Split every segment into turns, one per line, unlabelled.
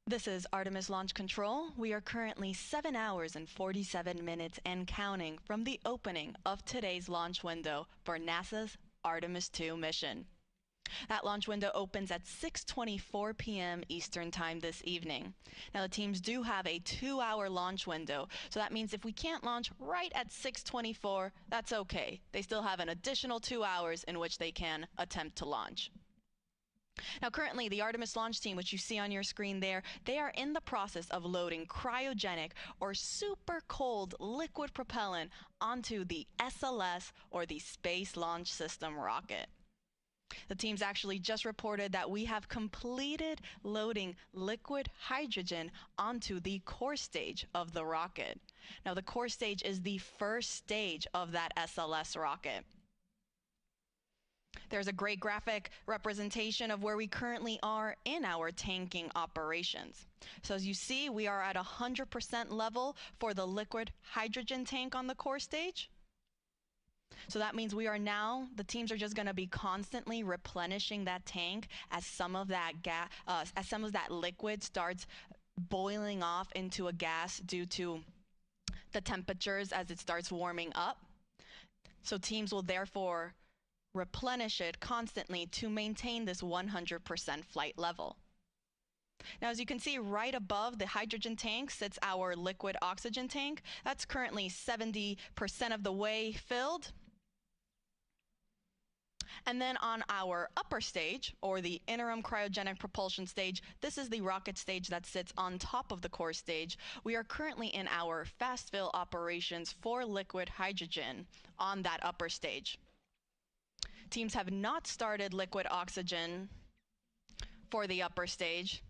This is Artemis Launch Control. We are currently 7 hours and 47 minutes and counting from the opening of today's launch window for NASA's Artemis II mission. That launch window opens at 6:24 p.m. Eastern Time this evening. Now the teams do have a 2-hour launch window, so that means if we can't launch right at 6:24, that's okay. They still have an additional 2 hours in which they can attempt to launch. Now currently the Artemis launch team, which you see on your screen there, they are in the process of loading cryogenic or super cold liquid propellant onto the SLS or the Space Launch System rocket. The teams actually just reported that we have completed loading liquid hydrogen onto the core stage of the rocket. Now the core stage is the first stage of that SLS rocket. There's a great graphic representation of where we currently are in our tanking operations. So as you see, we are at 100% level for the liquid hydrogen tank on the core stage. So that means we are now, the teams are just going to be constantly replenishing that tank as some of that liquid starts boiling off into a gas due to the temperatures as it starts warming up. So teams will therefore replenish it constantly to maintain this 100% flight level. Now, as you can see, right above the hydrogen tank sits our liquid oxygen tank. That's currently 70% of the way filled. And then on our upper stage, or the interim cryogenic propulsion stage, this is the rocket stage that sits on top of the core stage. We are currently in our fast fill operations for liquid hydrogen on that upper stage. Teams have not started liquid oxygen for the upper stage,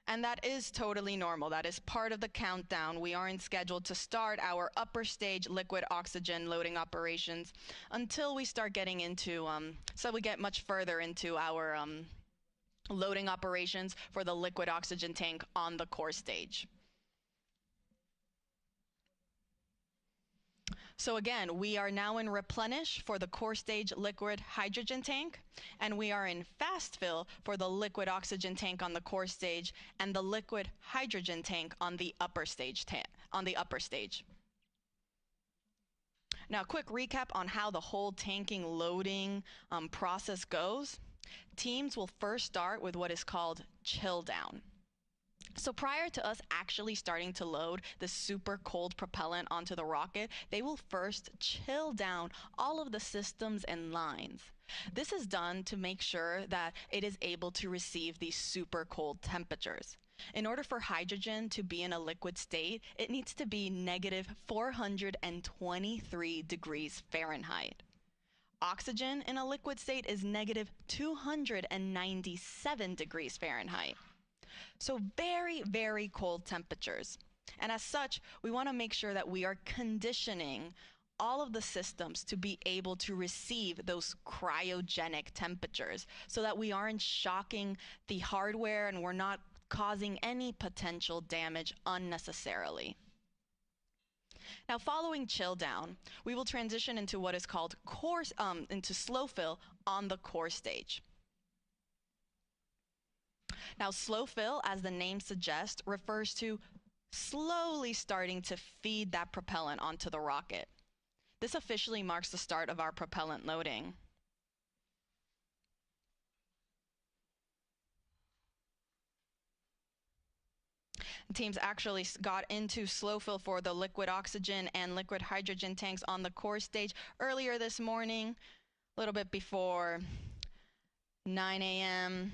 and that is totally normal. That is part of the countdown. We aren't scheduled to start our upper stage liquid oxygen loading operations until we start getting into, so we get much further into our loading operations for the liquid oxygen tank on the core stage. So again, we are now in replenish for the core stage liquid hydrogen tank, and we are in fast fill for the liquid oxygen tank on the core stage and the liquid hydrogen tank on the upper stage. Now, a quick recap on how the whole tanking loading process goes. Teams will first start with what is called chill down. So prior to us actually starting to load the super cold propellant onto the rocket, they will first chill down all of the systems and lines. This is done to make sure that it is able to receive these super cold temperatures. In order for hydrogen to be in a liquid state, it needs to be negative 423 degrees Fahrenheit. Oxygen in a liquid state is negative 297 degrees Fahrenheit. So very, very cold temperatures. And as such, we want to make sure that we are conditioning all of the systems to be able to receive those cryogenic temperatures so that we aren't shocking the hardware and we're not causing any potential damage unnecessarily. Now, following chill down, we will transition into what is called into slow fill on the core stage. Now, slow fill, as the name suggests, refers to slowly starting to feed that propellant onto the rocket. This officially marks the start of our propellant loading. Teams actually got into slow fill for the liquid oxygen and liquid hydrogen tanks on the core stage earlier this morning, a little bit before 9 a.m.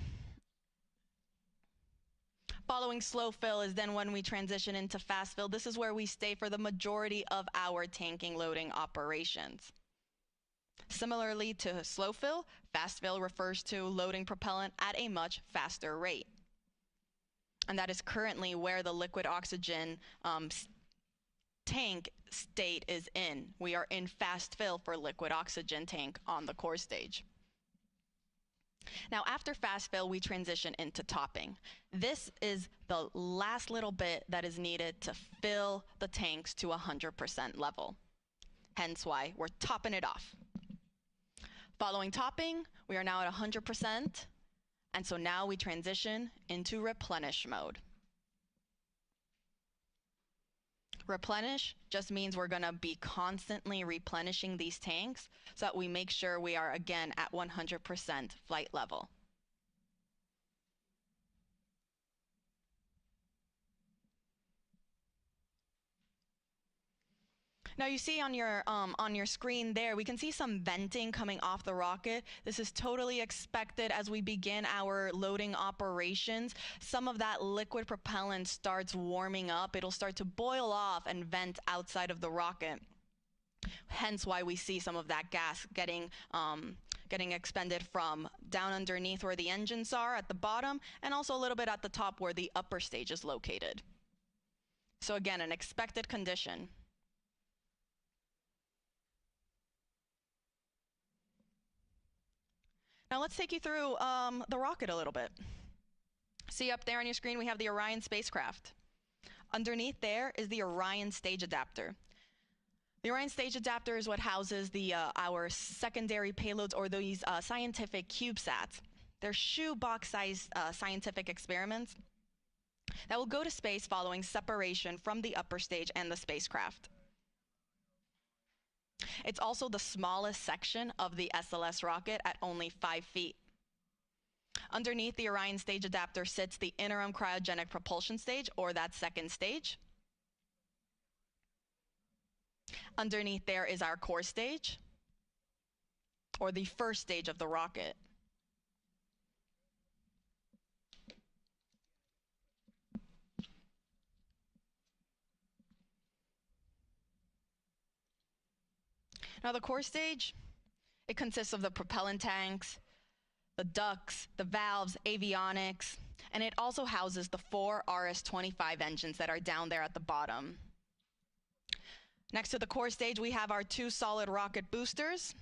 Following slow fill is then when we transition into fast fill. This is where we stay for the majority of our tanking loading operations. Similarly to slow fill, fast fill refers to loading propellant at a much faster rate. And that is currently where the liquid oxygen tank state is in. We are in fast fill for liquid oxygen tank on the core stage. Now, after fast fill, we transition into topping. This is the last little bit that is needed to fill the tanks to 100% level. Hence why we're topping it off. Following topping, we are now at 100%. And so now we transition into replenish mode. Replenish just means we're going to be constantly replenishing these tanks so that we make sure we are again at 100% flight level. Now you see on your screen there, we can see some venting coming off the rocket. This is totally expected as we begin our loading operations. Some of that liquid propellant starts warming up. It'll start to boil off and vent outside of the rocket. Hence why we see some of that gas getting expended from down underneath where the engines are at the bottom, and also a little bit at the top where the upper stage is located. So again, an expected condition. Now let's take you through the rocket a little bit. See up there on your screen, we have the Orion spacecraft. Underneath there is the Orion stage adapter. The Orion stage adapter is what houses our secondary payloads, or these scientific CubeSats. They're shoebox-sized scientific experiments that will go to space following separation from the upper stage and the spacecraft. It's also the smallest section of the SLS rocket at only 5 feet. Underneath the Orion stage adapter sits the interim cryogenic propulsion stage, or that second stage. Underneath there is our core stage, or the first stage of the rocket. Now the core stage, it consists of the propellant tanks, the ducts, the valves, avionics, and it also houses the 4 RS-25 engines that are down there at the bottom. Next to the core stage, we have our 2 solid rocket boosters.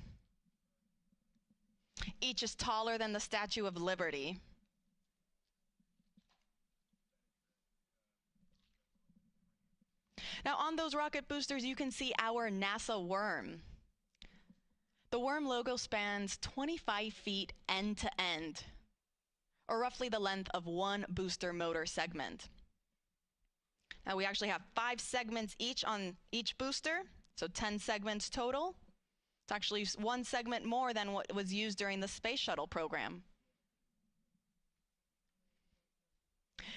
Each is taller than the Statue of Liberty. Now on those rocket boosters, you can see our NASA worm. The worm logo spans 25 feet end to end, or roughly the length of 1 booster motor segment. Now we actually have 5 segments each on each booster, so 10 segments total. It's actually 1 segment more than what was used during the space shuttle program.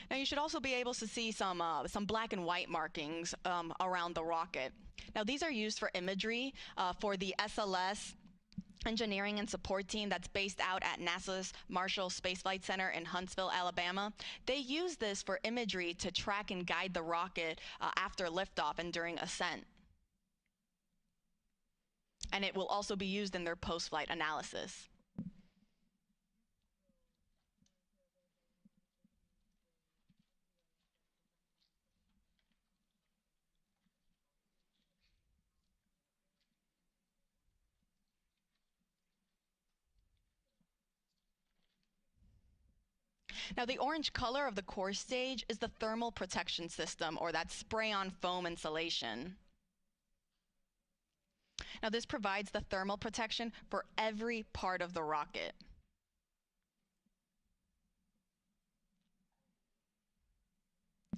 Now you should also be able to see some black and white markings around the rocket. Now these are used for imagery for the SLS engineering and support team that's based out at NASA's Marshall Space Flight Center in Huntsville, Alabama. They use this for imagery to track and guide the rocket after liftoff and during ascent. And it will also be used in their post-flight analysis. Now the orange color of the core stage is the thermal protection system, or that spray-on foam insulation. Now this provides the thermal protection for every part of the rocket.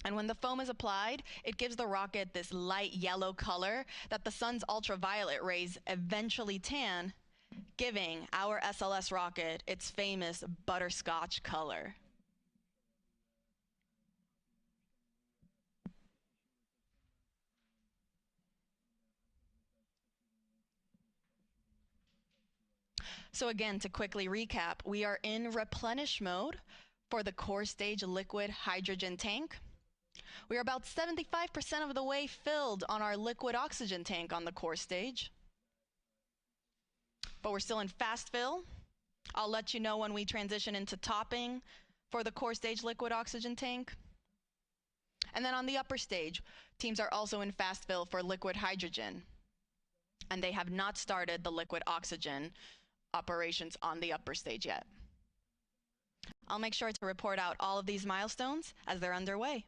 And when the foam is applied, it gives the rocket this light yellow color that the sun's ultraviolet rays eventually tan, giving our SLS rocket its famous butterscotch color. So again, to quickly recap, we are in replenish mode for the core stage liquid hydrogen tank. We are about 75% of the way filled on our liquid oxygen tank on the core stage. But we're still in fast fill. I'll let you know when we transition into topping for the core stage liquid oxygen tank. And then on the upper stage, teams are also in fast fill for liquid hydrogen. And they have not started the liquid oxygen operations on the upper stage yet. I'll make sure to report out all of these milestones as they're underway.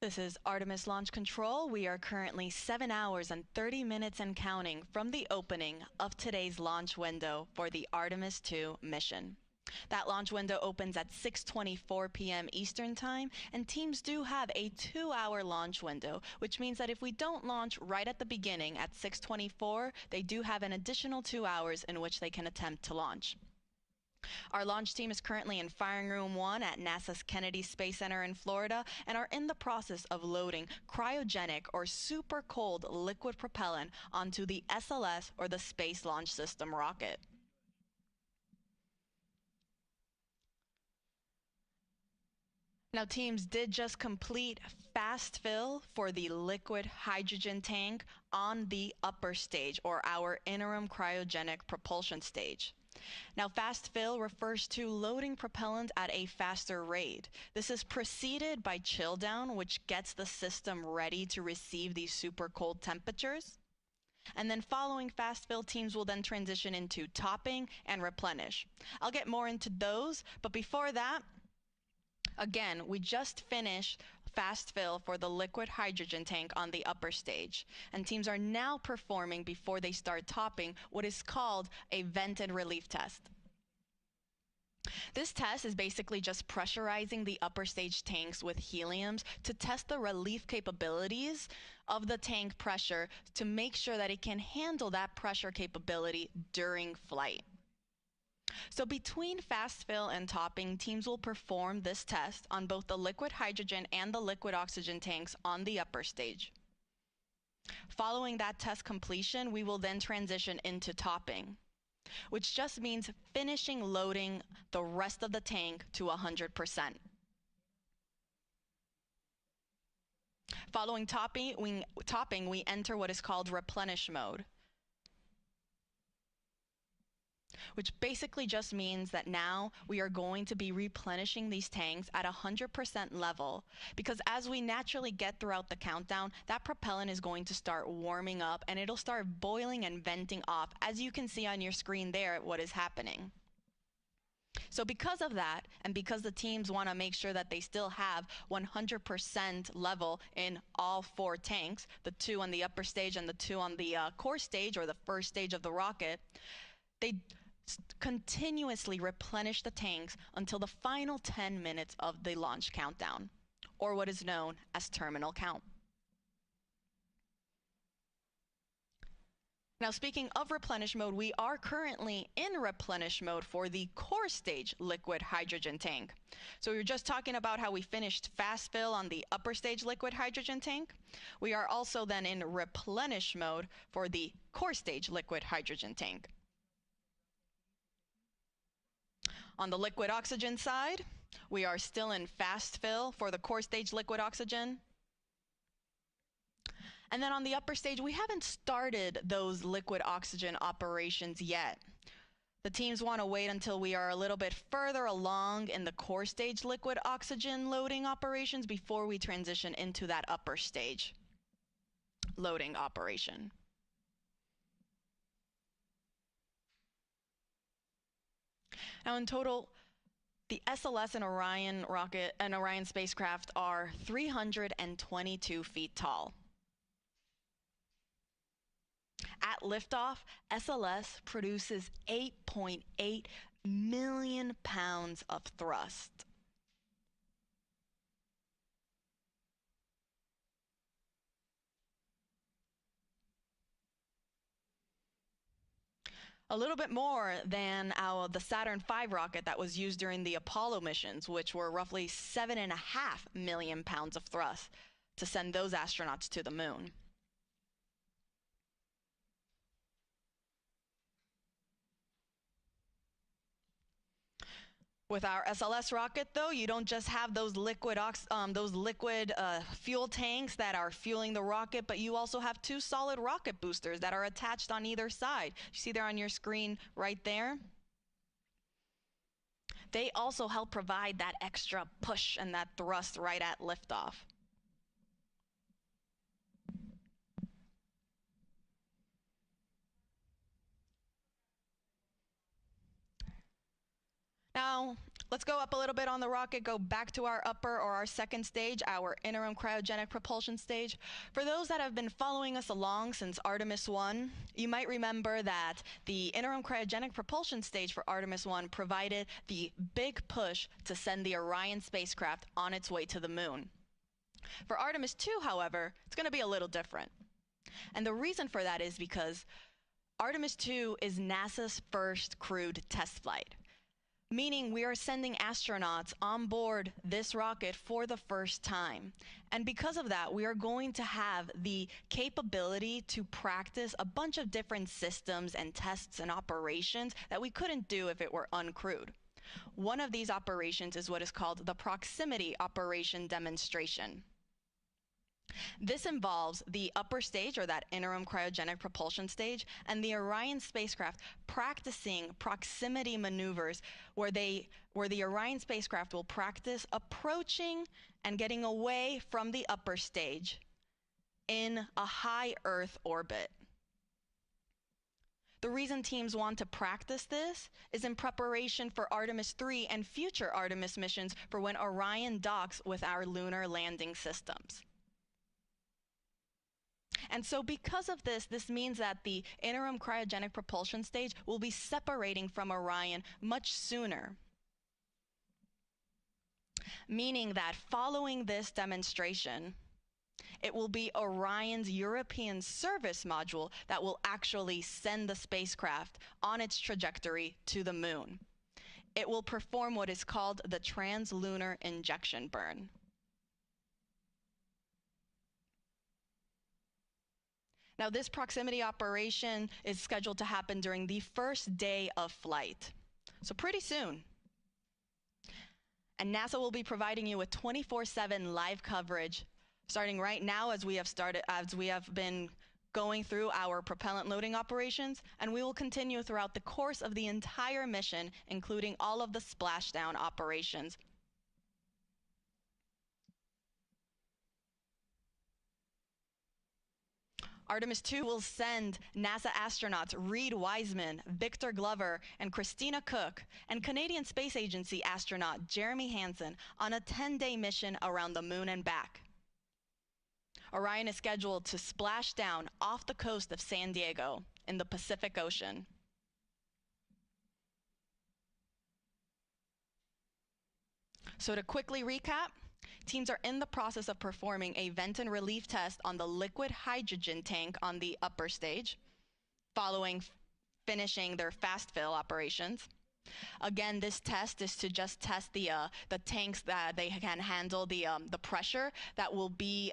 This is Artemis Launch Control. We are currently 7 hours and 30 minutes and counting from the opening of today's launch window for the Artemis II mission. That launch window opens at 6:24 p.m. Eastern Time, and teams do have a 2-hour launch window, which means that if we don't launch right at the beginning at 6:24, they do have an additional 2 hours in which they can attempt to launch. Our launch team is currently in Firing Room 1 at NASA's Kennedy Space Center in Florida and are in the process of loading cryogenic or super cold liquid propellant onto the SLS or the Space Launch System rocket. Now, teams did just complete fast fill for the liquid hydrogen tank on the upper stage, or our interim cryogenic propulsion stage. Now, fast fill refers to loading propellant at a faster rate. This is preceded by chill down, which gets the system ready to receive these super cold temperatures. And then following fast fill, teams will then transition into topping and replenish. I'll get more into those, but before that, again, we just finished fast fill for the liquid hydrogen tank on the upper stage, and teams are now performing, before they start topping, what is called a vented relief test. This test is basically just pressurizing the upper stage tanks with heliums to test the relief capabilities of the tank pressure to make sure that it can handle that pressure capability during flight. So between fast fill and topping, teams will perform this test on both the liquid hydrogen and the liquid oxygen tanks on the upper stage. Following that test completion, we will then transition into topping, which just means finishing loading the rest of the tank to 100%. Following topping, we enter what is called replenish mode, which basically just means that now we are going to be replenishing these tanks at 100% level, because as we naturally get throughout the countdown, that propellant is going to start warming up and it'll start boiling and venting off, as you can see on your screen there what is happening. So because of that, and because the teams want to make sure that they still have 100% level in all 4 tanks, the 2 on the upper stage and the 2 on the core stage, or the first stage of the rocket, they continuously replenish the tanks until the final 10 minutes of the launch countdown, or what is known as terminal count. Now, speaking of replenish mode, we are currently in replenish mode for the core stage liquid hydrogen tank. So we were just talking about how we finished fast fill on the upper stage liquid hydrogen tank. We are also then in replenish mode for the core stage liquid hydrogen tank. On the liquid oxygen side, we are still in fast fill for the core stage liquid oxygen. And then on the upper stage, we haven't started those liquid oxygen operations yet. The teams want to wait until we are a little bit further along in the core stage liquid oxygen loading operations before we transition into that upper stage loading operation. Now, in total, the SLS and Orion rocket and Orion spacecraft are 322 feet tall. At liftoff, SLS produces 8.8 million pounds of thrust. A little bit more than the Saturn V rocket that was used during the Apollo missions, which were roughly 7.5 million pounds of thrust to send those astronauts to the moon. With our SLS rocket, though, you don't just have those liquid fuel tanks that are fueling the rocket, but you also have 2 solid rocket boosters that are attached on either side. You see there on your screen right there? They also help provide that extra push and that thrust right at liftoff. Now, Let's go up a little bit on the rocket, go back to our upper or our second stage, our interim cryogenic propulsion stage. For those that have been following us along since Artemis 1, you might remember that the interim cryogenic propulsion stage for Artemis 1 provided the big push to send the Orion spacecraft on its way to the moon. For Artemis 2, however, it's going to be a little different. And the reason for that is because Artemis 2 is NASA's first crewed test flight, meaning we are sending astronauts on board this rocket for the first time. And because of that, we are going to have the capability to practice a bunch of different systems and tests and operations that we couldn't do if it were uncrewed. One of these operations is what is called the proximity operation demonstration. This involves the upper stage, or that interim cryogenic propulsion stage, and the Orion spacecraft practicing proximity maneuvers where the Orion spacecraft will practice approaching and getting away from the upper stage in a high Earth orbit. The reason teams want to practice this is in preparation for Artemis 3 and future Artemis missions for when Orion docks with our lunar landing systems. And so because of this, this means that the interim cryogenic propulsion stage will be separating from Orion much sooner. Meaning that following this demonstration, it will be Orion's European service module that will actually send the spacecraft on its trajectory to the moon. It will perform what is called the translunar injection burn. Now, this proximity operation is scheduled to happen during the first day of flight, so pretty soon. And NASA will be providing you with 24/7 live coverage, starting right now as we have been going through our propellant loading operations, and we will continue throughout the course of the entire mission, including all of the splashdown operations. Artemis II will send NASA astronauts Reed Wiseman, Victor Glover, and Christina Cook, and Canadian Space Agency astronaut Jeremy Hansen on a 10-day mission around the moon and back. Orion is scheduled to splash down off the coast of San Diego in the Pacific Ocean. So to quickly recap, teams are in the process of performing a vent and relief test on the liquid hydrogen tank on the upper stage, following finishing their fast fill operations. Again, this test is to just test the tanks that they can handle the pressure that will be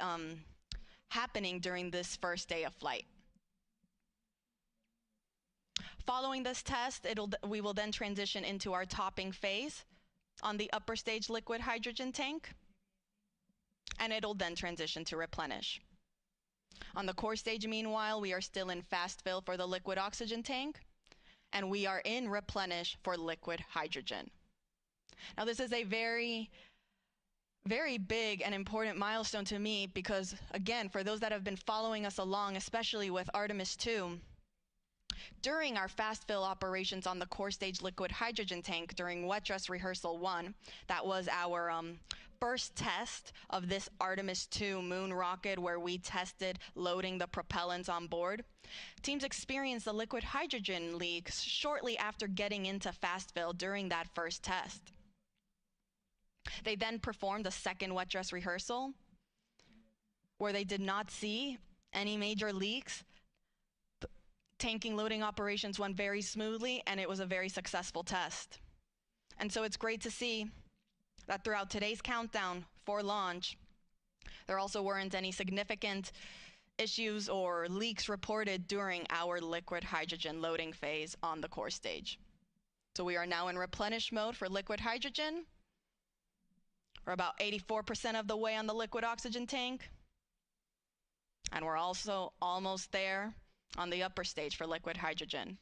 happening during this first day of flight. Following this test, we will then transition into our topping phase on the upper stage liquid hydrogen tank, and it'll then transition to replenish. On the core stage, meanwhile, we are still in fast fill for the liquid oxygen tank, and we are in replenish for liquid hydrogen. Now, this is a very, very big and important milestone to me because, again, for those that have been following us along, especially with Artemis II, during our fast fill operations on the core stage liquid hydrogen tank during wet dress rehearsal 1, that was our first test of this Artemis II moon rocket where we tested loading the propellants on board. Teams experienced the liquid hydrogen leaks shortly after getting into fast fill during that first test. They then performed a second wet dress rehearsal where they did not see any major leaks. Tanking loading operations went very smoothly, and it was a very successful test. And so it's great to see that throughout today's countdown for launch, there also weren't any significant issues or leaks reported during our liquid hydrogen loading phase on the core stage. So we are now in replenish mode for liquid hydrogen. We're about 84% of the way on the liquid oxygen tank. And we're also almost there on the upper stage for liquid hydrogen.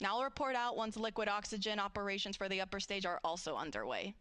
Now I'll report out once liquid oxygen operations for the upper stage are also underway.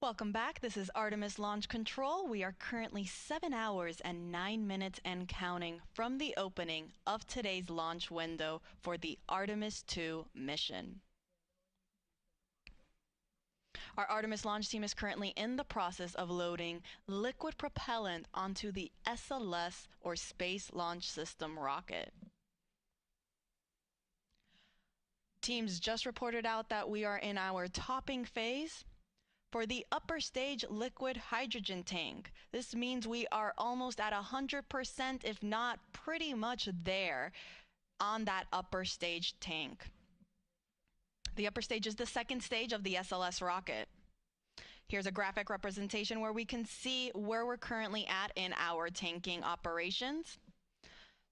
Welcome back. This is Artemis Launch Control. We are currently 7 hours and 9 minutes and counting from the opening of today's launch window for the Artemis II mission. Our Artemis launch team is currently in the process of loading liquid propellant onto the SLS or Space Launch System rocket. Teams just reported out that we are in our topping phase. For the upper stage liquid hydrogen tank, this means we are almost at 100%, if not pretty much there on that upper stage tank. The upper stage is the second stage of the SLS rocket. Here's a graphic representation where we can see where we're currently at in our tanking operations.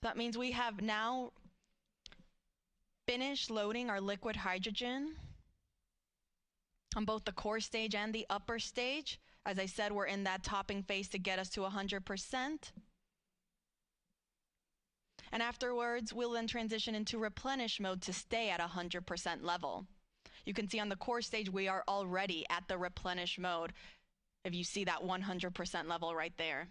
That means we have now finished loading our liquid hydrogen on both the core stage and the upper stage. As I said, we're in that topping phase to get us to 100%. And afterwards, we'll then transition into replenish mode to stay at 100% level. You can see on the core stage, we are already at the replenish mode, if you see that 100% level right there.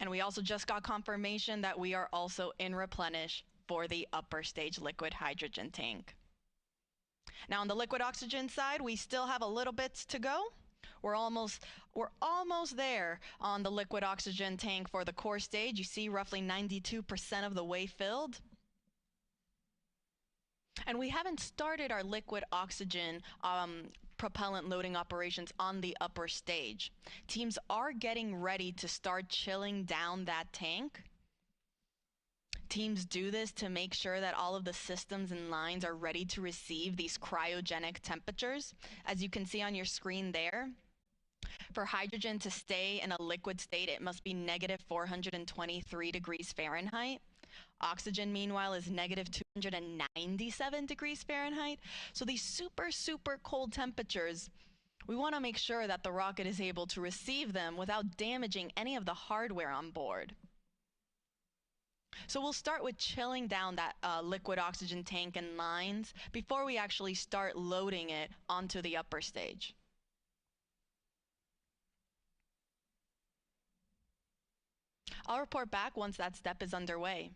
And we also just got confirmation that we are also in replenish for the upper stage liquid hydrogen tank. Now on the liquid oxygen side, we still have a little bit to go. We're almost there on the liquid oxygen tank for the core stage. You see roughly 92% of the way filled. And we haven't started our liquid oxygen propellant loading operations on the upper stage. Teams are getting ready to start chilling down that tank. Teams do this to make sure that all of the systems and lines are ready to receive these cryogenic temperatures. As you can see on your screen there, for hydrogen to stay in a liquid state, it must be negative 423 degrees Fahrenheit. Oxygen, meanwhile, is negative 297 degrees Fahrenheit. So these super cold temperatures, we want to make sure that the rocket is able to receive them without damaging any of the hardware on board. So we'll start with chilling down that liquid oxygen tank and lines before we actually start loading it onto the upper stage. I'll report back once that step is underway.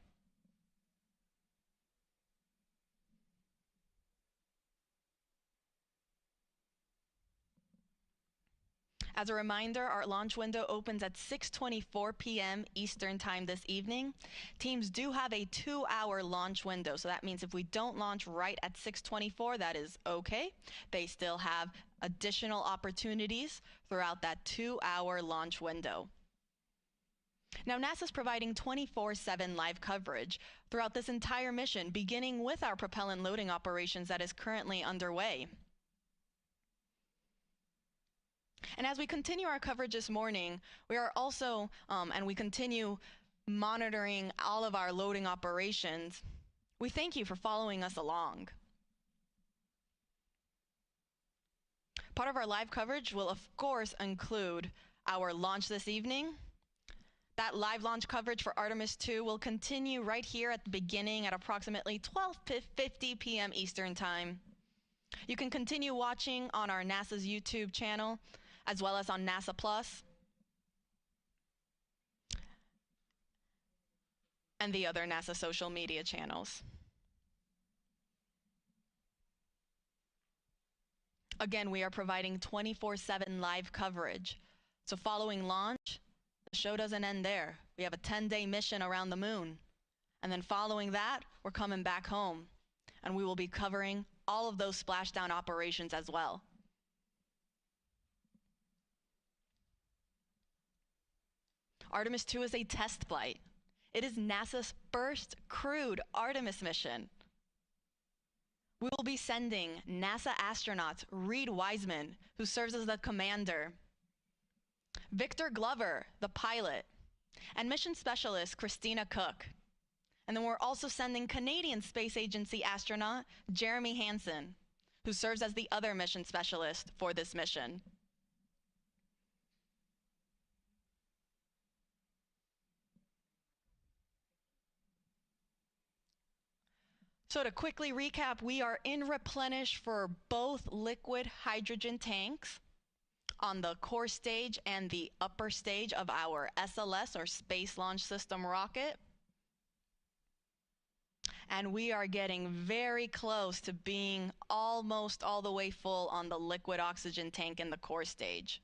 As a reminder, our launch window opens at 6:24 p.m. Eastern Time this evening. Teams do have a 2-hour launch window, so that means if we don't launch right at 6:24, that is okay. They still have additional opportunities throughout that 2-hour launch window. Now, NASA's providing 24/7 live coverage throughout this entire mission, beginning with our propellant loading operations that is currently underway. And as we continue our coverage this morning, we are also, and we continue monitoring all of our loading operations. We thank you for following us along. Part of our live coverage will, of course, include our launch this evening. That live launch coverage for Artemis II will continue right here at the beginning at approximately 12:50 p.m. Eastern Time. You can continue watching on our NASA's YouTube channel, as well as on NASA Plus and the other NASA social media channels. Again, we are providing 24/7 live coverage. So following launch, the show doesn't end there. We have a 10-day mission around the moon. And then following that, we're coming back home. And we will be covering all of those splashdown operations as well. Artemis II is a test flight. It is NASA's first crewed Artemis mission. We will be sending NASA astronaut Reed Wiseman, who serves as the commander, Victor Glover, the pilot, and mission specialist Christina Cook. And then we're also sending Canadian Space Agency astronaut Jeremy Hansen, who serves as the other mission specialist for this mission. So to quickly recap, we are in Replenish for both liquid hydrogen tanks on the core stage and the upper stage of our SLS or Space Launch System rocket. And we are getting very close to being almost all the way full on the liquid oxygen tank in the core stage.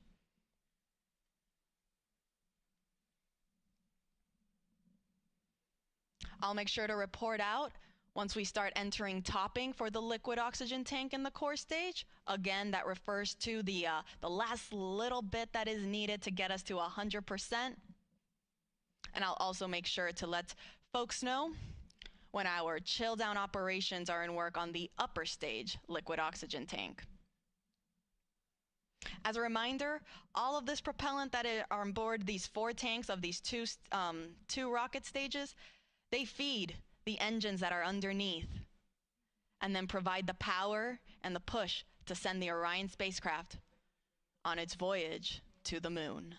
I'll make sure to report out once we start entering topping for the liquid oxygen tank in the core stage. Again, that refers to the last little bit that is needed to get us to 100%. And I'll also make sure to let folks know when our chill down operations are in work on the upper stage liquid oxygen tank. As a reminder, all of this propellant that are on board these 4 tanks of these two rocket stages, they feed the engines that are underneath and then provide the power and the push to send the Orion spacecraft on its voyage to the moon.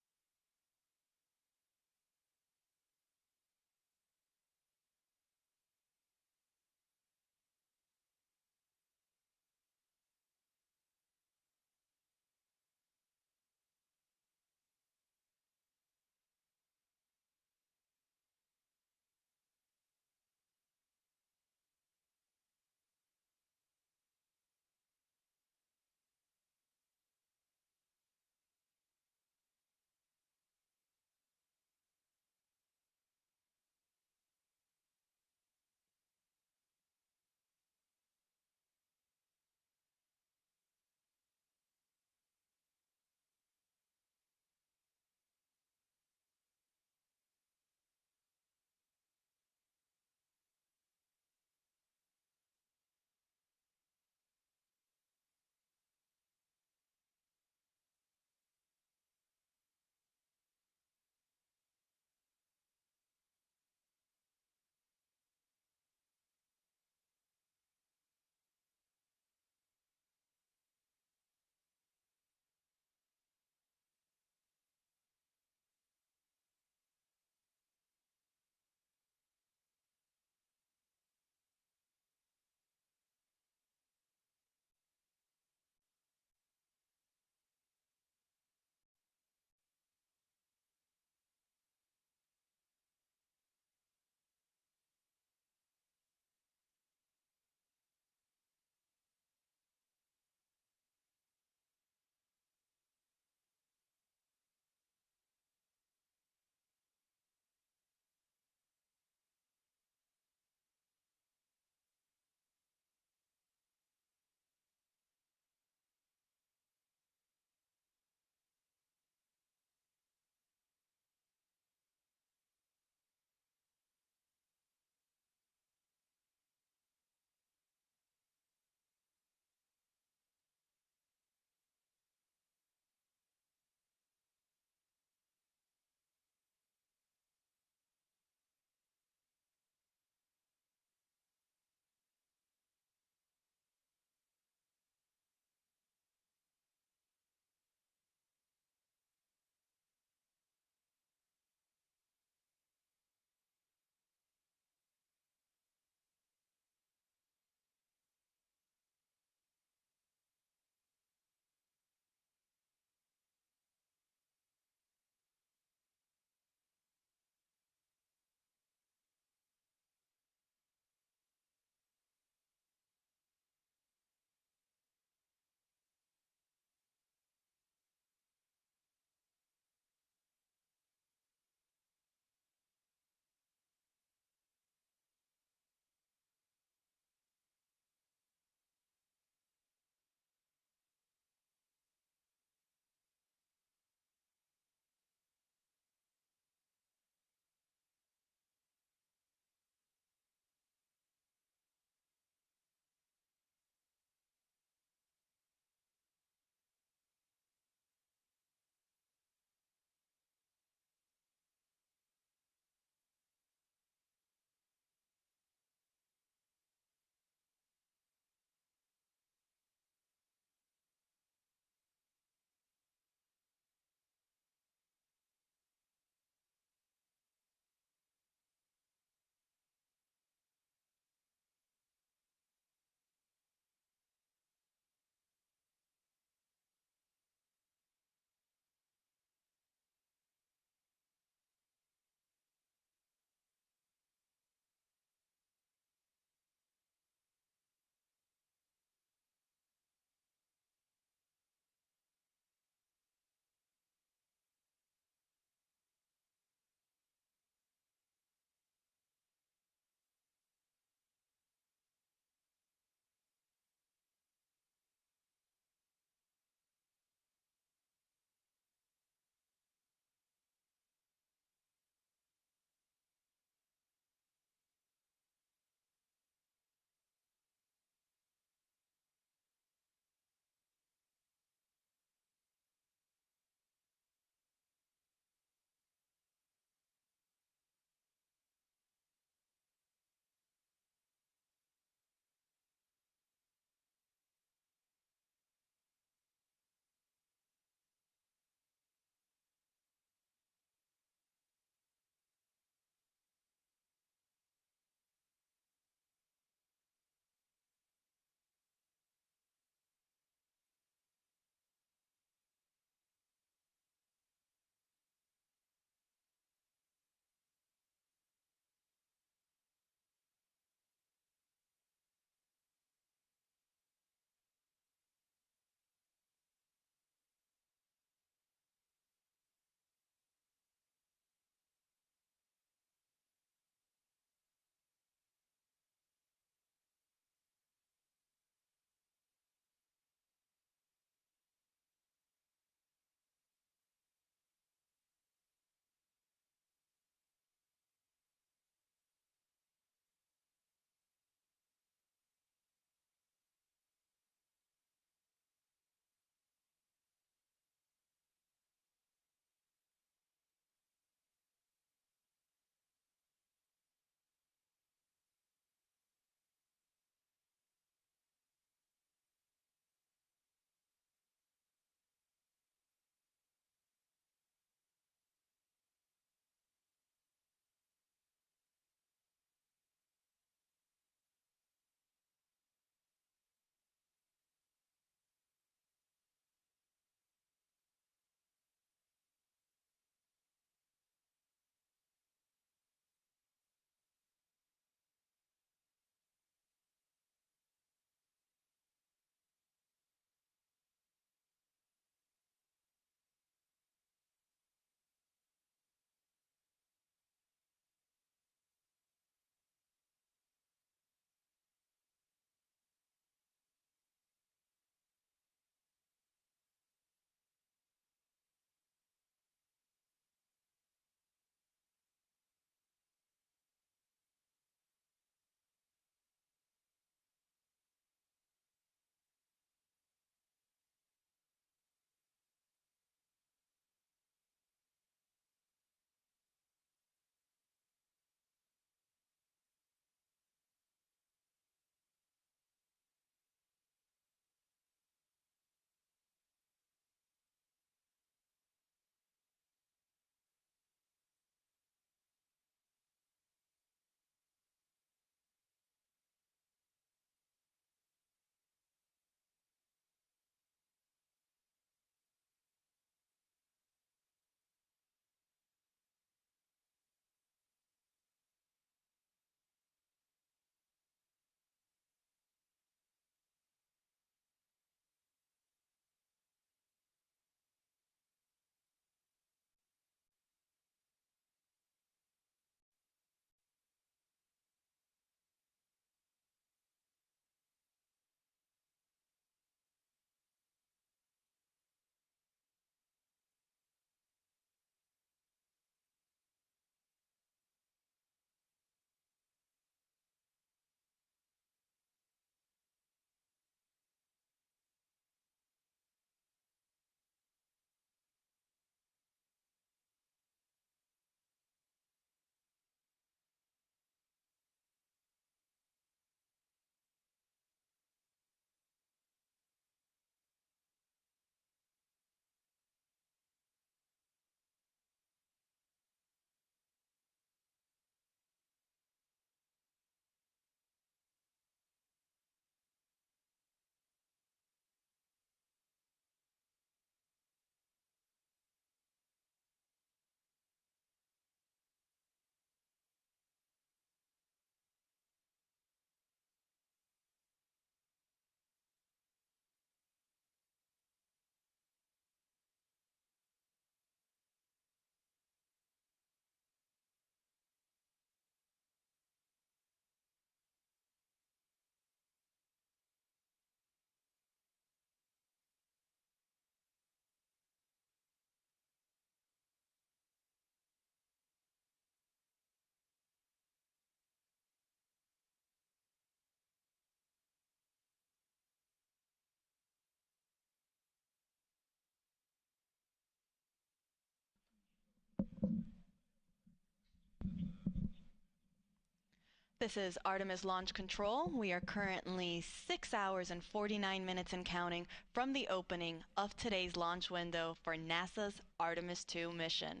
This is Artemis Launch Control. We are currently 6 hours and 49 minutes and counting from the opening of today's launch window for NASA's Artemis II mission.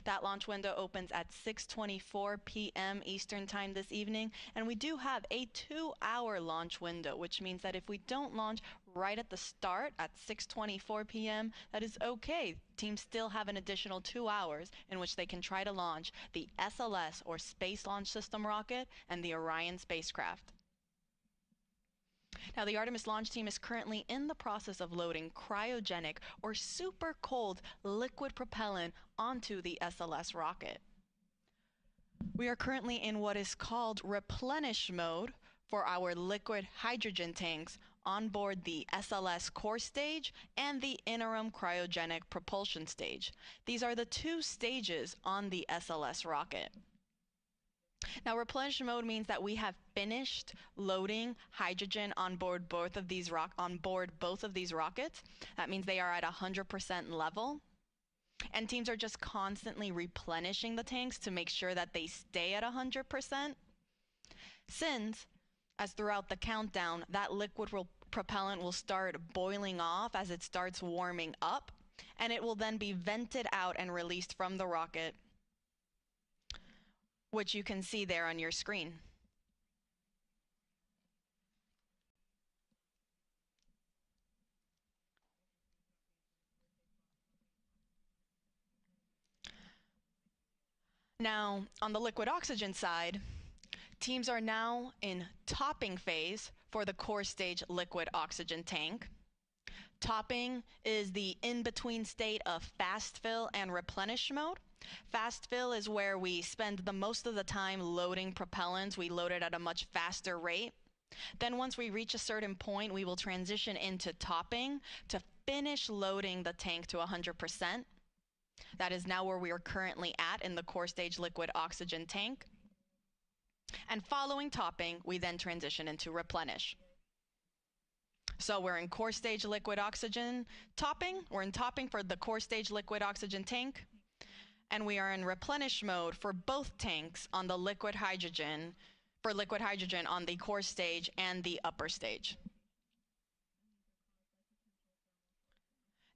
That launch window opens at 6:24 p.m. Eastern Time this evening, and we do have a 2-hour launch window, which means that if we don't launch right at the start at 6:24 p.m., that is okay. Teams still have an additional 2 hours in which they can try to launch the SLS or Space Launch System rocket and the Orion spacecraft. Now, the Artemis launch team is currently in the process of loading cryogenic or super cold liquid propellant onto the SLS rocket. We are currently in what is called replenish mode for our liquid hydrogen tanks on board the SLS core stage and the interim cryogenic propulsion stage. These are the two stages on the SLS rocket. Now, replenish mode means that we have finished loading hydrogen on board both of these rockets. That means they are at 100% level. And teams are just constantly replenishing the tanks to make sure that they stay at 100%. Since, as throughout the countdown, that liquid propellant will start boiling off as it starts warming up, and it will then be vented out and released from the rocket, which you can see there on your screen. Now, on the liquid oxygen side, teams are now in topping phase for the core stage liquid oxygen tank. Topping is the in-between state of fast fill and replenish mode. Fast fill is where we spend the most of the time loading propellants. We load it at a much faster rate. Then once we reach a certain point, we will transition into topping to finish loading the tank to 100%. That is now where we are currently at in the core stage liquid oxygen tank. And following topping, we then transition into replenish. So we're in core stage liquid oxygen topping. We're in topping for the core stage liquid oxygen tank. And we are in replenish mode for both tanks on the liquid hydrogen, on the core stage and the upper stage.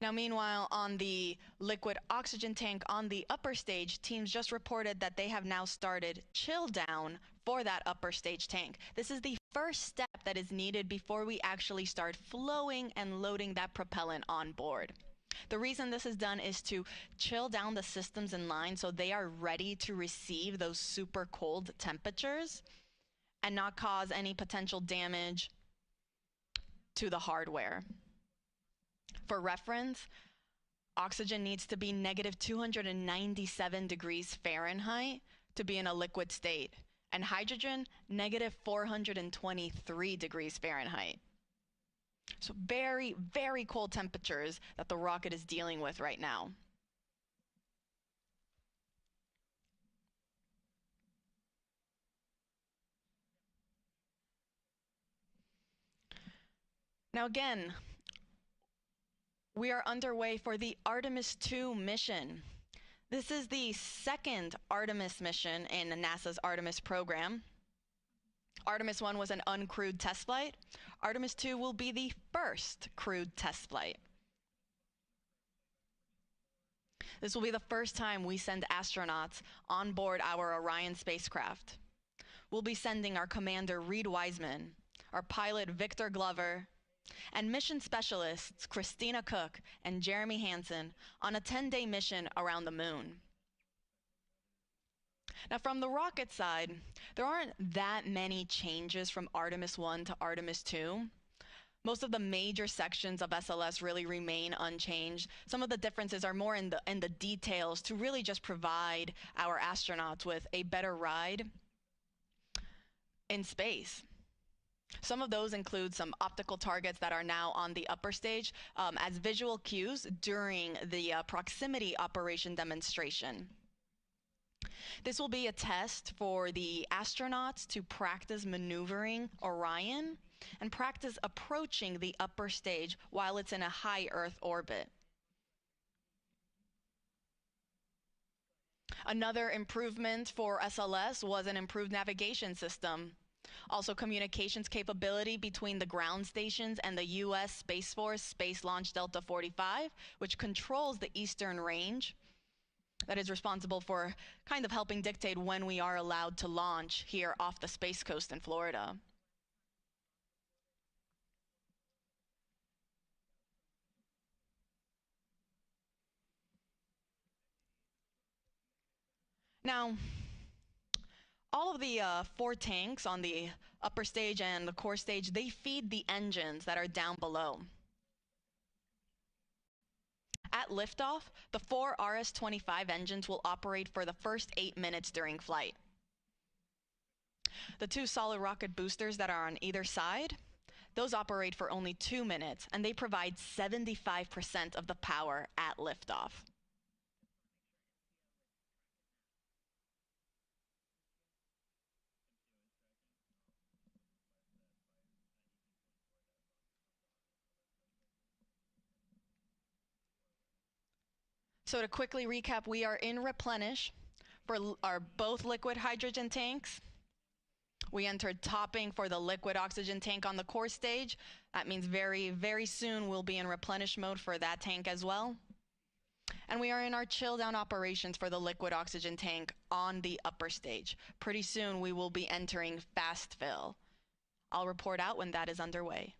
Now, meanwhile, on the liquid oxygen tank on the upper stage, teams just reported that they have now started chill down for that upper stage tank. This is the first step that is needed before we actually start flowing and loading that propellant on board. The reason this is done is to chill down the systems in line so they are ready to receive those super cold temperatures and not cause any potential damage to the hardware. For reference, oxygen needs to be negative 297 degrees Fahrenheit to be in a liquid state, and hydrogen, negative 423 degrees Fahrenheit. So very, very cold temperatures that the rocket is dealing with right now. Now again, we are underway for the Artemis II mission. This is the second Artemis mission in NASA's Artemis program. Artemis 1 was an uncrewed test flight. Artemis 2 will be the first crewed test flight. This will be the first time we send astronauts on board our Orion spacecraft. We'll be sending our commander Reed Wiseman, our pilot Victor Glover, and mission specialists Christina Cook and Jeremy Hansen on a 10-day mission around the moon. Now, from the rocket side, there aren't that many changes from Artemis 1 to Artemis 2. Most of the major sections of SLS really remain unchanged. Some of the differences are more in the details to really just provide our astronauts with a better ride in space. Some of those include some optical targets that are now on the upper stage as visual cues during the proximity operation demonstration. This will be a test for the astronauts to practice maneuvering Orion and practice approaching the upper stage while it's in a high Earth orbit. Another improvement for SLS was an improved navigation system. Also, communications capability between the ground stations and the U.S. Space Force Space Launch Delta 45, which controls the eastern range. That is responsible for kind of helping dictate when we are allowed to launch here off the Space Coast in Florida. Now, all of the 4 tanks on the upper stage and the core stage, they feed the engines that are down below. At liftoff, the 4 RS-25 engines will operate for the first 8 minutes during flight. The 2 solid rocket boosters that are on either side, those operate for only 2 minutes, and they provide 75% of the power at liftoff. So to quickly recap, we are in Replenish for our both liquid hydrogen tanks. We entered topping for the liquid oxygen tank on the core stage. That means very, very soon we'll be in replenish mode for that tank as well. And we are in our chill down operations for the liquid oxygen tank on the upper stage. Pretty soon we will be entering fast fill. I'll report out when that is underway.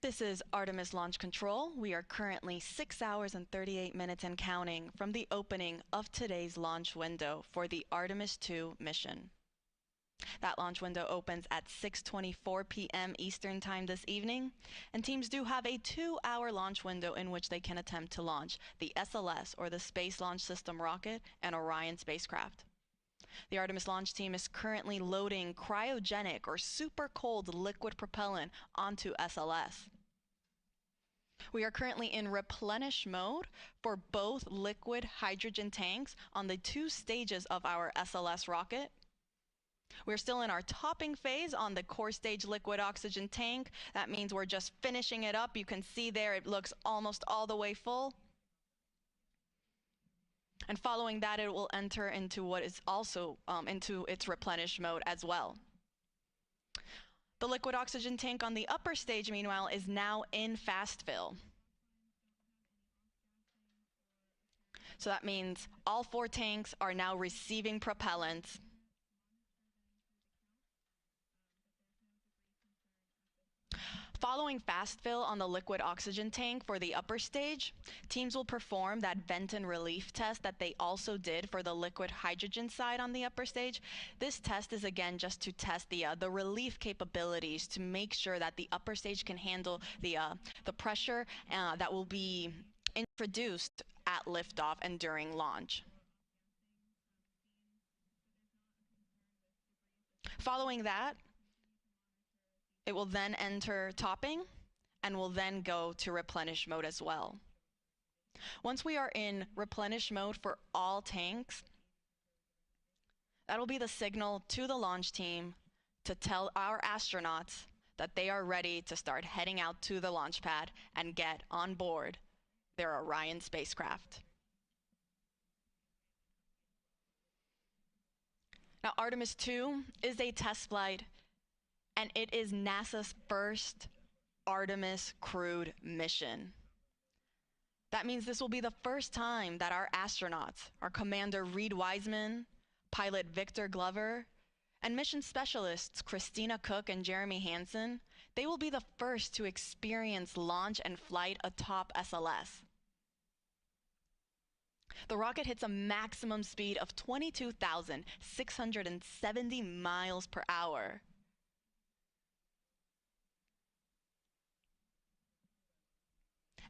This is Artemis Launch Control. We are currently 6 hours and 38 minutes and counting from the opening of today's launch window for the Artemis II mission. That launch window opens at 6:24 p.m. Eastern Time this evening, and teams do have a 2-hour launch window in which they can attempt to launch the SLS or the Space Launch System rocket and Orion spacecraft. The Artemis launch team is currently loading cryogenic or super cold liquid propellant onto SLS. We are currently in replenish mode for both liquid hydrogen tanks on the 2 stages of our SLS rocket. We're still in our topping phase on the core stage liquid oxygen tank. That means we're just finishing it up. You can see there it looks almost all the way full. And following that, it will enter into what is also into its replenish mode as well. The liquid oxygen tank on the upper stage, meanwhile, is now in fast fill. So that means all 4 tanks are now receiving propellant. Following fast fill on the liquid oxygen tank for the upper stage, teams will perform that vent and relief test that they also did for the liquid hydrogen side on the upper stage. This test is again just to test the relief capabilities to make sure that the upper stage can handle the pressure that will be introduced at liftoff and during launch. Following that, it will then enter topping and will then go to replenish mode as well. Once we are in replenish mode for all tanks, that'll be the signal to the launch team to tell our astronauts that they are ready to start heading out to the launch pad and get on board their Orion spacecraft. Now, Artemis II is a test flight, and it is NASA's first Artemis crewed mission. That means this will be the first time that our astronauts, our Commander Reed Wiseman, pilot Victor Glover, and mission specialists Christina Cook and Jeremy Hansen, they will be the first to experience launch and flight atop SLS. The rocket hits a maximum speed of 22,670 miles per hour.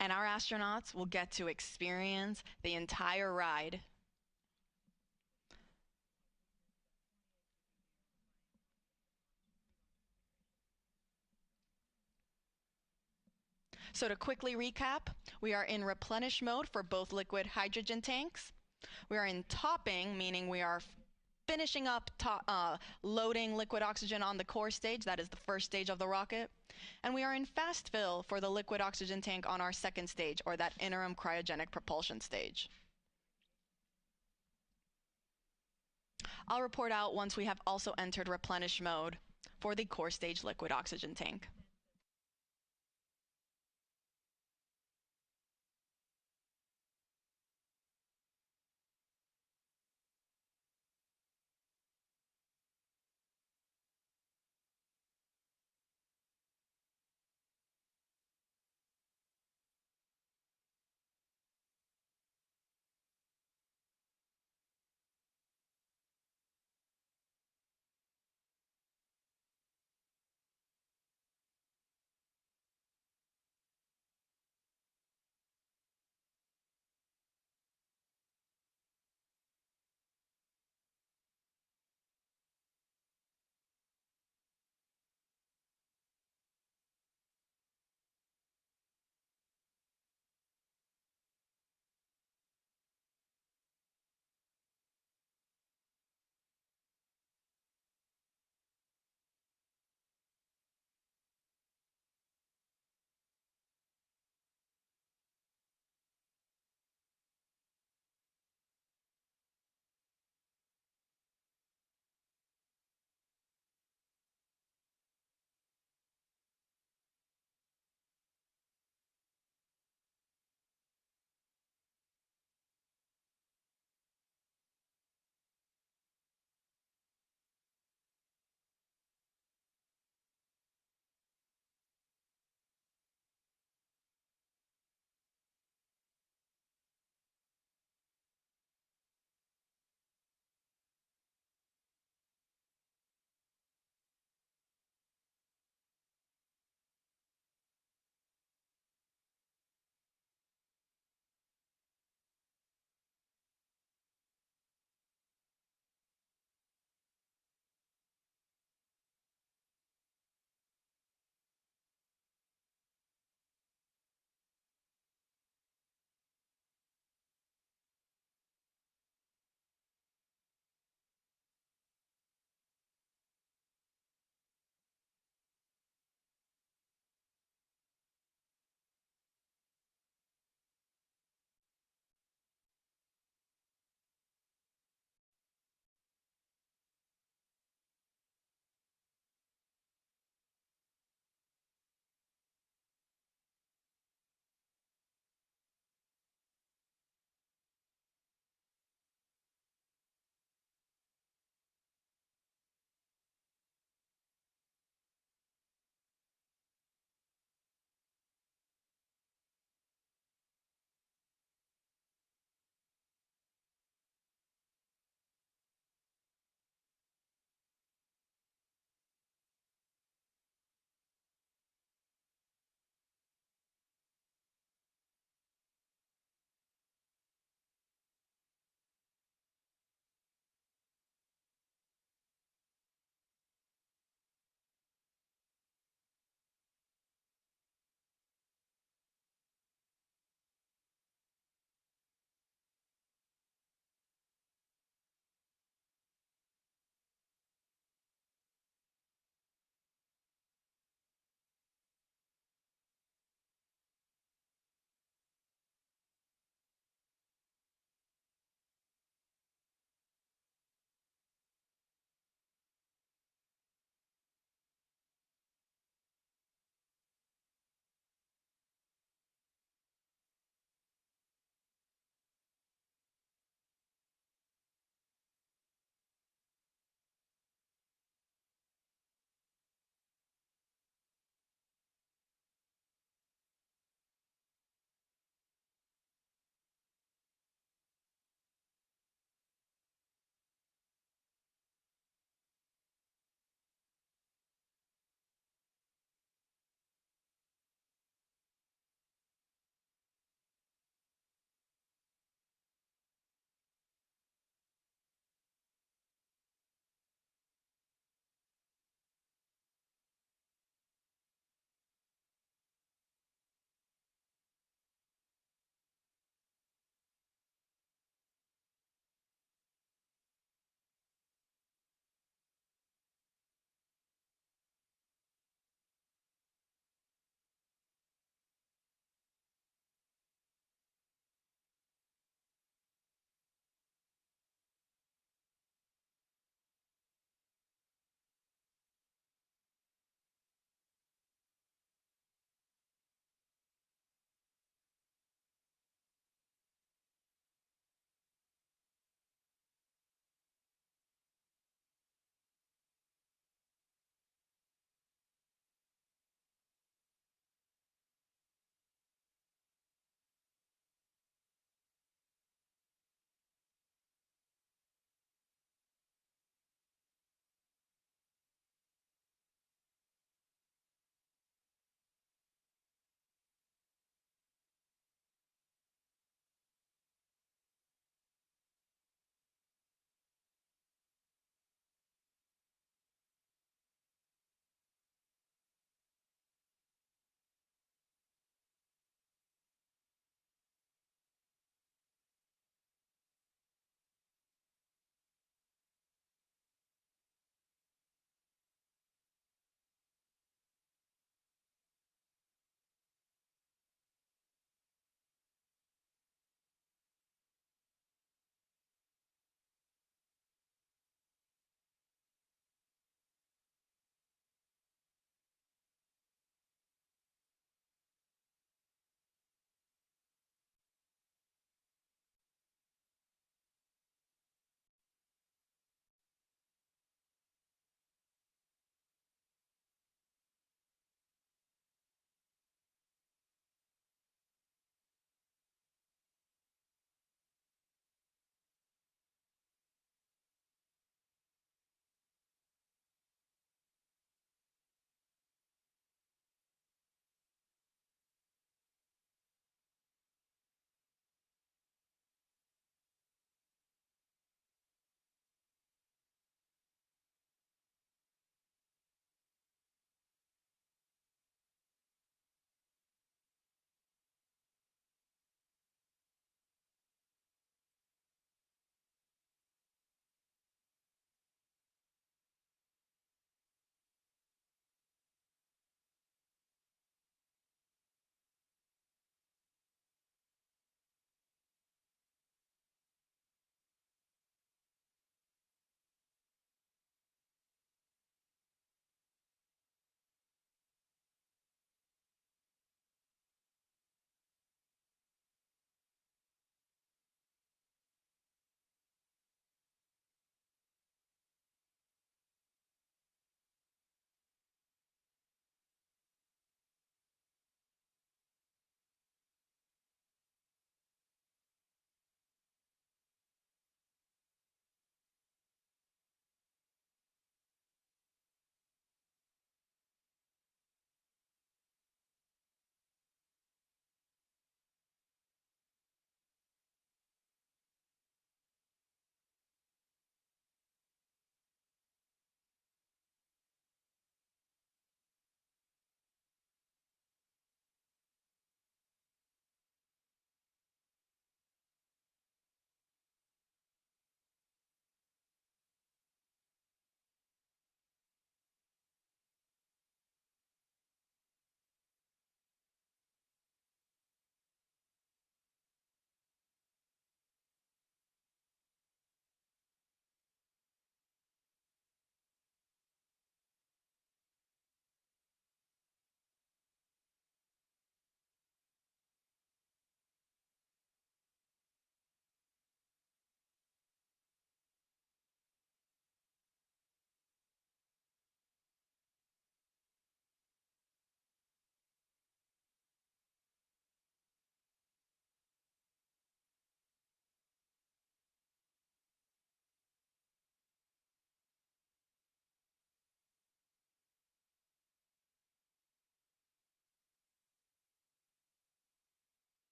And our astronauts will get to experience the entire ride. So to quickly recap, we are in replenish mode for both liquid hydrogen tanks. We are in topping, meaning we are finishing up loading liquid oxygen on the core stage. That is the first stage of the rocket. And we are in fast fill for the liquid oxygen tank on our second stage, or that interim cryogenic propulsion stage. I'll report out once we have also entered replenish mode for the core stage liquid oxygen tank.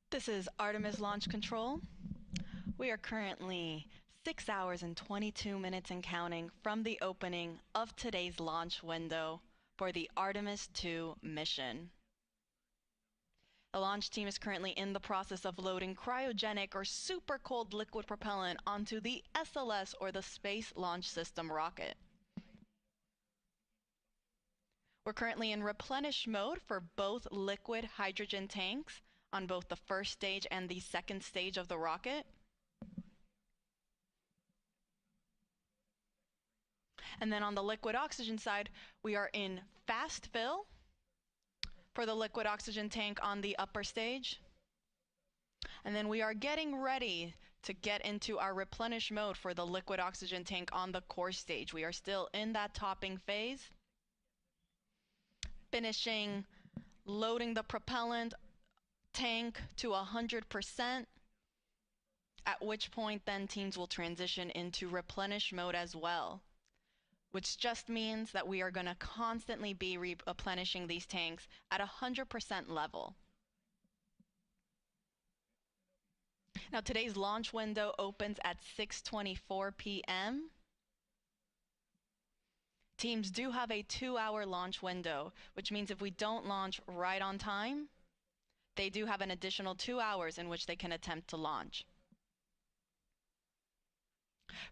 This is Artemis Launch Control. We are currently 6 hours and 22 minutes and counting from the opening of today's launch window for the Artemis II mission. The launch team is currently in the process of loading cryogenic or super cold liquid propellant onto the SLS or the Space Launch System rocket. We're currently in replenish mode for both liquid hydrogen tanks on both the first stage and the second stage of the rocket. And then on the liquid oxygen side, we are in fast fill for the liquid oxygen tank on the upper stage. And then we are getting ready to get into our replenish mode for the liquid oxygen tank on the core stage. We are still in that topping phase. Finishing loading the propellant tank to 100%, at which point then teams will transition into replenish mode as well, which just means that we are going to constantly be replenishing these tanks at 100% level. Now today's launch window opens at 6:24 p.m. Teams do have a 2-hour launch window, which means if we don't launch right on time, they do have an additional 2 hours in which they can attempt to launch.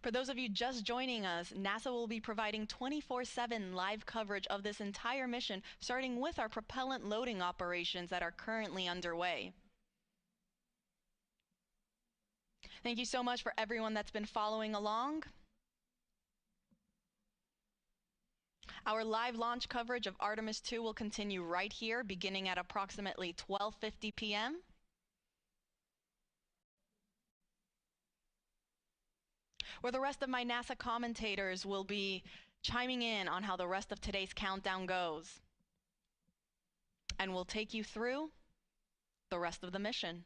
For those of you just joining us, NASA will be providing 24/7 live coverage of this entire mission, starting with our propellant loading operations that are currently underway. Thank you so much for everyone that's been following along. Our live launch coverage of Artemis II will continue right here, beginning at approximately 12:50 p.m. where the rest of my NASA commentators will be chiming in on how the rest of today's countdown goes. And we'll take you through the rest of the mission.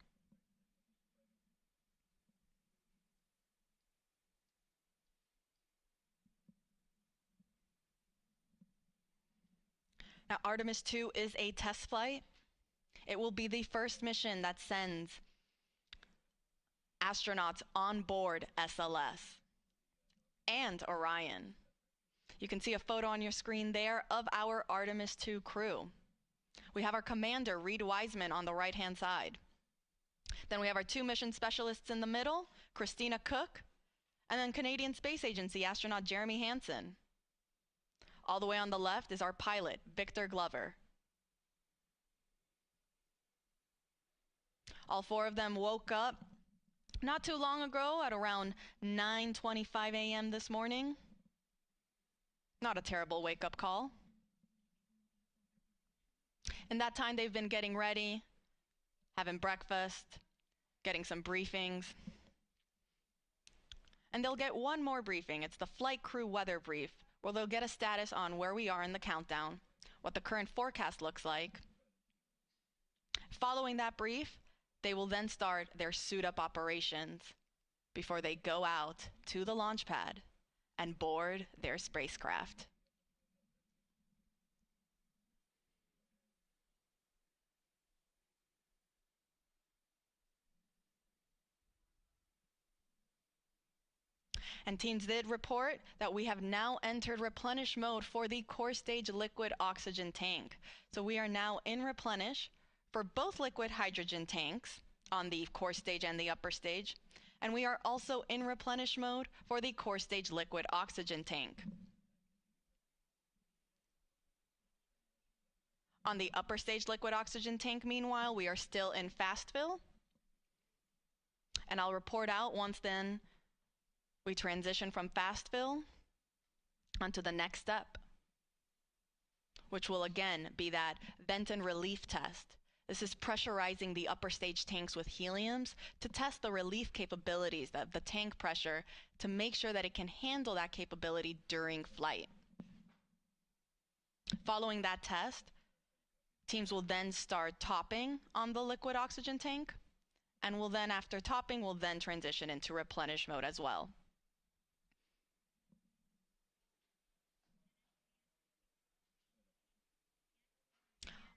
Now, Artemis II is a test flight. It will be the first mission that sends astronauts on board SLS and Orion. You can see a photo on your screen there of our Artemis II crew. We have our commander, Reed Wiseman, on the right-hand side. Then we have our 2 mission specialists in the middle, Christina Cook, and then Canadian Space Agency astronaut Jeremy Hansen. All the way on the left is our pilot, Victor Glover. All 4 of them woke up not too long ago at around 9:25 a.m. this morning. Not a terrible wake-up call. In that time, they've been getting ready, having breakfast, getting some briefings. And they'll get one more briefing. It's the flight crew weather brief, where they'll get a status on where we are in the countdown, what the current forecast looks like. Following that brief, they will then start their suit-up operations before they go out to the launch pad and board their spacecraft. And teams did report that we have now entered replenish mode for the core stage liquid oxygen tank. So we are now in replenish for both liquid hydrogen tanks on the core stage and the upper stage. And we are also in replenish mode for the core stage liquid oxygen tank. On the upper stage liquid oxygen tank, meanwhile, we are still in fast fill. And I'll report out once then we transition from fast fill onto the next step, which will again be that vent and relief test. This is pressurizing the upper stage tanks with heliums to test the relief capabilities of the tank pressure to make sure that it can handle that capability during flight. Following that test, teams will then start topping on the liquid oxygen tank, and will then, after topping, will then transition into replenish mode as well.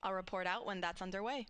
I'll report out when that's underway.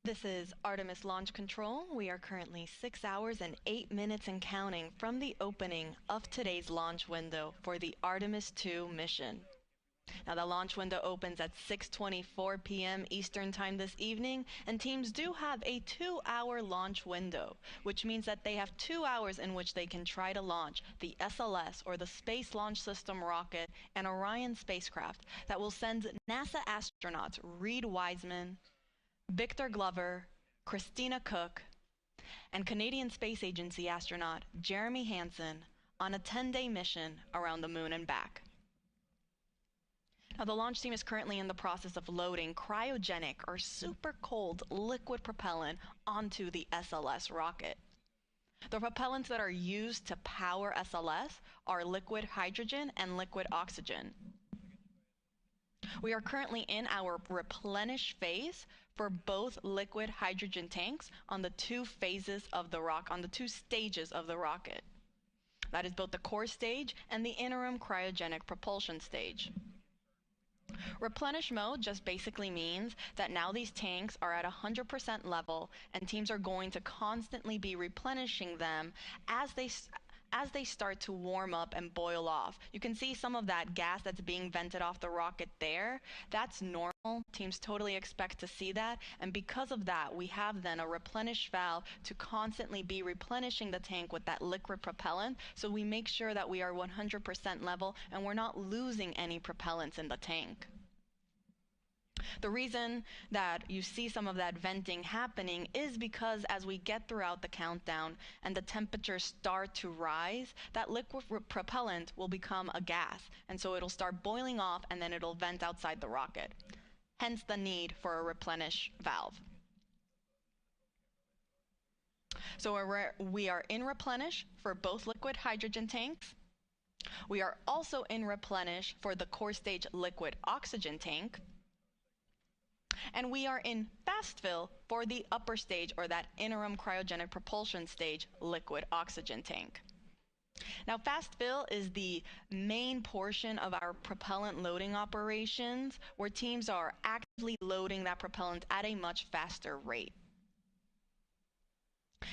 This is Artemis Launch Control. We are currently 6 hours and 8 minutes and counting from the opening of today's launch window for the Artemis II mission. Now, the launch window opens at 6:24 p.m. Eastern Time this evening, and teams do have a 2-hour launch window, which means that they have 2 hours in which they can try to launch the SLS, or the Space Launch System rocket, and Orion spacecraft that will send NASA astronauts Reid Wiseman, Victor Glover, Christina Cook, and Canadian Space Agency astronaut Jeremy Hansen on a 10-day mission around the moon and back. Now, the launch team is currently in the process of loading cryogenic or super cold liquid propellant onto the SLS rocket. The propellants that are used to power SLS are liquid hydrogen and liquid oxygen. We are currently in our replenish phase for both liquid hydrogen tanks on the two phases of the on the two stages of the rocket. That is both the core stage and the interim cryogenic propulsion stage. Replenish mode just basically means that now these tanks are at 100% level, and teams are going to constantly be replenishing them as they start to warm up and boil off. You can see some of that gas that's being vented off the rocket there. That's normal. Teams totally expect to see that, and because of that, we have then a replenish valve to constantly be replenishing the tank with that liquid propellant, so we make sure that we are 100% level and we're not losing any propellants in the tank. The reason that you see some of that venting happening is because as we get throughout the countdown and the temperatures start to rise, that liquid propellant will become a gas, and so it'll start boiling off and then it'll vent outside the rocket. Hence the need for a replenish valve. So we are in replenish for both liquid hydrogen tanks. We are also in replenish for the core stage liquid oxygen tank. And we are in fast fill for the upper stage, or that interim cryogenic propulsion stage, liquid oxygen tank. Now, fast fill is the main portion of our propellant loading operations, where teams are actively loading that propellant at a much faster rate.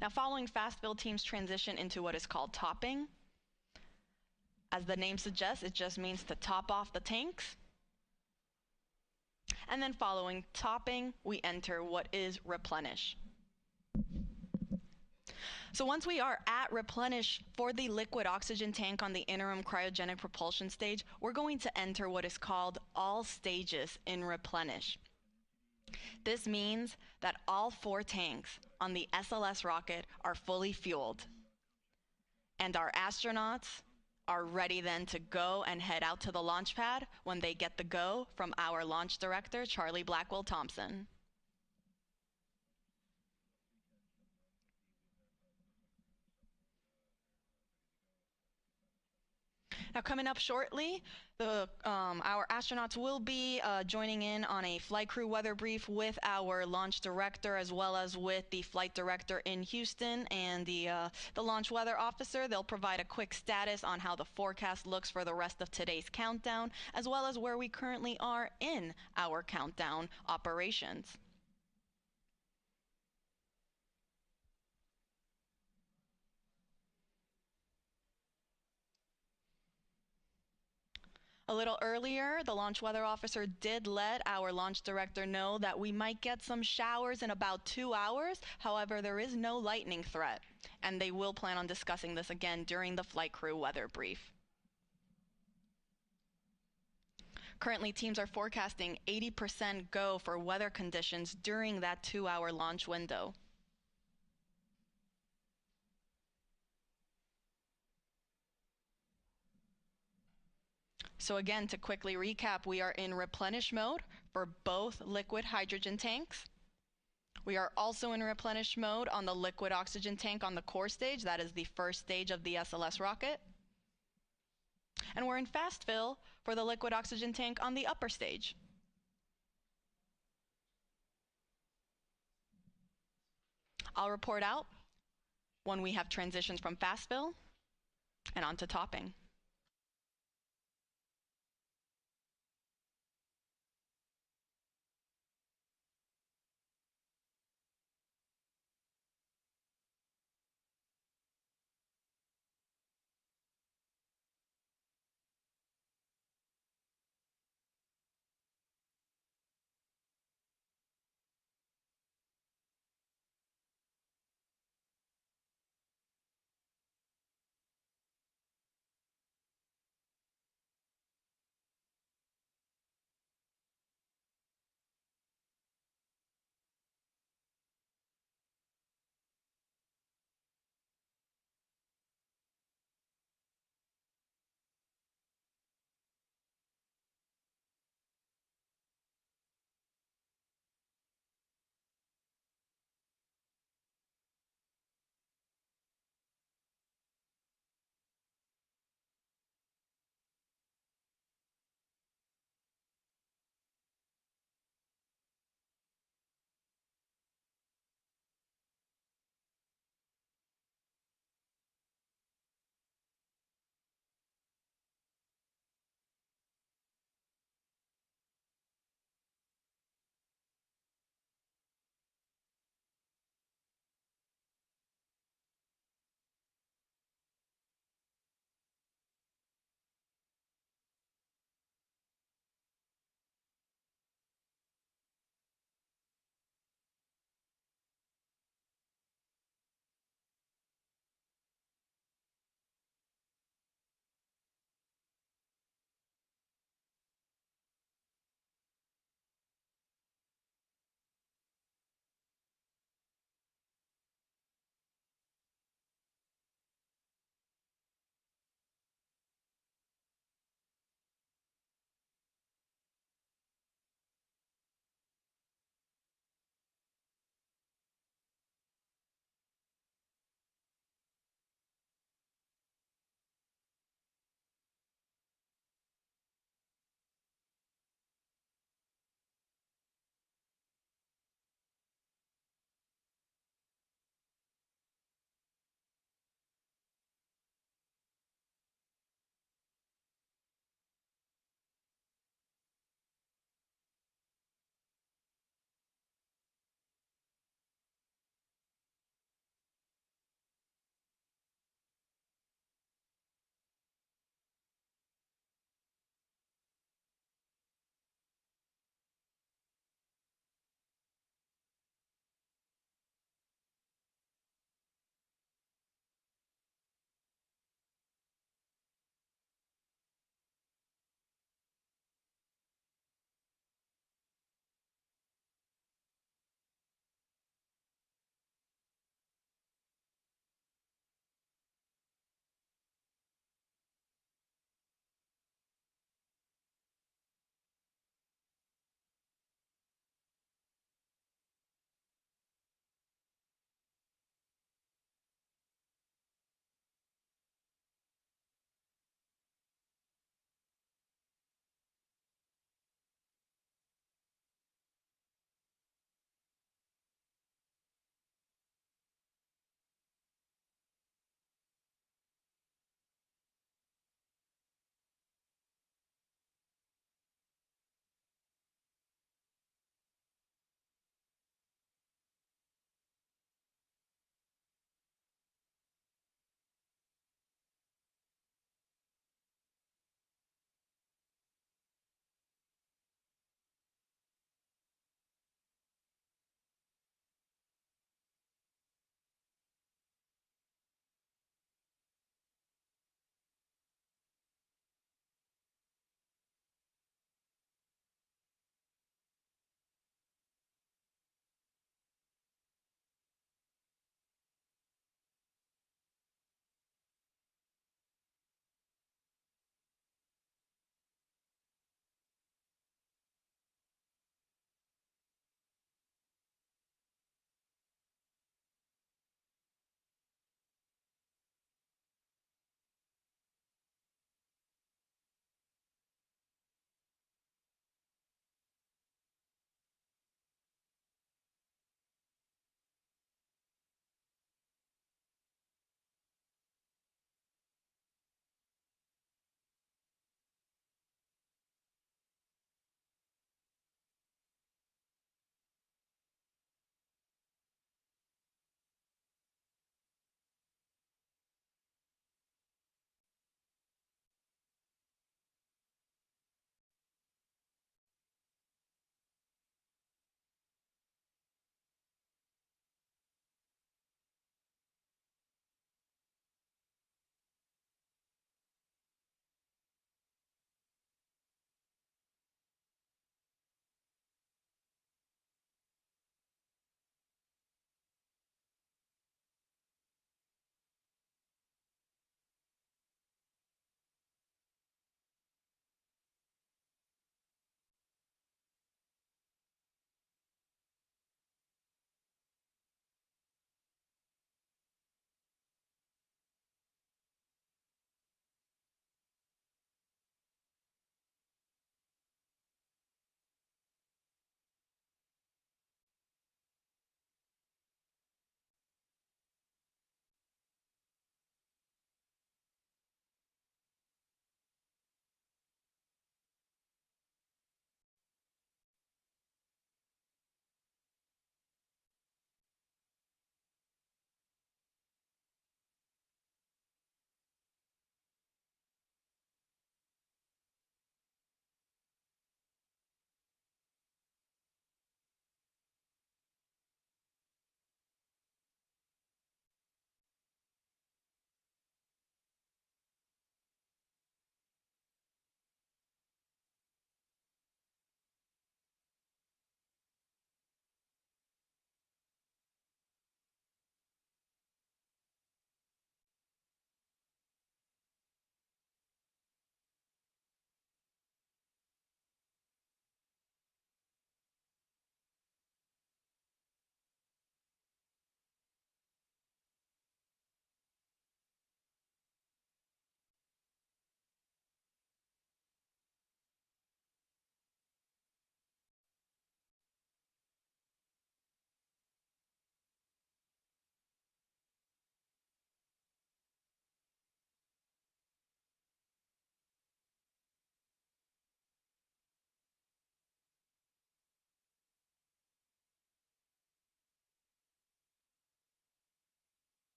Now, following fast fill, teams transition into what is called topping. As the name suggests, it just means to top off the tanks. And then following topping, we enter what is replenish. So once we are at replenish for the liquid oxygen tank on the interim cryogenic propulsion stage, we're going to enter what is called all stages in replenish. This means that all 4 tanks on the SLS rocket are fully fueled, and our astronauts are ready then to go and head out to the launch pad when they get the go from our launch director, Charlie Blackwell Thompson. Now, coming up shortly, our astronauts will be joining in on a flight crew weather brief with our launch director, as well as with the flight director in Houston and the launch weather officer. They'll provide a quick status on how the forecast looks for the rest of today's countdown, as well as where we currently are in our countdown operations. A little earlier, the launch weather officer did let our launch director know that we might get some showers in about 2 hours. However, there is no lightning threat, and they will plan on discussing this again during the flight crew weather brief. Currently, teams are forecasting 80% go for weather conditions during that 2-hour launch window. So again, to quickly recap, we are in replenish mode for both liquid hydrogen tanks. We are also in replenish mode on the liquid oxygen tank on the core stage. That is the first stage of the SLS rocket. And we're in fast fill for the liquid oxygen tank on the upper stage. I'll report out when we have transitions from fast fill and onto topping.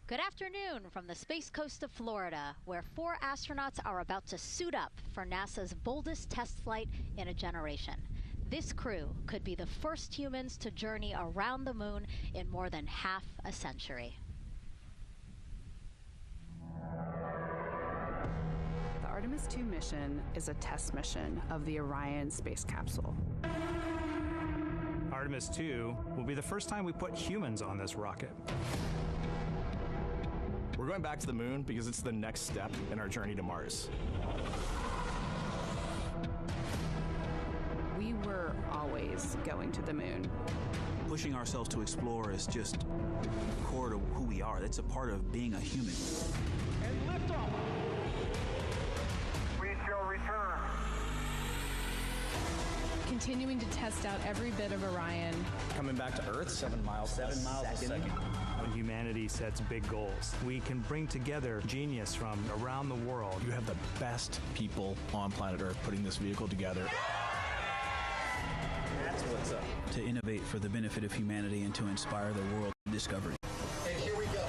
Good afternoon from the Space Coast of Florida, where 4 astronauts are about to suit up for NASA's boldest test flight in a generation. This crew could be the first humans to journey around the moon in more than half a century.
The Artemis II mission is a test mission of the Orion space capsule.
Artemis II will be the first time we put humans on this rocket.
We're going back to the moon because it's the next step in our journey to Mars.
We were always going to the moon.
Pushing ourselves to explore is just core to who we are. That's a part of being a human.
And liftoff. We shall return.
Continuing to test out every bit of Orion.
Coming back to Earth, 7 miles a second.
When humanity sets big goals, we can bring together genius from around the world.
You have the best people on planet Earth putting this vehicle together. That's what's up.
To innovate for the benefit of humanity and to inspire the world discovery.
And here we go.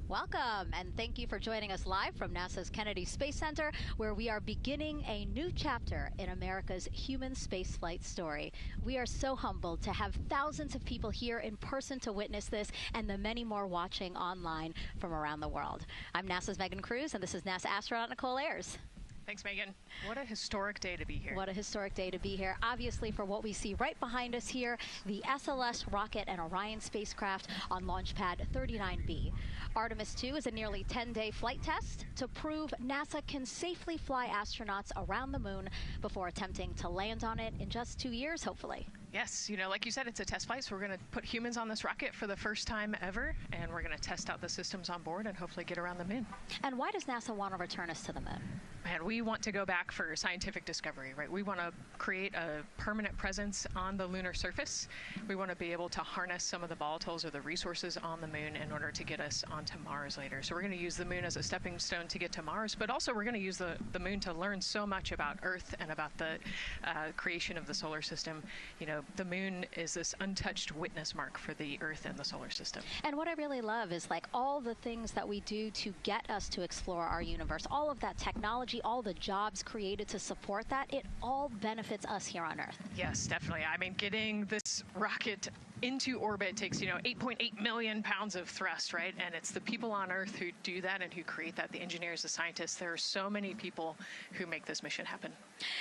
Welcome, and thank you for joining us live from NASA's Kennedy Space Center, where we are beginning a new chapter in America's human spaceflight story. We are so humbled to have thousands of people here in person to witness this, and the many more watching online from around the world. I'm NASA's Megan Cruz, and this is NASA astronaut Nicole Ayers.
Thanks, Megan. What a historic day to be here.
What a historic day to be here. Obviously, for what we see right behind us here, the SLS rocket and Orion spacecraft on launch pad 39B. Artemis II is a nearly 10-day flight test to prove NASA can safely fly astronauts around the moon before attempting to land on it in just 2 years, hopefully.
Yes, you know, like you said, it's a test flight, so we're going to put humans on this rocket for the first time ever, and we're going to test out the systems on board and hopefully get around the moon.
And why does NASA want to return us to the moon?
And we want to go back for scientific discovery, right? We want to create a permanent presence on the lunar surface. We want to be able to harness some of the volatiles or the resources on the moon in order to get us onto Mars later. So we're going to use the moon as a stepping stone to get to Mars, but also we're going to use the moon to learn so much about Earth and about the creation of the solar system. You know, the moon is this untouched witness mark for the Earth and the solar system.
And what I really love is like all the things that we do to get us to explore our universe, all of that technology, all the jobs created to support that, it all benefits us here on Earth.
Yes, definitely. I mean, getting this rocket into orbit takes, 8.8 million pounds of thrust, right? And it's the people on Earth who do that and who create that, the engineers, the scientists. There are so many people who make this mission happen.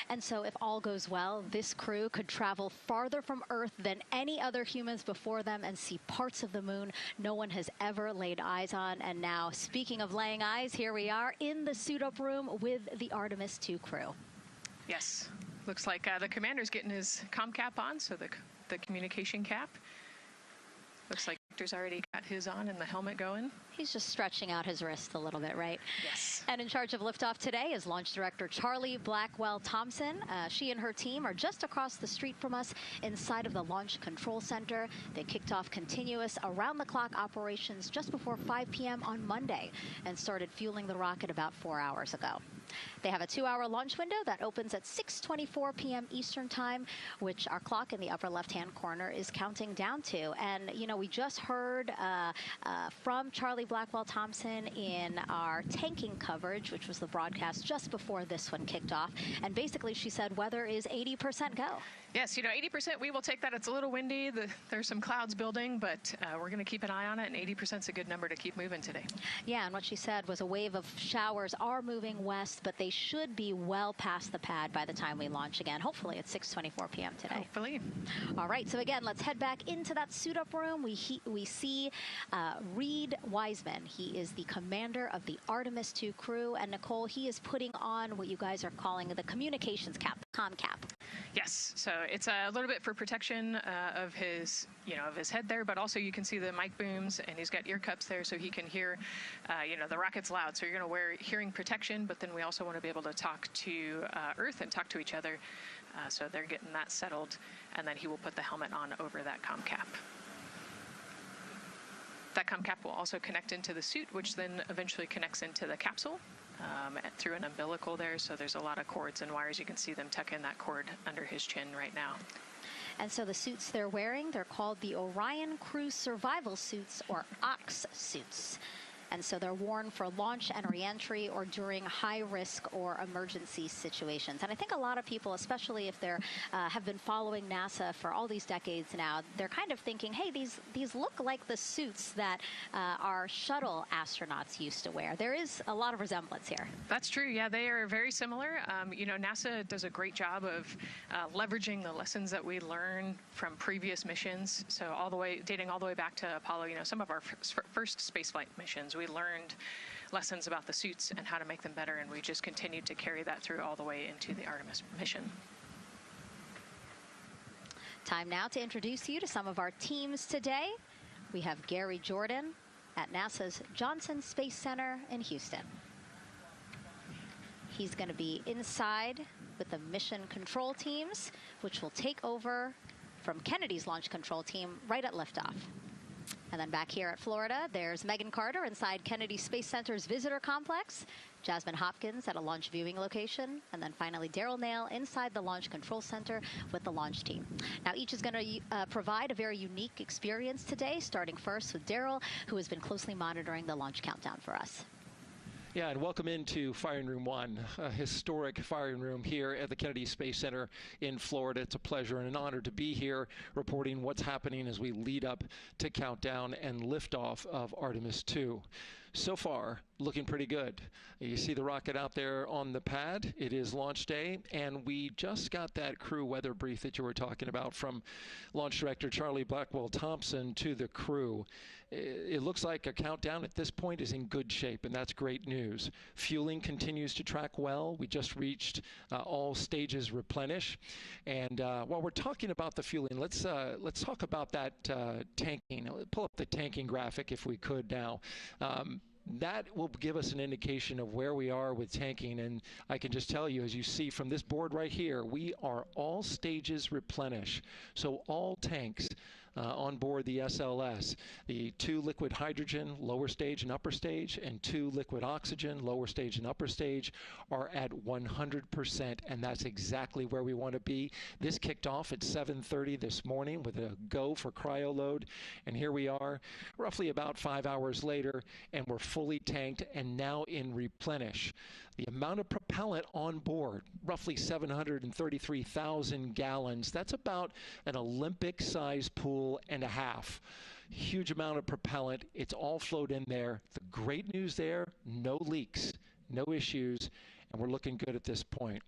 And so if all goes well, this crew could travel farther from Earth than any other humans before them and see parts of the moon no one has ever laid eyes on. And now, speaking of laying eyes, here we are in the suit-up room with the Artemis II crew.
Yes. Looks like the commander's getting his comm cap on, so the communication cap. Looks like Victor's already got his on and the helmet going.
He's just stretching out his wrist a little bit, right?
Yes.
And in charge of liftoff today is Launch Director Charlie Blackwell-Thompson. She and her team are just across the street from us inside of the Launch Control Center. They kicked off continuous around-the-clock operations just before 5 p.m. on Monday and started fueling the rocket about 4 hours ago. They have a 2-hour launch window that opens at 6:24 p.m. Eastern Time, which our clock in the upper left-hand corner is counting down to. And, we just heard from Charlie Blackwell-Thompson in our tanking coverage, which was the broadcast just before this one kicked off. And basically, she said weather is 80% go.
Yes, 80%, we will take that. It's a little windy. There's some clouds building, but we're going to keep an eye on it, and 80% is a good number to keep moving today.
Yeah, and what she said was a wave of showers are moving west, but they should be well past the pad by the time we launch again. Hopefully at 6:24 p.m. today.
Hopefully.
All right, so again, let's head back into that suit-up room. We see Reed Wiseman. He is the commander of the Artemis II crew, and Nicole, he is putting on what you guys are calling the communications cap, comm cap.
Yes, so it's a little bit for protection of his, of his head there, but also you can see the mic booms, and he's got ear cups there so he can hear, the rocket's loud. So you're going to wear hearing protection, but then we also want to be able to talk to Earth and talk to each other. So they're getting that settled, and then he will put the helmet on over that comm cap. That COM cap will also connect into the suit, which then eventually connects into the capsule through an umbilical there. So there's a lot of cords and wires. You can see them tuck in that cord under his chin right now.
And so the suits they're wearing, they're called the Orion Crew Survival Suits, or OX suits. And so they're worn for launch and reentry or during high-risk or emergency situations. And I think a lot of people, especially if they're have been following NASA for all these decades now, they're kind of thinking, hey, these look like the suits that our shuttle astronauts used to wear. There is a lot of resemblance here.
That's true. Yeah, they are very similar. You know, NASA does a great job of leveraging the lessons that we learn from previous missions. So dating all the way back to Apollo, you know, some of our first spaceflight missions, we learned lessons about the suits and how to make them better, and we just continued to carry that through all the way into the Artemis mission.
Time now to introduce you to some of our teams today. We have Gary Jordan at NASA's Johnson Space Center in Houston. He's going to be inside with the mission control teams, which will take over from Kennedy's launch control team right at liftoff. And then back here at Florida, there's Megan Carter inside Kennedy Space Center's visitor complex, Jasmine Hopkins at a launch viewing location, and then finally Daryl Nail inside the Launch Control Center with the launch team. Now each is going to provide a very unique experience today, starting first with Daryl, who has been closely monitoring the launch countdown for us.
Yeah, and welcome into Firing Room 1, a historic firing room here at the Kennedy Space Center in Florida. It's a pleasure and an honor to be here reporting what's happening as we lead up to countdown and liftoff of Artemis II. So far, looking pretty good. You see the rocket out there on the pad. It is launch day, and we just got that crew weather brief that you were talking about from Launch Director Charlie Blackwell-Thompson to the crew. It looks like a countdown at this point is in good shape, and that's great news. Fueling continues to track well. We just reached all stages replenish. And while we're talking about the fueling, let's talk about that tanking. Pull up the tanking graphic if we could now. That will give us an indication of where we are with tanking, and I can just tell you, as you see from this board right here, we are all stages replenish. So all tanks on board the SLS, the 2 liquid hydrogen, lower stage and upper stage, and 2 liquid oxygen, lower stage and upper stage, are at 100%, and that's exactly where we want to be. This kicked off at 7:30 this morning with a go for cryo load, and here we are roughly about 5 hours later, and we're fully tanked and now in replenish. The amount of propellant on board, roughly 733,000 gallons. That's about an Olympic-sized pool and a half. Huge amount of propellant. It's all flowed in there. The great news there, no leaks, no issues, and we're looking good at this point.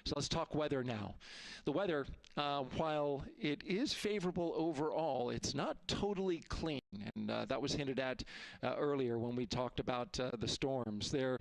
So let's talk weather now. The weather, while it is favorable overall, it's not totally clean, and that was hinted at earlier when we talked about the storms. There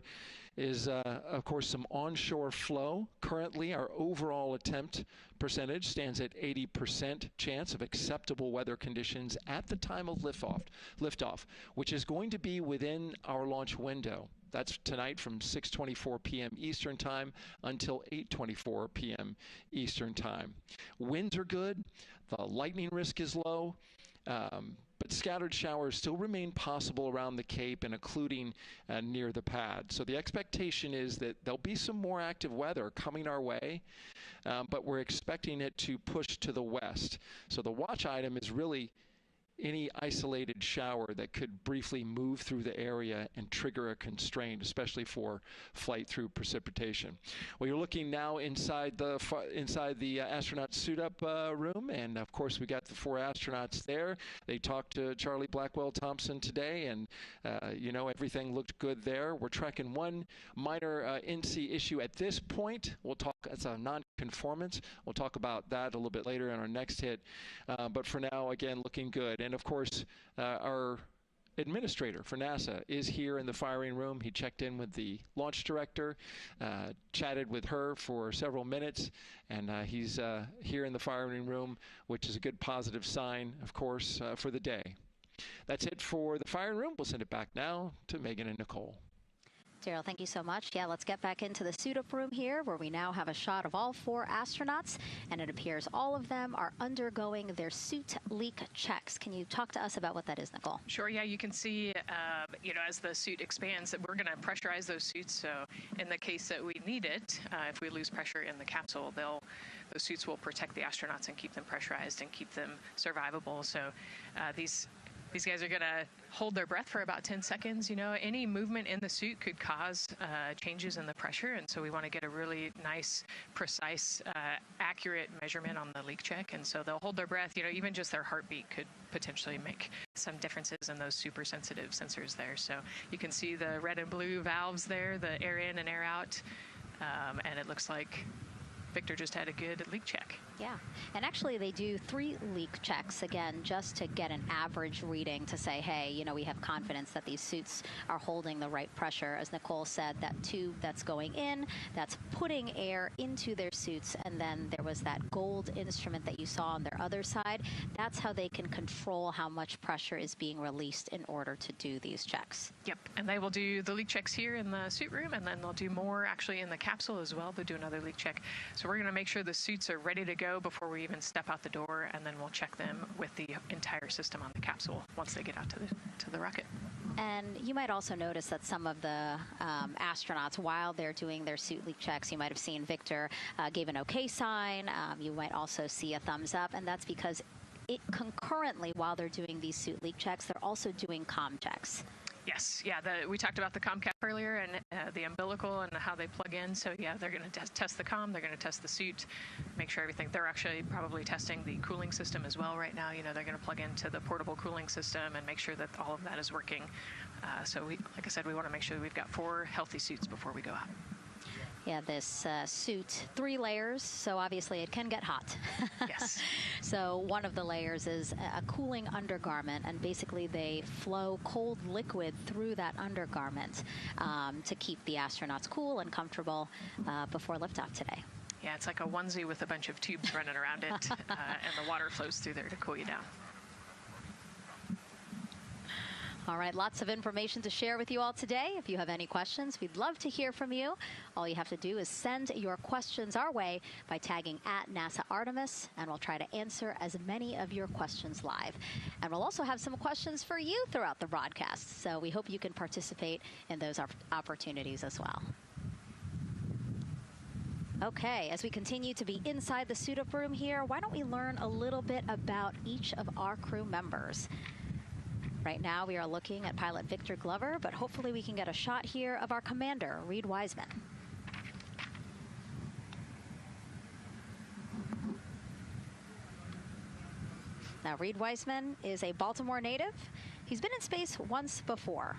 is, of course, some onshore flow. Currently, our overall attempt percentage stands at 80% chance of acceptable weather conditions at the time of liftoff, which is going to be within our launch window. That's tonight from 6:24 p.m. Eastern Time until 8:24 p.m. Eastern Time. Winds are good. The lightning risk is low. But scattered showers still remain possible around the Cape and including near the pad. So the expectation is that there'll be some more active weather coming our way, but we're expecting it to push to the west. So the watch item is really any isolated shower that could briefly move through the area and trigger a constraint, especially for flight through precipitation. Well, you're looking now inside the astronaut suit-up room, and of course we got the 4 astronauts there. They talked to Charlie Blackwell-Thompson today, and you know, everything looked good there. We're tracking one minor NC issue at this point. We'll talk. It's a non-conformance. We'll talk about that a little bit later in our next hit. But for now, again, looking good. And of course, our administrator for NASA is here in the firing room. He checked in with the launch director, chatted with her for several minutes, and he's here in the firing room, which is a good positive sign, of course, for the day. That's it for the firing room. We'll send it back now to Megan and Nicole.
Daryl, thank you so much. Yeah, let's get back into the suit-up room here, where we now have a shot of all 4 astronauts, and it appears all of them are undergoing their suit leak checks. Can you talk to us about what that is, Nicole?
Sure, yeah, you can see, as the suit expands, that we're going to pressurize those suits. So in the case that we need it, if we lose pressure in the capsule, those suits will protect the astronauts and keep them pressurized and keep them survivable. So these guys are going to hold their breath for about 10 seconds. Any movement in the suit could cause changes in the pressure, and so we want to get a really nice, precise, accurate measurement on the leak check. And so they'll hold their breath. Even just their heartbeat could potentially make some differences in those super sensitive sensors there. So you can see the red and blue valves there, the air in and air out, and it looks like Victor just had a good leak check.
Yeah, and actually they do 3 leak checks, again, just to get an average reading to say, hey, we have confidence that these suits are holding the right pressure. As Nicole said, that tube that's going in, that's putting air into their suits, and then there was that gold instrument that you saw on their other side. That's how they can control how much pressure is being released in order to do these checks.
Yep, and they will do the leak checks here in the suit room, and then they'll do more actually in the capsule as well. They'll do another leak check. So we're going to make sure the suits are ready to go before we even step out the door, and then we'll check them with the entire system on the capsule once they get out to the rocket.
And you might also notice that some of the astronauts, while they're doing their suit leak checks, you might have seen Victor gave an okay sign. You might also see a thumbs up, and that's because concurrently, while they're doing these suit leak checks, they're also doing comm checks.
Yes, yeah, we talked about the comm cap earlier, and the umbilical and how they plug in. So yeah, they're going to test the comm, they're going to test the suit, make sure everything. They're actually probably testing the cooling system as well right now. They're going to plug into the portable cooling system and make sure that all of that is working. So like I said, we want to make sure that we've got 4 healthy suits before we go out.
Yeah, this suit, 3 layers, so obviously it can get hot.
Yes.
So one of the layers is a cooling undergarment, and basically they flow cold liquid through that undergarment to keep the astronauts cool and comfortable before liftoff today.
Yeah, it's like a onesie with a bunch of tubes running around it, and the water flows through there to cool you down.
All right, lots of information to share with you all today. If you have any questions, we'd love to hear from you. All you have to do is send your questions our way by tagging @NASA Artemis, and we'll try to answer as many of your questions live. And we'll also have some questions for you throughout the broadcast, so we hope you can participate in those opportunities as well. Okay, as we continue to be inside the suit-up room here, why don't we learn a little bit about each of our crew members? Right now, we are looking at pilot Victor Glover, but hopefully we can get a shot here of our commander, Reed Wiseman. Now, Reed Wiseman is a Baltimore native. He's been in space once before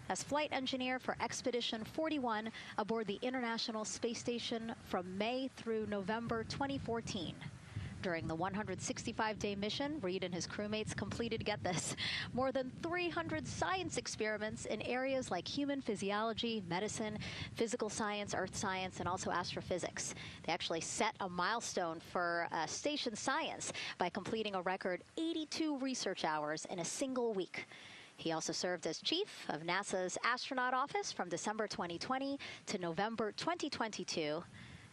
as flight engineer for Expedition 41 aboard the International Space Station from May through November 2014. During the 165-day mission, Reed and his crewmates completed, get this, more than 300 science experiments in areas like human physiology, medicine, physical science, earth science, and also astrophysics. They actually set a milestone for station science by completing a record 82 research hours in a single week. He also served as chief of NASA's Astronaut Office from December 2020 to November 2022,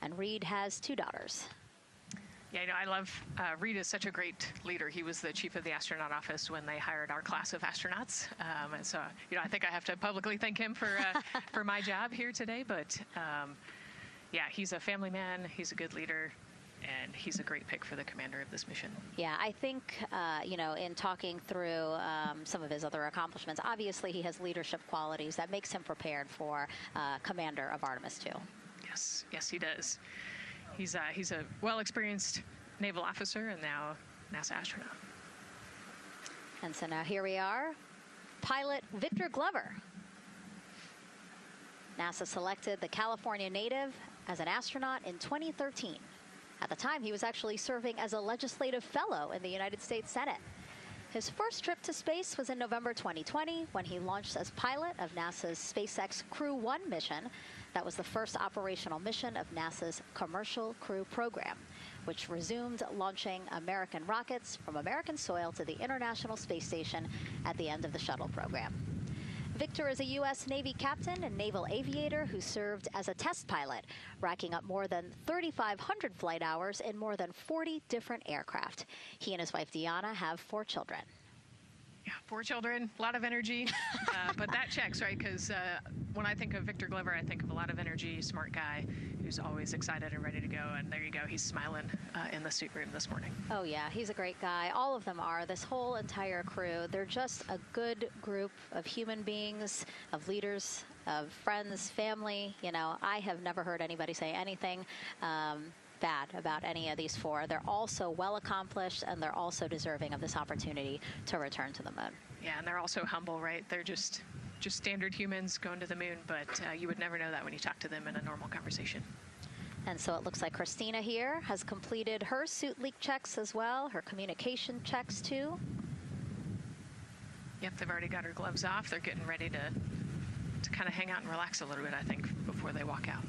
and Reed has 2 daughters.
Yeah, I love, Reed is such a great leader. He was the chief of the astronaut office when they hired our class of astronauts. And so, I think I have to publicly thank him for my job here today. But yeah, he's a family man, he's a good leader, and he's a great pick for the commander of this mission.
Yeah, I think, in talking through some of his other accomplishments, obviously he has leadership qualities that makes him prepared for commander of Artemis II.
Yes, he does. He's a well-experienced naval officer and now NASA astronaut.
And so now here we are, pilot Victor Glover. NASA selected the California native as an astronaut in 2013. At the time, he was actually serving as a legislative fellow in the United States Senate. His first trip to space was in November 2020 when he launched as pilot of NASA's SpaceX Crew 1 mission. That was the first operational mission of NASA's Commercial Crew Program, which resumed launching American rockets from American soil to the International Space Station at the end of the shuttle program. Victor is a U.S. Navy captain and naval aviator who served as a test pilot, racking up more than 3,500 flight hours in more than 40 different aircraft. He and his wife, Deanna, have 4 children.
Yeah, 4 children, a lot of energy, but that checks, right? Because when I think of Victor Glover, I think of a lot of energy, smart guy who's always excited and ready to go. And there you go, he's smiling in the suit room this morning.
Oh yeah, he's a great guy. All of them are. This whole entire crew, they're just a good group of human beings, of leaders, of friends, family. You know, I have never heard anybody say anything bad about any of these 4. They're also well accomplished, and they're also deserving of this opportunity to return to the moon.
Yeah, and they're also humble, right? They're just standard humans going to the moon, but you would never know that when you talk to them in a normal conversation.
And so it looks like Christina here has completed her suit leak checks as well, her communication checks too.
Yep, they've already got her gloves off. They're getting ready to kind of hang out and relax a little bit, I think, before they walk out.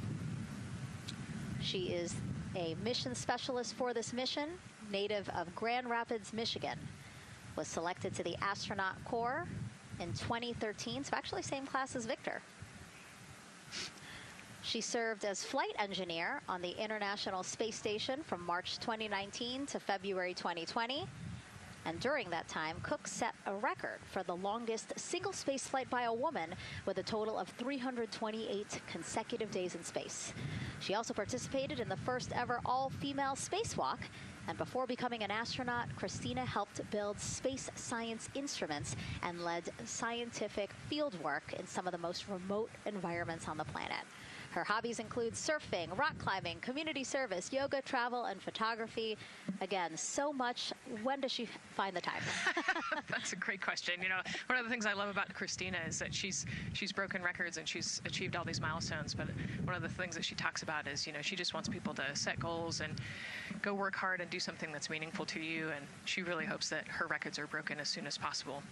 She is a mission specialist for this mission, native of Grand Rapids, Michigan. Was selected to the Astronaut Corps in 2013, so actually same class as Victor. She served as flight engineer on the International Space Station from March 2019 to February 2020. And during that time, Cook set a record for the longest single space flight by a woman with a total of 328 consecutive days in space. She also participated in the first ever all-female spacewalk. And before becoming an astronaut, Christina helped build space science instruments and led scientific field work in some of the most remote environments on the planet. Her hobbies include surfing, rock climbing, community service, yoga, travel, and photography. Again, so much. When does she find the time?
That's a great question. You know, one of the things I love about Christina is that she's broken records and she's achieved all these milestones. But one of the things that she talks about is, you know, she just wants people to set goals and go work hard and do something that's meaningful to you. And she really hopes that her records are broken as soon as possible.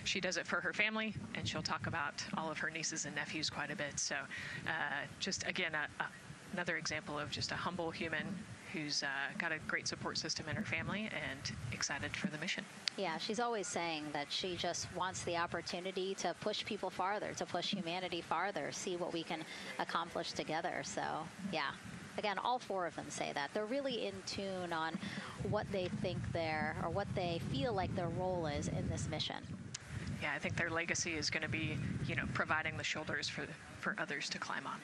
She does it for her family, and she'll talk about all of her nieces and nephews quite a bit. So just, again, another example of just a humble human who's got a great support system in her family and excited for the mission.
Yeah, she's always saying that she just wants the opportunity to push people farther, to push humanity farther, see what we can accomplish together. So, yeah. Again, all 4 of them say that. They're really in tune on what they think or what they feel like their role is in this mission.
Yeah, I think their legacy is going to be, you know, providing the shoulders for others to climb on.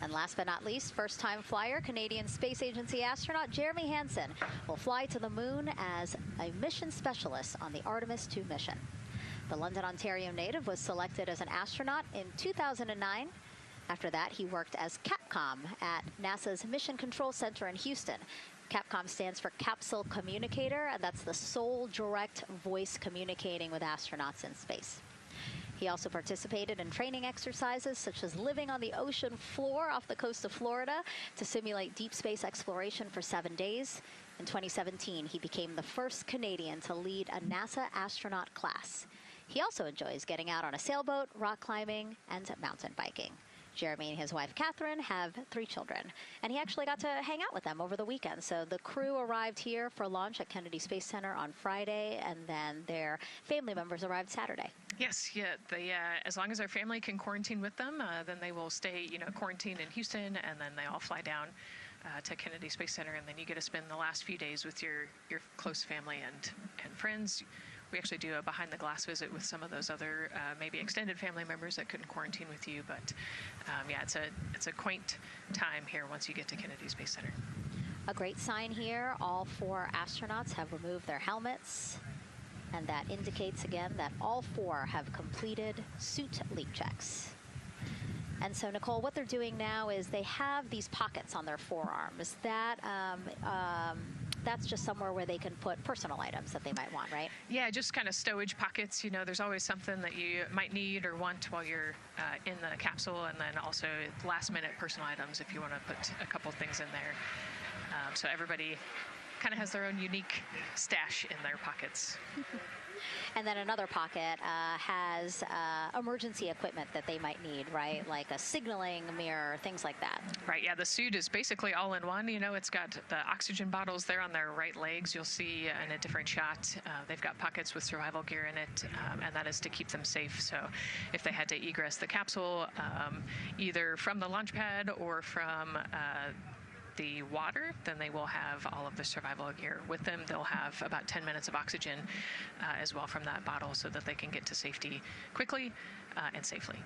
And last but not least, first-time flyer, Canadian Space Agency astronaut Jeremy Hansen will fly to the moon as a mission specialist on the Artemis II mission. The London, Ontario native was selected as an astronaut in 2009. After that, he worked as Capcom at NASA's Mission Control Center in Houston. Capcom stands for Capsule Communicator, and that's the sole direct voice communicating with astronauts in space. He also participated in training exercises such as living on the ocean floor off the coast of Florida to simulate deep space exploration for 7 days. In 2017, he became the first Canadian to lead a NASA astronaut class. He also enjoys getting out on a sailboat, rock climbing, and mountain biking. Jeremy and his wife, Catherine, have 3 children, and he actually got to hang out with them over the weekend. So the crew arrived here for launch at Kennedy Space Center on Friday, and then their family members arrived Saturday.
Yes, yeah. As long as their family can quarantine with them, then they will stay, you know, quarantined in Houston, and then they all fly down to Kennedy Space Center, and then you get to spend the last few days with your close family and friends. We actually do a behind-the-glass visit with some of those other maybe extended family members that couldn't quarantine with you. But yeah, it's a quaint time here once you get to Kennedy Space Center.
A great sign here, all 4 astronauts have removed their helmets. And that indicates again that all 4 have completed suit leak checks. And so, Nicole, what they're doing now is they have these pockets on their forearms. That's just somewhere where they can put personal items that they might want, right?
Yeah, just kind of stowage pockets. You know, there's always something that you might need or want while you're in the capsule, and then also last-minute personal items if you want to put a couple things in there. So everybody kind of has their own unique stash in their pockets.
And then another pocket has emergency equipment that they might need, right? Like a signaling mirror, things like that.
Right, yeah, the suit is basically all in one. You know, it's got the oxygen bottles there on their right legs. You'll see in a different shot, they've got pockets with survival gear in it, and that is to keep them safe. So if they had to egress the capsule, either from the launch pad or from the water, then they will have all of the survival gear with them. They'll have about 10 minutes of oxygen as well from that bottle so that they can get to safety quickly and safely.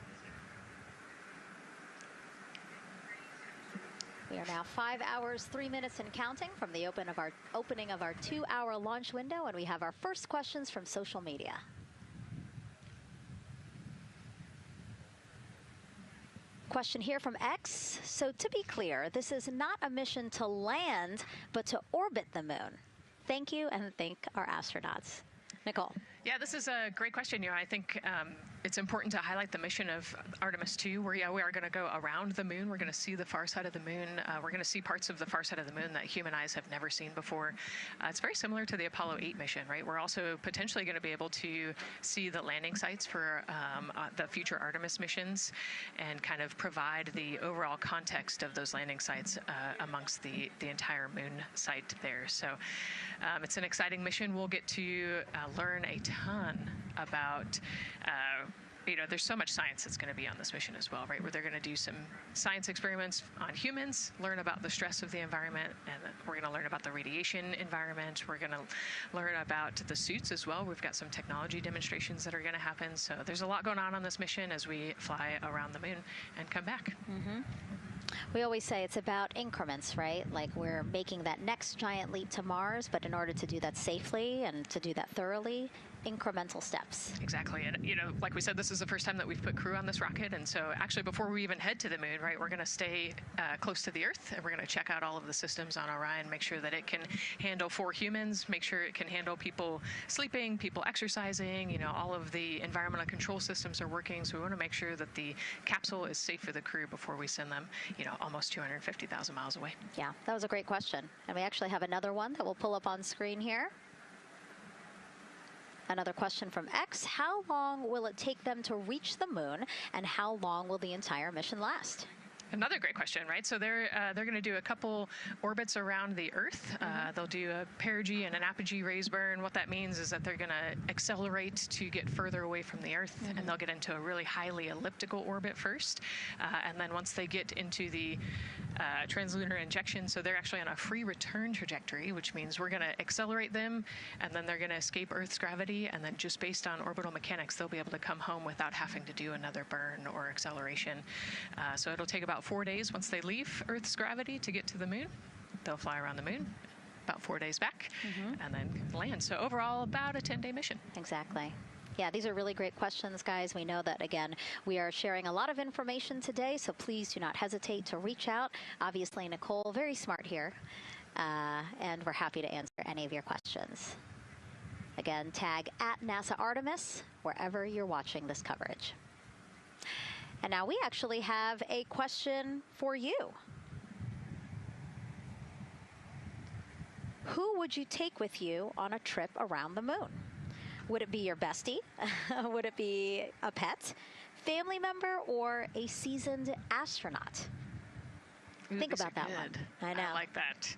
We are now 5 hours, 3 minutes and counting from the opening of our 2-hour launch window, and we have our first questions from social media. Question here from X. So to be clear, this is not a mission to land, but to orbit the moon. Thank you, and thank our astronauts. Nicole.
Yeah, this is a great question. You know, I think it's important to highlight the mission of Artemis II, where we are going to go around the moon. We're going to see the far side of the moon. We're going to see parts of the far side of the moon that human eyes have never seen before. It's very similar to the Apollo 8 mission, right? We're also potentially going to be able to see the landing sites for the future Artemis missions and kind of provide the overall context of those landing sites amongst the entire moon site there. So it's an exciting mission. We'll get to learn a ton about you know, there's so much science that's going to be on this mission as well, right? Where they're going to do some science experiments on humans, learn about the stress of the environment, and we're going to learn about the radiation environment. We're going to learn about the suits as well. We've got some technology demonstrations that are going to happen. So there's a lot going on this mission as we fly around the moon and come back.
Mm-hmm. We always say it's about increments, right? Like we're making that next giant leap to Mars, but in order to do that safely and to do that thoroughly, incremental steps.
Exactly. And, you know, like we said, this is the first time that we've put crew on this rocket. And so actually before we even head to the moon, right, we're going to stay close to the Earth, and we're going to check out all of the systems on Orion, make sure that it can handle 4 humans, make sure it can handle people sleeping, people exercising, you know, all of the environmental control systems are working. So we want to make sure that the capsule is safe for the crew before we send them, you know, almost 250,000 miles away.
Yeah, that was a great question. And we actually have another one that we'll pull up on screen here. Another question from X. How long will it take them to reach the moon, and how long will the entire mission last?
Another great question, right? So they're going to do a couple orbits around the Earth. They'll do a perigee and an apogee raise burn. What that means is that they're going to accelerate to get further away from the Earth, and they'll get into a really highly elliptical orbit first. And then once they get into the translunar injection, so they're actually on a free return trajectory, which means we're going to accelerate them, and then they're going to escape Earth's gravity, and then just based on orbital mechanics, they'll be able to come home without having to do another burn or acceleration. So it'll take about 4 days once they leave Earth's gravity to get to the moon. They'll fly around the moon, about 4 days back, and then land. So overall, about a 10-day mission.
Exactly. Yeah, these are really great questions, guys. We know that, again, we are sharing a lot of information today, so please do not hesitate to reach out. Obviously, Nicole, very smart here, and we're happy to answer any of your questions. Again, tag @NASA Artemis wherever you're watching this coverage. And now we actually have a question for you. Who would you take with you on a trip around the moon? Would it be your bestie? Would it be a pet, family member, or a seasoned astronaut?
Ooh,
think about that one. I know.
I like that.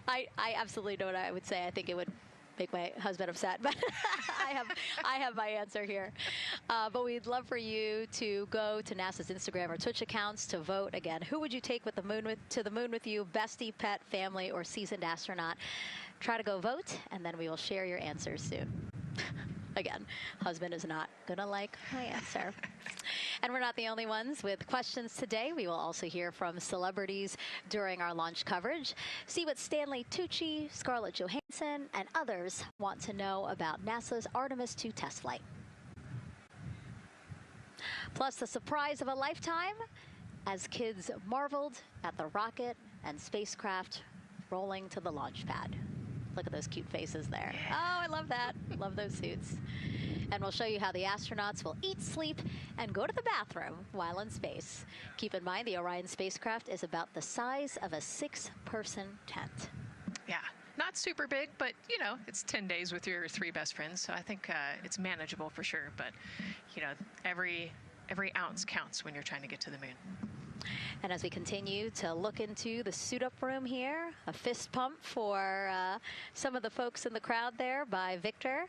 I absolutely know what I would say. I think it would make my husband upset, but I have my answer here. But we'd love for you to go to NASA's Instagram or Twitch accounts to vote. Again, who would you take with to the moon with you? Bestie, pet, family, or seasoned astronaut? Try to go vote, and then we will share your answers soon. Again, husband is not going to like my answer. And we're not the only ones with questions today. We will also hear from celebrities during our launch coverage. See what Stanley Tucci, Scarlett Johansson, and others want to know about NASA's Artemis II test flight. Plus, the surprise of a lifetime as kids marveled at the rocket and spacecraft rolling to the launch pad. Look at those cute faces there. Oh, I love that. Love those suits. And we'll show you how the astronauts will eat, sleep, and go to the bathroom while in space. Keep in mind, the Orion spacecraft is about the size of a 6-person tent.
Yeah, not super big, but you know, it's 10 days with your 3 best friends, so I think it's manageable for sure. But you know, every ounce counts when you're trying to get to the moon.
And as we continue to look into the suit-up room here, a fist pump for some of the folks in the crowd there by Victor.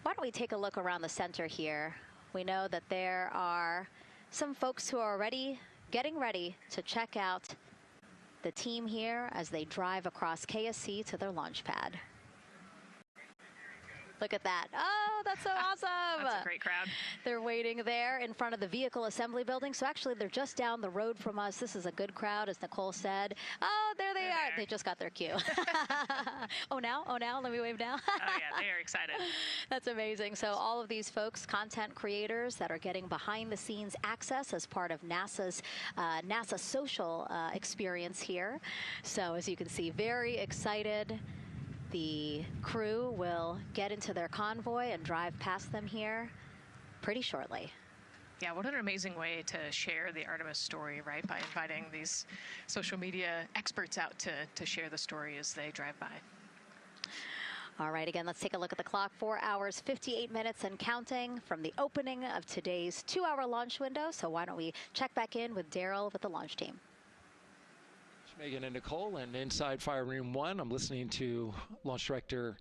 Why don't we take a look around the center here? We know that there are some folks who are already getting ready to check out the team here as they drive across KSC to their launch pad. Look at that. Oh, that's so awesome.
That's a great crowd.
They're waiting there in front of the vehicle assembly building. So actually, they're just down the road from us. This is a good crowd, as Nicole said. Oh, there they are. They just got their cue. Oh, now? Let me wave now.
Oh, yeah, they are excited.
That's amazing. So all of these folks, content creators that are getting behind-the-scenes access as part of NASA's NASA social experience here. So as you can see, very excited. The crew will get into their convoy and drive past them here pretty shortly.
Yeah, what an amazing way to share the Artemis story, right? By inviting these social media experts out to share the story as they drive by.
All right, again, let's take a look at the clock. 4 hours, 58 minutes and counting from the opening of today's 2-hour launch window. So why don't we check back in with Daryl with the launch team.
Megan and Nicole, and inside Fire Room 1, I'm listening to Launch Director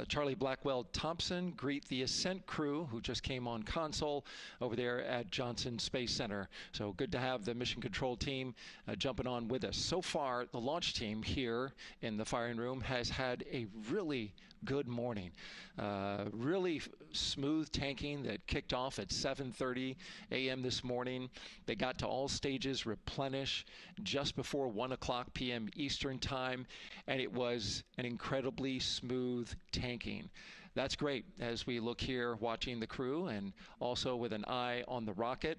Charlie Blackwell Thompson greet the Ascent crew who just came on console over there at Johnson Space Center. So good to have the mission control team jumping on with us. So far, the launch team here in the firing room has had a really good morning. Really smooth tanking that kicked off at 7:30 a.m. this morning. They got to all stages replenish just before 1 o'clock p.m. Eastern time, and it was an incredibly smooth tanking. That's great as we look here watching the crew and also with an eye on the rocket.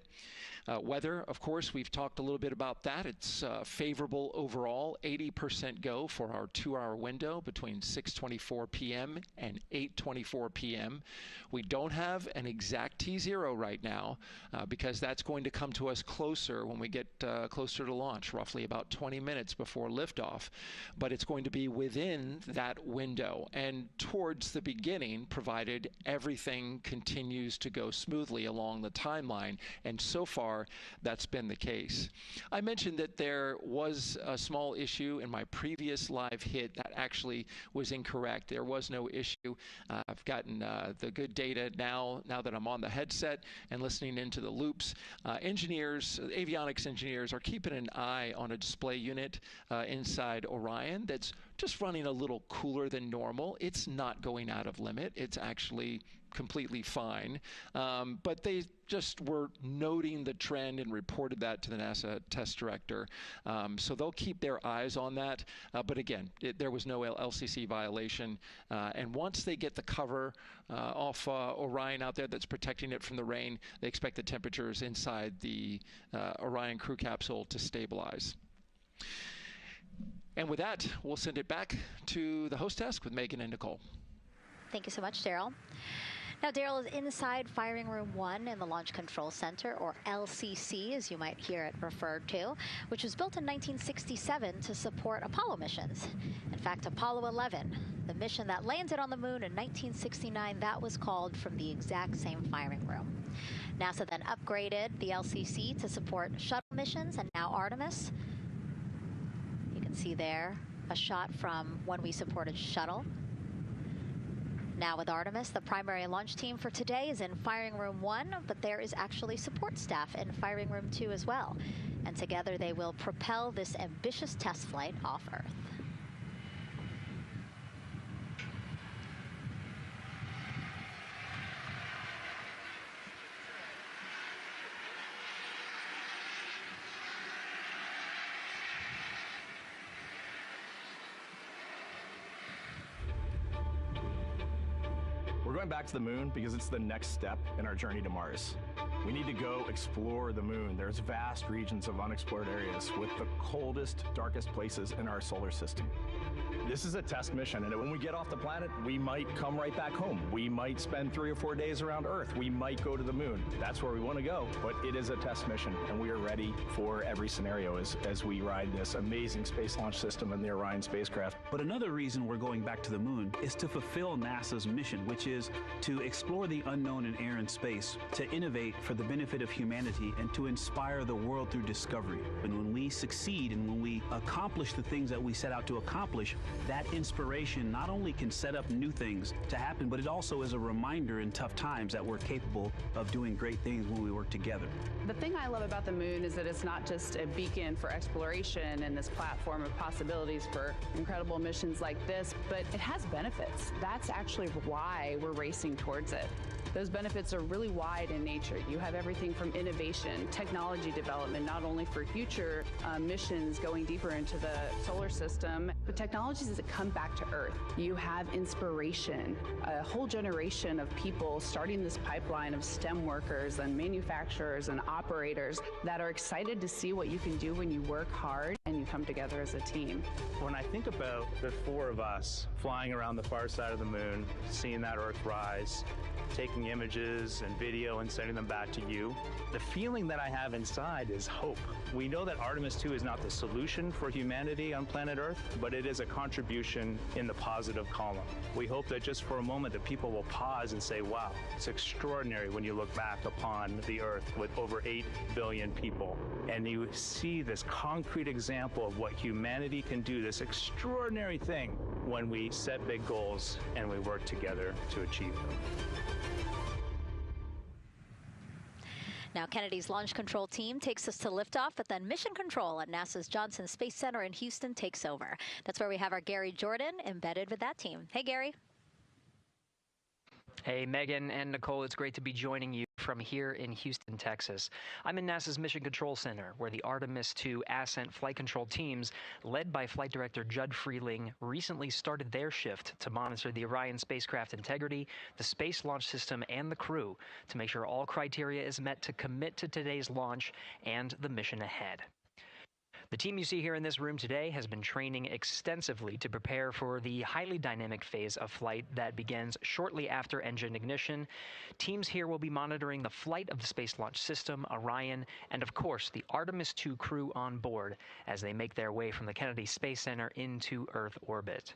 Weather, of course, we've talked a little bit about that. It's favorable overall, 80% go for our 2-hour window between 6:24 p.m. and 8:24 p.m. We don't have an exact T0 right now because that's going to come to us closer when we get closer to launch, roughly about 20 minutes before liftoff. But it's going to be within that window and towards the beginning, provided everything continues to go smoothly along the timeline. And so far, that's been the case. I mentioned that there was a small issue in my previous live hit that actually was incorrect. There was no issue. I've gotten the good data now that I'm on the headset and listening into the loops. Avionics engineers are keeping an eye on a display unit inside Orion that's just running a little cooler than normal. It's not going out of limit. It's actually completely fine. But they just were noting the trend and reported that to the NASA test director. So they'll keep their eyes on that. But again, there was no LCC violation. And once they get the cover off Orion out there that's protecting it from the rain, they expect the temperatures inside the Orion crew capsule to stabilize. And with that, we'll send it back to the host desk with Megan and Nicole.
Thank you so much, Daryl. Now, Daryl is inside Firing Room 1 in the Launch Control Center, or LCC, as you might hear it referred to, which was built in 1967 to support Apollo missions. In fact, Apollo 11, the mission that landed on the moon in 1969, that was called from the exact same firing room. NASA then upgraded the LCC to support shuttle missions, and now Artemis. You can see there a shot from when we supported shuttle. Now with Artemis, the primary launch team for today is in Firing Room 1, but there is actually support staff in Firing Room 2 as well. And together they will propel this ambitious test flight off Earth.
We're going back to the moon because it's the next step in our journey to Mars. We need to go explore the moon. There's vast regions of unexplored areas with the coldest, darkest places in our solar system. This is a test mission, and when we get off the planet, we might come right back home. We might spend 3 or 4 days around Earth. We might go to the moon. That's where we want to go, but it is a test mission, and we are ready for every scenario as we ride this amazing space launch system in the Orion spacecraft.
But another reason we're going back to the moon is to fulfill NASA's mission, which is to explore the unknown in air and space, to innovate for the benefit of humanity, and to inspire the world through discovery. And when we succeed and when we accomplish the things that we set out to accomplish, that inspiration not only can set up new things to happen, but it also is a reminder in tough times that we're capable of doing great things when we work together.
The thing I love about the moon is that it's not just a beacon for exploration and this platform of possibilities for incredible missions like this, but it has benefits. That's actually why we're racing towards it. Those benefits are really wide in nature. You have everything from innovation, technology development, not only for future missions going deeper into the solar system, but technologies that come back to Earth. You have inspiration, a whole generation of people starting this pipeline of STEM workers and manufacturers and operators that are excited to see what you can do when you work hard and you come together as a team.
When I think about the 4 of us flying around the far side of the moon, seeing that Earth rise, taking images and video and sending them back to you, the feeling that I have inside is hope. We know that Artemis II is not the solution for humanity on planet Earth, but it is a contribution in the positive column. We hope that just for a moment that people will pause and say, wow, it's extraordinary when you look back upon the Earth with over 8 billion people, and you see this concrete example of what humanity can do, this extraordinary thing when we set big goals and we work together to achieve them.
Now, Kennedy's launch control team takes us to liftoff, but then mission control at NASA's Johnson Space Center in Houston takes over. That's where we have our Gary Jordan embedded with that team. Hey, Gary.
Hey, Megan and Nicole, it's great to be joining you from here in Houston, Texas. I'm in NASA's Mission Control Center, where the Artemis II Ascent flight control teams, led by Flight Director Judd Freeling, recently started their shift to monitor the Orion spacecraft integrity, the Space Launch System, and the crew to make sure all criteria is met to commit to today's launch and the mission ahead. The team you see here in this room today has been training extensively to prepare for the highly dynamic phase of flight that begins shortly after engine ignition. Teams here will be monitoring the flight of the Space Launch System, Orion, and of course the Artemis II crew on board as they make their way from the Kennedy Space Center into Earth orbit.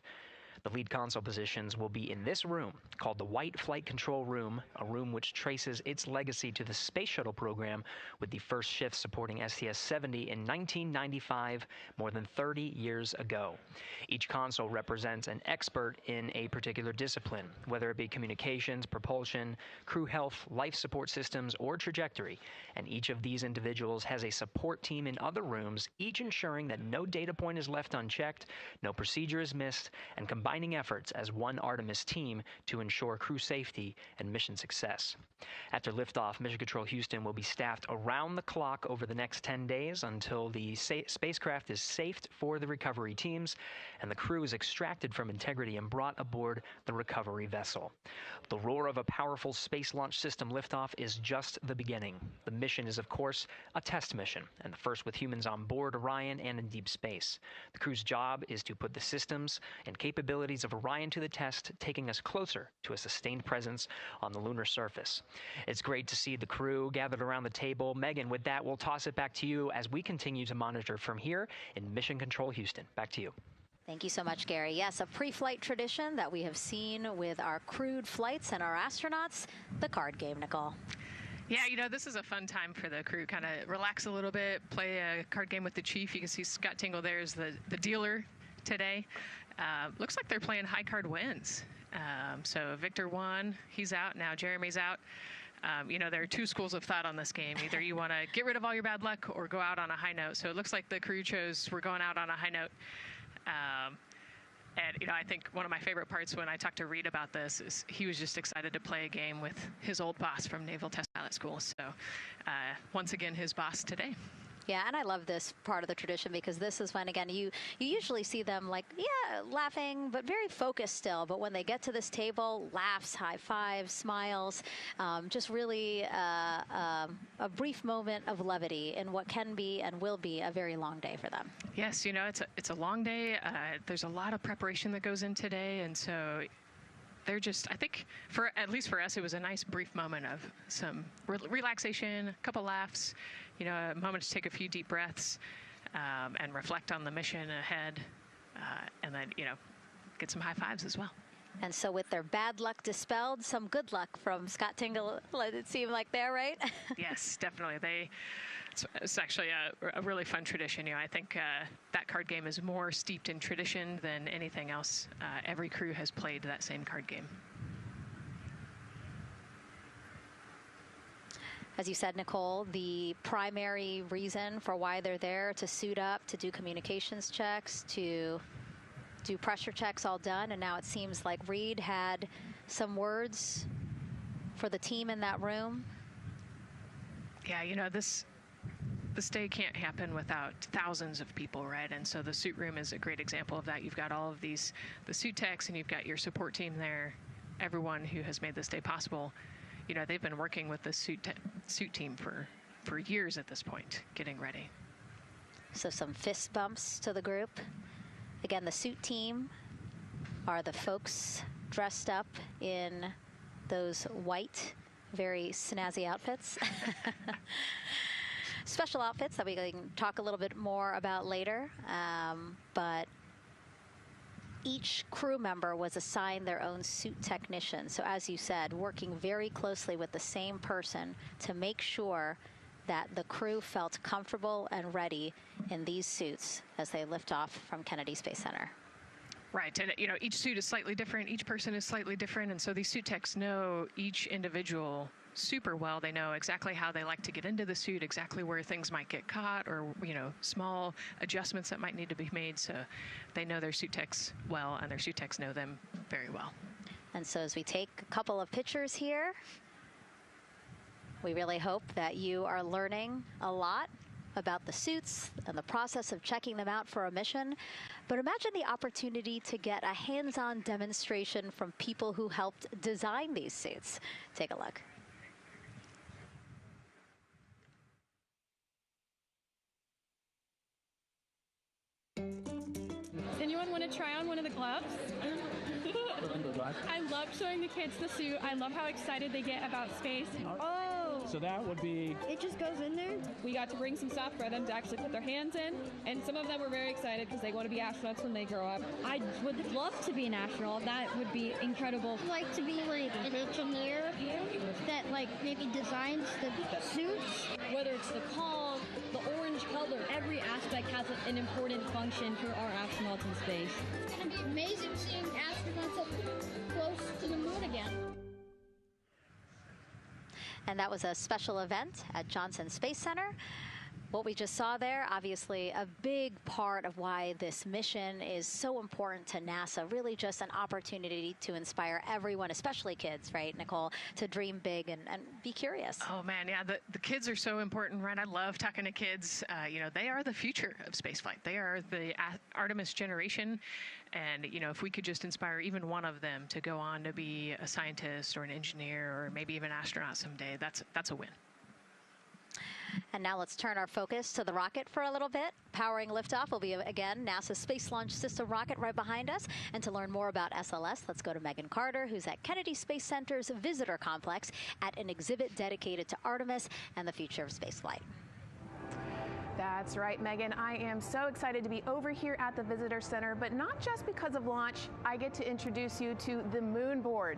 The lead console positions will be in this room, called the White Flight Control Room, a room which traces its legacy to the Space Shuttle program, with the first shift supporting STS-70 in 1995, more than 30 years ago. Each console represents an expert in a particular discipline, whether it be communications, propulsion, crew health, life support systems, or trajectory. And each of these individuals has a support team in other rooms, each ensuring that no data point is left unchecked, no procedure is missed, and combining efforts as one Artemis team to ensure crew safety and mission success. After liftoff, Mission Control Houston will be staffed around the clock over the next 10 days until the spacecraft is safed for the recovery teams and the crew is extracted from integrity and brought aboard the recovery vessel. The roar of a powerful Space Launch System liftoff is just the beginning. The mission is, of course, a test mission, and the first with humans on board Orion and in deep space. The crew's job is to put the systems and capabilities of Orion to the test, taking us closer to a sustained presence on the lunar surface. It's great to see the crew gathered around the table. Megan, with that, we'll toss it back to you as we continue to monitor from here in Mission Control Houston. Back to you.
Thank you so much, Gary. Yes, a pre-flight tradition that we have seen with our crewed flights and our astronauts, the card game, Nicole.
Yeah, you know, this is a fun time for the crew. Kind of relax a little bit, play a card game with the chief. You can see Scott Tingle there is the dealer today. Looks like they're playing high card wins. So Victor won, he's out, now Jeremy's out. You know, there are two schools of thought on this game. Either you want to get rid of all your bad luck or go out on a high note. So it looks like the crew chose we're going out on a high note. And, you know, I think one of my favorite parts when I talked to Reed about this is he was just excited to play a game with his old boss from Naval Test Pilot School. So once again, his boss today.
Yeah, and I love this part of the tradition because this is when, again, you usually see them like, yeah, laughing, but very focused still. But when they get to this table, laughs, high fives, smiles, just really a brief moment of levity in what can be and will be a very long day for them.
Yes, you know, it's a long day. There's a lot of preparation that goes in today, and so they're just, I think, at least for us, it was a nice brief moment of some relaxation, a couple laughs, you know, a moment to take a few deep breaths and reflect on the mission ahead, and then, you know, get some high fives as well.
And so with their bad luck dispelled, some good luck from Scott Tingle, it seemed like there, right?
Yes, definitely. It's actually a really fun tradition. You know, I think that card game is more steeped in tradition than anything else. Every crew has played that same card game.
As you said, Nicole, the primary reason for why they're there to suit up, to do communications checks, to do pressure checks all done. And now it seems like Reed had some words for the team in that room.
Yeah, you know, this day can't happen without thousands of people, right? And so the suit room is a great example of that. You've got all of the suit techs, and you've got your support team there, everyone who has made this day possible. You know, they've been working with the suit team for years at this point, getting ready.
So some fist bumps to the group. Again, the suit team are the folks dressed up in those white, very snazzy outfits. Special outfits that we can talk a little bit more about later, but each crew member was assigned their own suit technician. So as you said, working very closely with the same person to make sure that the crew felt comfortable and ready in these suits as they lift off from Kennedy Space Center.
Right, and you know, each suit is slightly different, each person is slightly different, and so these suit techs know each individual super well. They know exactly how they like to get into the suit, exactly where things might get caught, or, you know, small adjustments that might need to be made. So they know their suit techs well, and their suit techs know them very well.
And so as we take a couple of pictures here, we really hope that you are learning a lot about the suits and the process of checking them out for a mission. But imagine the opportunity to get a hands-on demonstration from people who helped design these suits. Take a look.
Anyone want to try on one of the gloves? I love showing the kids the suit. I love how excited they get about space.
Oh! So that would be... It just goes in there?
We got to bring some stuff for them to actually put their hands in, and some of them were very excited because they want to be astronauts when they grow up.
I would love to be an astronaut. That would be incredible. I'd like to be like an engineer that like maybe designs the suits.
Whether it's the call, the orange color, every aspect has an important function for our astronauts in space.
It's going to be amazing seeing astronauts up close to the moon again.
And that was a special event at Johnson Space Center. What we just saw there, obviously a big part of why this mission is so important to NASA, really just an opportunity to inspire everyone, especially kids, right, Nicole, to dream big and be curious.
Oh man, yeah, the kids are so important, right? I love talking to kids. You know, they are the future of spaceflight. They are the Artemis generation. And, you know, if we could just inspire even one of them to go on to be a scientist or an engineer or maybe even an astronaut someday, that's a win.
And now let's turn our focus to the rocket for a little bit. Powering liftoff will be, again, NASA's Space Launch System rocket right behind us. And to learn more about SLS, let's go to Megan Carter, who's at Kennedy Space Center's Visitor Complex at an exhibit dedicated to Artemis and the future of spaceflight.
That's right, Megan. I am so excited to be over here at the Visitor Center, but not just because of launch. I get to introduce you to the moon board.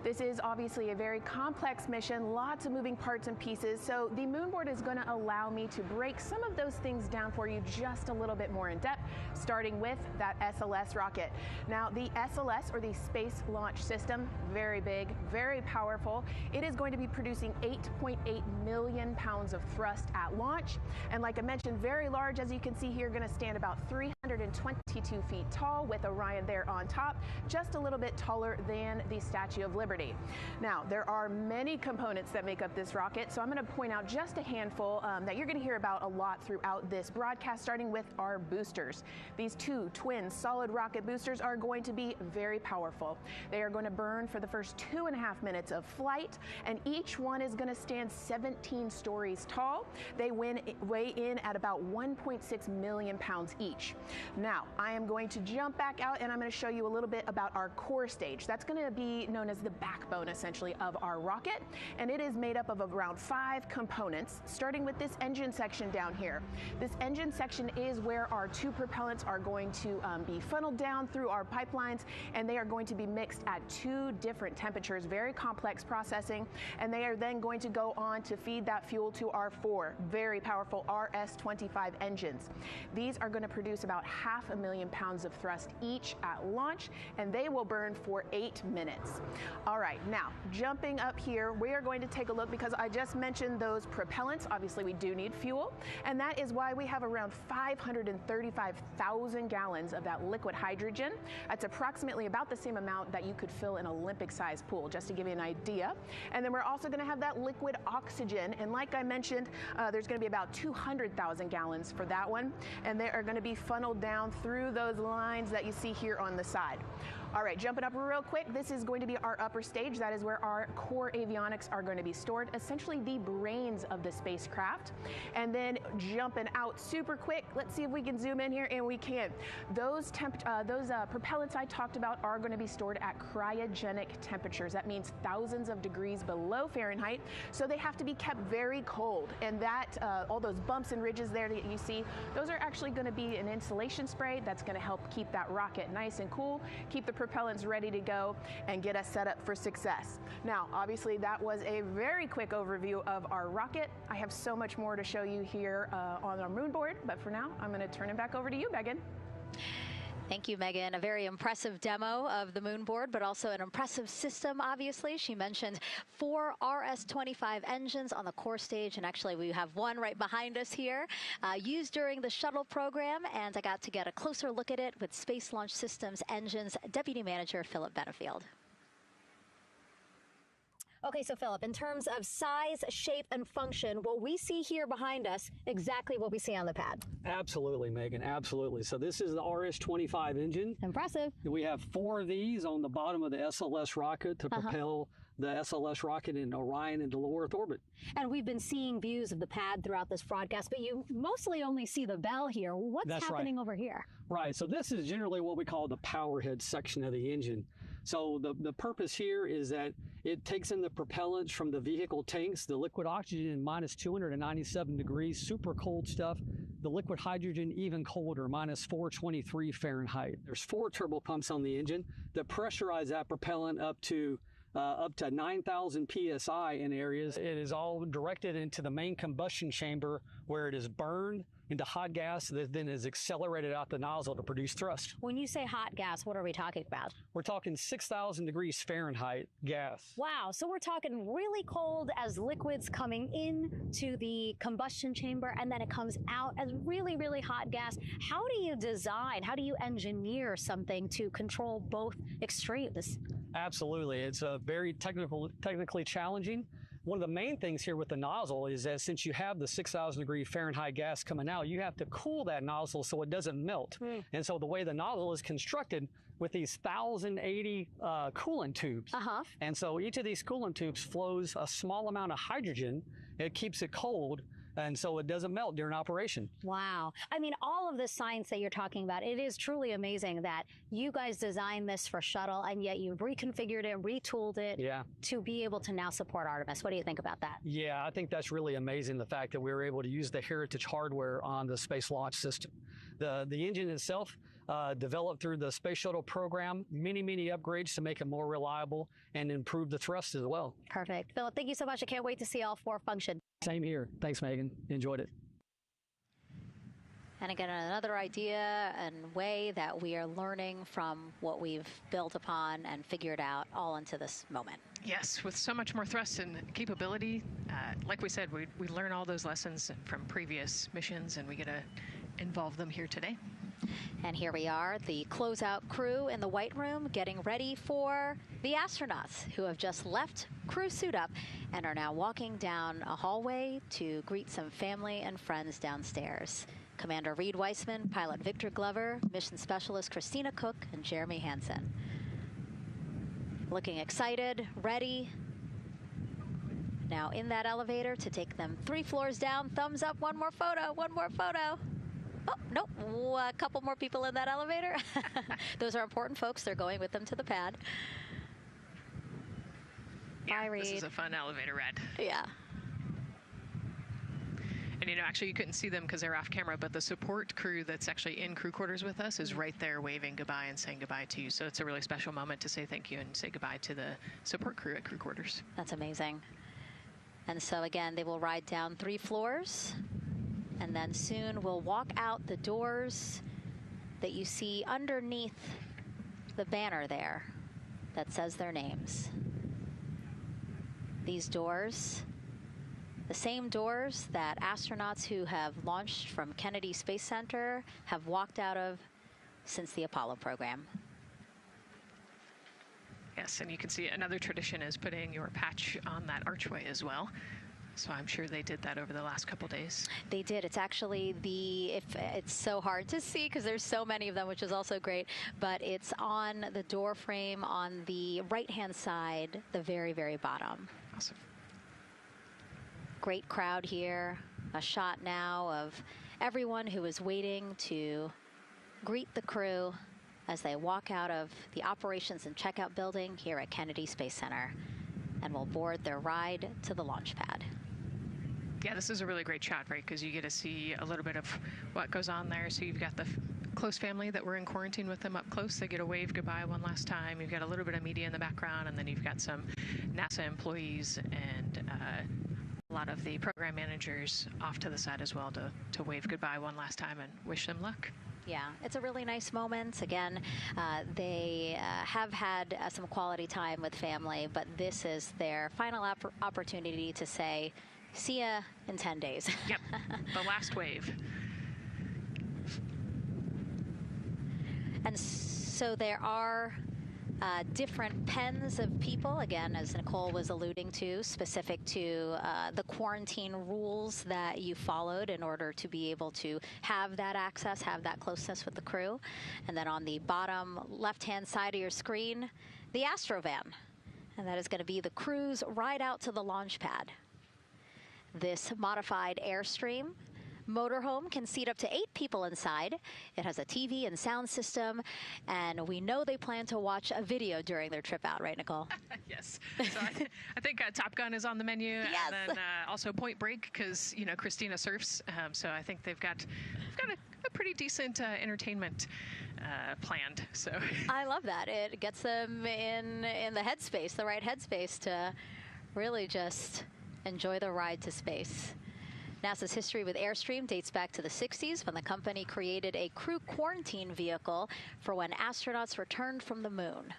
This is obviously a very complex mission, lots of moving parts and pieces, so the moon board is going to allow me to break some of those things down for you just a little bit more in depth, starting with that SLS rocket. Now, the SLS, or the Space Launch System, very big, very powerful. It is going to be producing 8.8 million pounds of thrust at launch, and like I mentioned, very large, as you can see here, going to stand about 300 122 feet tall with Orion there on top, just a little bit taller than the Statue of Liberty. Now, there are many components that make up this rocket, so I'm going to point out just a handful that you're going to hear about a lot throughout this broadcast, starting with our boosters. These two twin solid rocket boosters are going to be very powerful. They are going to burn for the first 2.5 minutes of flight, and each one is going to stand 17 stories tall. They weigh in at about 1.6 million pounds each. Now, I am going to jump back out and I'm going to show you a little bit about our core stage. That's going to be known as the backbone, essentially, of our rocket, and it is made up of around 5 components, starting with this engine section down here. This engine section is where our 2 propellants are going to be funneled down through our pipelines, and they are going to be mixed at 2 different temperatures, very complex processing, and they are then going to go on to feed that fuel to our 4 very powerful RS-25 engines. These are going to produce about 500,000 pounds of thrust each at launch, and they will burn for 8 minutes. All right, now jumping up here, we are going to take a look, because I just mentioned those propellants. Obviously, we do need fuel, and that is why we have around 535,000 gallons of that liquid hydrogen. That's approximately about the same amount that you could fill an Olympic-sized pool, just to give you an idea. And then we're also going to have that liquid oxygen, and like I mentioned, there's going to be about 200,000 gallons for that one, and they are going to be funneled down through those lines that you see here on the side. All right, jumping up real quick, this is going to be our upper stage. That is where our core avionics are going to be stored, essentially the brains of the spacecraft. And then jumping out super quick, let's see if we can zoom in here, and we can. Those propellants I talked about are going to be stored at cryogenic temperatures. That means thousands of degrees below Fahrenheit, so they have to be kept very cold. And that, all those bumps and ridges there that you see, those are actually going to be an insulation spray that's going to help keep that rocket nice and cool, keep the propellants ready to go, and get us set up for success. Now, obviously, that was a very quick overview of our rocket. I have so much more to show you here on our moon board, but for now, I'm going to turn it back over to you, Megan.
Thank you, Megan. A very impressive demo of the moon board, but also an impressive system, obviously. She mentioned 4 RS-25 engines on the core stage, and actually we have one right behind us here, used during the shuttle program, and I got to get a closer look at it with Space Launch Systems Engines Deputy Manager Philip Benefield. Okay, so Philip, in terms of size, shape, and function, what we see here behind us, exactly what we see on the pad.
Absolutely, Megan, absolutely. So this is the RS-25 engine.
Impressive.
We have 4 of these on the bottom of the SLS rocket to propel the SLS rocket in Orion into low Earth orbit.
And we've been seeing views of the pad throughout this broadcast, but you mostly only see the bell here. What's happening over here?
Right, so this is generally what we call the power head section of the engine. So the purpose here is that it takes in the propellants from the vehicle tanks, the liquid oxygen minus 297 degrees, super cold stuff. The liquid hydrogen even colder, minus 423 Fahrenheit. There's 4 turbo pumps on the engine that pressurize that propellant up to 9,000 PSI in areas. It is all directed into the main combustion chamber where it is burned into hot gas that then is accelerated out the nozzle to produce thrust.
When you say hot gas, what are we talking about?
We're talking 6,000 degrees Fahrenheit gas.
Wow, so we're talking really cold as liquids coming into the combustion chamber, and then it comes out as really, really hot gas. How do you design, how do you engineer something to control both extremes?
Absolutely, it's very technically challenging. One of the main things here with the nozzle is that since you have the 6,000 degree Fahrenheit gas coming out, you have to cool that nozzle so it doesn't melt. And so the way the nozzle is constructed with these 1,080 coolant tubes. And so each of these coolant tubes flows a small amount of hydrogen. It keeps it cold, and so it doesn't melt during operation.
Wow. I mean, all of this science that you're talking about, it is truly amazing that you guys designed this for shuttle, and yet you've reconfigured it, retooled it to be able to now support Artemis. What do you think about that?
Yeah, I think that's really amazing, the fact that we were able to use the heritage hardware on the Space Launch System. The engine itself, developed through the Space Shuttle program, many upgrades to make it more reliable and improve the thrust as well.
Perfect. Philip, thank you so much. I can't wait to see all 4 function.
Same here. Thanks, Megan. Enjoyed it.
And again, another idea and way that we are learning from what we've built upon and figured out all into this moment.
Yes, with so much more thrust and capability, like we said, we learn all those lessons from previous missions, and we get to involve them here today.
And here we are, the closeout crew in the White Room getting ready for the astronauts who have just left crew suit up and are now walking down a hallway to greet some family and friends downstairs. Commander Reed Weissman, Pilot Victor Glover, Mission Specialist Christina Cook, and Jeremy Hansen. Looking excited, ready. Now in that elevator to take them 3 floors down. Thumbs up, one more photo, one more photo. Oh, nope, a couple more people in that elevator. Those are important folks. They're going with them to the pad.
Yeah,
Bye, Reed.
This is a fun elevator ride.
Yeah.
And, you know, actually you couldn't see them because they're off camera, but the support crew that's actually in crew quarters with us is right there waving goodbye and saying goodbye to you. So it's a really special moment to say thank you and say goodbye to the support crew at crew quarters.
That's amazing. And so again, they will ride down 3 floors. And then soon we'll walk out the doors that you see underneath the banner there that says their names. These doors, the same doors that astronauts who have launched from Kennedy Space Center have walked out of since the Apollo program.
Yes, and you can see another tradition is putting your patch on that archway as well. So I'm sure they did that over the last couple days.
They did. It's actually it's so hard to see because there's so many of them, which is also great, but it's on the door frame on the right-hand side, the very, very bottom.
Awesome.
Great crowd here. A shot now of everyone who is waiting to greet the crew as they walk out of the operations and checkout building here at Kennedy Space Center and will board their ride to the launch pad.
Yeah, this is a really great shot, right? Because you get to see a little bit of what goes on there. So you've got the close family that were in quarantine with them up close. They get a wave goodbye one last time. You've got a little bit of media in the background, and then you've got some NASA employees and a lot of the program managers off to the side as well to wave goodbye one last time and wish them luck.
Yeah, it's a really nice moment. Again, they have had some quality time with family, but this is their final opportunity to say, see ya in 10 days.
Yep, the last wave.
And so there are different pens of people, again, as Nicole was alluding to, specific to the quarantine rules that you followed in order to be able to have that access, have that closeness with the crew. And then on the bottom left-hand side of your screen, the Astrovan. And that is going to be the crew's ride out to the launch pad. This modified Airstream motorhome can seat up to 8 people inside. It has a TV and sound system, and we know they plan to watch a video during their trip out, right, Nicole?
Yes. So I think Top Gun is on the menu,
yes.
And then also Point Break because you know Christina surfs, so I think they've got a pretty decent entertainment planned. So
I love that. It gets them in the headspace, the right headspace to really just enjoy the ride to space. NASA's history with Airstream dates back to the 60s when the company created a crew quarantine vehicle for when astronauts returned from the moon.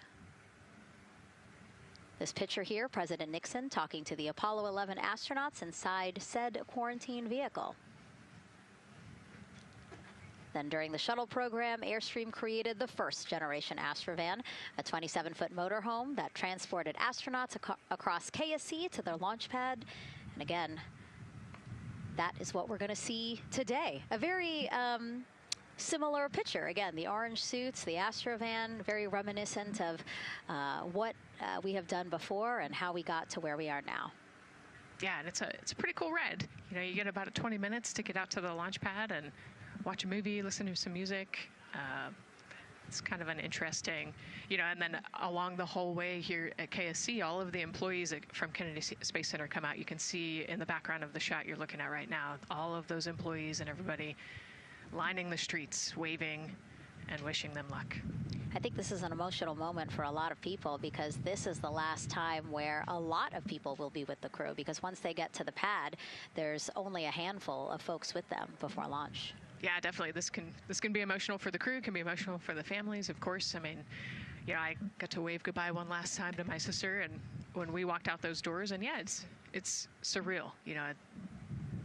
This picture here, President Nixon talking to the Apollo 11 astronauts inside said quarantine vehicle. Then during the shuttle program, Airstream created the first generation Astrovan, a 27-foot motorhome that transported astronauts across KSC to their launch pad. And again, that is what we're going to see today. A very similar picture. Again, the orange suits, the Astrovan, very reminiscent of what we have done before and how we got to where we are now.
Yeah, and it's a pretty cool ride. You know, you get about 20 minutes to get out to the launch pad and watch a movie, listen to some music. It's kind of an interesting, you know, and then along the whole way here at KSC, all of the employees from Kennedy Space Center come out. You can see in the background of the shot you're looking at right now, all of those employees and everybody lining the streets, waving and wishing them luck.
I think this is an emotional moment for a lot of people because this is the last time where a lot of people will be with the crew, because once they get to the pad, there's only a handful of folks with them before launch.
Yeah, definitely. This can be emotional for the crew, can be emotional for the families, of course. I mean, you know, I got to wave goodbye one last time to my sister, and when we walked out those doors, and yeah, it's surreal. You know, it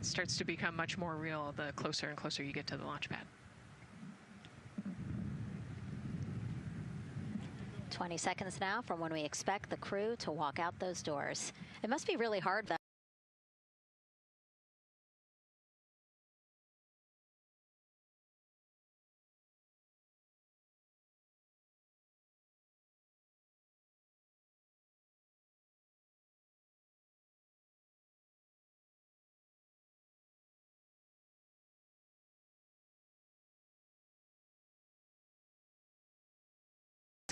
starts to become much more real the closer and closer you get to the launch pad.
20 seconds now from when we expect the crew to walk out those doors. It must be really hard, though.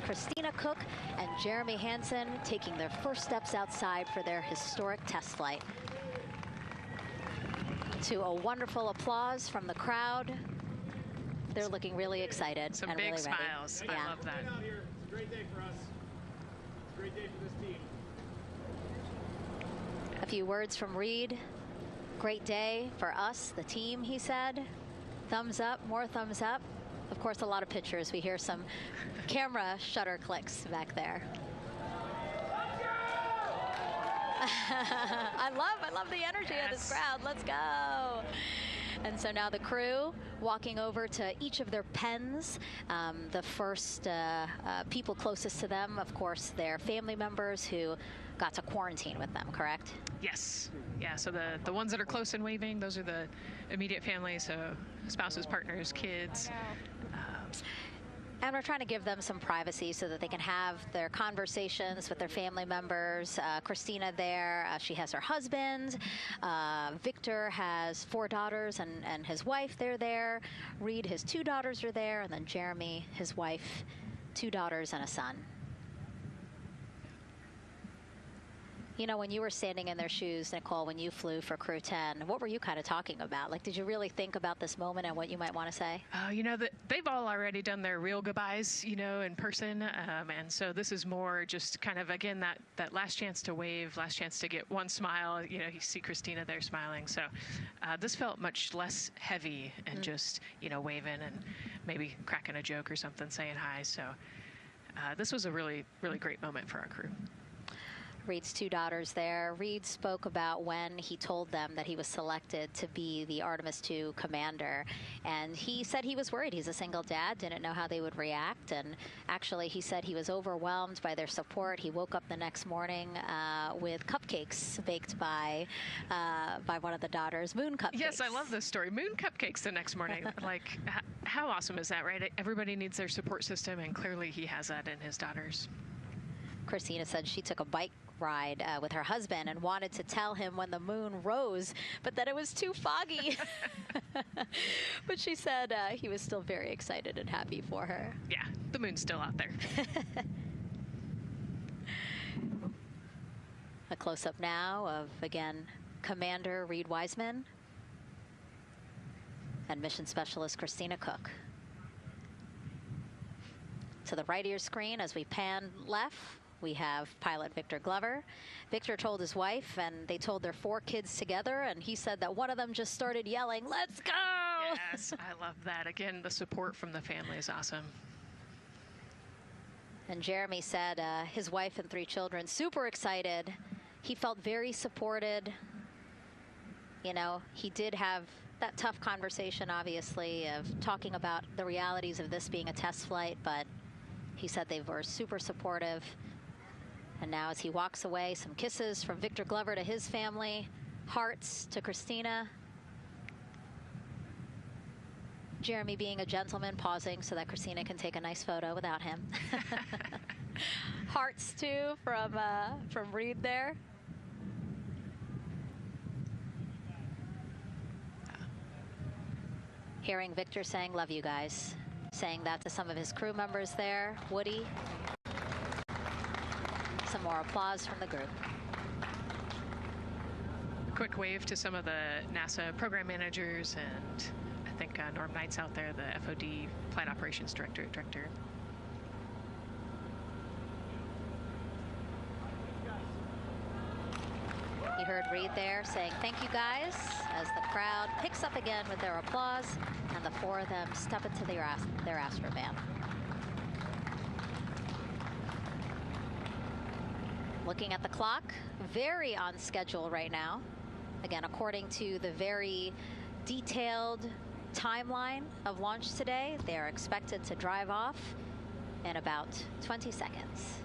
Christina Cook and Jeremy Hansen taking their first steps outside for their historic test flight. To a wonderful applause from the crowd. They're looking really excited
Some
and
big
really
smiles.
ready.
I love that.
It's a great day for us. It's a great day for this team.
A few words from Reed. Great day for us, the team, he said. Thumbs up, more thumbs up. Of course, a lot of pictures. We hear some camera shutter clicks back there. I love the energy of this crowd. Let's go. And so now the crew walking over to each of their pens. The first people closest to them, of course, their family members who got to quarantine with them, correct?
Yes. Yeah, so the ones that are close and waving, those are the immediate family, so spouses, partners, kids.
And we're trying to give them some privacy so that they can have their conversations with their family members. Christina there, she has her husband. Victor has 4 daughters and his wife, they're there. Reed, his 2 daughters are there. And then Jeremy, his wife, 2 daughters and a son. You know, when you were standing in their shoes, Nicole, when you flew for Crew 10, what were you kind of talking about? Like, did you really think about this moment and what you might want to say?
You know, they've all already done their real goodbyes, you know, in person. And so this is more just kind of, again, that last chance to wave, last chance to get one smile. You know, you see Christina there smiling. So this felt much less heavy and just, you know, waving and maybe cracking a joke or something, saying hi. So this was a really, really great moment for our crew.
Reed's 2 daughters there. Reed spoke about when he told them that he was selected to be the Artemis II commander. And he said he was worried. He's a single dad, didn't know how they would react. And actually, he said he was overwhelmed by their support. He woke up the next morning with cupcakes baked by one of the daughters, moon cupcakes.
Yes, I love this story. Moon cupcakes the next morning. Like, how awesome is that, right? Everybody needs their support system, and clearly he has that in his daughters.
Christina said she took a bike ride with her husband and wanted to tell him when the moon rose, but that it was too foggy. But she said he was still very excited and happy for her.
Yeah, the moon's still out there.
A close-up now of, again, Commander Reed Wiseman and Mission Specialist Christina Cook. To the right of your screen, as we pan left, we have pilot Victor Glover. Victor told his wife, and they told their 4 kids together, and he said that one of them just started yelling, "Let's go!"
Yes, I love that. Again, the support from the family is awesome.
And Jeremy said his wife and 3 children, super excited. He felt very supported. You know, he did have that tough conversation, obviously, of talking about the realities of this being a test flight, but he said they were super supportive. And now as he walks away, some kisses from Victor Glover to his family, hearts to Christina. Jeremy being a gentleman, pausing so that Christina can take a nice photo without him. Hearts too from Reed there. Hearing Victor saying, "Love you guys." Saying that to some of his crew members there. Woody. Some more applause from the group.
A quick wave to some of the NASA program managers, and I think Norm Knight's out there, the FOD Flight Operations Director.
You heard Reed there saying, "Thank you guys," as the crowd picks up again with their applause, and the 4 of them step into their Astrovan. Looking at the clock, very on schedule right now. Again, according to the very detailed timeline of launch today, they are expected to drive off in about 20 seconds.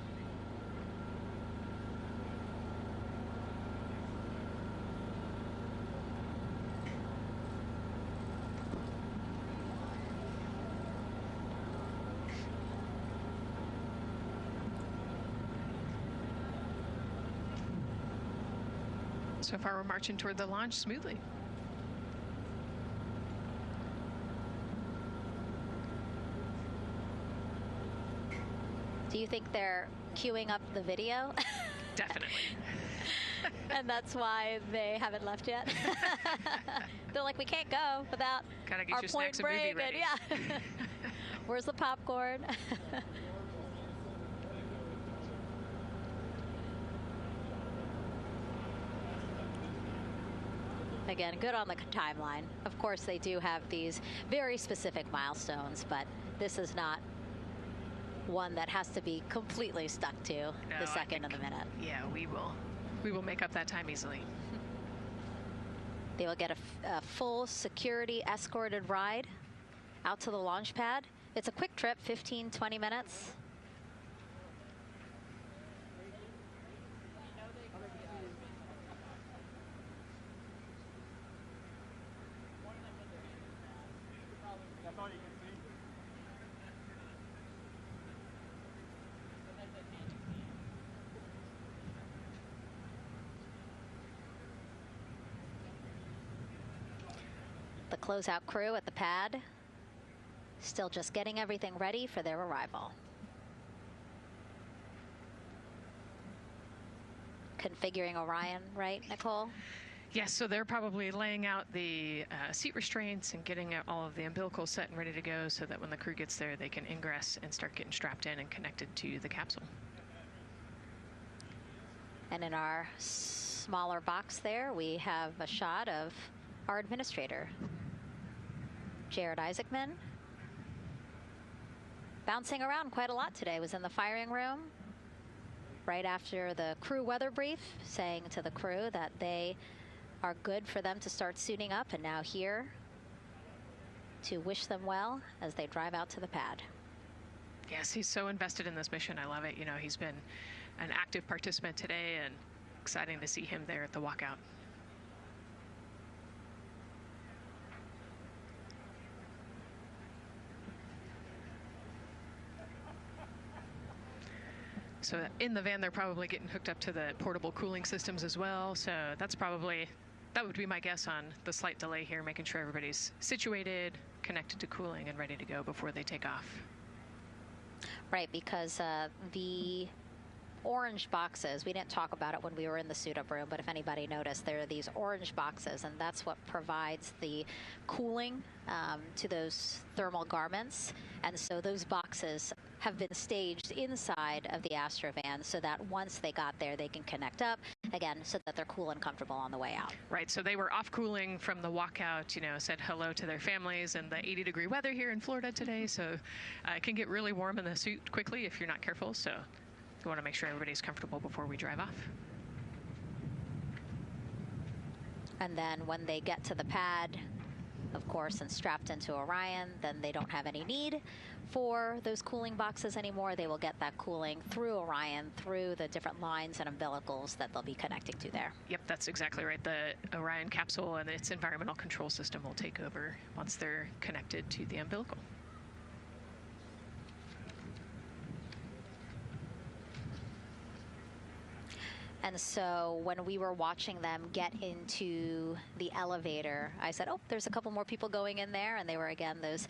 So far, we're marching toward the launch smoothly.
Do you think they're queuing up the video?
Definitely.
And that's why they haven't left yet? They're like, we can't go without
Gotta get
our
your
point
snacks and movie
break.
ready.
And yeah. Where's the popcorn? Again, good on the timeline. Of course, they do have these very specific milestones, but this is not one that has to be completely stuck to the second and the minute.
Yeah, we will make up that time easily.
They will get a full security escorted ride out to the launch pad. It's a quick trip, 15, 20 minutes. The closeout crew at the pad still just getting everything ready for their arrival. Configuring Orion, right, Nicole?
Yes, so they're probably laying out the seat restraints and getting all of the umbilicals set and ready to go so that when the crew gets there, they can ingress and start getting strapped in and connected to the capsule.
And in our smaller box there, we have a shot of our administrator, Jared Isaacman. Bouncing around quite a lot today, was in the firing room right after the crew weather brief, saying to the crew that they are good for them to start suiting up, and now here to wish them well as they drive out to the pad.
Yes, he's so invested in this mission. I love it. You know, he's been an active participant today, and exciting to see him there at the walkout. So in the van, they're probably getting hooked up to the portable cooling systems as well. So that would be my guess on the slight delay here, making sure everybody's situated, connected to cooling, and ready to go before they take off.
Right, because the orange boxes, we didn't talk about it when we were in the suit-up room, but if anybody noticed, there are these orange boxes, and that's what provides the cooling to those thermal garments. And so those boxes have been staged inside of the Astrovan so that once they got there, they can connect up, again, so that they're cool and comfortable on the way out.
Right, so they were off cooling from the walkout, you know, said hello to their families and the 80-degree weather here in Florida today, so it can get really warm in the suit quickly if you're not careful, so we want to make sure everybody's comfortable before we drive off.
And then when they get to the pad, of course, and strapped into Orion, then they don't have any need for those cooling boxes anymore. They will get that cooling through Orion, through the different lines and umbilicals that they'll be connecting to there.
Yep, that's exactly right. The Orion capsule and its environmental control system will take over once they're connected to the umbilical.
And so when we were watching them get into the elevator, I said, oh, there's a couple more people going in there. And they were, again, those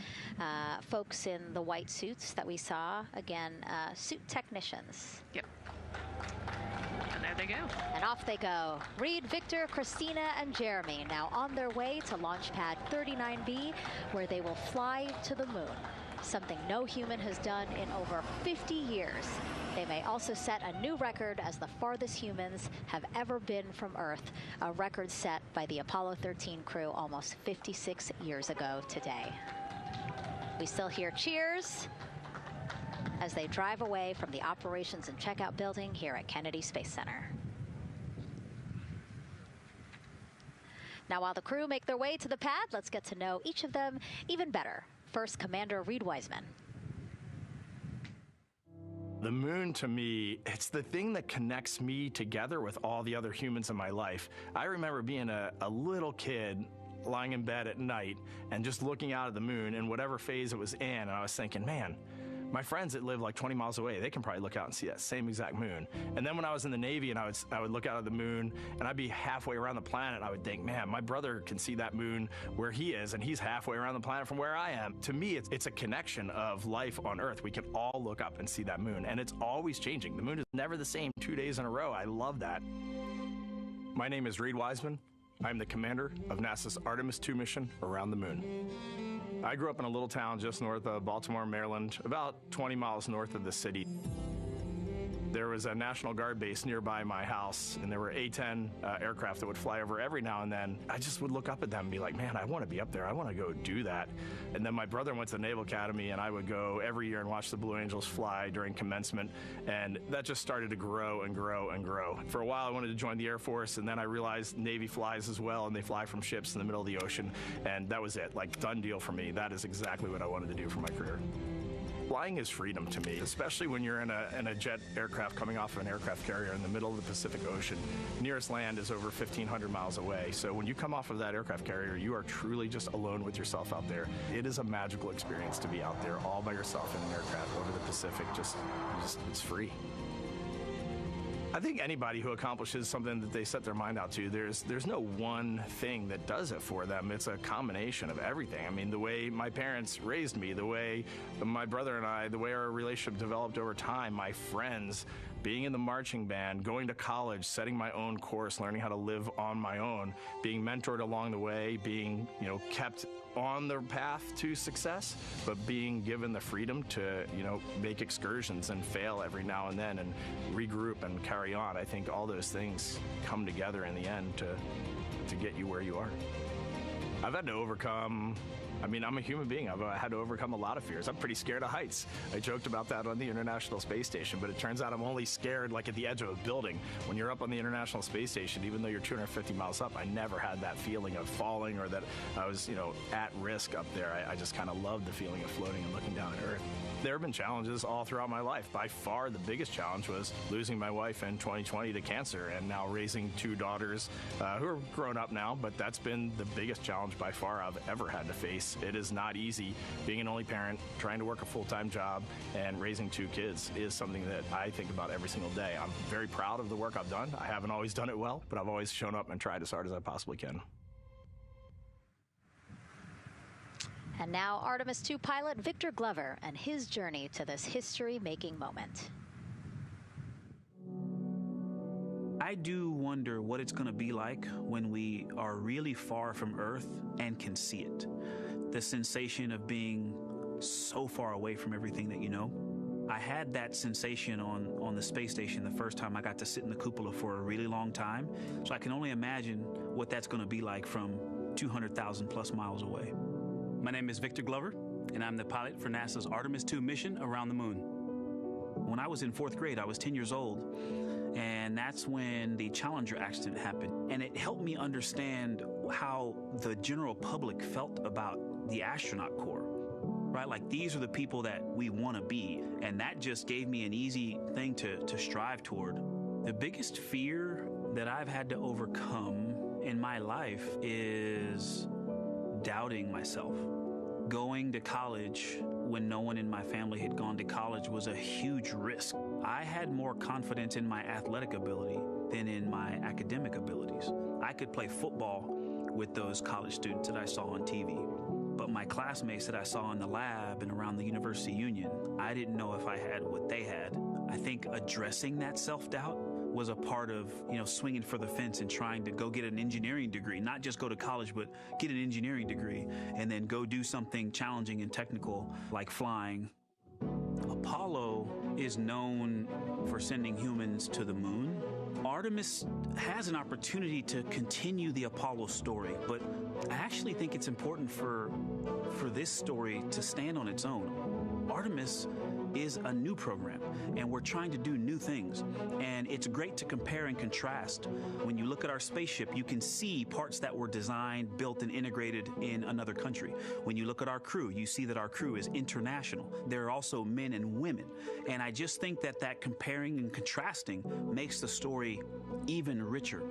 folks in the white suits that we saw. Again, suit technicians.
Yep. And there they go.
And off they go. Reed, Victor, Christina, and Jeremy now on their way to launch pad 39B, where they will fly to the moon, something no human has done in over 50 years. They may also set a new record as the farthest humans have ever been from Earth, a record set by the Apollo 13 crew almost 56 years ago today. We still hear cheers as they drive away from the operations and checkout building here at Kennedy Space Center. Now, while the crew make their way to the pad, let's get to know each of them even better. First, Commander Reed Wiseman.
The moon, to me, it's the thing that connects me together with all the other humans in my life. I remember being a little kid lying in bed at night and just looking out at the moon in whatever phase it was in, and I was thinking, man, my friends that live like 20 miles away, they can probably look out and see that same exact moon. And then when I was in the Navy and I would look out at the moon and I'd be halfway around the planet, I would think, man, my brother can see that moon where he is, and he's halfway around the planet from where I am. To me, it's a connection of life on Earth. We can all look up and see that moon, and it's always changing. The moon is never the same 2 days in a row. I love that. My name is Reed Wiseman. I'm the commander of NASA's Artemis II mission around the moon. I grew up in a little town just north of Baltimore, Maryland, about 20 miles north of the city. There was a National Guard base nearby my house, and there were A-10 aircraft that would fly over every now and then. I just would look up at them and be like, man, I want to be up there. I want to go do that. And then my brother went to the Naval Academy, and I would go every year and watch the Blue Angels fly during commencement, and that just started to grow and grow and grow. For a while, I wanted to join the Air Force, and then I realized Navy flies as well, and they fly from ships in the middle of the ocean, and that was it. Like, done deal for me. That is exactly what I wanted to do for my career. Flying is freedom to me, especially when you're in a jet aircraft coming off of an aircraft carrier in the middle of the Pacific Ocean. Nearest land is over 1,500 miles away. So when you come off of that aircraft carrier, you are truly just alone with yourself out there. It is a magical experience to be out there all by yourself in an aircraft over the Pacific. Just it's free. I think anybody who accomplishes something that they set their mind out to, there's no one thing that does it for them. It's a combination of everything. I mean, the way my parents raised me, the way my brother and I, the way our relationship developed over time, my friends, being in the marching band, going to college, setting my own course, learning how to live on my own, being mentored along the way, being, kept on the path to success, but being given the freedom to, make excursions and fail every now and then and regroup and carry on. I think all those things come together in the end to get you where you are. I've had to overcome, I'm a human being. I've had to overcome a lot of fears. I'm pretty scared of heights. I joked about that on the International Space Station, but it turns out I'm only scared like at the edge of a building. When you're up on the International Space Station, even though you're 250 miles up, I never had that feeling of falling or that I was, at risk up there. I just kind of loved the feeling of floating and looking down at Earth. There have been challenges all throughout my life. By far, the biggest challenge was losing my wife in 2020 to cancer and now raising two daughters who are grown up now, but that's been the biggest challenge by far I've ever had to face. It is not easy. Being an only parent, trying to work a full-time job, and raising two kids is something that I think about every single day. I'm very proud of the work I've done. I haven't always done it well, but I've always shown up and tried as hard as I possibly can.
And now Artemis II pilot Victor Glover and his journey to this history-making moment.
I do wonder what it's going to be like when we are really far from Earth and can see it. The sensation of being so far away from everything that you know. I had that sensation on the space station the first time I got to sit in the cupola for a really long time. So I can only imagine what that's going to be like from 200,000 plus miles away.
My name is Victor Glover, and I'm the pilot for NASA's Artemis II mission around the moon.
When I was in 4th grade, I was 10 years old, and that's when the Challenger accident happened. And it helped me understand how the general public felt about the astronaut corps, right? Like, these are the people that we want to be, and that just gave me an easy thing to strive toward. The biggest fear that I've had to overcome in my life is doubting myself. Going to college when no one in my family had gone to college was a huge risk. I had more confidence in my athletic ability than in my academic abilities. I could play football with those college students that I saw on TV, but my classmates that I saw in the lab and around the University Union, I didn't know if I had what they had. I think addressing that self-doubt was a part of, swinging for the fence and trying to go get an engineering degree, not just go to college, but get an engineering degree and then go do something challenging and technical like flying. Apollo is known for sending humans to the moon. Artemis has an opportunity to continue the Apollo story, but I actually think it's important for this story to stand on its own. Artemis is a new program, and we're trying to do new things. And it's great to compare and contrast. When you look at our spaceship, you can see parts that were designed, built, and integrated in another country. When you look at our crew, you see that our crew is international. There are also men and women. And I just think that that comparing and contrasting makes the story even richer.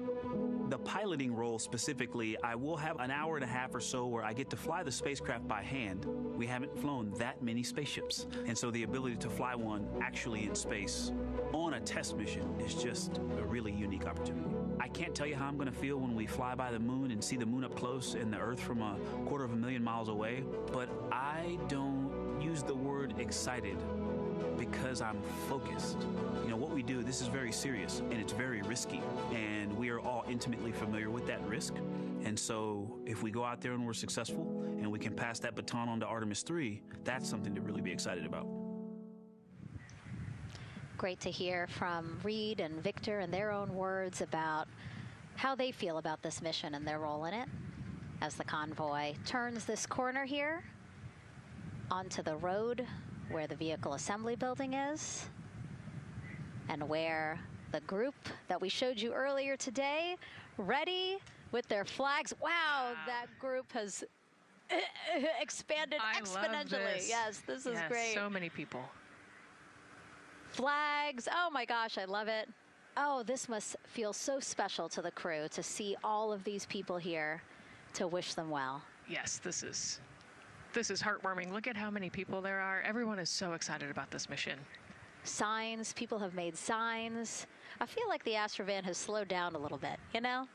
The piloting role specifically, I will have an hour and a half or so where I get to fly the spacecraft by hand. We haven't flown that many spaceships. And so the ability to fly one actually in space on a test mission is just a really unique opportunity. I can't tell you how I'm going to feel when we fly by the moon and see the moon up close and the Earth from 250,000 miles away, but I don't use the word excited because I'm focused. You know, what we do, this is very serious and it's very risky, and we are all intimately familiar with that risk. And so if we go out there and we're successful and we can pass that baton on to Artemis III, that's something to really be excited about.
Great to hear from Reed and Victor in their own words about how they feel about this mission and their role in it as the convoy turns this corner here onto the road where the vehicle assembly building is and where the group that we showed you earlier today, ready with their flags. Wow, that group has expanded exponentially. Yes, this is great.
So many people.
Flags, oh my gosh, I love it. Oh, this must feel so special to the crew to see all of these people here to wish them well.
Yes, this is heartwarming. Look at how many people there are. Everyone is so excited about this mission.
Signs, people have made signs. I feel like the Astrovan has slowed down a little bit, you know,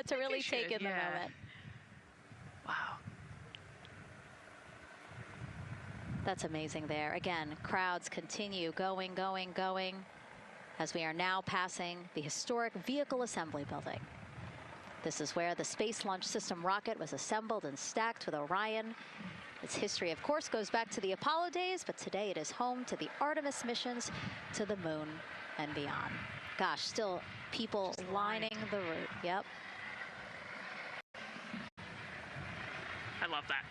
to really take in the moment.
Wow.
That's amazing there. Again, crowds continue going as we are now passing the historic vehicle assembly building. This is where the Space Launch System rocket was assembled and stacked with Orion. Its history, of course, goes back to the Apollo days, but today it is home to the Artemis missions to the moon and beyond. Gosh, still people lining the route. Yep.
I love that.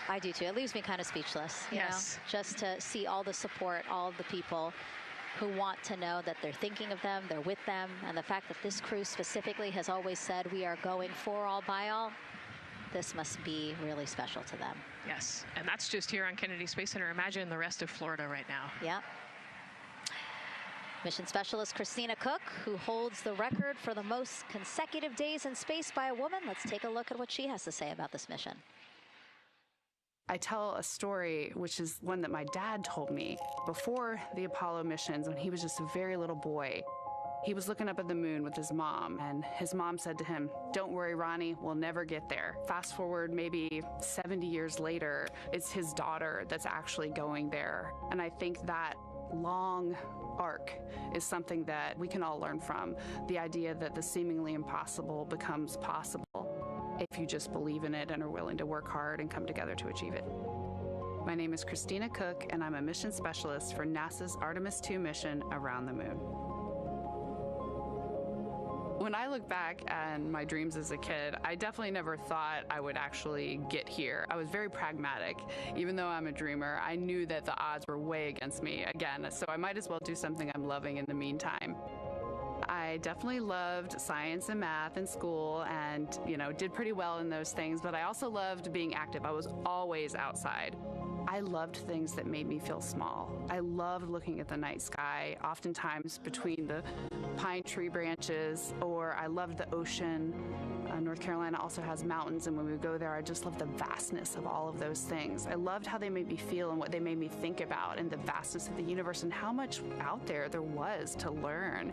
I do too. It leaves me kind of speechless, you know, just to see all the support, all of the people who want to know that they're thinking of them, they're with them, and the fact that this crew specifically has always said we are going for all by all, this must be really special to them.
Yes, and that's just here on Kennedy Space Center. Imagine the rest of Florida right now.
Yeah. Mission Specialist Christina Cook, who holds the record for the most consecutive days in space by a woman. Let's take a look at what she has to say about this mission.
I tell a story, which is one that my dad told me before the Apollo missions when he was just a very little boy. He was looking up at the moon with his mom, and his mom said to him, "Don't worry, Ronnie, we'll never get there." Fast forward maybe 70 years later, it's his daughter that's actually going there. And I think that long arc is something that we can all learn from. The idea that the seemingly impossible becomes possible if you just believe in it and are willing to work hard and come together to achieve it. My name is Christina Cook, and I'm a mission specialist for NASA's Artemis II mission around the moon. When I look back at my dreams as a kid, I definitely never thought I would actually get here. I was very pragmatic. Even though I'm a dreamer, I knew that the odds were way against me again, so I might as well do something I'm loving in the meantime. I definitely loved science and math in school and, you know, did pretty well in those things, but I also loved being active. I was always outside. I loved things that made me feel small. I loved looking at the night sky, oftentimes between the pine tree branches, or I loved the ocean. North Carolina also has mountains, and when we go there, I just loved the vastness of all of those things. I loved how they made me feel and what they made me think about, and the vastness of the universe and how much out there was to learn.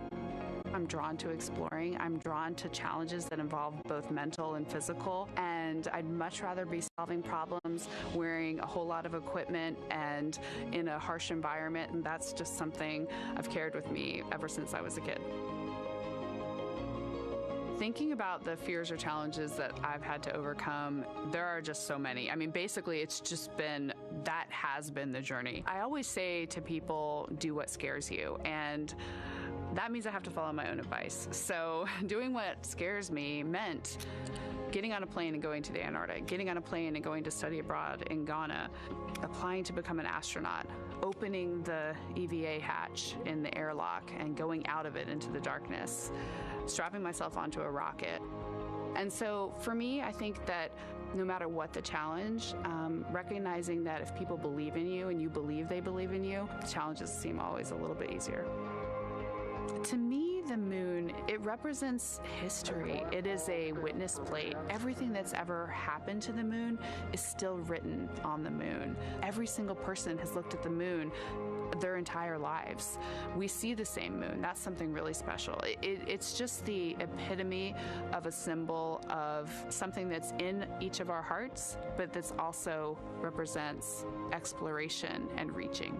I'm drawn to exploring. I'm drawn to challenges that involve both mental and physical, and I'd much rather be solving problems wearing a whole lot of equipment and in a harsh environment, and that's just something I've carried with me ever since I was a kid. Thinking about the fears or challenges that I've had to overcome, there are just so many. I mean, basically, that has been the journey. I always say to people, do what scares you, and that means I have to follow my own advice. So doing what scares me meant getting on a plane and going to the Antarctic, getting on a plane and going to study abroad in Ghana, applying to become an astronaut, opening the EVA hatch in the airlock and going out of it into the darkness, strapping myself onto a rocket. And so for me, I think that no matter what the challenge, recognizing that if people believe in you and you believe they believe in you, the challenges seem always a little bit easier. To me, the moon, it represents history. It is a witness plate. Everything that's ever happened to the moon is still written on the moon. Every single person has looked at the moon their entire lives. We see the same moon. That's something really special. It's just the epitome of a symbol of something that's in each of our hearts, but that's also represents exploration and reaching.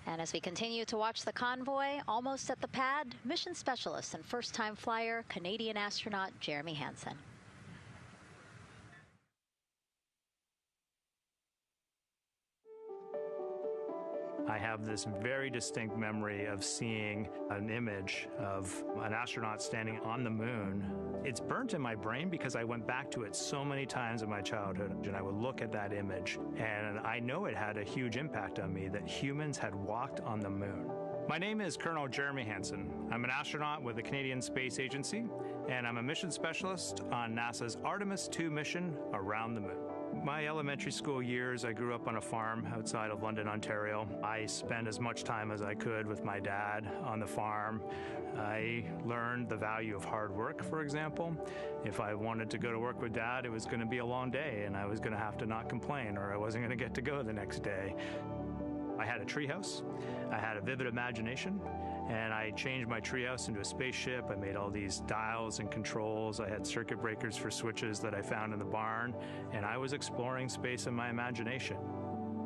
And as we continue to watch the convoy, almost at the pad, mission specialist and first-time flyer, Canadian astronaut Jeremy Hansen.
I have this very distinct memory of seeing an image of an astronaut standing on the moon. It's burnt in my brain because I went back to it so many times in my childhood, and I would look at that image, and I know it had a huge impact on me that humans had walked on the moon. My name is Colonel Jeremy Hansen. I'm an astronaut with the Canadian Space Agency, and I'm a mission specialist on NASA's Artemis II mission around the moon. My elementary school years, I grew up on a farm outside of London, Ontario. I spent as much time as I could with my dad on the farm. I learned the value of hard work, for example. If I wanted to go to work with Dad, it was going to be a long day, and I was going to have to not complain, or I wasn't going to get to go the next day. I had a treehouse. I had a vivid imagination. And I changed my treehouse into a spaceship. I made all these dials and controls. I had circuit breakers for switches that I found in the barn. And I was exploring space in my imagination.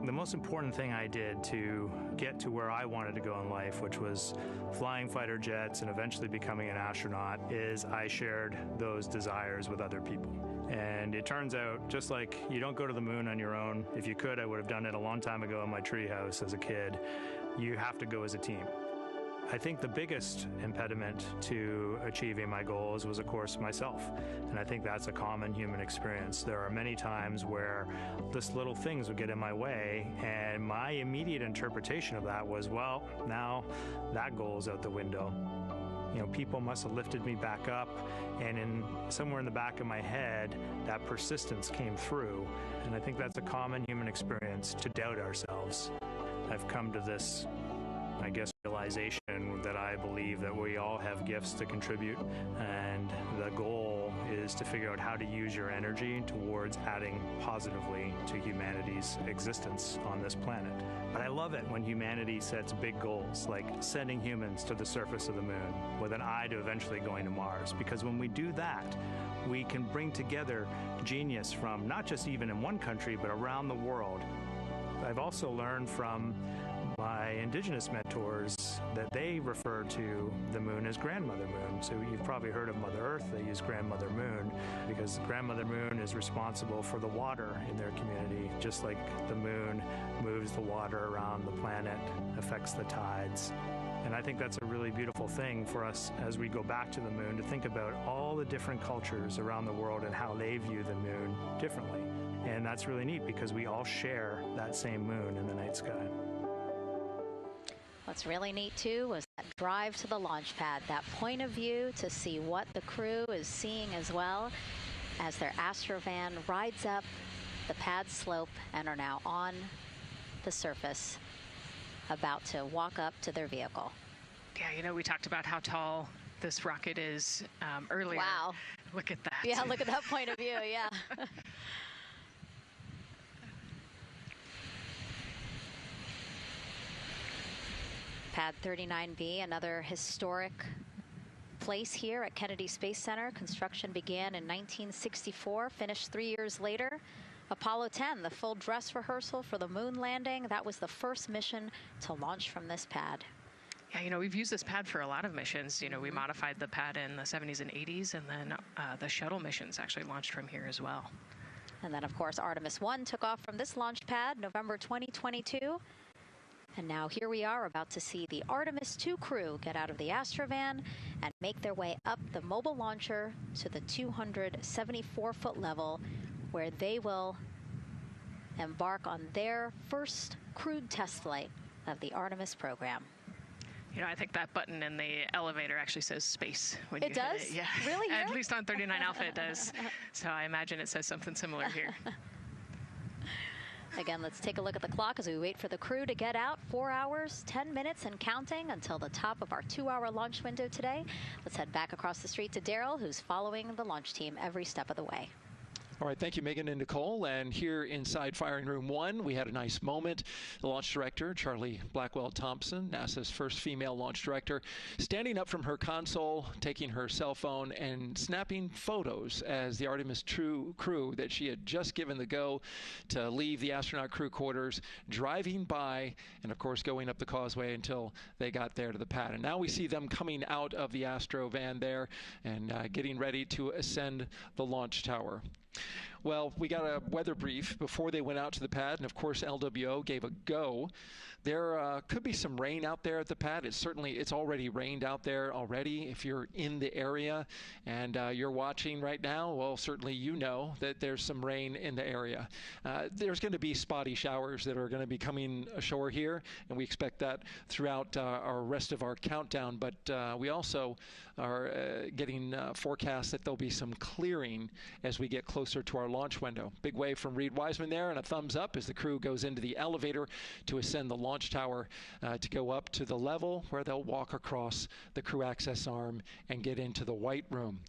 The most important thing I did to get to where I wanted to go in life, which was flying fighter jets and eventually becoming an astronaut, is I shared those desires with other people. And it turns out, just like you don't go to the moon on your own, if you could, I would have done it a long time ago in my treehouse as a kid. You have to go as a team. I think the biggest impediment to achieving my goals was, of course, myself. And I think that's a common human experience. There are many times where just little things would get in my way, and my immediate interpretation of that was, well, now that goal's out the window. You know, people must have lifted me back up, and somewhere in the back of my head, that persistence came through. And I think that's a common human experience, to doubt ourselves. I've come to this, I guess, realization that I believe that we all have gifts to contribute, and the goal is to figure out how to use your energy towards adding positively to humanity's existence on this planet. But I love it when humanity sets big goals, like sending humans to the surface of the moon with an eye to eventually going to Mars, because when we do that, we can bring together genius from not just even in one country, but around the world. I've also learned from my indigenous mentors that they refer to the moon as Grandmother Moon. So you've probably heard of Mother Earth. They use Grandmother Moon because Grandmother Moon is responsible for the water in their community, just like the moon moves the water around the planet, affects the tides. And I think that's a really beautiful thing for us as we go back to the moon, to think about all the different cultures around the world and how they view the moon differently. And that's really neat because we all share that same moon in the night sky.
What's really neat too was that drive to the launch pad, that point of view to see what the crew is seeing as well, as their Astrovan rides up the pad slope and are now on the surface, about to walk up to their vehicle.
Yeah, you know, we talked about how tall this rocket is earlier.
Wow.
Look at that.
Yeah, look at that point of view, yeah. Pad 39B, another historic place here at Kennedy Space Center. Construction began in 1964, finished 3 years later. Apollo 10, the full dress rehearsal for the moon landing. That was the first mission to launch from this pad.
Yeah, you know, we've used this pad for a lot of missions. You know, we modified the pad in the 70s and 80s, and then the shuttle missions actually launched from here as well.
And then, of course, Artemis I took off from this launch pad November 2022. And now here we are about to see the Artemis II crew get out of the Astrovan and make their way up the mobile launcher to the 274-foot level, where they will embark on their first crewed test flight of the Artemis program.
You know, I think that button in the elevator actually says space when
It
you
does?
hit it. Yeah.
Really?
At least on 39 Alpha it does. So I imagine it says something similar here.
Again, let's take a look at the clock as we wait for the crew to get out. 4 hours, 10 minutes and counting until the top of our 2-hour launch window today. Let's head back across the street to Daryl, who's following the launch team every step of the way.
All right, thank you, Megan and Nicole. And here inside Firing Room 1, we had a nice moment. The launch director, Charlie Blackwell-Thompson, NASA's first female launch director, standing up from her console, taking her cell phone and snapping photos as the Artemis II crew that she had just given the go to leave the astronaut crew quarters, driving by and, of course, going up the causeway until they got there to the pad. And now we see them coming out of the Astro van there and getting ready to ascend the launch tower. Well, we got a weather brief before they went out to the pad, and of course LWO gave a go. There could be some rain out there at the pad. It's already rained out there already. If you're in the area and you're watching right now, well, certainly you know that there's some rain in the area. There's going to be spotty showers that are going to be coming ashore here, and we expect that throughout our rest of our countdown. But we also are getting forecasts that there'll be some clearing as we get closer to our launch window. Big wave from Reed Wiseman there, and a thumbs up as the crew goes into the elevator to ascend the launch tower to go up to the level where they'll walk across the crew access arm and get into the white room.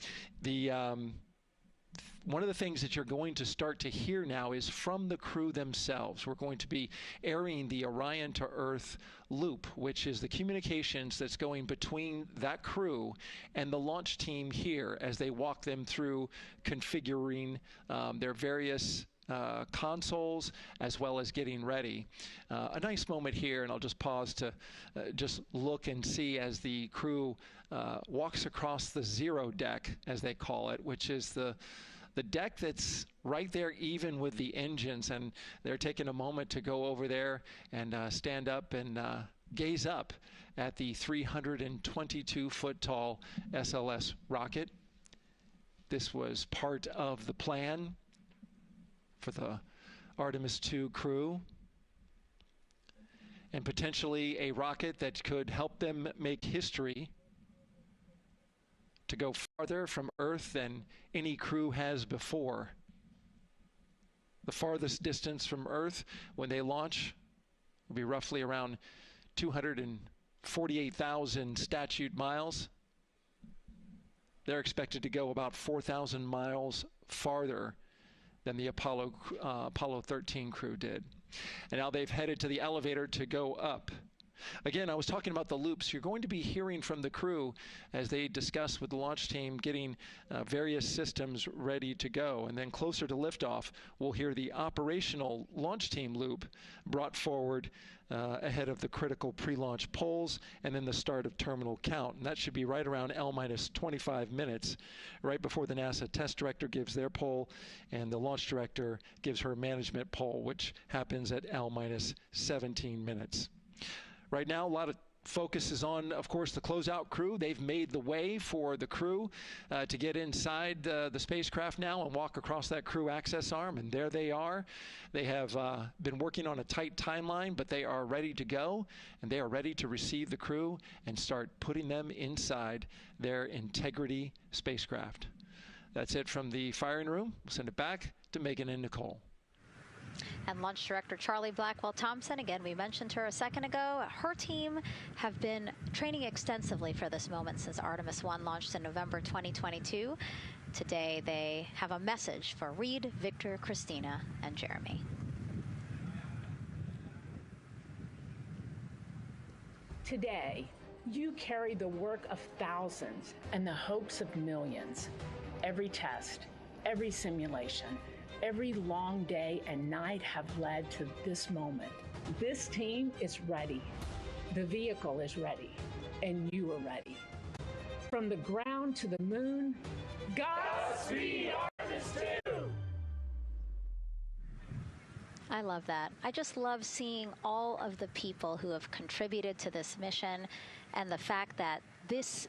One of the things that you're going to start to hear now is from the crew themselves. We're going to be airing the Orion to Earth loop, which is the communications that's going between that crew and the launch team here as they walk them through configuring their various consoles as well as getting ready. A nice moment here, and I'll just pause to just look and see as the crew walks across the zero deck, as they call it, which is the deck that's right there even with the engines, and they're taking a moment to go over there and stand up and gaze up at the 322-foot tall SLS rocket. This was part of the plan for the Artemis II crew, and potentially a rocket that could help them make history to go farther from Earth than any crew has before. The farthest distance from Earth when they launch will be roughly around 248,000 statute miles. They're expected to go about 4,000 miles farther than the Apollo 13 crew did. And now they've headed to the elevator to go up. Again, I was talking about the loops. You're going to be hearing from the crew as they discuss with the launch team getting various systems ready to go. And then closer to liftoff, we'll hear the operational launch team loop brought forward ahead of the critical pre-launch polls and then the start of terminal count. And that should be right around L-25 minutes, right before the NASA test director gives their poll and the launch director gives her management poll, which happens at L-17 minutes. Right now, a lot of focus is on, of course, the closeout crew. They've made the way for the crew to get inside the spacecraft now and walk across that crew access arm, and there they are. They have been working on a tight timeline, but they are ready to go, and they are ready to receive the crew and start putting them inside their Integrity spacecraft. That's it from the firing room. We'll send it back to Megan and Nicole.
And Launch Director Charlie Blackwell-Thompson, again, we mentioned her a second ago. Her team have been training extensively for this moment since Artemis I launched in November 2022. Today, they have a message for Reed, Victor, Christina, and Jeremy.
Today, you carry the work of thousands and the hopes of millions. Every test, every simulation, every long day and night have led to this moment. This team is ready. The vehicle is ready, and you are ready. From the ground to the moon, Godspeed, Artemis II!
I love that. I just love seeing all of the people who have contributed to this mission and the fact that this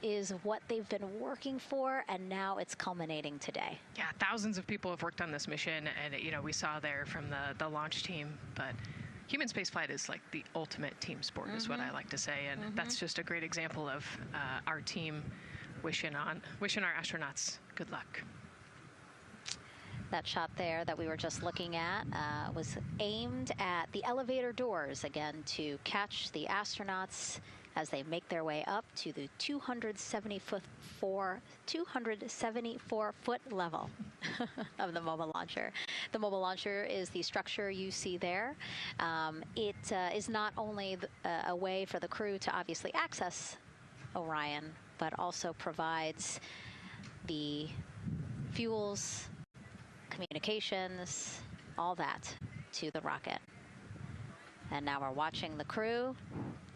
is what they've been working for, and now it's culminating today.
Yeah, thousands of people have worked on this mission, and you know, we saw there from the launch team, but human spaceflight is like the ultimate team sport, is what I like to say, and that's just a great example of our team wishing our astronauts good luck.
That shot there that we were just looking at was aimed at the elevator doors, again, to catch the astronauts as they make their way up to the 274-foot level of the mobile launcher. The mobile launcher is the structure you see there. It is not only a way for the crew to obviously access Orion, but also provides the fuels, communications, all that to the rocket. And now we're watching the crew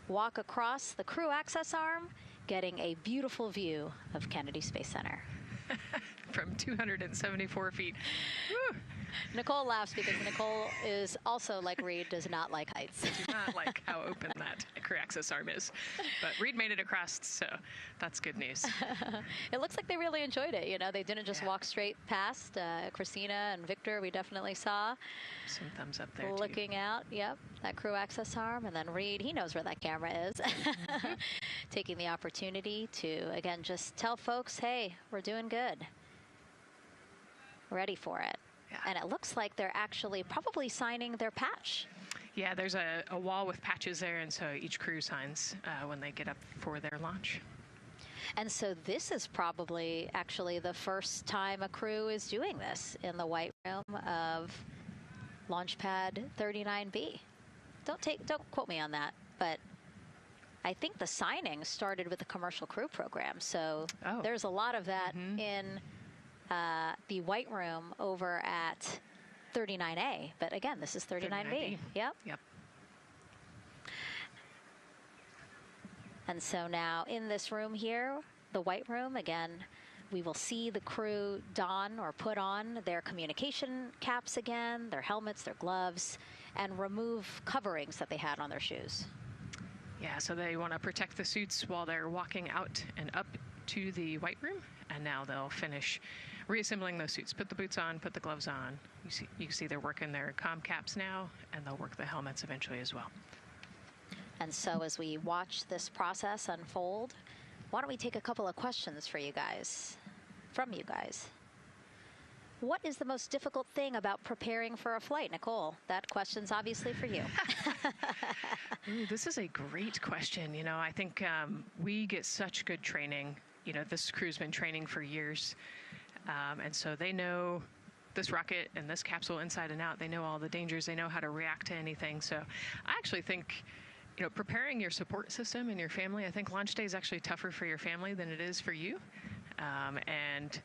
walk across the crew access arm, getting a beautiful view of Kennedy Space Center.
From 274 feet. Woo.
Nicole laughs because Nicole is also, like Reed, does not like heights.
I do not like how open that crew access arm is. But Reed made it across, so that's good news.
It looks like they really enjoyed it. You know, they didn't just walk straight past. Christina and Victor, we definitely saw.
Some thumbs up there,
looking out, yep, that crew access arm. And then Reed, he knows where that camera is. Taking the opportunity to, again, just tell folks, hey, we're doing good. Ready for it. Yeah. And it looks like they're actually probably signing their patch.
Yeah, there's a wall with patches there, and so each crew signs when they get up for their launch.
And so this is probably actually the first time a crew is doing this in the White Room of Launch Pad 39B. Don't quote me on that, but I think the signing started with the commercial crew program. So there's a lot of that in the White Room over at 39A, but again, this is 39B. Yep. And so now in this room here, the White Room, again, we will see the crew don or put on their communication caps again, their helmets, their gloves, and remove coverings that they had on their shoes.
Yeah, so they want to protect the suits while they're walking out and up to the White Room, and now they'll finish reassembling those suits. Put the boots on, put the gloves on. You see they're working their comm caps now, and they'll work the helmets eventually as well.
And so as we watch this process unfold, why don't we take a couple of questions from you guys? What is the most difficult thing about preparing for a flight? Nicole, that question's obviously for you.
Ooh, this is a great question. You know, I think we get such good training. You know, this crew's been training for years. And so they know this rocket and this capsule inside and out. They know all the dangers. They know how to react to anything. So I actually think, you know, preparing your support system and your family, I think launch day is actually tougher for your family than it is for you. And,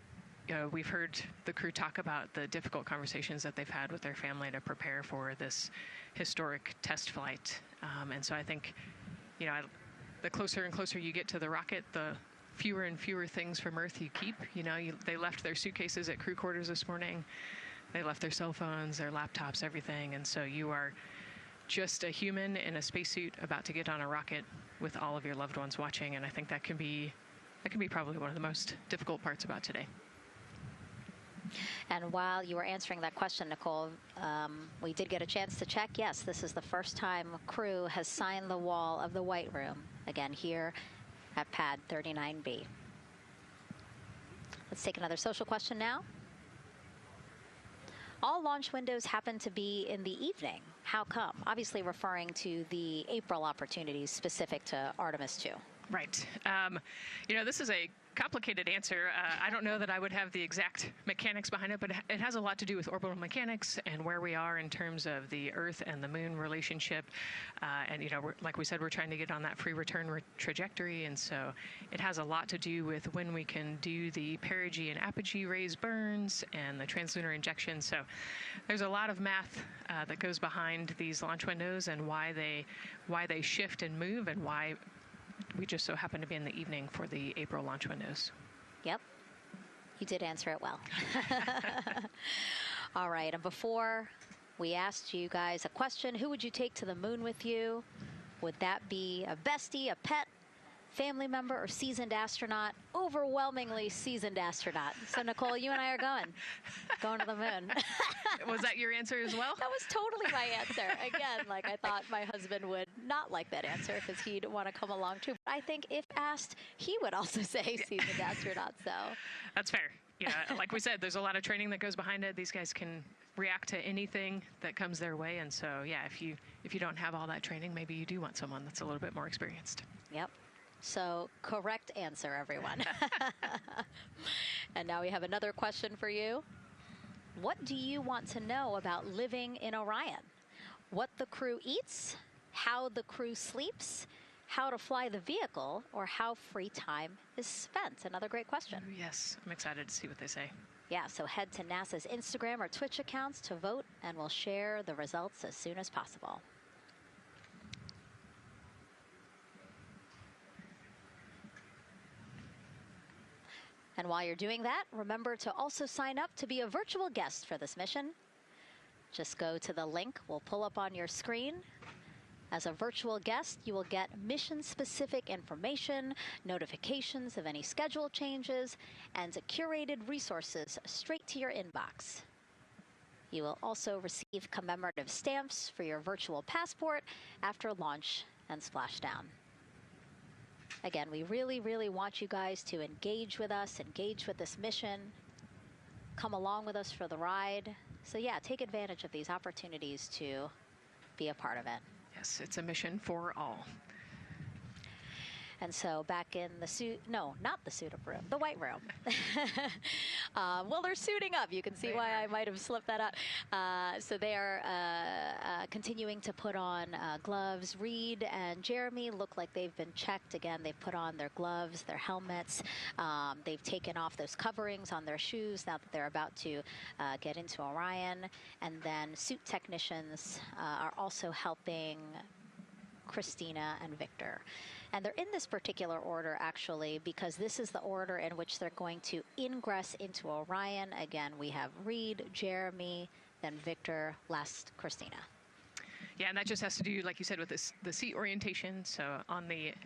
you know, we've heard the crew talk about the difficult conversations that they've had with their family to prepare for this historic test flight. And so I think, you know, the closer and closer you get to the rocket, the fewer and fewer things from Earth you keep. You know, they left their suitcases at crew quarters this morning. They left their cell phones, their laptops, everything. And so you are just a human in a spacesuit about to get on a rocket with all of your loved ones watching. And I think that can be probably one of the most difficult parts about today.
And while you were answering that question, Nicole, we did get a chance to check. Yes, this is the first time crew has signed the wall of the White Room, again here at pad 39B. Let's take another social question now. All launch windows happen to be in the evening. How come? Obviously referring to the April opportunities specific to Artemis II.
Right. You know, this is a complicated answer. I don't know that I would have the exact mechanics behind it, but it has a lot to do with orbital mechanics and where we are in terms of the Earth and the Moon relationship. And, you know, like we said, we're trying to get on that free return trajectory. And so it has a lot to do with when we can do the perigee and apogee raised burns and the translunar injection. So there's a lot of math that goes behind these launch windows and why they shift and move and why we just so happen to be in the evening for the April launch windows.
Yep. You did answer it well. All right. And before We asked you guys a question. Who would you take to the moon with you? Would that be a bestie, a pet, family member, or seasoned astronaut? Overwhelmingly seasoned astronaut. So Nicole, you and I are going to the moon.
Was that your answer as well?
That was totally my answer. Again, like I thought my husband would not like that answer because he'd want to come along too. But I think if asked, he would also say seasoned astronaut. So
that's fair. Yeah, like we said, there's a lot of training that goes behind it. These guys can react to anything that comes their way, and so yeah, if you don't have all that training, maybe you do want someone that's a little bit more experienced.
Yep. So correct answer, everyone. And now we have another question for you. What do you want to know about living in Orion? What the crew eats, how the crew sleeps, how to fly the vehicle, or how free time is spent? Another great question.
Ooh, yes, I'm excited to see what they say.
Yeah, so head to NASA's Instagram or Twitch accounts to vote, and we'll share the results as soon as possible. And while you're doing that, remember to also sign up to be a virtual guest for this mission. Just go to the link we'll pull up on your screen. As a virtual guest, you will get mission-specific information, notifications of any schedule changes, and curated resources straight to your inbox. You will also receive commemorative stamps for your virtual passport after launch and splashdown. Again, we really, really want you guys to engage with us, engage with this mission, come along with us for the ride. So yeah, take advantage of these opportunities to be a part of it.
Yes, it's a mission for all.
And so back in the suit, no, not the suit-up room, the white room. Well, they're suiting up. You can see why I might have slipped that up. So they are continuing to put on gloves. Reed and Jeremy look like they've been checked. Again, they've put on their gloves, their helmets. They've taken off those coverings on their shoes now that they're about to get into Orion. And then suit technicians are also helping Christina and Victor. And they're in this particular order, actually, because this is the order in which they're going to ingress into Orion. Again, we have Reed, Jeremy, then Victor, last Christina.
Yeah, and that just has to do, like you said, with this, the seat orientation. So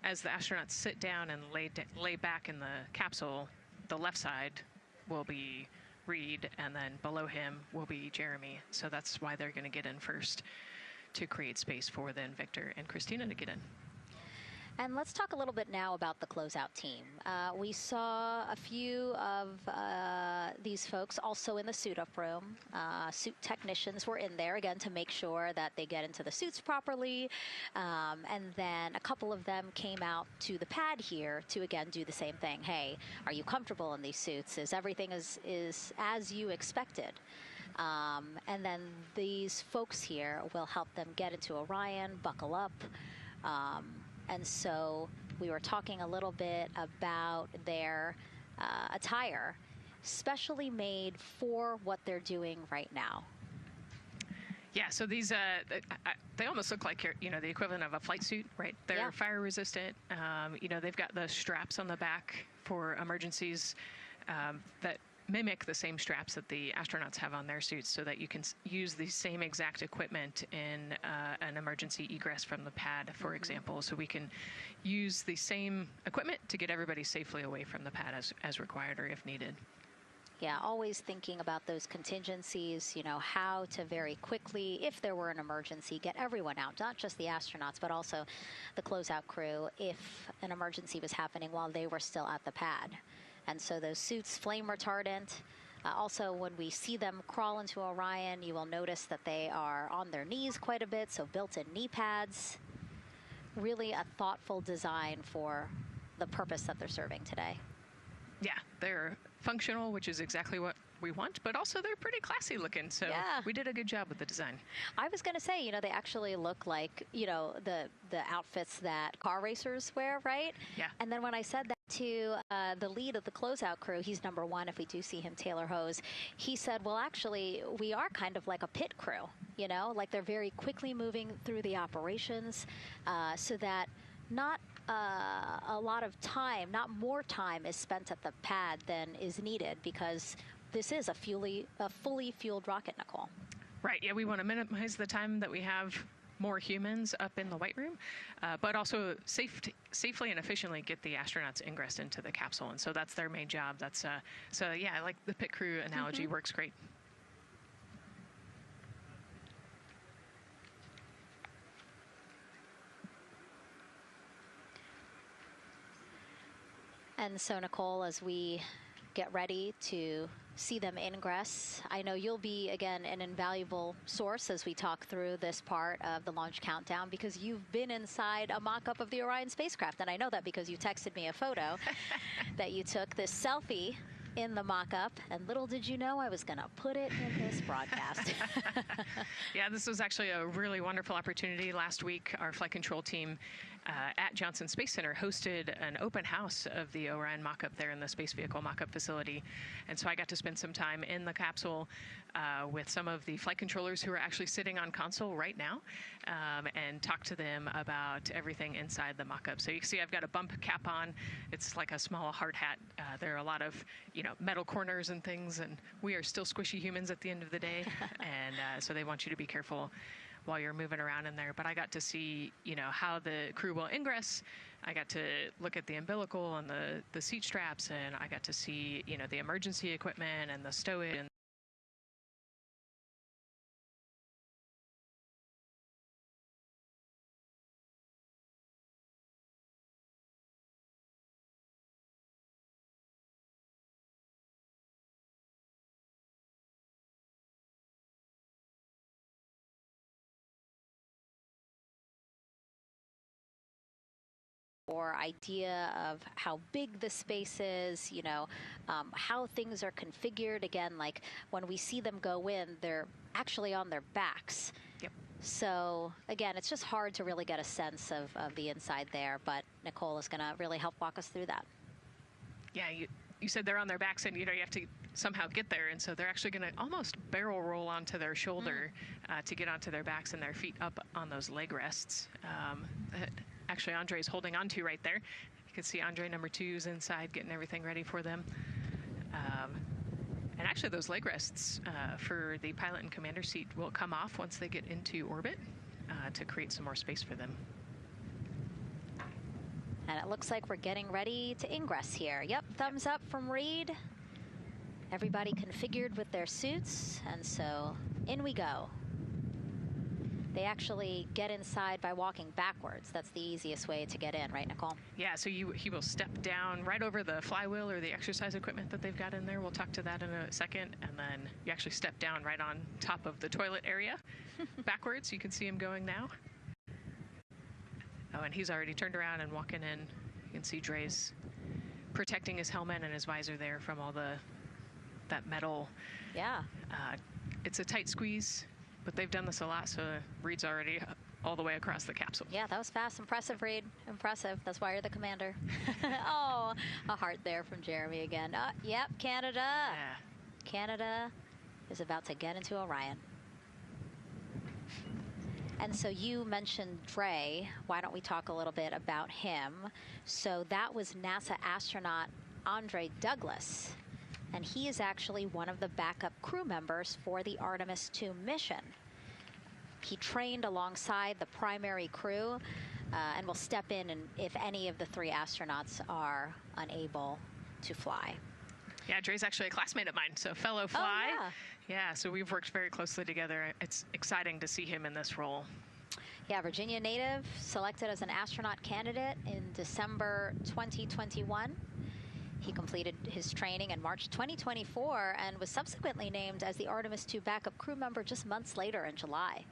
as the astronauts sit down and lay back in the capsule, the left side will be Reed, and then below him will be Jeremy. So that's why they're going to get in first, to create space for then Victor and Christina to get in.
And let's talk a little bit now about the closeout team. We saw a few of these folks also in the suit-up room. Suit technicians were in there, again, to make sure that they get into the suits properly. And then a couple of them came out to the pad here to, again, do the same thing. Hey, are you comfortable in these suits? Is everything is as you expected? And then these folks here will help them get into Orion, buckle up. And so we were talking a little bit about their attire, specially made for what they're doing right now.
Yeah, so these, they almost look like, the equivalent of a flight suit, right? They're fire resistant. They've got the straps on the back for emergencies that mimic the same straps that the astronauts have on their suits, so that you can use the same exact equipment in an emergency egress from the pad, for example. So we can use the same equipment to get everybody safely away from the pad as required or if needed.
Yeah, always thinking about those contingencies, how to very quickly, if there were an emergency, get everyone out, not just the astronauts, but also the closeout crew if an emergency was happening while they were still at the pad. And so those suits, flame retardant. Also, when we see them crawl into Orion, you will notice that they are on their knees quite a bit, so built-in knee pads. Really a thoughtful design for the purpose that they're serving today.
Yeah, they're functional, which is exactly what we want, but also they're pretty classy looking, so we did a good job with the design.
I was going to say, they actually look like, the outfits that car racers wear, right?
Yeah.
And then when I said that to the lead of the closeout crew, he's number one if we do see him, Taylor Hose, he said, well, actually, we are kind of like a pit crew, like they're very quickly moving through the operations so that not a lot of time, not more time is spent at the pad than is needed, because this is a fully fueled rocket, Nicole.
Right, yeah, we want to minimize the time that we have more humans up in the White Room, but also safely and efficiently get the astronauts ingressed into the capsule. And so that's their main job. That's so yeah, I like the pit crew analogy, works great.
And so, Nicole, as we get ready to see them ingress, I know you'll be, again, an invaluable source as we talk through this part of the launch countdown, because you've been inside a mock-up of the Orion spacecraft. And I know that because you texted me a photo that you took, this selfie in the mock-up, and little did you know I was going to put it in this broadcast.
Yeah, this was actually a really wonderful opportunity. Last week, our flight control team at Johnson Space Center hosted an open house of the Orion mock-up there in the Space Vehicle mock-up facility. And so I got to spend some time in the capsule with some of the flight controllers who are actually sitting on console right now and talk to them about everything inside the mock-up. So you can see I've got a bump cap on. It's like a small hard hat. There are a lot of, metal corners and things, and we are still squishy humans at the end of the day. And so they want you to be careful while you're moving around in there. But I got to see, how the crew will ingress. I got to look at the umbilical and the seat straps, and I got to see, the emergency equipment and the stowage and
or idea of how big the space is, how things are configured. Again, like when we see them go in, they're actually on their backs.
Yep.
So again, it's just hard to really get a sense of the inside there, but Nicole is going to really help walk us through that.
Yeah, you said they're on their backs, and you have to somehow get there, and so they're actually going to almost barrel roll onto their shoulder to get onto their backs and their feet up on those leg rests. Actually, Andre's holding on to right there. You can see Andre number 2's inside getting everything ready for them. And actually, those leg rests for the pilot and commander seat will come off once they get into orbit to create some more space for them.
And it looks like we're getting ready to ingress here. Yep, thumbs up from Reed. Everybody configured with their suits, and so in we go. They actually get inside by walking backwards. That's the easiest way to get in, right, Nicole?
Yeah, so he will step down right over the flywheel or the exercise equipment that they've got in there. We'll talk to that in a second. And then you actually step down right on top of the toilet area backwards. You can see him going now. Oh, and he's already turned around and walking in. You can see Dre's protecting his helmet and his visor there from all that metal.
Yeah.
It's a tight squeeze, but they've done this a lot, so Reed's already all the way across the capsule.
Yeah, that was fast. Impressive, Reed. Impressive. That's why you're the commander. Oh, a heart there from Jeremy again. Yep, Canada.
Yeah.
Canada is about to get into Orion. And so you mentioned Dre. Why don't we talk a little bit about him? So that was NASA astronaut Andre Douglas. And he is actually one of the backup crew members for the Artemis II mission. He trained alongside the primary crew and will step in if any of the 3 astronauts are unable to fly.
Yeah, Dre's actually a classmate of mine, so fellow fly.
Oh,
yeah, so we've worked very closely together. It's exciting to see him in this role.
Yeah, Virginia native, selected as an astronaut candidate in December 2021. He completed his training in March 2024 and was subsequently named as the Artemis II backup crew member just months later in July.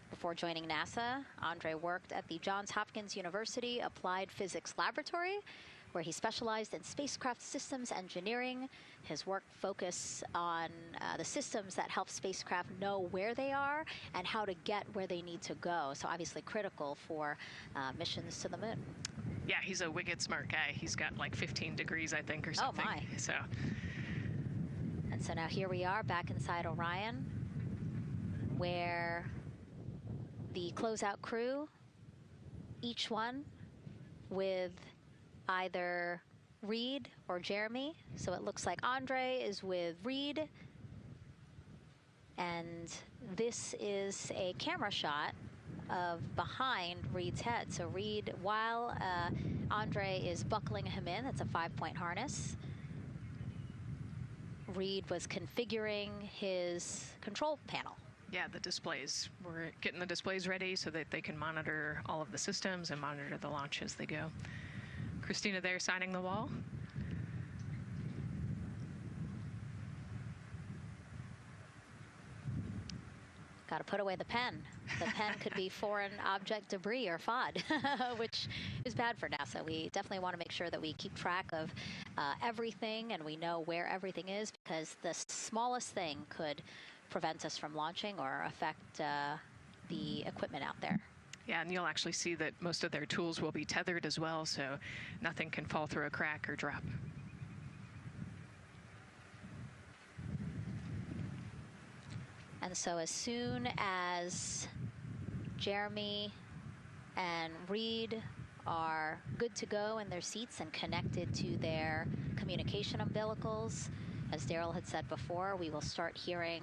Before joining NASA, Andre worked at the Johns Hopkins University Applied Physics Laboratory, where he specialized in spacecraft systems engineering. His work focused on the systems that help spacecraft know where they are and how to get where they need to go. So obviously critical for missions to the moon.
Yeah, he's a wicked smart guy. He's got like 15 degrees, I think, or something.
Oh, my.
So.
And so now here we are back inside Orion, where the closeout crew, each one with either Reed or Jeremy. So it looks like Andre is with Reed, And this is a camera shot of behind Reed's head. So Reed, while Andre is buckling him in, it's a 5-point harness, Reed was configuring his control panel.
Yeah, the displays. We're getting the displays ready so that they can monitor all of the systems and monitor the launch as they go. Christina there signing the wall.
Got to put away the pen. The pen could be foreign object debris or FOD, which is bad for NASA. We definitely want to make sure that we keep track of everything and we know where everything is, because the smallest thing could prevent us from launching or affect the equipment out there.
Yeah, and you'll actually see that most of their tools will be tethered as well, so nothing can fall through a crack or drop.
And so as soon as Jeremy and Reed are good to go in their seats and connected to their communication umbilicals, as Daryl had said before, we will start hearing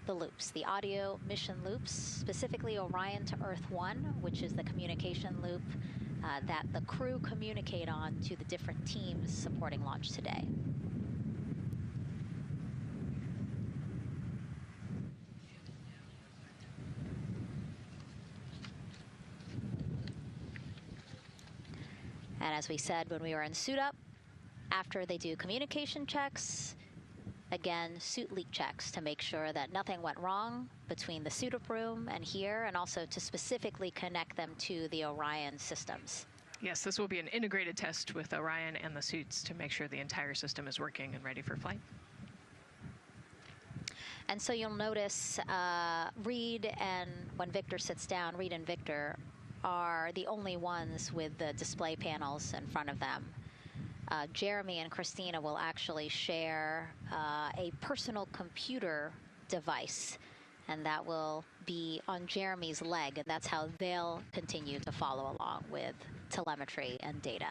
the loops, the audio mission loops, specifically Orion to Earth 1, which is the communication loop that the crew communicate on to the different teams supporting launch today. And as we said when we were in suit up, after they do communication checks, again, suit leak checks to make sure that nothing went wrong between the suit up room and here, and also to specifically connect them to the Orion systems.
Yes, this will be an integrated test with Orion and the suits to make sure the entire system is working and ready for flight.
And so you'll notice Reed and when Victor sits down, Reed and Victor are the only ones with the display panels in front of them. Jeremy and Christina will actually share a personal computer device, and that will be on Jeremy's leg, and that's how they'll continue to follow along with telemetry and data.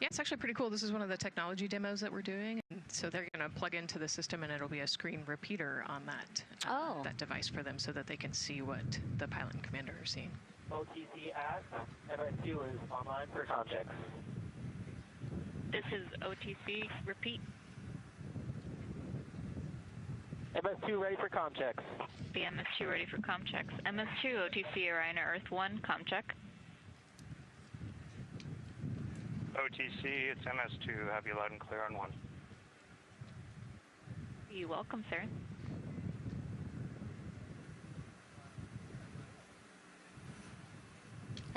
Yeah, it's actually pretty cool. This is one of the technology demos that we're doing. And so they're going to plug into the system, and it'll be a screen repeater on that, that device for them so that they can see what the pilot and commander are seeing.
OTC at MS2 is online for contact.
This is OTC. Repeat.
MS2 ready for comm checks.
The MS2 ready for comm checks. MS2, OTC, Orion, Earth 1, comm check.
OTC, it's MS2. Have you loud and clear on 1.
You're welcome, sir.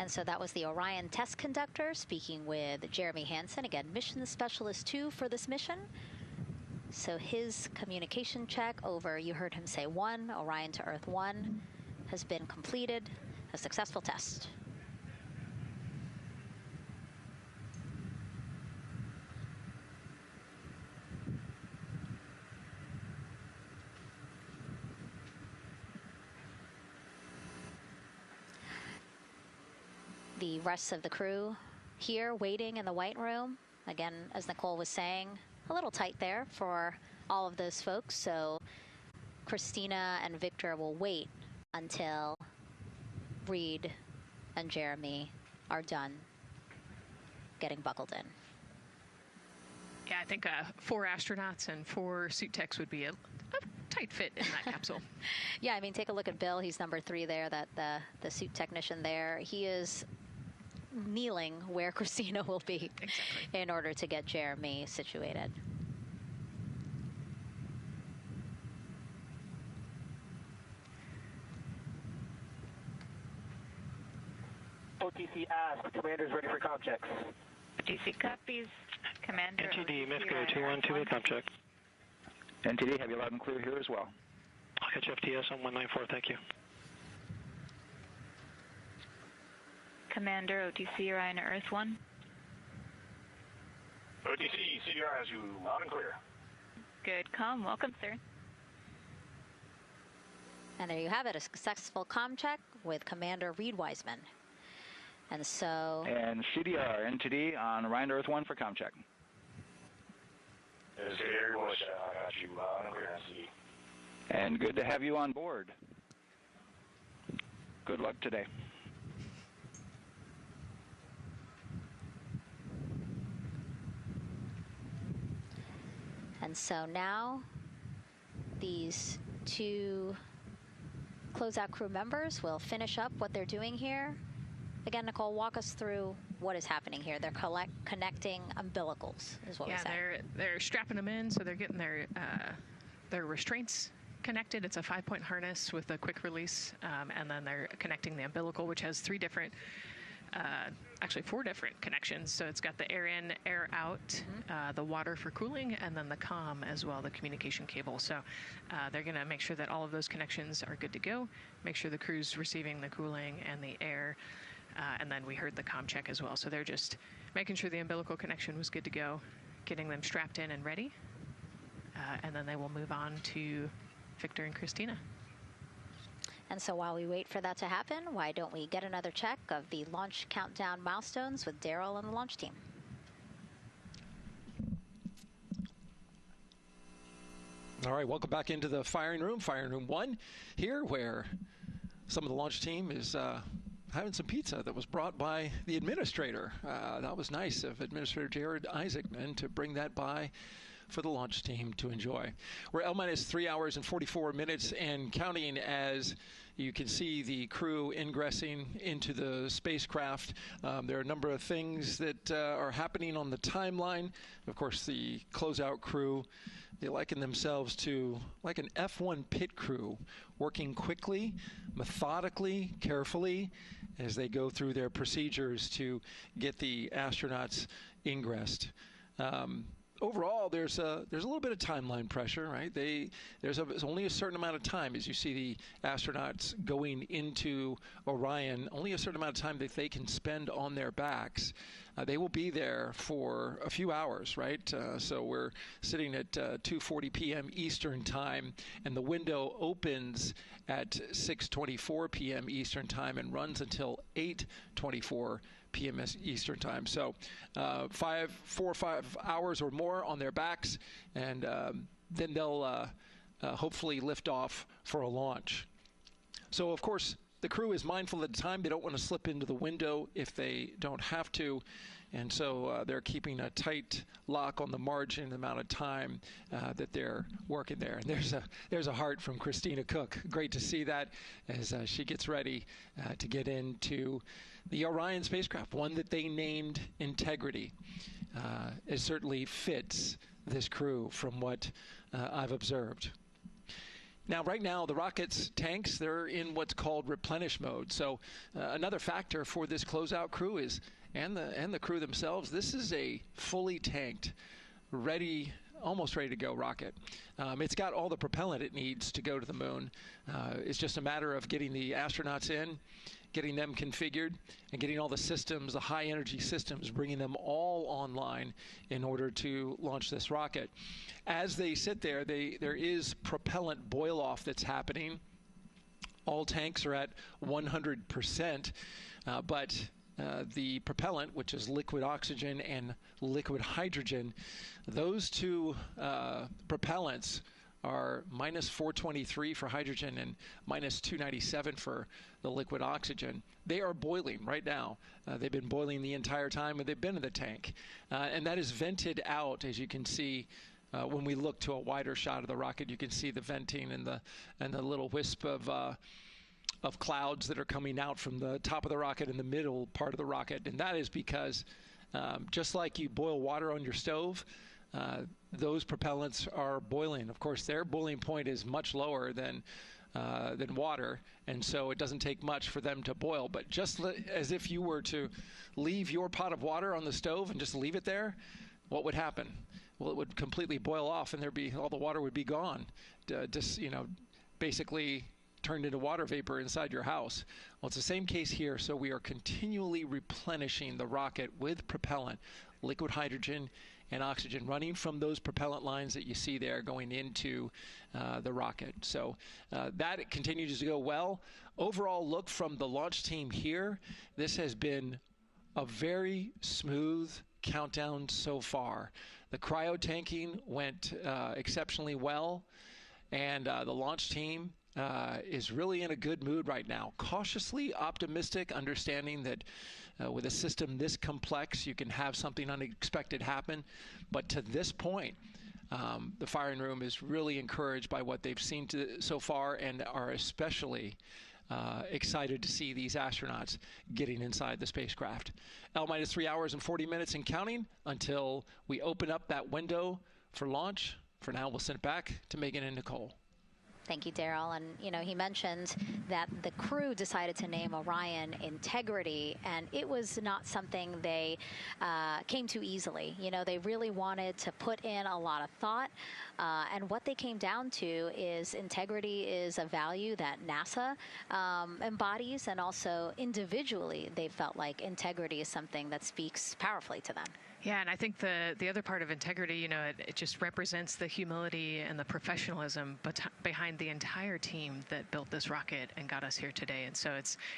And so that was the Orion test conductor speaking with Jeremy Hansen, again, mission specialist 2 for this mission. So his communication check over, you heard him say 1, Orion to Earth 1, has been completed, a successful test. The rest of the crew here waiting in the white room. Again, as Nicole was saying, a little tight there for all of those folks. So Christina and Victor will wait until Reed and Jeremy are done getting buckled in.
Yeah, I think 4 astronauts and 4 suit techs would be a tight fit in that capsule.
Yeah, I mean, take a look at Bill. He's number 3 there, that the suit technician there. He is kneeling where Christina will be in order to get Jeremy situated.
OTC ask, commander's ready for comm checks.
OTC copies, commander.
NTD, Misco 212, comm check.
NTD, have you loud and clear here as well.
I'll catch FTS on 194, thank you.
Commander, OTC, Orion, Earth 1.
OTC, CDR has you loud and clear.
Good comm, welcome, sir.
And there you have it, a successful comm check with Commander Reed Wiseman. And so...
And CDR, NTD on Orion to Earth 1 for comm check.
CDR, I got you loud and clear, NTD.
And good to have you on board. Good luck today.
And so now these two closeout crew members will finish up what they're doing here. Again, Nicole, walk us through what is happening here. They're connecting umbilicals, is what we're saying.
Yeah, they're strapping them in, so they're getting their restraints connected. It's a 5-point harness with a quick release, and then they're connecting the umbilical, which has actually 4 different connections. So it's got the air in, air out, the water for cooling, and then the comm as well, the communication cable. So they're going to make sure that all of those connections are good to go, make sure the crew's receiving the cooling and the air, and then we heard the comm check as well. So they're just making sure the umbilical connection was good to go, getting them strapped in and ready, and then they will move on to Victor and Christina.
And so while we wait for that to happen, why don't we get another check of the launch countdown milestones with Daryl and the launch team?
All right, welcome back into the firing room 1 here, where some of the launch team is having some pizza that was brought by the administrator. That was nice of Administrator Jared Isaacman to bring that by for the launch team to enjoy. We're L-minus 3 hours and 44 minutes and counting as you can see the crew ingressing into the spacecraft. There are a number of things that are happening on the timeline. Of course, the closeout crew, they liken themselves to like an F1 pit crew, working quickly, methodically, carefully, as they go through their procedures to get the astronauts ingressed. Overall, there's a little bit of timeline pressure, right? There's only a certain amount of time as you see the astronauts going into Orion. Only a certain amount of time that they can spend on their backs. They will be there for a few hours, right? So we're sitting at 2:40 p.m. Eastern time, and the window opens at 6:24 p.m. Eastern time and runs until 8:24 p.m. Eastern time. So 4 or 5 hours or more on their backs, and then they'll hopefully lift off for a launch. So of course the crew is mindful of the time. They don't want to slip into the window if they don't have to, and so they're keeping a tight lock on the margin, the amount of time that they're working there. And there's a heart from Christina Cook. Great to see that as she gets ready to get into the Orion spacecraft, one that they named Integrity. It certainly fits this crew from what I've observed. Now, right now, the rocket's tanks, they're in what's called replenish mode. So another factor for this closeout crew is, and the crew themselves, this is a fully tanked, almost ready to go rocket. It's got all the propellant it needs to go to the moon. It's just a matter of getting the astronauts in, getting them configured, and getting all the systems, the high energy systems, bringing them all online in order to launch this rocket. As they sit there, there is propellant boil off that's happening. All tanks are at 100%, but the propellant, which is liquid oxygen and liquid hydrogen, those two propellants are minus 423 for hydrogen and minus 297 for the liquid oxygen. They are boiling right now. They've been boiling the entire time they've been in the tank. And that is vented out, as you can see. When we look to a wider shot of the rocket, you can see the venting and the little wisp of clouds that are coming out from the top of the rocket and the middle part of the rocket. And that is because just like you boil water on your stove, those propellants are boiling. Of course, their boiling point is much lower than water, and so it doesn't take much for them to boil. But just as if you were to leave your pot of water on the stove and just leave it there, what would happen? Well, it would completely boil off, and all the water would be gone. Basically turned into water vapor inside your house. Well, it's the same case here. So we are continually replenishing the rocket with propellant, liquid hydrogen and oxygen, running from those propellant lines that you see there going into the rocket. So that continues to go well. Overall look from the launch team here, this has been a very smooth countdown so far. The cryo tanking went exceptionally well. And the launch team is really in a good mood right now. Cautiously optimistic, understanding that with a system this complex, you can have something unexpected happen. But to this point, the firing room is really encouraged by what they've seen so far, and are especially excited to see these astronauts getting inside the spacecraft. L-minus 3 hours and 40 minutes and counting until we open up that window for launch. For now, we'll send it back to Megan and Nicole.
Thank you, Daryl. And, you know, he mentioned that the crew decided to name Orion Integrity, and it was not something they came to easily. You know, they really wanted to put in a lot of thought, and what they came down to is integrity is a value that NASA embodies, and also individually they felt like integrity is something that speaks powerfully to them.
Yeah, and I think the other part of integrity, you know, it just represents the humility and the professionalism behind the entire team that built this rocket and got us here today. And so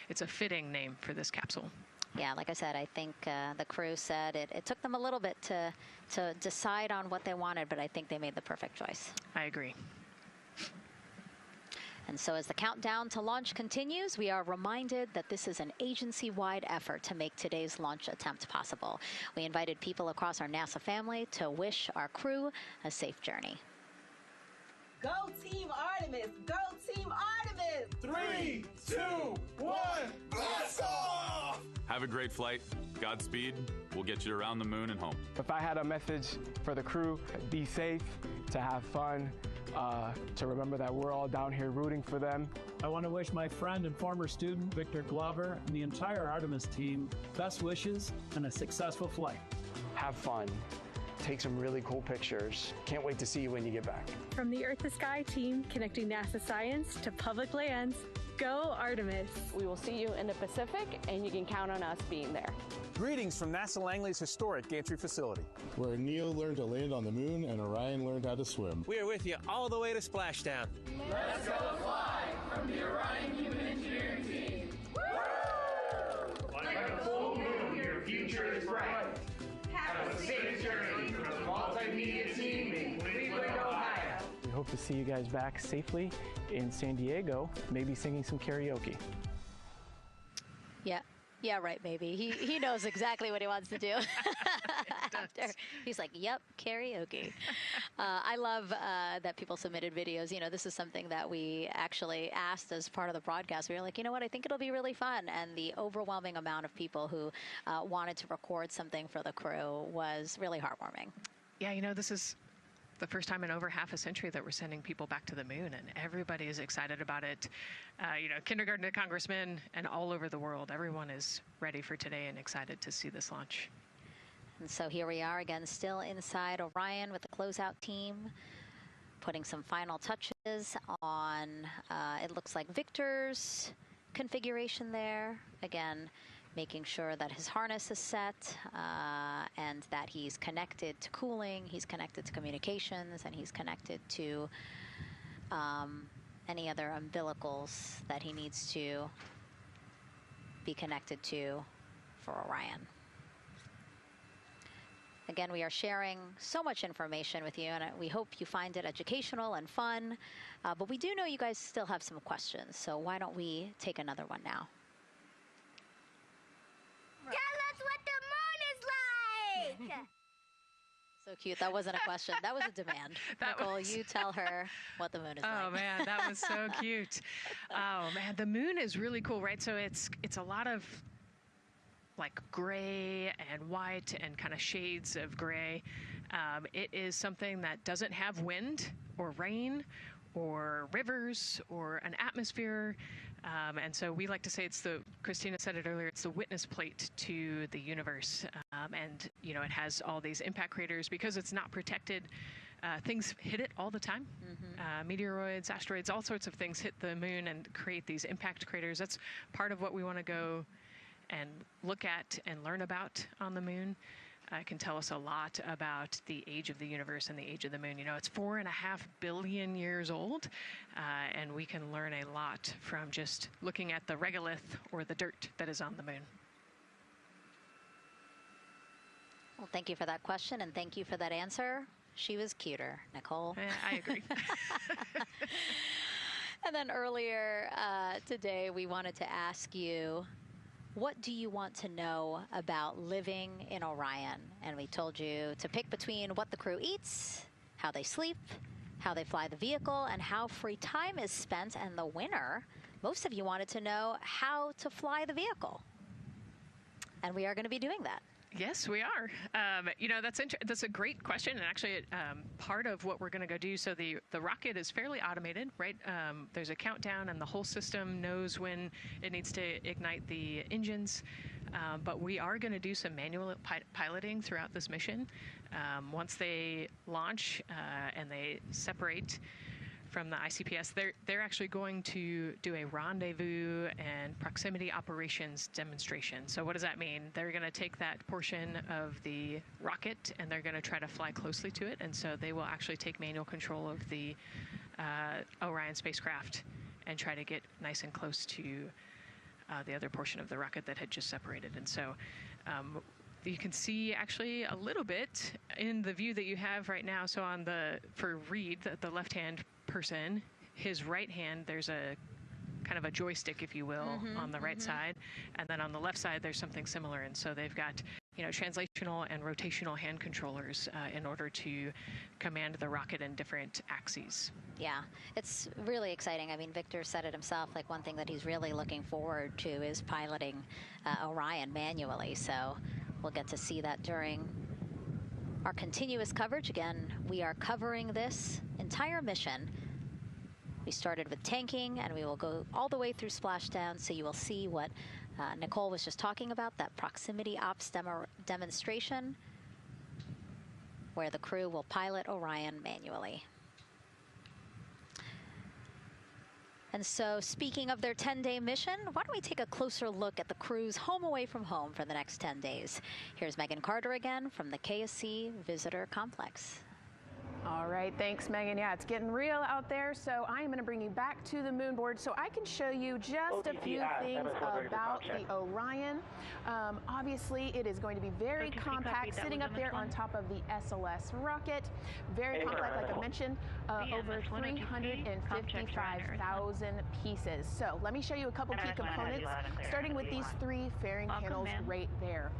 it's a fitting name for this capsule.
Yeah, like I said, I think the crew said it took them a little bit to decide on what they wanted, but I think they made the perfect choice.
I agree.
And so as the countdown to launch continues, we are reminded that this is an agency-wide effort to make today's launch attempt possible. We invited people across our NASA family to wish our crew a safe journey.
Go Team Artemis! Go Team Artemis!
3, 2, 1, blast off!
Have a great flight. Godspeed. We'll get you around the moon and home.
If I had a message for the crew, be safe, to have fun, to remember that we're all down here rooting for them.
I want to wish my friend and former student, Victor Glover, and the entire Artemis team best wishes and a successful flight.
Have fun. Take some really cool pictures. Can't wait to see you when you get back.
From the Earth to Sky team connecting NASA science to public lands, go Artemis.
We will see you in the Pacific, and you can count on us being there.
Greetings from NASA Langley's historic gantry facility,
where Neil learned to land on the moon and Orion learned how to swim.
We are with you all the way to splashdown.
Let's go fly from the Orion Human Engineering team. Woo!
Like a full moon, your future is bright. Have a safe journey from the multimedia team in Cleveland, Ohio.
We hope to see you guys back safely in San Diego, maybe singing some karaoke.
Yeah, right, maybe. He knows exactly what he wants to do. After, he's like, yep, karaoke. I love that people submitted videos. You know, this is something that we actually asked as part of the broadcast. We were like, you know what, I think it'll be really fun. And the overwhelming amount of people who wanted to record something for the crew was really heartwarming.
Yeah, you know, this is the first time in over half a century that we're sending people back to the moon, and everybody is excited about it. You know, kindergarten to congressmen and all over the world, everyone is ready for today and excited to see this launch.
And so here we are again, still inside Orion with the closeout team, putting some final touches on, it looks like Victor's configuration there. Again, making sure that his harness is set and that he's connected to cooling, he's connected to communications, and he's connected to any other umbilicals that he needs to be connected to for Orion. Again, we are sharing so much information with you, and we hope you find it educational and fun. But we do know you guys still have some questions, so why don't we take another one now?
Tell us what the moon is like!
So cute. That wasn't a question. That was a demand. Nicole, you tell her what the moon is like.
Oh, man, that was so cute. Oh, man, the moon is really cool, right? So it's a lot of like gray and white and kind of shades of gray. It is something that doesn't have wind or rain or rivers or an atmosphere. And so we like to say Christina said it earlier, it's the witness plate to the universe. And, you know, it has all these impact craters because it's not protected. Things hit it all the time. Meteoroids, asteroids, all sorts of things hit the moon and create these impact craters. That's part of what we want to go and look at and learn about on the moon. It can tell us a lot about the age of the universe and the age of the moon. You know, it's 4.5 billion years old, and we can learn a lot from just looking at the regolith or the dirt that is on the moon.
Well, thank you for that question, and thank you for that answer. she was cuter, Nicole.
I agree.
And then earlier today, we wanted to ask you, what do you want to know about living in Orion? And we told you to pick between what the crew eats, how they sleep, how they fly the vehicle, and how free time is spent. And the winner, most of you wanted to know how to fly the vehicle. And we are going to be doing that.
Yes, we are. You know, that's a great question, and actually, part of what we're going to go do. So the rocket is fairly automated, right? There's a countdown, and the whole system knows when it needs to ignite the engines. But we are going to do some manual piloting throughout this mission. Once they launch and they separate from the ICPS, they're actually going to do a rendezvous and proximity operations demonstration. So what does that mean? They're going to take that portion of the rocket and they're going to try to fly closely to it. And so they will actually take manual control of the Orion spacecraft and try to get nice and close to the other portion of the rocket that had just separated. And so you can see actually a little bit in the view that you have right now. So on for Reed, the left-hand person, his right hand, there's a kind of a joystick, if you will, on the right side, and then on the left side there's something similar. And so they've got, you know, translational and rotational hand controllers in order to command the rocket in different axes.
Yeah, it's really exciting. I mean, Victor said it himself, like one thing that he's really looking forward to is piloting Orion manually. So we'll get to see that during our continuous coverage. Again, we are covering this entire mission. We started with tanking, and we will go all the way through splashdown, so you will see what Nicole was just talking about, that proximity ops demonstration, where the crew will pilot Orion manually. And so, speaking of their 10-day mission, why don't we take a closer look at the crew's home away from home for the next 10 days. Here's Megan Carter again from the KSC Visitor Complex.
All right, thanks, Megan. Yeah, it's getting real out there, so I am going to bring you back to the moon board so I can show you just a few things about the Orion. Obviously, it is going to be very compact, sitting up there on top of the SLS rocket. Very compact, like I mentioned, over 355,000 pieces. So let me show you a couple key components, starting with these three fairing panels right there.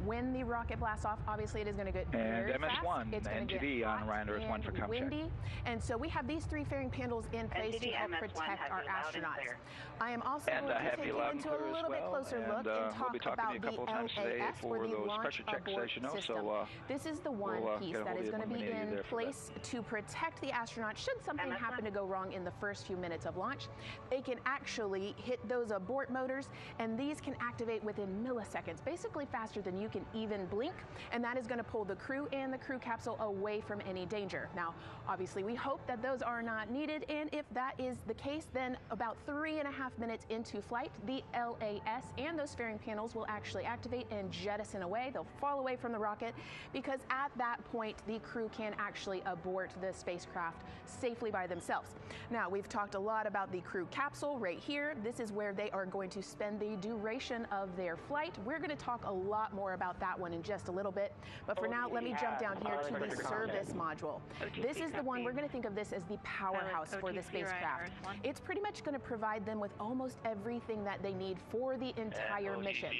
When the rocket blasts off, obviously it is going to get very fast.
MS1,
it's going to get
on Orion Earth 1 for
windy, and so we have these three fairing panels in place to help protect our astronauts. I am also going to take you into a little bit closer look and talk about the LAS, or the Launch Abort System. This is the one piece that is going to be in place to protect the astronauts should something happen to go wrong in the first few minutes of launch. They can actually hit those abort motors, and these can activate within milliseconds, basically faster than you can even blink, and that is going to pull the crew and the crew capsule away from any danger. Now, obviously, we hope that those are not needed, and if that is the case, then about 3.5 minutes into flight, the LAS and those fairing panels will actually activate and jettison away. They'll fall away from the rocket, because at that point, the crew can actually abort the spacecraft safely by themselves. Now, we've talked a lot about the crew capsule right here. This is where they are going to spend the duration of their flight. We're going to talk a lot more about that one in just a little bit, but for now, let me jump down here to the service module. This is the one, we're going to think of this as the powerhouse for the spacecraft. It's pretty much going to provide them with almost everything that they need for the entire mission.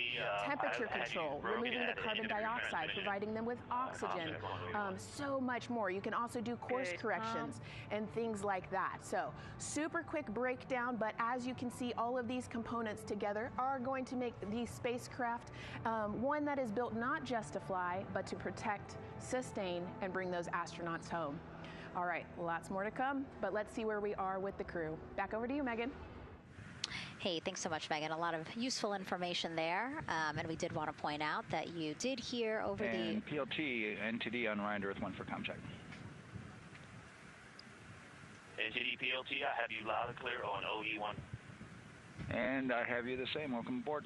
Temperature control, removing the carbon dioxide, providing them with oxygen, so much more. You can also do course corrections and things like that. So super quick breakdown, but as you can see, all of these components together are going to make the spacecraft one that is built not just to fly, but to protect, sustain, and bring those astronauts home. All right, lots more to come, but let's see where we are with the crew. Back over to you, Megan.
Hey, thanks so much, Megan. A lot of useful information there. And we did want to point out that you did hear over
and PLT, NTD on Orion Earth 1 for comm check.
NTD PLT, I have you loud and clear on OE1.
And I have you the same. Welcome aboard.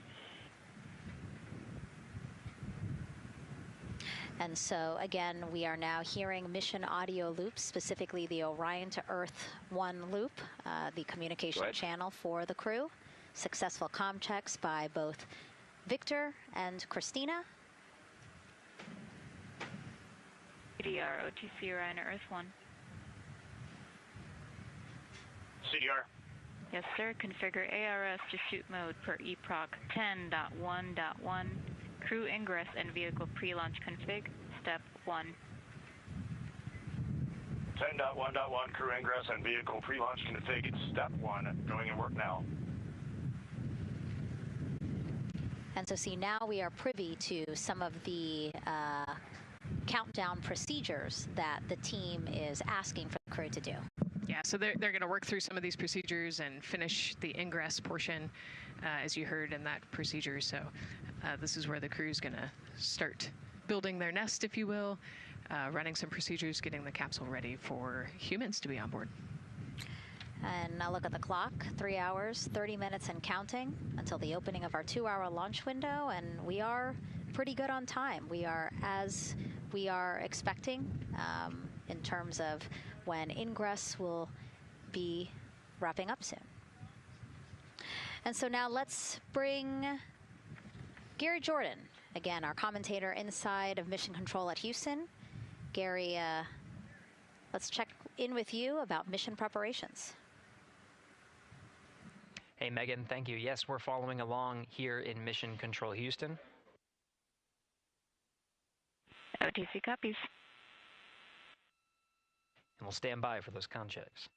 And so, again, we are now hearing mission audio loops, specifically the Orion to Earth 1 loop, the communication channel for the crew. Successful comm checks by both Victor and Christina.
CDR, OTC Orion Earth 1.
CDR.
Yes, sir. Configure ARS to shoot mode per EPROC 10.1.1. Crew ingress and vehicle pre-launch config. Step 1.
10.1.1 crew ingress and vehicle pre-launch config. Step 1. Going in work now.
And so see, now we are privy to some of the countdown procedures that the team is asking for the crew to do.
Yeah, so they're going to work through some of these procedures and finish the ingress portion, as you heard in that procedure. So this is where the crew is going to start building their nest, if you will, running some procedures, getting the capsule ready for humans to be on board.
And now look at the clock, 3 hours, 30 minutes and counting until the opening of our 2-hour launch window, and we are pretty good on time. We are as we are expecting in terms of when Ingress will be wrapping up soon. And so now let's bring Gary Jordan, again, our commentator inside of Mission Control at Houston. Gary, let's check in with you about mission preparations.
Hey, Megan, thank you. Yes, we're following along here in Mission Control Houston.
OTC copies.
And we'll stand by for those con checks.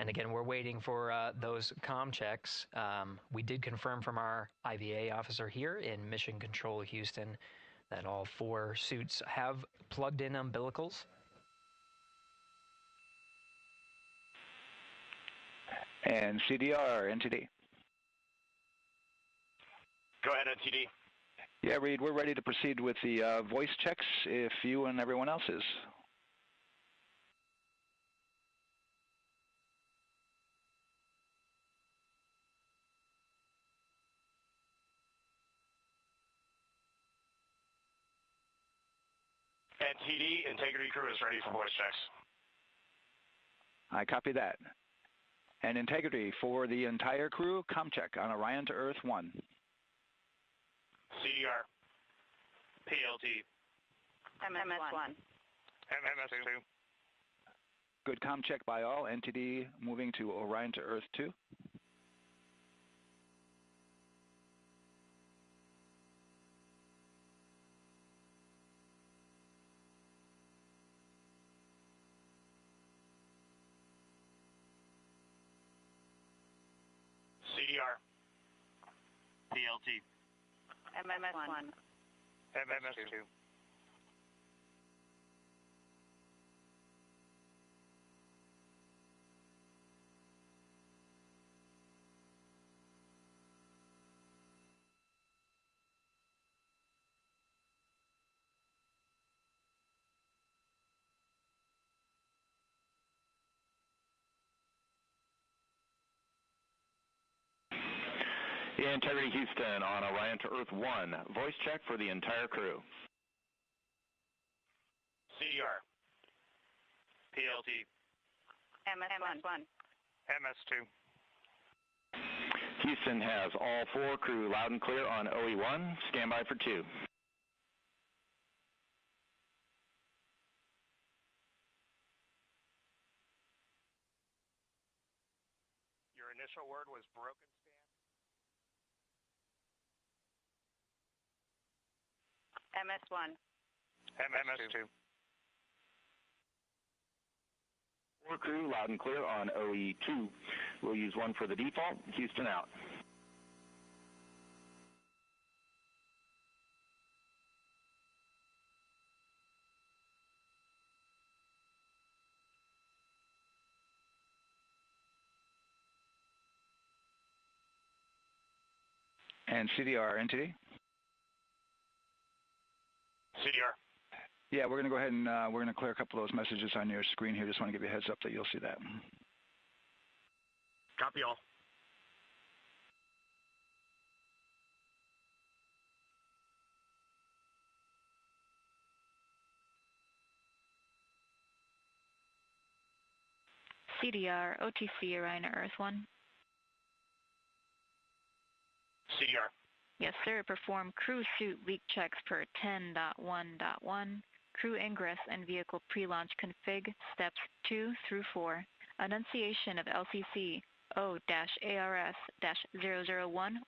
And again, we're waiting for those comm checks. We did confirm from our IVA officer here in Mission Control Houston that all 4 suits have plugged in umbilicals.
And CDR, NTD.
Go ahead, NTD.
Yeah, Reed, we're ready to proceed with the voice checks if you and everyone else is.
NTD, integrity crew is ready for voice checks.
I copy that. And integrity for the entire crew, comm check on Orion to Earth 1.
CDR. PLT.
MS1.
MS2.
Good comm check by all. NTD moving to Orion to Earth 2.
CDR. PLT.
MS1.
MS2.
Integrity Houston on Orion to Earth 1. Voice check for the entire crew.
CDR. PLT.
MS1.
MS2.
Houston has all 4 crew loud and clear on OE1. Stand by for 2.
Your initial word was broken.
MS1.
MS2.
4 crew loud and clear on OE2. We'll use 1 for the default. Houston out.
And CDR, NTD?
CDR.
Yeah, we're going to go ahead and we're going to clear a couple of those messages on your screen here. Just want to give you a heads up that you'll see that.
Copy all.
CDR, OTC, Orion to Earth 1.
CDR.
Yes, sir. Perform crew suit leak checks per 10.1.1. Crew ingress and vehicle pre-launch config steps 2 through 4. Annunciation of LCC O-ARS-001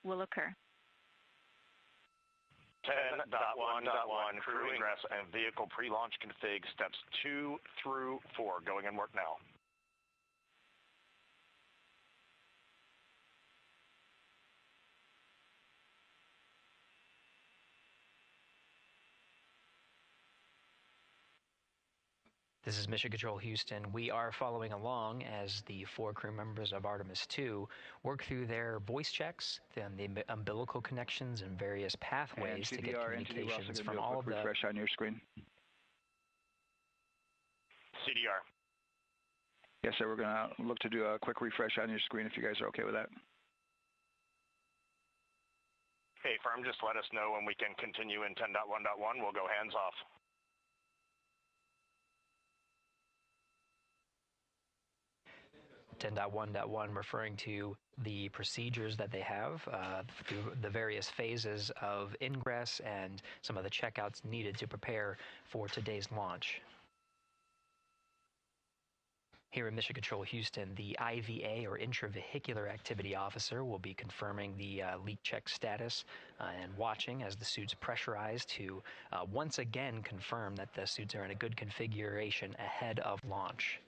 will occur.
10.1.1 crew ingress and vehicle pre-launch config steps 2 through 4 going in work now.
This is Mission Control Houston. We are following along as the 4 crew members of Artemis II work through their voice checks, then the umbilical connections and various pathways to get communications from all of the...
refresh on your screen.
CDR.
Yes, sir. We're going to look to do a quick refresh on your screen if you guys are okay with that.
Hey, firm, just let us know when we can continue in 10.1.1. We'll go hands off.
.1.1 referring to the procedures that they have through the various phases of ingress and some of the checkouts needed to prepare for today's launch. Here in Mission Control Houston, the IVA or Intravehicular Activity Officer will be confirming the leak check status and watching as the suits pressurize to once again confirm that the suits are in a good configuration ahead of launch.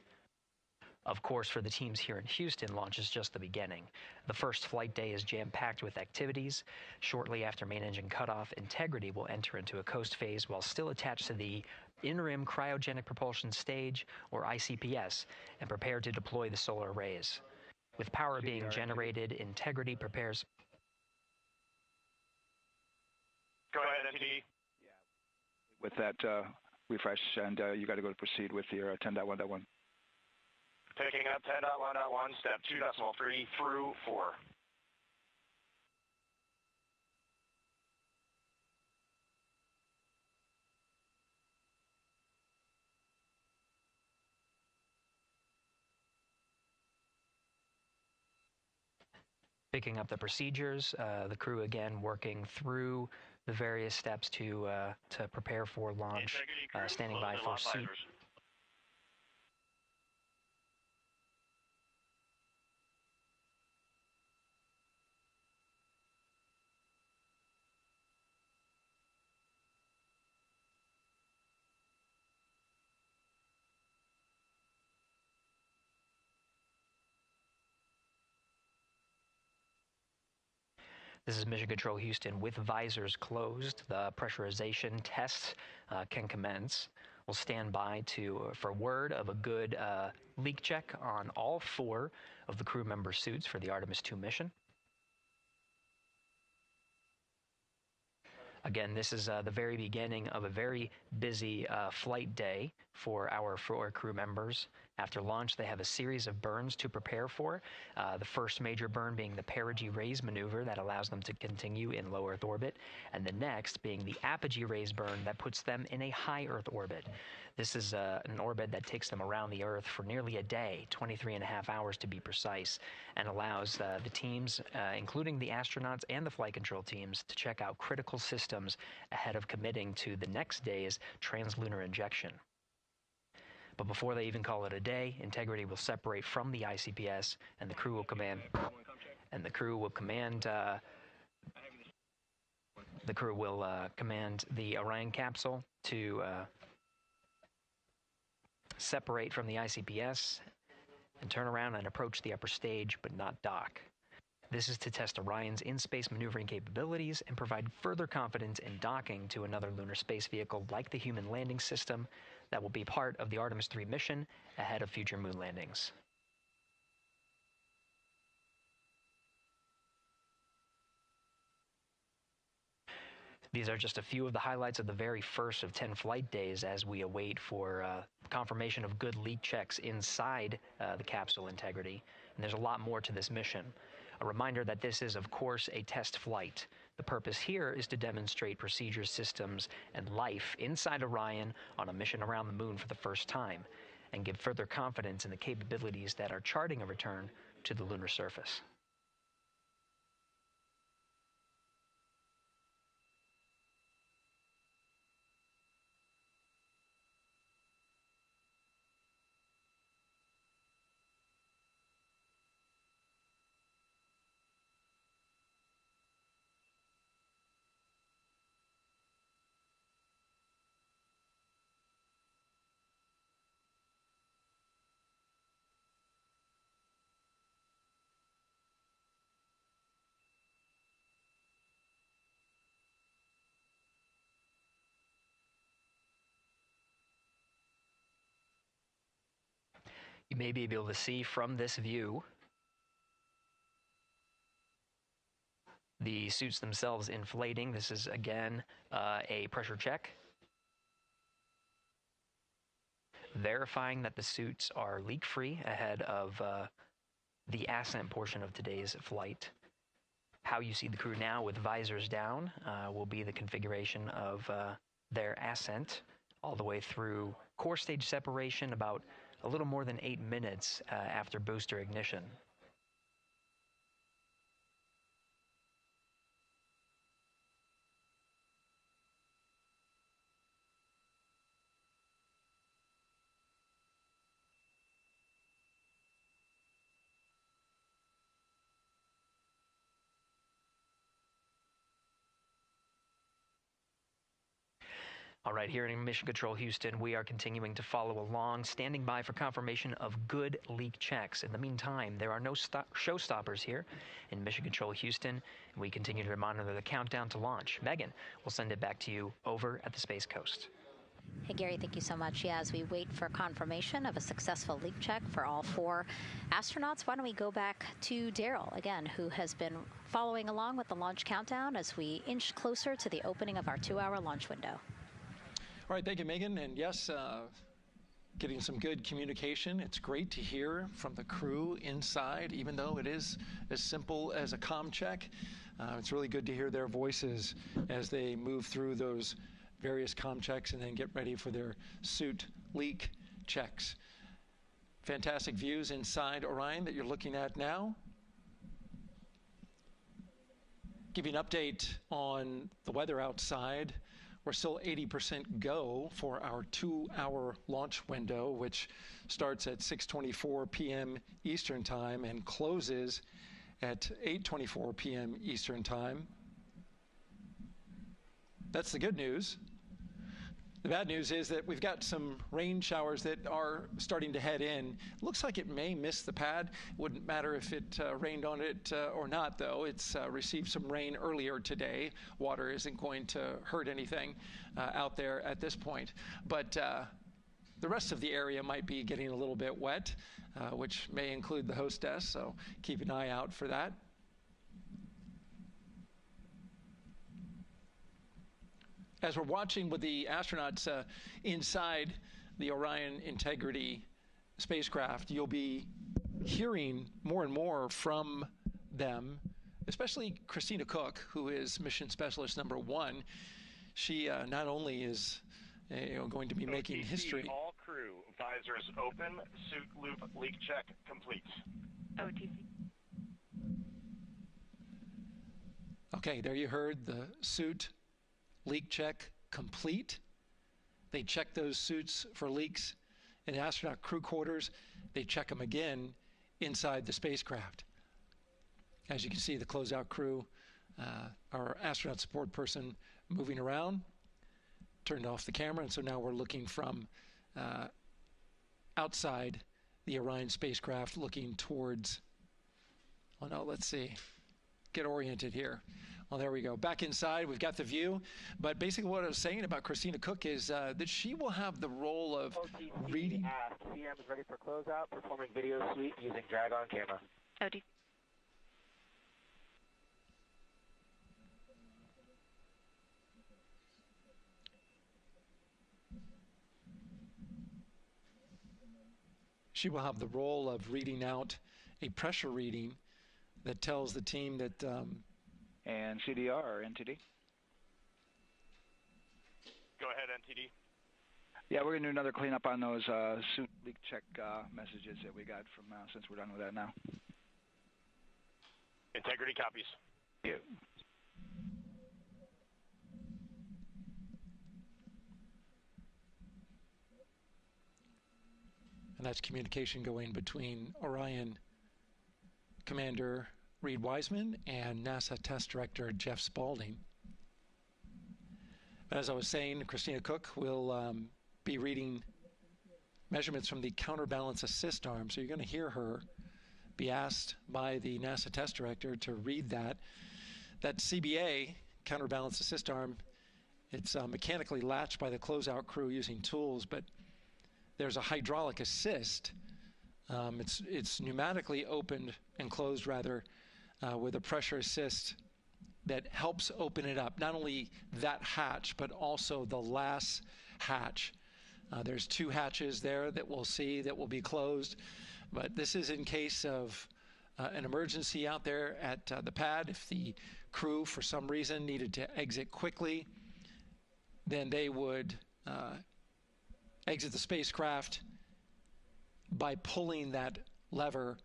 Of course, for the teams here in Houston, launch is just the beginning. The first flight day is jam-packed with activities. Shortly after main engine cutoff, Integrity will enter into a coast phase while still attached to the interim cryogenic propulsion stage, or ICPS, and prepare to deploy the solar arrays. With power being generated, Integrity prepares...
Go ahead, MTD.
With that refresh, and you got to go to proceed with your 10.1.1.
Picking up 10.1.1, step 2.3 through 4.
Picking up the procedures, the crew again working through the various steps to prepare for launch, standing by for suit. This is Mission Control Houston. With visors closed, the pressurization tests can commence. We'll stand by for word of a good leak check on all 4 of the crew member suits for the Artemis II mission. Again, this is the very beginning of a very busy flight day for our 4 crew members. After launch, they have a series of burns to prepare for. The first major burn being the perigee raise maneuver that allows them to continue in low Earth orbit, and the next being the apogee raise burn that puts them in a high Earth orbit. This is an orbit that takes them around the Earth for nearly a day, 23.5 hours to be precise, and allows the teams, including the astronauts and the flight control teams, to check out critical systems ahead of committing to the next day's translunar injection. But before they even call it a day, Integrity will separate from the ICPS, and the crew will command. Command the Orion capsule to separate from the ICPS and turn around and approach the upper stage, but not dock. This is to test Orion's in-space maneuvering capabilities and provide further confidence in docking to another lunar space vehicle like the Human Landing System that will be part of the Artemis II mission ahead of future moon landings. These are just a few of the highlights of the very first of 10 flight days as we await for confirmation of good leak checks inside the capsule integrity. And there's a lot more to this mission. A reminder that this is, of course, a test flight. The purpose here is to demonstrate procedures, systems, and life inside Orion on a mission around the moon for the first time, and give further confidence in the capabilities that are charting a return to the lunar surface. You may be able to see from this view the suits themselves inflating. This is, again, a pressure check, verifying that the suits are leak-free ahead of the ascent portion of today's flight. How you see the crew now with visors down will be the configuration of their ascent all the way through core stage separation, about a little more than 8 minutes after booster ignition. All right, here in Mission Control Houston, we are continuing to follow along, standing by for confirmation of good leak checks. In the meantime, there are no showstoppers here in Mission Control Houston. We continue to monitor the countdown to launch. Megan, we'll send it back to you over at the Space Coast.
Hey, Gary, thank you so much. Yeah, as we wait for confirmation of a successful leak check for all 4 astronauts, why don't we go back to Daryl, again, who has been following along with the launch countdown as we inch closer to the opening of our 2-hour launch window.
All right, thank you, Megan. And yes, getting some good communication. It's great to hear from the crew inside, even though it is as simple as a comm check. It's really good to hear their voices as they move through those various comm checks and then get ready for their suit leak checks. Fantastic views inside Orion that you're looking at now. Give you an update on the weather outside. We're still 80% go for our 2-hour launch window, which starts at 6:24 p.m. Eastern Time and closes at 8:24 p.m. Eastern Time. That's the good news. The bad news is that we've got some rain showers that are starting to head in. Looks like it may miss the pad. Wouldn't matter if it rained on it or not, though. It's received some rain earlier today. Water isn't going to hurt anything out there at this point. But the rest of the area might be getting a little bit wet, which may include the hostess, so keep an eye out for that. As we're watching with the astronauts inside the Orion Integrity spacecraft, you'll be hearing more and more from them, especially Christina Cook, who is mission specialist number 1. She not only is going to be making history.
All crew, visors open, suit loop leak check complete.
OTC.
Okay, there you heard the suit leak check complete. They check those suits for leaks in astronaut crew quarters. They check them again inside the spacecraft. As you can see, the closeout crew, our astronaut support person moving around, turned off the camera, and so now we're looking from outside the Orion spacecraft, looking towards, oh no, let's see, get oriented here. Well, there we go. Back inside, we've got the view. But basically what I was saying about Christina Cook is that she will have the role of reading.
CM is ready for closeout, performing video sweep using drag-on camera.
OT.
she will have the role of reading out a pressure reading that tells the team that...
and CDR or NTD?
Go ahead, NTD.
Yeah, we're going to do another cleanup on those suit leak check messages that we got from since we're done with that now.
Integrity copies.
Yeah.
And that's communication going between Orion Commander Reed Wiseman and NASA Test Director Jeff Spaulding. But as I was saying, Christina Cook will be reading measurements from the counterbalance assist arm. So you're going to hear her be asked by the NASA Test Director to read that. That CBA, counterbalance assist arm, it's mechanically latched by the closeout crew using tools, but there's a hydraulic assist. It's pneumatically opened and closed, rather, with a pressure assist that helps open it up. Not only that hatch, but also the last hatch. There's 2 hatches there that we'll see that will be closed. But this is in case of an emergency out there at the pad. If the crew, for some reason, needed to exit quickly, then they would exit the spacecraft by pulling that lever,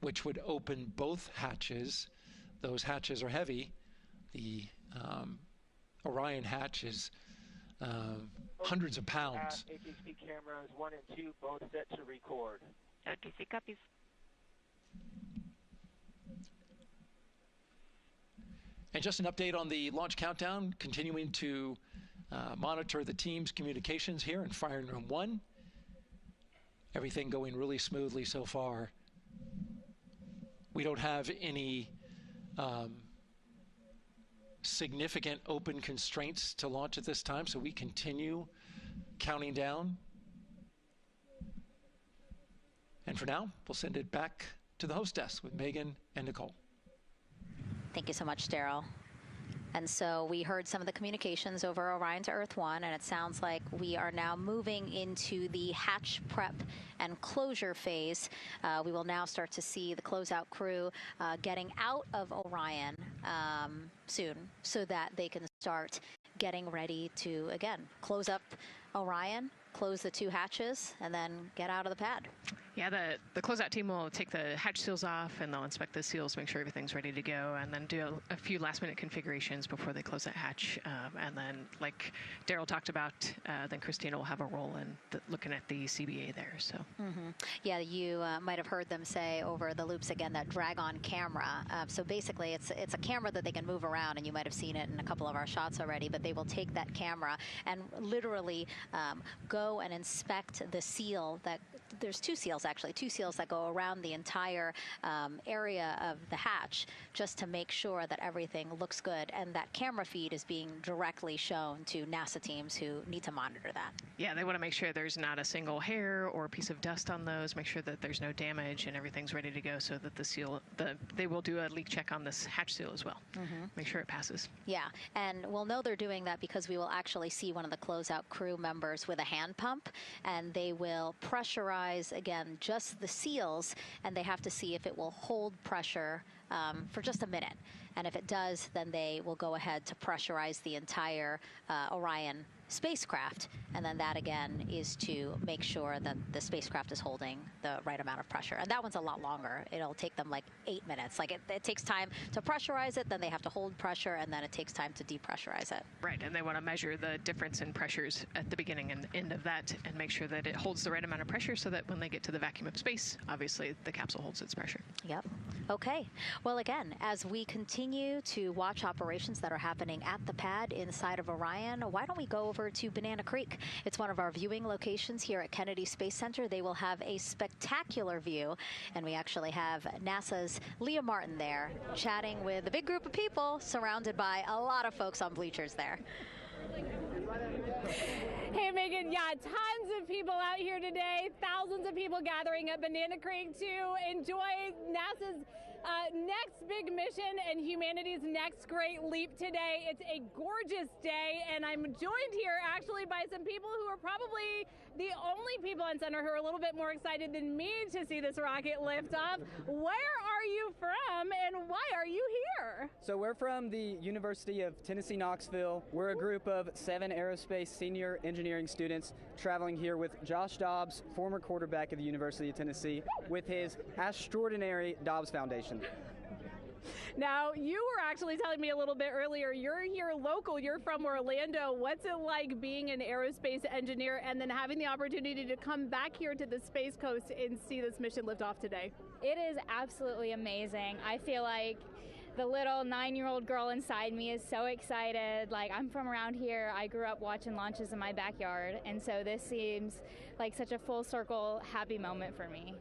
which would open both hatches. Those hatches are heavy. The Orion hatch is hundreds of pounds.
ATC cameras 1 and 2 both set to record.
OTC copies.
And just an update on the launch countdown, continuing to monitor the team's communications here in Firing Room 1. Everything going really smoothly so far. We don't have any significant open constraints to launch at this time, so we continue counting down. And for now, we'll send it back to the host desk with Megan and Nicole.
Thank you so much, Daryl. And so we heard some of the communications over Orion to Earth 1, and it sounds like we are now moving into the hatch prep and closure phase. We will now start to see the closeout crew getting out of Orion soon so that they can start getting ready to, again, close up Orion, close the 2 hatches, and then get out of the pad.
Yeah, the closeout team will take the hatch seals off, and they'll inspect the seals, make sure everything's ready to go, and then do a few last-minute configurations before they close that hatch. And then, like Daryl talked about, then Christina will have a role in looking at the CBA there. So.
Yeah, you might have heard them say over the loops again that drag-on camera. So basically, it's a camera that they can move around, and you might have seen it in a couple of our shots already. But they will take that camera and literally go and inspect the seal that. There's 2 seals, actually, 2 seals that go around the entire area of the hatch just to make sure that everything looks good. And that camera feed is being directly shown to NASA teams who need to monitor that.
Yeah, they want to make sure there's not a single hair or piece of dust on those, make sure that there's no damage and everything's ready to go so that the seal, they will do a leak check on this hatch seal as well. Make sure it passes.
Yeah, and we'll know they're doing that because we will actually see one of the closeout crew members with a hand pump, and they will pressurize, again, just the seals, and they have to see if it will hold pressure for just a minute. And if it does, then they will go ahead to pressurize the entire Orion spacecraft, and then that again is to make sure that the spacecraft is holding the right amount of pressure. And that one's a lot longer. It'll take them like 8 minutes. Like it takes time to pressurize it, then they have to hold pressure, and then it takes time to depressurize it.
Right, and they want to measure the difference in pressures at the beginning and end of that and make sure that it holds the right amount of pressure so that when they get to the vacuum of space, obviously the capsule holds its pressure.
Yep. Okay. Well, again, as we continue to watch operations that are happening at the pad inside of Orion, why don't we go over to Banana Creek? It's one of our viewing locations here at Kennedy Space Center. They will have a spectacular view, and we actually have NASA's Leah Martin there chatting with a big group of people surrounded by a lot of folks on bleachers there.
Hey, Megan, yeah, tons of people out here today, thousands of people gathering at Banana Creek to enjoy NASA's next big mission and humanity's next great leap today. It's a gorgeous day, and I'm joined here actually by some people who are probably the only people on center who are a little bit more excited than me to see this rocket lift off. Where are you from and why are you here?
So we're from the University of Tennessee, Knoxville. We're a group of 7 aerospace senior engineering students traveling here with Josh Dobbs, former quarterback of the University of Tennessee, with his extraordinary Dobbs Foundation.
Now, you were actually telling me a little bit earlier, you're here local, you're from Orlando. What's it like being an aerospace engineer and then having the opportunity to come back here to the Space Coast and see this mission lift off today?
It is absolutely amazing. I feel like the little 9-year-old girl inside me is so excited. Like, I'm from around here. I grew up watching launches in my backyard, and so this seems like such a full circle happy moment for me.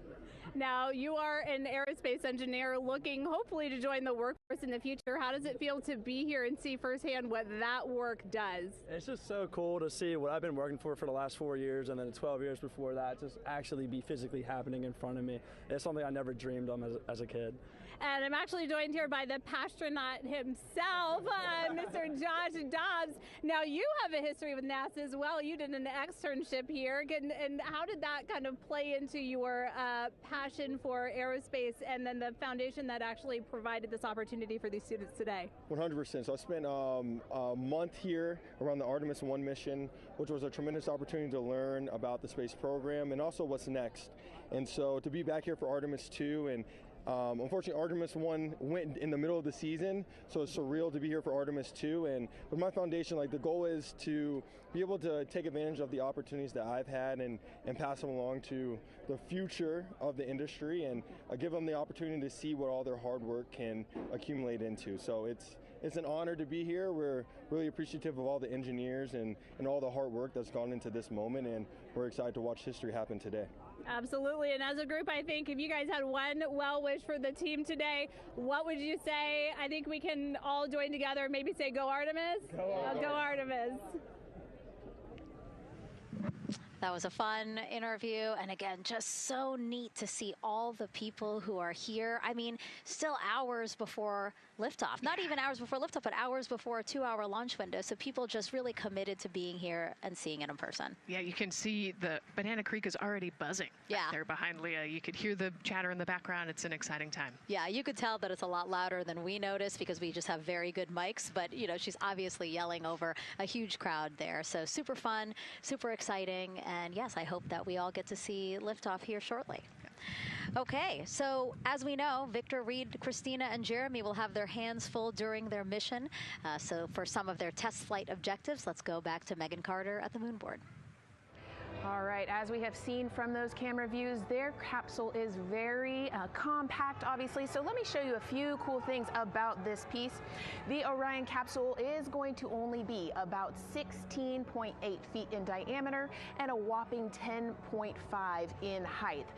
Now, you are an aerospace engineer looking hopefully to join the workforce in the future. How does it feel to be here and see firsthand what that work does?
It's just so cool to see what I've been working for the last 4 years and then 12 years before that just actually be physically happening in front of me. It's something I never dreamed of as a kid.
And I'm actually joined here by the Astronaut himself, Mr. Josh Dobbs. Now, you have a history with NASA as well. You did an externship here. And how did that kind of play into your passion for aerospace and then the foundation that actually provided this opportunity for these students today?
100%. So I spent a month here around the Artemis I mission, which was a tremendous opportunity to learn about the space program and also what's next. And so to be back here for Artemis II, and unfortunately, Artemis 1 went in the middle of the season, so it's surreal to be here for Artemis 2. And with my foundation, like, the goal is to be able to take advantage of the opportunities that I've had and pass them along to the future of the industry and give them the opportunity to see what all their hard work can accumulate into. So it's an honor to be here. We're really appreciative of all the engineers and all the hard work that's gone into this moment, and we're excited to watch history happen today.
Absolutely, and as a group, I think if you guys had one well wish for the team today, what would you say? I think we can all join together and maybe say, go Artemis. Go Artemis.
That was a fun interview, and again, just so neat to see all the people who are here. I mean, still hours before liftoff, not even hours before liftoff, but hours before a 2-hour launch window. So people just really committed to being here and seeing it in person.
Yeah, you can see the Banana Creek is already buzzing.
Yeah,
there behind Leah. You could hear the chatter in the background. It's an exciting time.
Yeah, you could tell that it's a lot louder than we noticed because we just have very good mics. But you know, she's obviously yelling over a huge crowd there. So super fun, super exciting. And yes, I hope that we all get to see liftoff here shortly. Okay, so as we know, Victor, Reed, Christina, and Jeremy will have their hands full during their mission. So for some of their test flight objectives, let's go back to Megan Carter at the moon board.
All right, as we have seen from those camera views, their capsule is very compact, obviously. So let me show you a few cool things about this piece. The Orion capsule is going to only be about 16.8 feet in diameter and a whopping 10.5 in height.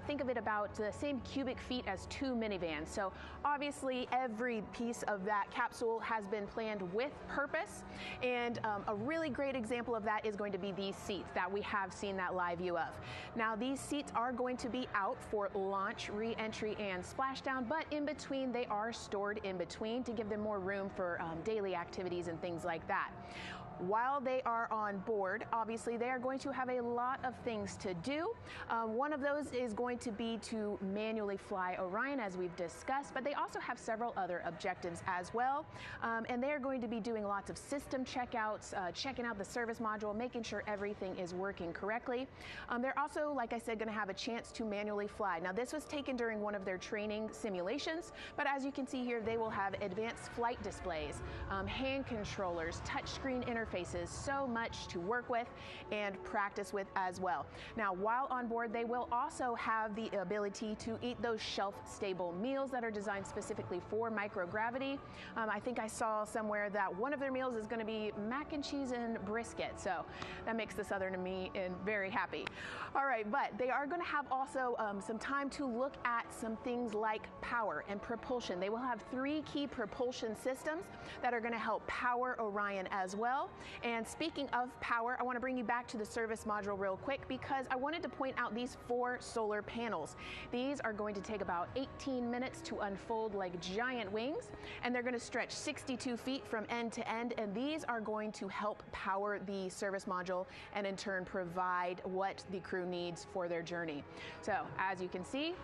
Think of it about the same cubic feet as 2 minivans. So obviously every piece of that capsule has been planned with purpose. And a really great example of that is going to be these seats that we have seen that live view of. Now, these seats are going to be out for launch, re-entry, and splashdown, but in between, they are stored in between to give them more room for daily activities and things like that. While they are on board, obviously they are going to have a lot of things to do. One of those is going to be to manually fly Orion, as we've discussed, but they also have several other objectives as well. And they are going to be doing lots of system checkouts, checking out the service module, making sure everything is working correctly. They're also, like I said, going to have a chance to manually fly. Now, this was taken during one of their training simulations, but as you can see here, they will have advanced flight displays, hand controllers, touchscreen interfaces, so much to work with and practice with as well. Now, while on board, they will also have the ability to eat those shelf-stable meals that are designed specifically for microgravity. I think I saw somewhere that one of their meals is going to be mac and cheese and brisket, so that makes the Southern and me very happy. All right, but they are going to have also some time to look at some things like power and propulsion. They will have 3 key propulsion systems that are going to help power Orion as well. And speaking of power, I want to bring you back to the service module real quick because I wanted to point out these 4 solar panels. These are going to take about 18 minutes to unfold like giant wings, and they're going to stretch 62 feet from end to end, and these are going to help power the service module and in turn provide what the crew needs for their journey. So as you can see,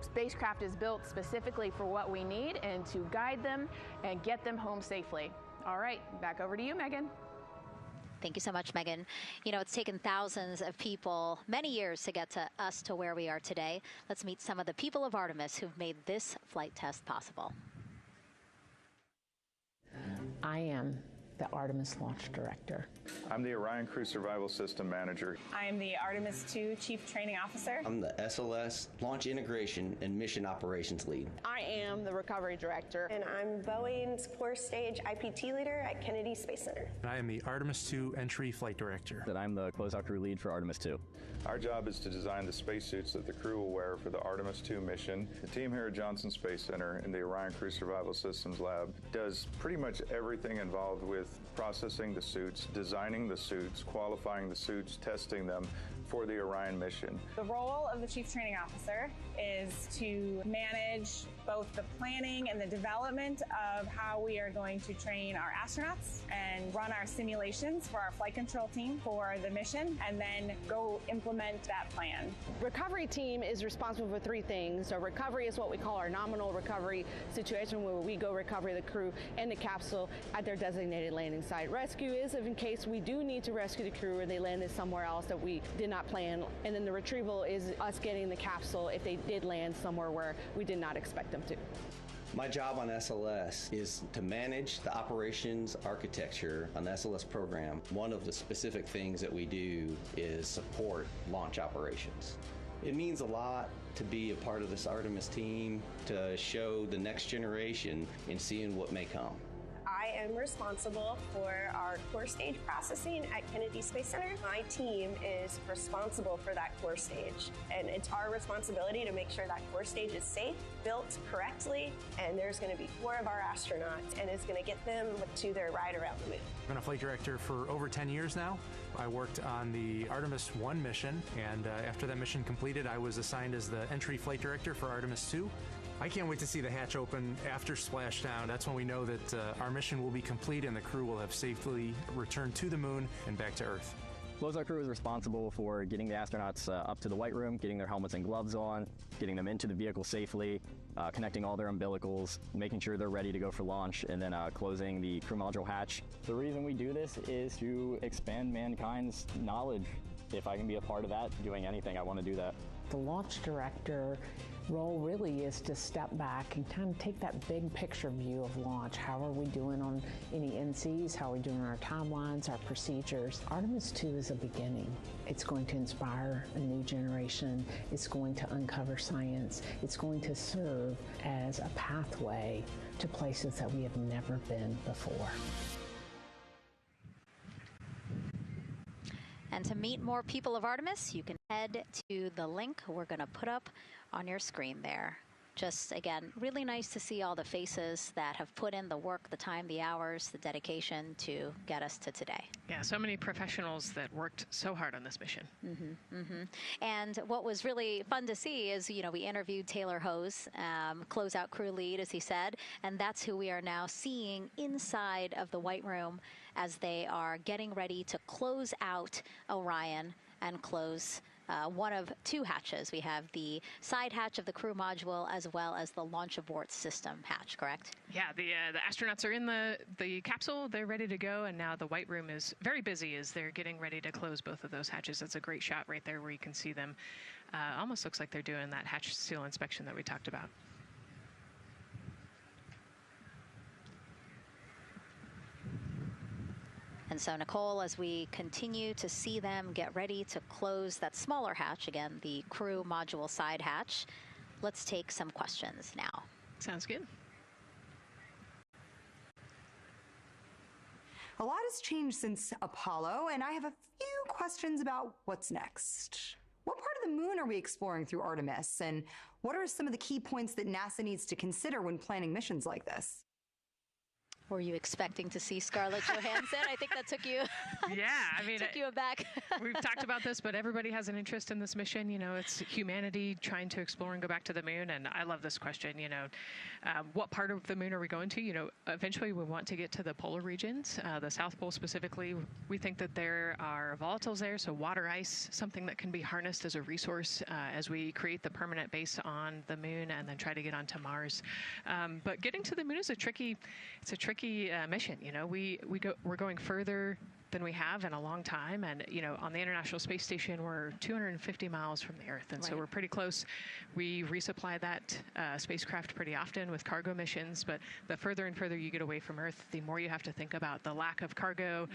Spacecraft is built specifically for what we need and to guide them and get them home safely. All right, back over to you, Megan.
Thank you so much, Megan. You know, it's taken thousands of people many years to get to us to where we are today. Let's meet some of the people of Artemis who've made this flight test possible.
I am the Artemis Launch Director.
I'm the Orion Crew Survival System Manager.
I am the Artemis II Chief Training Officer.
I'm the SLS Launch Integration and Mission Operations Lead.
I am the Recovery Director.
And I'm Boeing's Core Stage IPT Leader at Kennedy Space Center.
And I am the Artemis II Entry Flight Director.
And I'm the Closeout Crew Lead for Artemis II.
Our job is to design the spacesuits that the crew will wear for the Artemis II mission. The team here at Johnson Space Center in the Orion Crew Survival Systems Lab does pretty much everything involved with processing the suits, designing the suits, qualifying the suits, testing them for the Orion mission.
The role of the Chief Training Officer is to manage both the planning and the development of how we are going to train our astronauts and run our simulations for our flight control team for the mission, and then go implement that plan.
Recovery team is responsible for 3 things. So recovery is what we call our nominal recovery situation, where we go recover the crew and the capsule at their designated landing site. Rescue is in case we do need to rescue the crew or they landed somewhere else that we did not plan. And then the retrieval is us getting the capsule if they did land somewhere where we did not expect them to.
My job on SLS is to manage the operations architecture on the SLS program. One of the specific things that we do is support launch operations. It means a lot to be a part of this Artemis team, to show the next generation in seeing what may come.
I am responsible for our core stage processing at Kennedy Space Center. My team is responsible for that core stage, and it's our responsibility to make sure that core stage is safe, built correctly, and there's going to be 4 of our astronauts, and it's going to get them to their ride around the moon.
I've been a flight director for over 10 years now. I worked on the Artemis I mission, and after that mission completed, I was assigned as the entry flight director for Artemis II. I can't wait to see the hatch open after splashdown. That's when we know that our mission will be complete and the crew will have safely returned to the moon and back to Earth.
Closeout Crew is responsible for getting the astronauts up to the white room, getting their helmets and gloves on, getting them into the vehicle safely, connecting all their umbilicals, making sure they're ready to go for launch, and then closing the crew module hatch. The reason we do this is to expand mankind's knowledge. If I can be a part of that, doing anything, I want to do that.
The launch director role really is to step back and kind of take that big picture view of launch. How are we doing on any NCs? How are we doing on our timelines, our procedures? Artemis II is a beginning. It's going to inspire a new generation. It's going to uncover science. It's going to serve as a pathway to places that we have never been before.
And to meet more people of Artemis, you can head to the link we're going to put up on your screen there. Just, again, really nice to see all the faces that have put in the work, the time, the hours, the dedication to get us to today.
Yeah, so many professionals that worked so hard on this mission.
And what was really fun to see is, you know, we interviewed Taylor Hose, closeout crew lead, as he said, and that's who we are now seeing inside of the White Room as they are getting ready to close out Orion and close one of 2 hatches. We have the side hatch of the crew module as well as the launch abort system hatch, correct?
Yeah, the astronauts are in the capsule. They're ready to go, and now the White Room is very busy as they're getting ready to close both of those hatches. That's a great shot right there where you can see them. Almost looks like they're doing that hatch seal inspection that we talked about.
And so, Nicole, as we continue to see them get ready to close that smaller hatch, again, the crew module side hatch, let's take some questions now.
Sounds good.
A lot has changed since Apollo, and I have a few questions about what's next. What part of the moon are we exploring through Artemis, and what are some of the key points that NASA needs to consider when planning missions like this?
Were you expecting to see Scarlett Johansson? I think that took you.
Yeah, I mean,
took you aback.
We've talked about this, but everybody has an interest in this mission. You know, it's humanity trying to explore and go back to the moon. And I love this question. You know, what part of the moon are we going to? You know, eventually we want to get to the polar regions, the South Pole specifically. We think that there are volatiles there, so water ice, something that can be harnessed as a resource as we create the permanent base on the moon and then try to get onto Mars. But getting to the moon is a tricky mission. You know, we're going further than we have in a long time. And, you know, on the International Space Station, we're 250 miles from the Earth. And so we're pretty close. We resupply that spacecraft pretty often with cargo missions. But the further and further you get away from Earth, the more you have to think about the lack of cargo,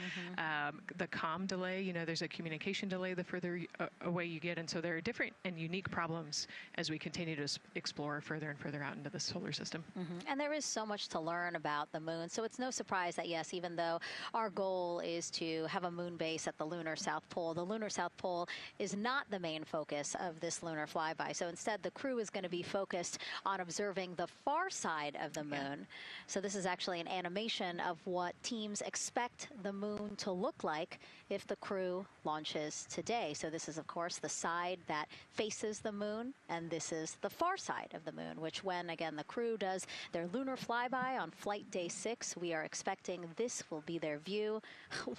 the comm delay. You know, there's a communication delay the further away you get. And so there are different and unique problems as we continue to explore further and further out into the solar system.
And there is so much to learn about the moon. So it's no surprise that, yes, even though our goal is to have a moon base at the lunar South Pole, the lunar South Pole is not the main focus of this lunar flyby. So instead, the crew is going to be focused on observing the far side of the moon. So this is actually an animation of what teams expect the moon to look like if the crew launches today. So this is, of course, the side that faces the moon, and this is the far side of the moon, which when, again, the crew does their lunar flyby on flight day 6, we are expecting this will be their view.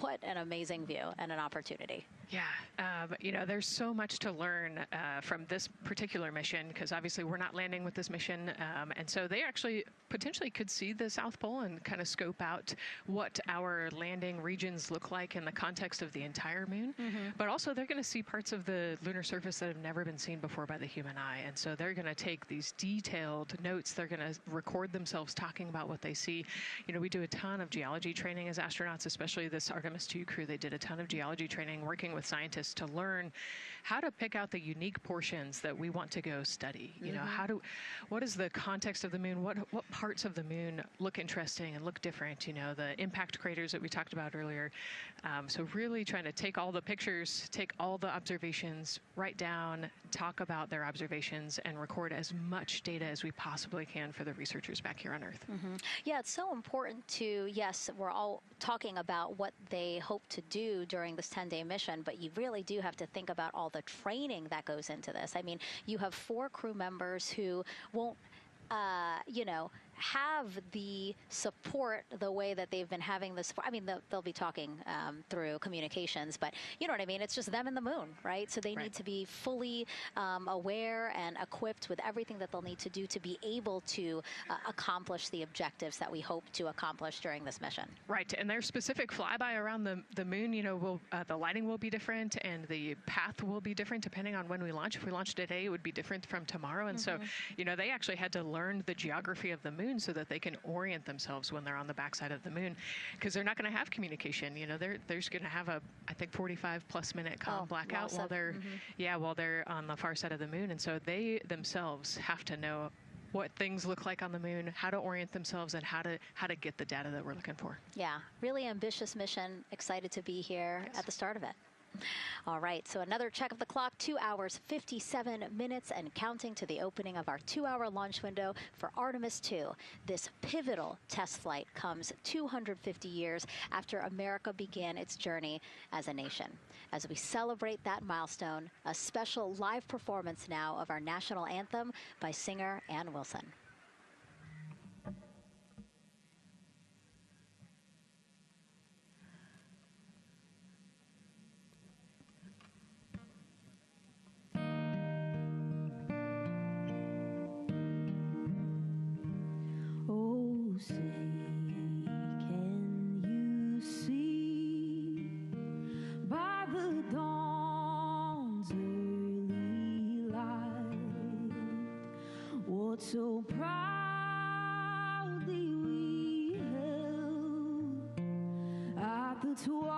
What an amazing view and an opportunity.
Yeah, you know, there's so much to learn from this particular mission, because obviously we're not landing with this mission. And so they actually potentially could see the South Pole and kind of scope out what our landing regions look like in the context of the entire moon. But also they're going to see parts of the lunar surface that have never been seen before by the human eye. And so they're going to take these detailed notes. They're going to record themselves talking about what they see. You know, we do a ton of geology training as astronauts, especially this Artemis II crew. They did a ton of geology training working with scientists to learn how to pick out the unique portions that we want to go study. You know, what is the context of the moon? What parts of the moon look interesting and look different? You know, the impact craters that we talked about earlier. So really trying to take all the pictures, take all the observations, write down, talk about their observations, and record as much data as we possibly can for the researchers back here on Earth.
Yeah, it's so important to, yes, we're all talking about what they hope to do during this 10-day mission, but you really do have to think about all the training that goes into this. I mean, you have 4 crew members who won't, you know, have the support the way that they've been having this. I mean, they'll be talking through communications, but you know what I mean? It's just them and the moon, right? So they need to be fully aware and equipped with everything that they'll need to do to be able to accomplish the objectives that we hope to accomplish during this mission.
Right, and their specific flyby around the moon, you know, the lighting will be different and the path will be different depending on when we launch. If we launch today, it would be different from tomorrow. And so, you know, they actually had to learn the geography of the moon so that they can orient themselves when they're on the backside of the moon, because they're not going to have communication. You know, they're just going to have a, I think, 45+ minute comm blackout while they're while they're on the far side of the moon. And so they themselves have to know what things look like on the moon, how to orient themselves, and how to get the data that we're looking for.
Yeah, really ambitious mission. Excited to be here at the start of it. All right, so another check of the clock, 2 hours, 57 minutes and counting to the opening of our 2-hour launch window for Artemis II. This pivotal test flight comes 250 years after America began its journey as a nation. As we celebrate that milestone, a special live performance now of our national anthem by singer Ann Wilson.
Say, can you see by the dawn's early light what so proudly we held at the twilight's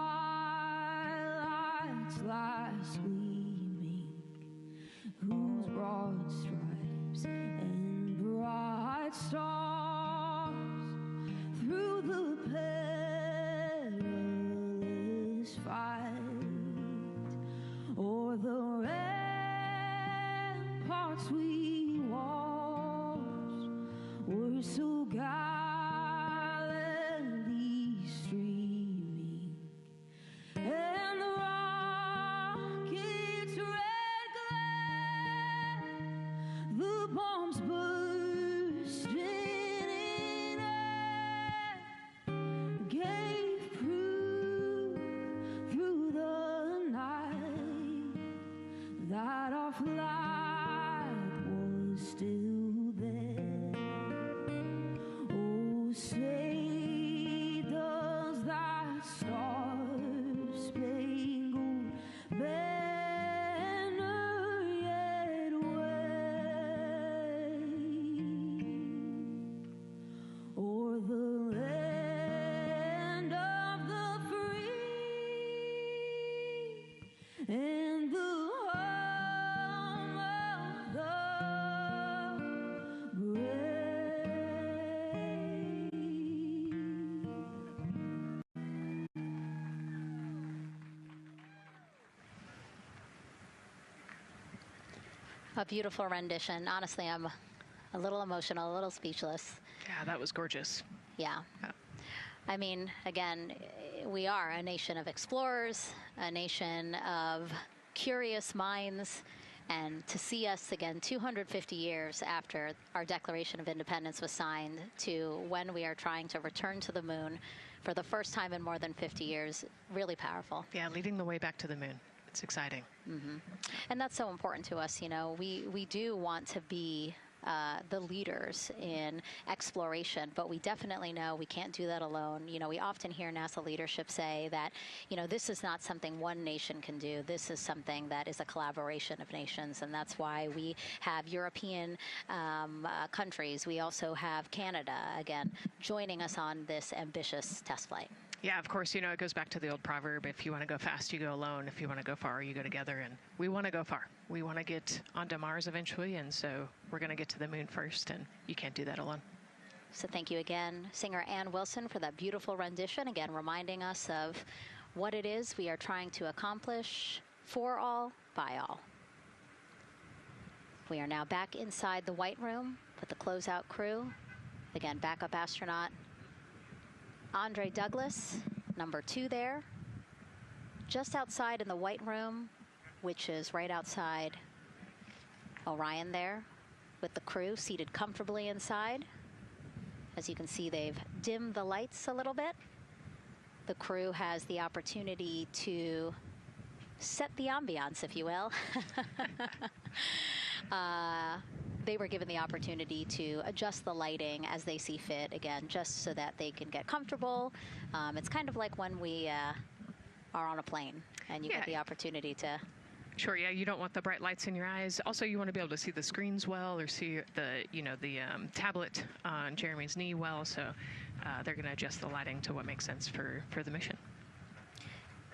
last gleaming, whose broad stripes and bright stars through the perilous fight, o'er the ramparts we watched, were so gallantly
A beautiful rendition. Honestly, I'm a little emotional, a little speechless.
Yeah, that was gorgeous.
Yeah. I mean, again, we are a nation of explorers, a nation of curious minds, and to see us again 250 years after our Declaration of Independence was signed to when we are trying to return to the moon for the first time in more than 50 years, really powerful.
Yeah, leading the way back to the moon. It's exciting.
Mm-hmm. And that's so important to us. You know, we do want to be the leaders in exploration, but we definitely know we can't do that alone. You know, we often hear NASA leadership say that, you know, this is not something one nation can do. This is something that is a collaboration of nations, and that's why we have European countries. We also have Canada, again, joining us on this ambitious test flight.
Yeah, of course, you know, it goes back to the old proverb, if you want to go fast, you go alone. If you want to go far, you go together. And we want to go far. We want to get onto Mars eventually, and so we're going to get to the moon first, and you can't do that alone.
So thank you again, singer Ann Wilson, for that beautiful rendition, again reminding us of what it is we are trying to accomplish for all, by all. We are now back inside the White Room with the closeout crew. Again, backup astronaut Andre Douglas, number 2 there, just outside in the White Room, which is right outside Orion there, with the crew seated comfortably inside. As you can see, they've dimmed the lights a little bit. The crew has the opportunity to set the ambiance, if you will. They were given the opportunity to adjust the lighting as they see fit, again, just so that they can get comfortable. It's kind of like when we are on a plane and you get the opportunity to...
Sure, yeah, you don't want the bright lights in your eyes. Also, you want to be able to see the screens well, or see the, you know, the tablet on Jeremy's knee well, so they're going to adjust the lighting to what makes sense for the mission.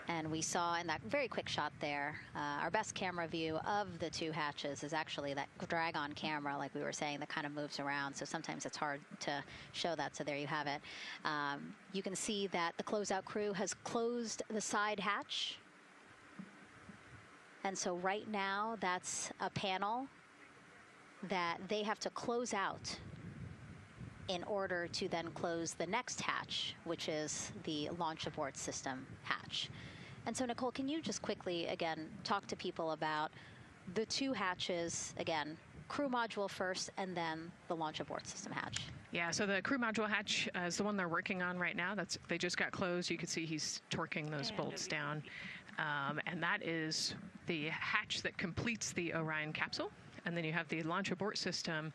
And we saw in that very quick shot there, our best camera view of the 2 hatches is actually that drag-on camera, like we were saying, that kind of moves around. So sometimes it's hard to show that. So there you have it. You can see that the closeout crew has closed the side hatch. And so right now, that's a panel that they have to close out in order to then close the next hatch, which is the launch abort system hatch. And so, Nicole, can you just quickly, again, talk to people about the 2 hatches, again, crew module first, and then the launch abort system hatch?
Yeah, so the crew module hatch is the one they're working on right now. They just got closed. You can see he's torquing those bolts down. And that is the hatch that completes the Orion capsule. And then you have the launch abort system,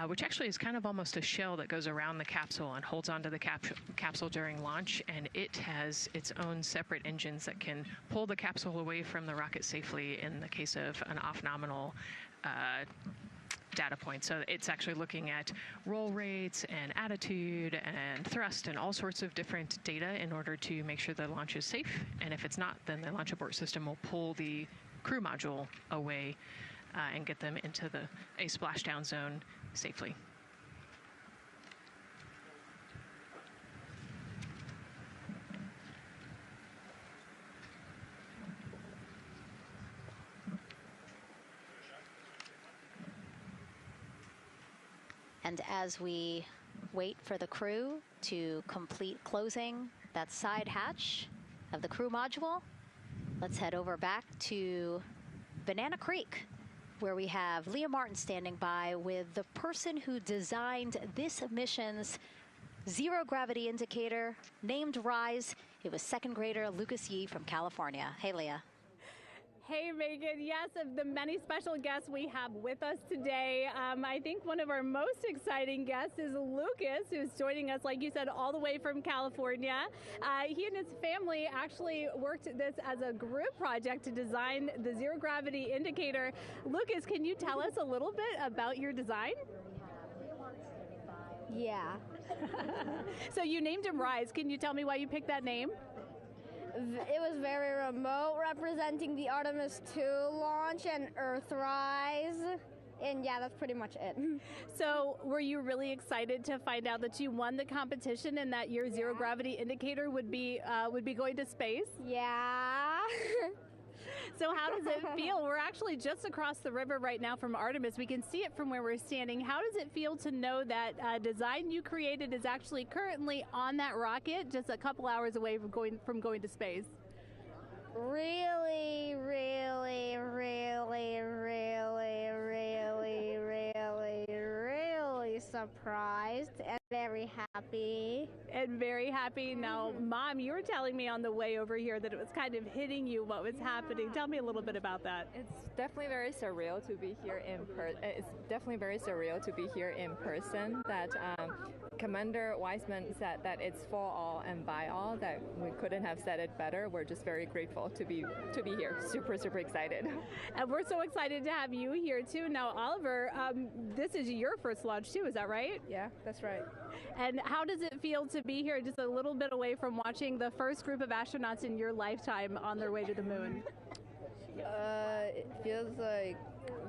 which actually is kind of almost a shell that goes around the capsule and holds onto the capsule during launch. And it has its own separate engines that can pull the capsule away from the rocket safely in the case of an off-nominal data point. So it's actually looking at roll rates and attitude and thrust and all sorts of different data in order to make sure the launch is safe. And if it's not, then the launch abort system will pull the crew module away and get them into a splashdown zone safely.
And as we wait for the crew to complete closing that side hatch of the crew module, let's head over back to Banana Creek, where we have Leah Martin standing by with the person who designed this mission's zero-gravity indicator, named RISE. It was 2nd grader Lucas Yee from California. Hey, Leah.
Hey, Megan. Yes, of the many special guests we have with us today, I think one of our most exciting guests is Lucas, who's joining us, like you said, all the way from California. He and his family actually worked this as a group project to design the zero-gravity indicator. Lucas, can you tell us a little bit about your design?
Yeah.
So you named him RISE. Can you tell me why you picked that name?
It was very remote, representing the Artemis II launch and Earthrise. And yeah, that's pretty much it.
So were you really excited to find out that you won the competition and that your zero-gravity indicator would be going to space?
Yeah.
So how does it feel? We're actually just across the river right now from Artemis. We can see it from where we're standing. How does it feel to know that design you created is actually currently on that rocket just a couple hours away from going to space?
Really, really, really, really, really, really, really surprised and very happy.
And very happy. Now, Mom, you were telling me on the way over here that it was kind of hitting you what was happening. Tell me a little bit about that.
It's definitely very surreal to be here in person. That Commander Weissman said that it's for all and by all. That we couldn't have said it better. We're just very grateful to be here. Super, super excited.
And we're so excited to have you here too. Now, Oliver, this is your first launch too. Is that right?
Yeah, that's right.
And how does it feel to be here just a little bit away from watching the first group of astronauts in your lifetime on their way to the moon?
It feels like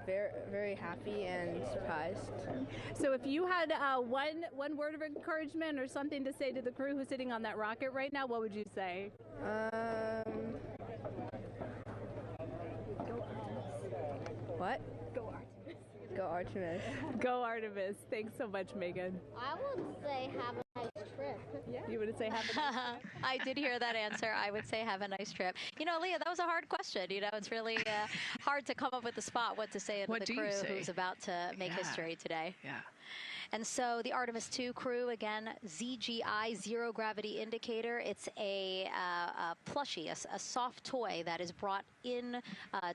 very, very happy and surprised.
So if you had one word of encouragement or something to say to the crew who's sitting on that rocket right now, what would you say?
What?
Go Artemis. Go Artemis. Thanks so much, Megan.
I would say have a nice trip.
Yeah. You would say have a nice trip?
I did hear that answer. I would say have a nice trip. You know, Leah, that was a hard question. You know, it's really hard to come up with the spot what to say to the crew who's about to make history today.
Yeah.
And so the Artemis II crew, again, ZGI, zero gravity indicator. It's a plushie, a soft toy that is brought in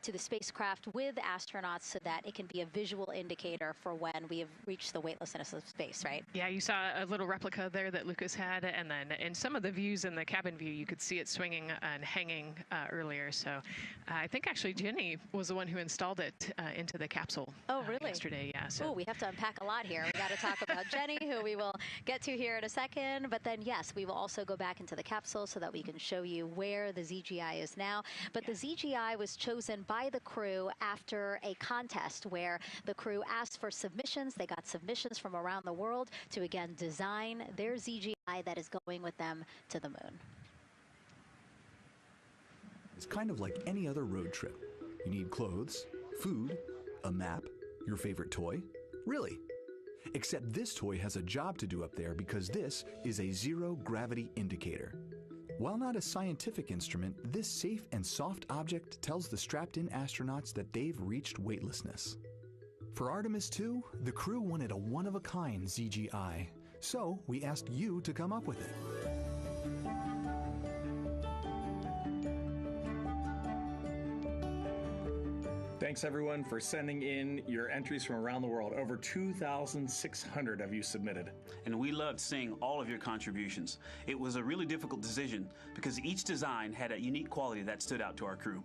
to the spacecraft with astronauts so that it can be a visual indicator for when we have reached the weightlessness of space, right?
Yeah, you saw a little replica there that Lucas had, and then in some of the views in the cabin view, you could see it swinging and hanging earlier. So I think actually Jenny was the one who installed it into the capsule.
Oh, really?
Yesterday, yeah. So
we have to unpack a lot here. We got to talk about Jenny, who we will get to here in a second. But then, yes, we will also go back into the capsule so that we can show you where the ZGI is now. But the ZGI was chosen by the crew after a contest where the crew asked for submissions. They got submissions from around the world to, again, design their ZGI that is going with them to the moon.
It's kind of like any other road trip. You need clothes, food, a map, your favorite toy. Really. Except this toy has a job to do up there because this is a zero-gravity indicator. While not a scientific instrument, this safe and soft object tells the strapped-in astronauts that they've reached weightlessness. For Artemis II, the crew wanted a one-of-a-kind ZGI, so we asked you to come up with it.
Thanks everyone for sending in your entries from around the world. Over 2,600 of you submitted.
And we loved seeing all of your contributions. It was a really difficult decision because each design had a unique quality that stood out to our crew.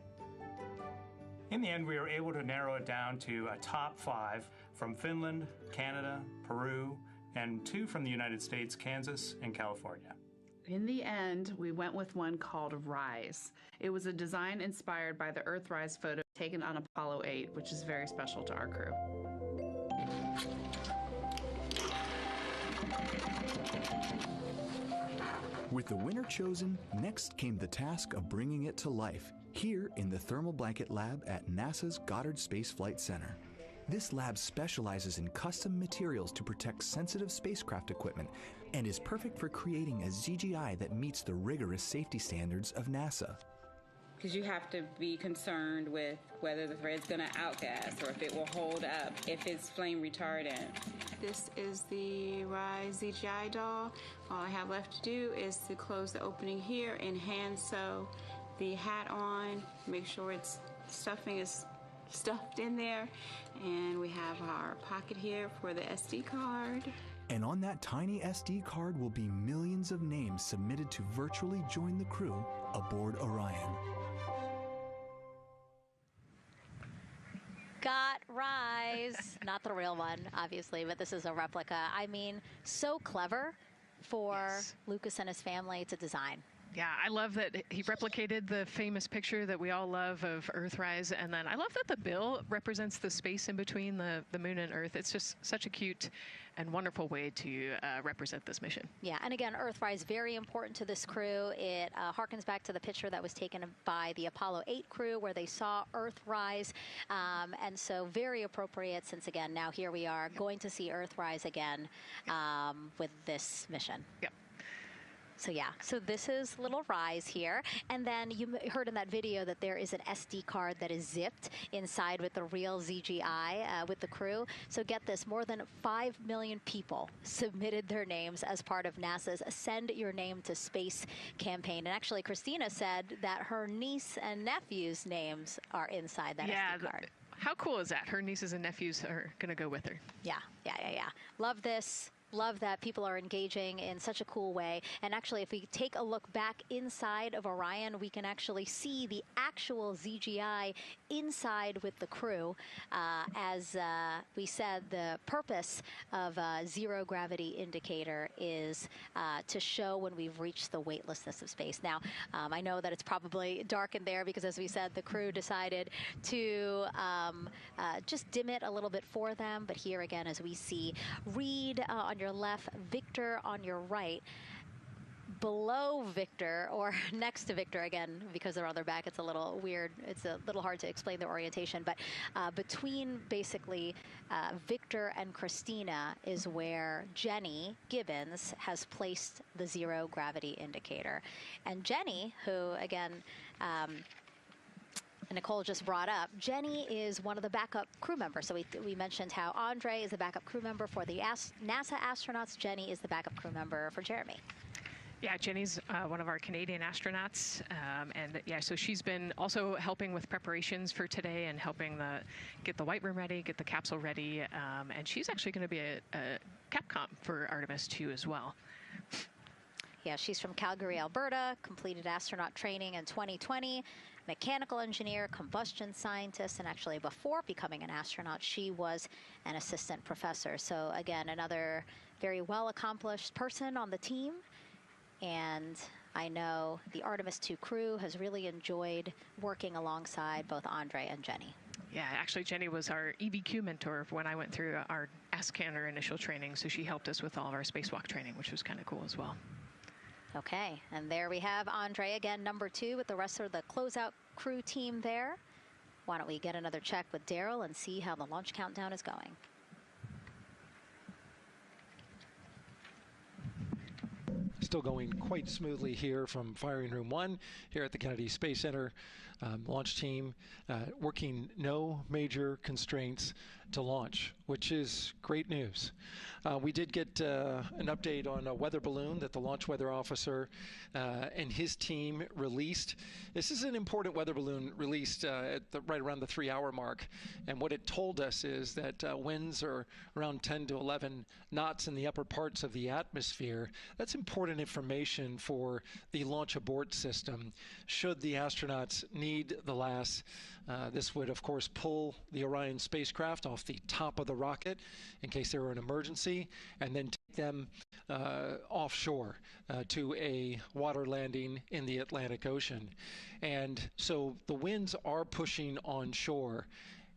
In the end, we were able to narrow it down to a top 5 from Finland, Canada, Peru, and 2 from the United States, Kansas, and California.
In the end, we went with one called Rise. It was a design inspired by the Earthrise photo taken on Apollo 8, which is very special to our crew.
With the winner chosen, next came the task of bringing it to life here in the Thermal Blanket Lab at NASA's Goddard Space Flight Center. This lab specializes in custom materials to protect sensitive spacecraft equipment and is perfect for creating a ZGI that meets the rigorous safety standards of NASA.
Because you have to be concerned with whether the thread's going to outgas or if it will hold up, if it's flame retardant.
This is the Rise ZGI doll. All I have left to do is to close the opening here and hand sew the hat on, make sure its stuffing is stuffed in there, and we have our pocket here for the SD card.
And on that tiny SD card will be millions of names submitted to virtually join the crew aboard Orion.
Got Rise. Not the real one, obviously, but this is a replica. I mean, so clever for Lucas and his family to design.
Yeah, I love that he replicated the famous picture that we all love of Earthrise, and then I love that the bill represents the space in between the moon and Earth. It's just such a cute and wonderful way to represent this mission.
Yeah, and again, Earthrise, very important to this crew. It harkens back to the picture that was taken by the Apollo 8 crew where they saw Earthrise, and so very appropriate since, again, now here we are going to see Earthrise again with this mission.
Yep.
So yeah, so this is little Rise here. And then you heard in that video that there is an SD card that is zipped inside with the real ZGI with the crew. So get this, more than 5 million people submitted their names as part of NASA's Send Your Name to Space campaign. And actually, Christina said that her niece and nephew's names are inside that SD card.
How cool is that? Her nieces and nephews are going to go with her.
Yeah. Love this. Love that people are engaging in such a cool way. And actually, if we take a look back inside of Orion, we can actually see the actual ZGI inside with the crew. As we said, the purpose of a zero gravity indicator is to show when we've reached the weightlessness of space. Now, I know that it's probably dark in there because, as we said, the crew decided to just dim it a little bit for them. But here again, as we see, Reed on your left, Victor on your right. Below Victor, or next to Victor, again, because they're on their back, it's a little weird. It's a little hard to explain their orientation. But between basically Victor and Christina is where Jenny Gibbons has placed the zero gravity indicator. And Jenny, who, again, Nicole just brought up, Jenny is one of the backup crew members. So we mentioned how Andre is the backup crew member for the NASA astronauts. Jenny is the backup crew member for Jeremy.
Yeah, Jenny's one of our Canadian astronauts, and yeah, so she's been also helping with preparations for today and helping get the White Room ready, get the capsule ready, and she's actually going to be a Capcom for Artemis II as well.
Yeah, she's from Calgary, Alberta, completed astronaut training in 2020, mechanical engineer, combustion scientist, and actually before becoming an astronaut, she was an assistant professor. So again, another very well-accomplished person on the team. And I know the Artemis II crew has really enjoyed working alongside both Andre and Jenny.
Yeah, actually, Jenny was our EVQ mentor when I went through our AskCanner initial training, so she helped us with all of our spacewalk training, which was kind of cool as well.
Okay, and there we have Andre again, number 2, with the rest of the closeout crew team there. Why don't we get another check with Daryl and see how the launch countdown is going.
Still going quite smoothly here from Firing Room 1 here at the Kennedy Space Center. Launch team working no major constraints to launch, which is great news. We did get an update on a weather balloon that the launch weather officer and his team released. This is an important weather balloon released right around the 3-hour mark. And what it told us is that winds are around 10 to 11 knots in the upper parts of the atmosphere. That's important information for the launch abort system should the astronauts need the LAS. This would, of course, pull the Orion spacecraft off the top of the rocket in case there were an emergency, and then take them offshore to a water landing in the Atlantic Ocean. And so the winds are pushing onshore.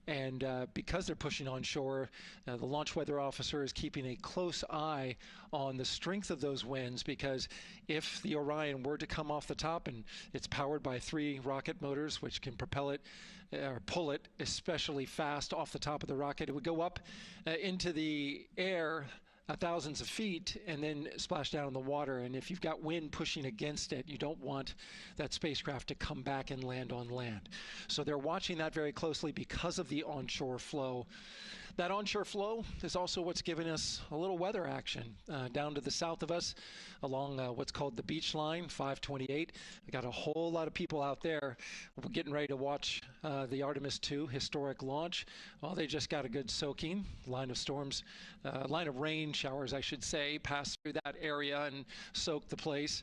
And because they're pushing onshore, the launch weather officer is keeping a close eye on the strength of those winds, because if the Orion were to come off the top, and it's powered by 3 rocket motors which can propel it or pull it especially fast off the top of the rocket, it would go up into the air thousands of feet and then splash down in the water. And if you've got wind pushing against it, you don't want that spacecraft to come back and land on land. So they're watching that very closely because of the onshore flow. That onshore flow is also what's giving us a little weather action down to the south of us along what's called the beach line, 528. We got a whole lot of people out there getting ready to watch the Artemis II historic launch. Well, they just got a good soaking. Line of rain showers, I should say, passed through that area and soaked the place.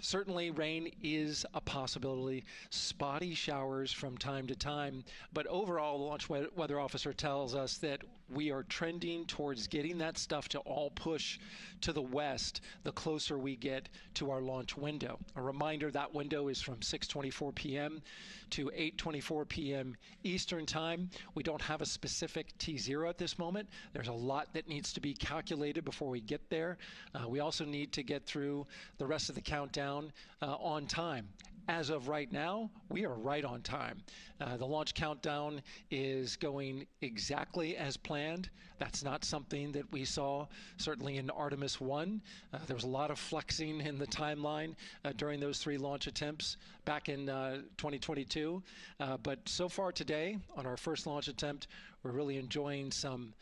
Certainly rain is a possibility, spotty showers from time to time, but overall the launch weather officer tells us that we are trending towards getting that stuff to all push to the west the closer we get to our launch window. A reminder, that window is from 6:24 p.m. to 8:24 p.m. Eastern Time. We don't have a specific T0 at this moment. There's a lot that needs to be calculated before we get there. We also need to get through the rest of the countdown on time. As of right now, we are right on time. The launch countdown is going exactly as planned. That's not something that we saw certainly in Artemis 1. There was a lot of flexing in the timeline during those 3 launch attempts back in 2022. But so far today, on our first launch attempt, we're really enjoying some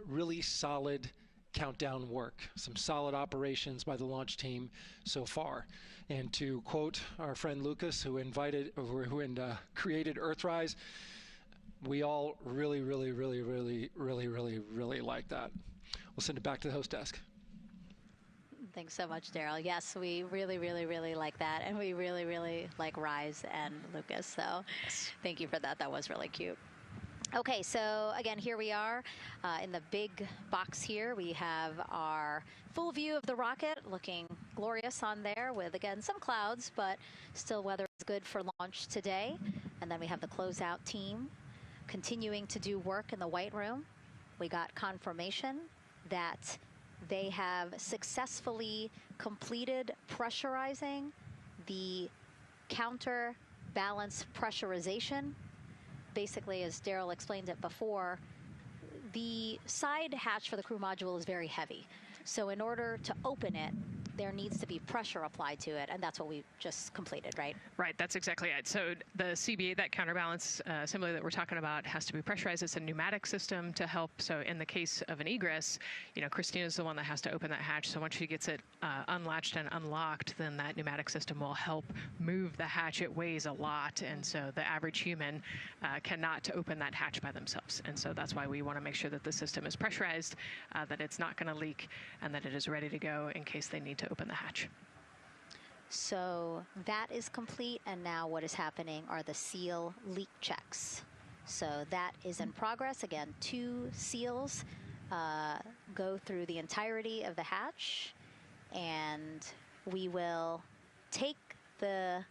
really solid countdown work, some solid operations by the launch team so far. And to quote our friend Lucas, who created Earthrise, we all really like that. We'll send it back to the host desk.
Thanks so much, Daryl. Yes, we really like that, and we really like Rise and Lucas. So thank you for that. That was really cute. Okay, so again, here we are in the big box here. We have our full view of the rocket, looking glorious on there with, again, some clouds, but still weather is good for launch today. And then we have the closeout team continuing to do work in the White Room. We got confirmation that they have successfully completed pressurizing the counterbalance pressurization. Basically, as Daryl explained it before, the side hatch for the crew module is very heavy. So in order to open it, there needs to be pressure applied to it, and that's what we just completed, right?
Right, that's exactly it. So the CBA, that counterbalance assembly that we're talking about, has to be pressurized. It's a pneumatic system to help. So in the case of an egress, you know, Christina's the one that has to open that hatch. So once she gets it unlatched and unlocked, then that pneumatic system will help move the hatch. It weighs a lot, and so the average human cannot open that hatch by themselves. And so that's why we want to make sure that the system is pressurized, that it's not going to leak, and that it is ready to go in case they need to open the hatch.
So that is complete, and now what is happening are the seal leak checks. So that is in progress. Again, 2 seals go through the entirety of the hatch, and we will take the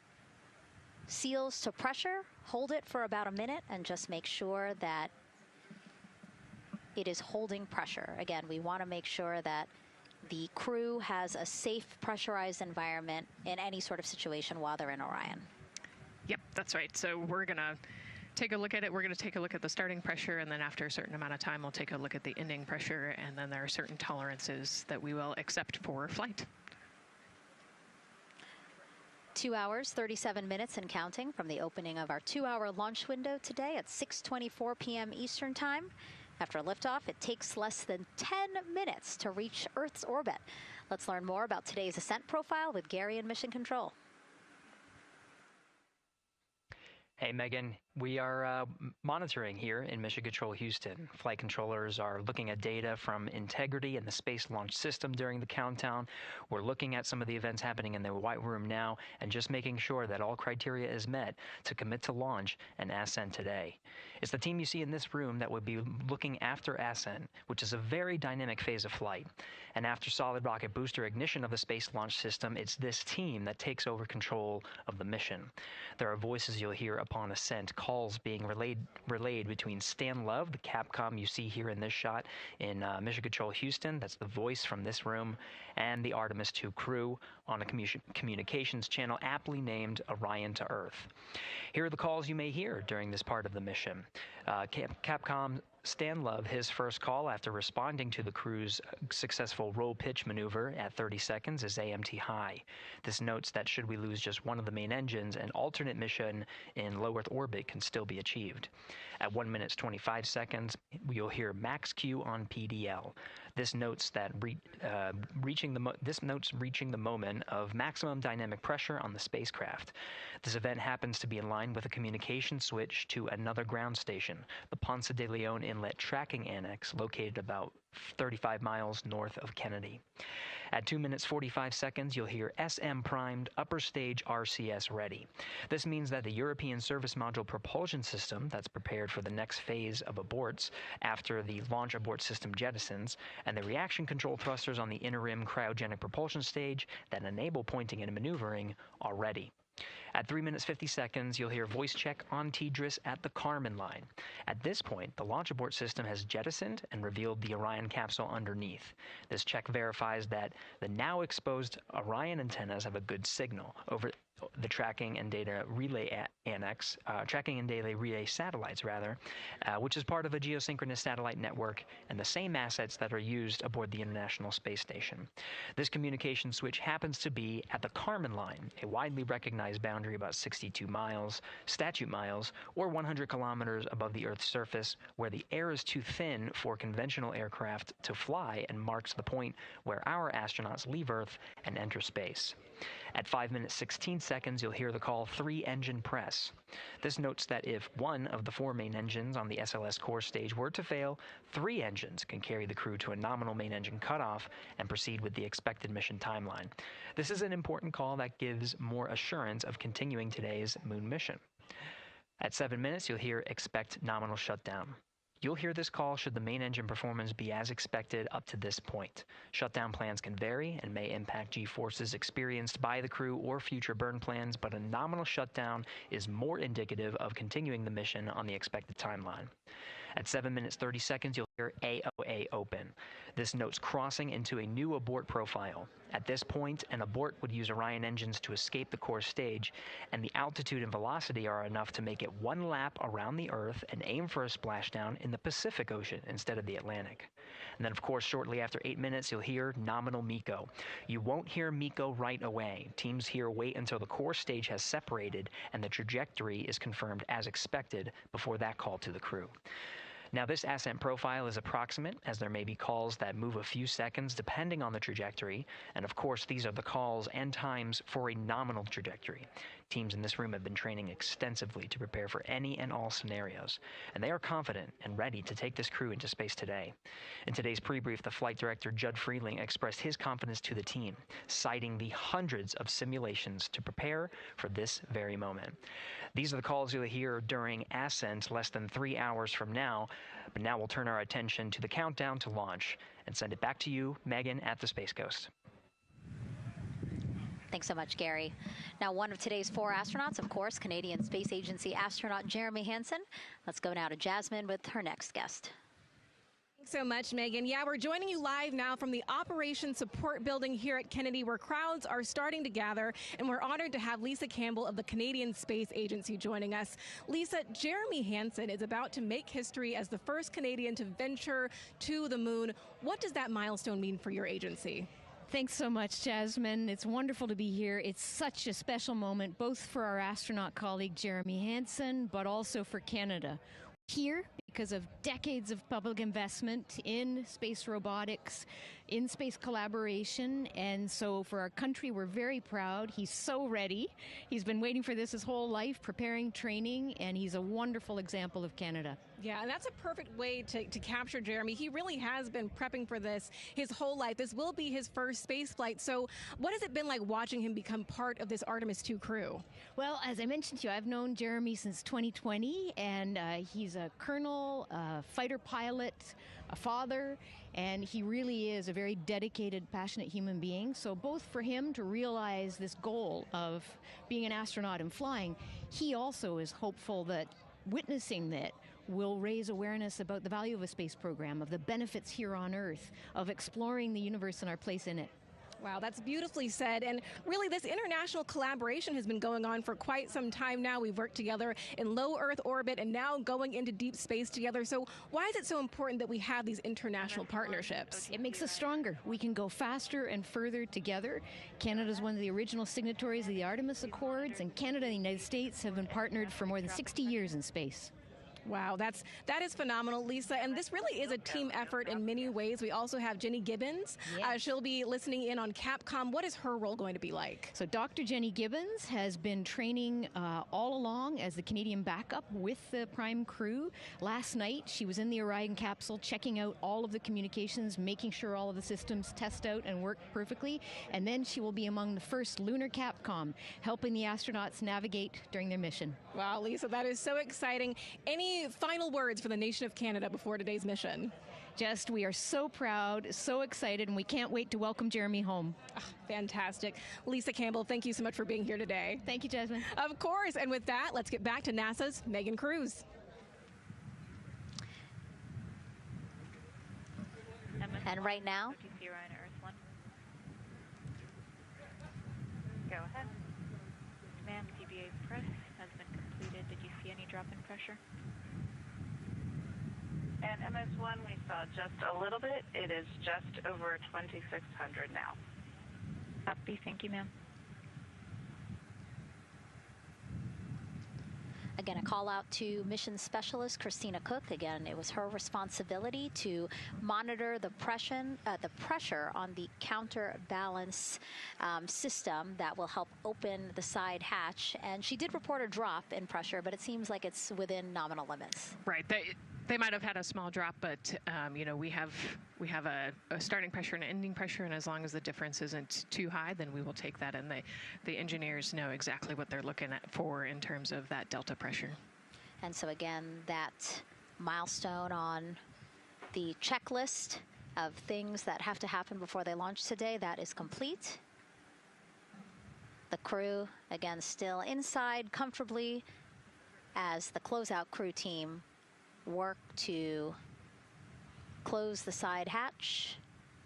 seals to pressure, hold it for about a minute, and just make sure that it is holding pressure. Again, we want to make sure that the crew has a safe, pressurized environment in any sort of situation while they're in Orion.
Yep, that's right. So we're going to take a look at it. We're going to take a look at the starting pressure, and then after a certain amount of time, we'll take a look at the ending pressure, and then there are certain tolerances that we will accept for flight.
2 hours, 37 minutes and counting from the opening of our 2-hour launch window today at 6:24 p.m. Eastern Time. After liftoff, it takes less than 10 minutes to reach Earth's orbit. Let's learn more about today's ascent profile with Gary in Mission Control.
Hey, Megan. We are monitoring here in Mission Control Houston. Flight controllers are looking at data from integrity in the Space Launch System during the countdown. We're looking at some of the events happening in the White Room now and just making sure that all criteria is met to commit to launch and ascent today. It's the team you see in this room that will be looking after ascent, which is a very dynamic phase of flight. And after solid rocket booster ignition of the Space Launch System, it's this team that takes over control of the mission. There are voices you'll hear upon ascent, calls being relayed between Stan Love, the Capcom you see here in this shot in Mission Control Houston, that's the voice from this room, and the Artemis II crew on a communications channel aptly named Orion to Earth. Here are the calls you may hear during this part of the mission. Capcom Stan Love, his first call after responding to the crew's successful roll pitch maneuver at 30 seconds is AMT high. This notes that should we lose just one of the main engines, an alternate mission in low Earth orbit can still be achieved. At 1 minute 25 seconds, you'll hear max Q on PDL. This notes that reaching the moment of maximum dynamic pressure on the spacecraft. This event happens to be in line with a communication switch to another ground station, the Ponce de Leon Inlet Tracking Annex located about 35 miles north of Kennedy. At 2 minutes 45 seconds, you'll hear SM primed, upper stage RCS ready. This means that the European Service Module propulsion system that's prepared for the next phase of aborts after the launch abort system jettisons, and the reaction control thrusters on the inner rim cryogenic propulsion stage that enable pointing and maneuvering are ready. At 3 minutes 50 seconds, you'll hear voice check on TDRS at the Kármán line. At this point, the launch abort system has jettisoned and revealed the Orion capsule underneath. This check verifies that the now exposed Orion antennas have a good signal over the tracking and data relay annex, tracking and data relay satellites which is part of a geosynchronous satellite network and the same assets that are used aboard the International Space Station. This communication switch happens to be at the Kármán line, a widely recognized boundary about 62 miles, statute miles, or 100 kilometers above the Earth's surface, where the air is too thin for conventional aircraft to fly and marks the point where our astronauts leave Earth and enter space. At 5 minutes 16 seconds, you'll hear the call 3-engine press. This notes that if one of the 4 main engines on the SLS core stage were to fail, 3 engines can carry the crew to a nominal main engine cutoff and proceed with the expected mission timeline. This is an important call that gives more assurance of continuing today's moon mission. At 7 minutes, you'll hear expect nominal shutdown. You'll hear this call should the main engine performance be as expected up to this point. Shutdown plans can vary and may impact G-forces experienced by the crew or future burn plans, but a nominal shutdown is more indicative of continuing the mission on the expected timeline. At 7 minutes 30 seconds, you'll hear AOA open. This notes crossing into a new abort profile. At this point, an abort would use Orion engines to escape the core stage, and the altitude and velocity are enough to make it 1 lap around the Earth and aim for a splashdown in the Pacific Ocean instead of the Atlantic. And then, of course, shortly after 8 minutes, you'll hear nominal MECO. You won't hear MECO right away. Teams here wait until the core stage has separated and the trajectory is confirmed as expected before that call to the crew. Now, this ascent profile is approximate, as there may be calls that move a few seconds depending on the trajectory, and of course these are the calls and times for a nominal trajectory. Teams in this room have been training extensively to prepare for any and all scenarios, and they are confident and ready to take this crew into space today. In today's pre-brief, the flight director, Judd Freeling, expressed his confidence to the team, citing the hundreds of simulations to prepare for this very moment. These are the calls you'll hear during ascent less than 3 hours from now, but now we'll turn our attention to the countdown to launch and send it back to you, Megan, at the Space Coast.
Thanks so much, Gary. Now, one of today's 4 astronauts, of course, Canadian Space Agency astronaut Jeremy Hansen. Let's go now to Jasmine with her next guest.
Thanks so much, Megan. Yeah, we're joining you live now from the Operations Support Building here at Kennedy, where crowds are starting to gather, and we're honored to have Lisa Campbell of the Canadian Space Agency joining us. Lisa, Jeremy Hansen is about to make history as the first Canadian to venture to the moon. What does that milestone mean for your agency?
Thanks so much, Jasmine. It's wonderful to be here. It's such a special moment, both for our astronaut colleague Jeremy Hansen, but also for Canada. Here because of decades of public investment in space robotics, in space collaboration, and so for our country, we're very proud. He's so ready. He's been waiting for this his whole life, preparing, training, and he's a wonderful example of Canada.
Yeah, and that's a perfect way to capture Jeremy. He really has been prepping for this his whole life. This will be his first space flight. So what has it been like watching him become part of this Artemis II crew?
Well, as I mentioned to you, I've known Jeremy since 2020, and he's a colonel, a fighter pilot, a father, and he really is a very dedicated, passionate human being. So both for him to realize this goal of being an astronaut and flying, he also is hopeful that witnessing that will raise awareness about the value of a space program, of the benefits here on Earth, of exploring the universe and our place in it.
Wow, that's beautifully said. And really, this international collaboration has been going on for quite some time now. We've worked together in low Earth orbit and now going into deep space together. So why is it so important that we have these international partnerships?
It makes us stronger. We can go faster and further together. Canada is one of the original signatories of the Artemis Accords, and Canada and the United States have been partnered for more than 60 years in space.
Wow, that is phenomenal, Lisa. And this really is a team effort in many ways. We also have Jenny Gibbons.
Yes.
She'll be listening in on Capcom. What is her role going to be like?
So Dr. Jenny Gibbons has been training all along as the Canadian backup with the Prime crew. Last night, she was in the Orion capsule checking out all of the communications, making sure all of the systems test out and work perfectly. And then she will be among the first lunar Capcom, helping the astronauts navigate during their mission.
Wow, Lisa, that is so exciting. Any final words for the nation of Canada before today's mission?
Just, we are so proud, so excited, and we can't wait to welcome Jeremy home.
Fantastic. Lisa Campbell, thank you so much for being here today.
Thank you, Jasmine.
Of course. And with that, let's get back to NASA's Megan Cruz.
And right now,
go ahead. Ma'am, TBA press has been completed. Did you see any drop in pressure?
And MS1, we saw just a little bit. It is just over 2,600 now.
Copy. Thank you, ma'am.
again, a call out to mission specialist Christina Cook. Again, it was her responsibility to monitor the pressure on the counterbalance system that will help open the side hatch. And she did report a drop in pressure, but it seems like it's within nominal limits.
Right. They might have had a small drop, but you know, we have a starting pressure and an ending pressure, and as long as the difference isn't too high, then we will take that. And the engineers know exactly what they're looking for in terms of that delta pressure.
And so again, that milestone on the checklist of things that have to happen before they launch today, that is complete. The crew, again, still inside comfortably as the closeout crew team work to close the side hatch.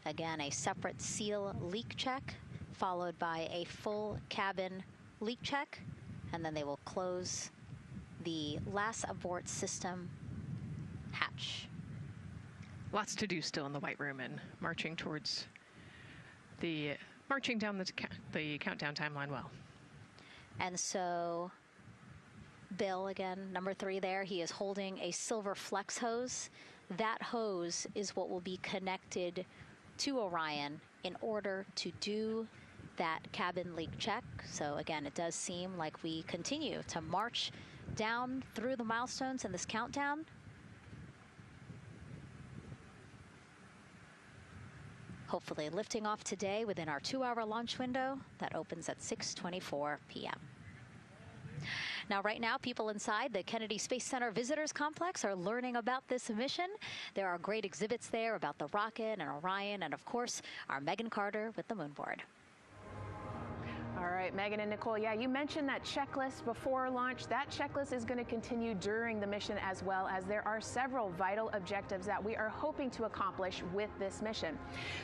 Again, a separate seal leak check, followed by a full cabin leak check, and then they will close the last abort system hatch.
Lots to do still in the White Room and marching down the countdown timeline well.
And so Bill, again, number 3 there, he is holding a silver flex hose. That hose is what will be connected to Orion in order to do that cabin leak check. So again, it does seem like we continue to march down through the milestones in this countdown. Hopefully lifting off today within our 2-hour launch window that opens at 6:24 p.m. Now, right now, people inside the Kennedy Space Center Visitors Complex are learning about this mission. There are great exhibits there about the rocket and Orion, and of course, our Megan Carter with the moon board.
All right, Megan and Nicole, yeah, you mentioned that checklist before launch. That checklist is going to continue during the mission, as well as there are several vital objectives that we are hoping to accomplish with this mission.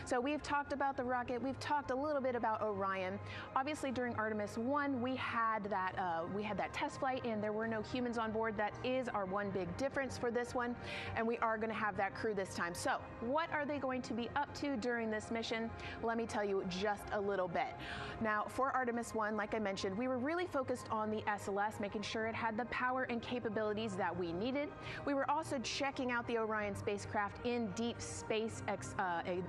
So we've talked about the rocket. We've talked a little bit about Orion. Obviously, during Artemis 1, we had that test flight, and there were no humans on board. That is our one big difference for this one, and we are going to have that crew this time. So what are they going to be up to during this mission? Let me tell you just a little bit. Now, for Artemis 1, like I mentioned, we were really focused on the SLS, making sure it had the power and capabilities that we needed. We were also checking out the Orion spacecraft in deep space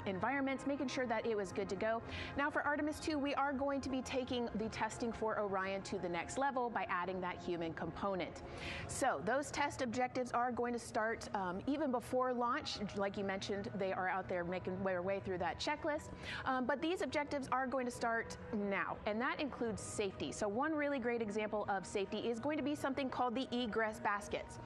environments, making sure that it was good to go. Now for Artemis 2, we are going to be taking the testing for Orion to the next level by adding that human component. So those test objectives are going to start even before launch. Like you mentioned, they are out there making their way through that checklist. But these objectives are going to start now, and that includes safety. So one really great example of safety is going to be something called the egress baskets.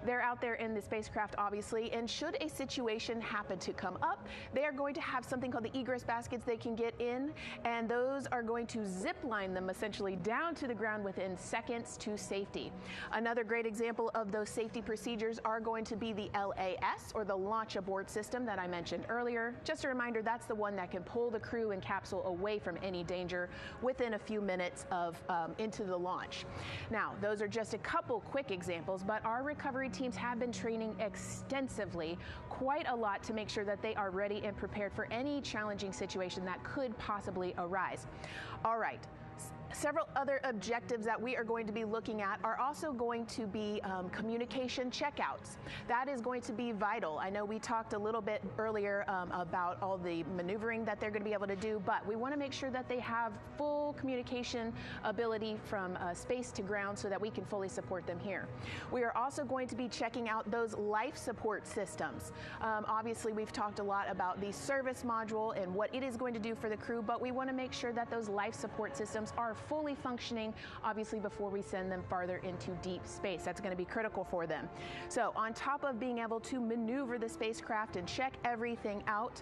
They're out there in the spacecraft, obviously, and should a situation happen to come up, they are going to have something called the egress baskets they can get in, and those are going to zip line them essentially down to the ground within seconds to safety. Another great example of those safety procedures are going to be the LAS, or the launch abort system that I mentioned earlier. Just a reminder, that's the one that can pull the crew and capsule away from any danger within a few minutes of into the launch. Now, those are just a couple quick examples, but our recovery teams have been training extensively, quite a lot, to make sure that they are ready and prepared for any challenging situation that could possibly arise. All right. Several other objectives that we are going to be looking at are also going to be communication checkouts. That is going to be vital. I know we talked a little bit earlier about all the maneuvering that they're going to be able to do, but we want to make sure that they have full communication ability from space to ground so that we can fully support them here. We are also going to be checking out those life support systems. Obviously, we've talked a lot about the service module and what it is going to do for the crew, but we want to make sure that those life support systems are fully functioning, obviously, before we send them farther into deep space. That's going to be critical for them. So on top of being able to maneuver the spacecraft and check everything out,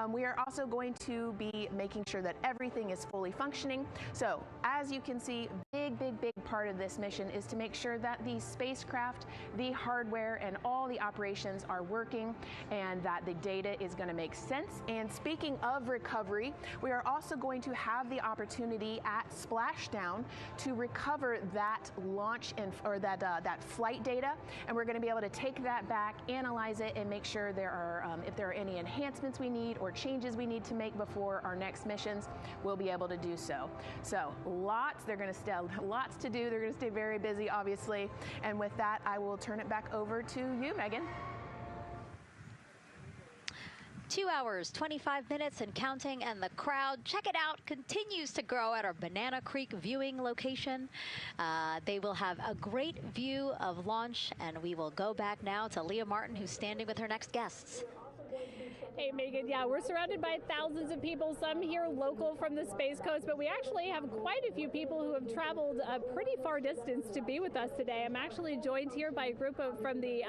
we are also going to be making sure that everything is fully functioning. So as you can see, big part of this mission is to make sure that the spacecraft, the hardware, and all the operations are working and that the data is going to make sense. And speaking of recovery, we are also going to have the opportunity at splashdown to recover that launch or that flight data, and we're going to be able to take that back, analyze it, and make sure there are if there are any enhancements we need or changes we need to make before our next missions, we'll be able to do so. So they're going to stay lots to do. They're going to stay very busy, obviously. And with that, I will turn it back over to you, Megan.
2 hours, 25 minutes and counting, and the crowd, check it out, continues to grow at our Banana Creek viewing location. They will have a great view of launch, and we will go back now to Leah Martin, who's standing with her next guests.
Hey, Megan, yeah, we're surrounded by thousands of people, some here local from the Space Coast, but we actually have quite a few people who have traveled a pretty far distance to be with us today. I'm actually joined here by a group from the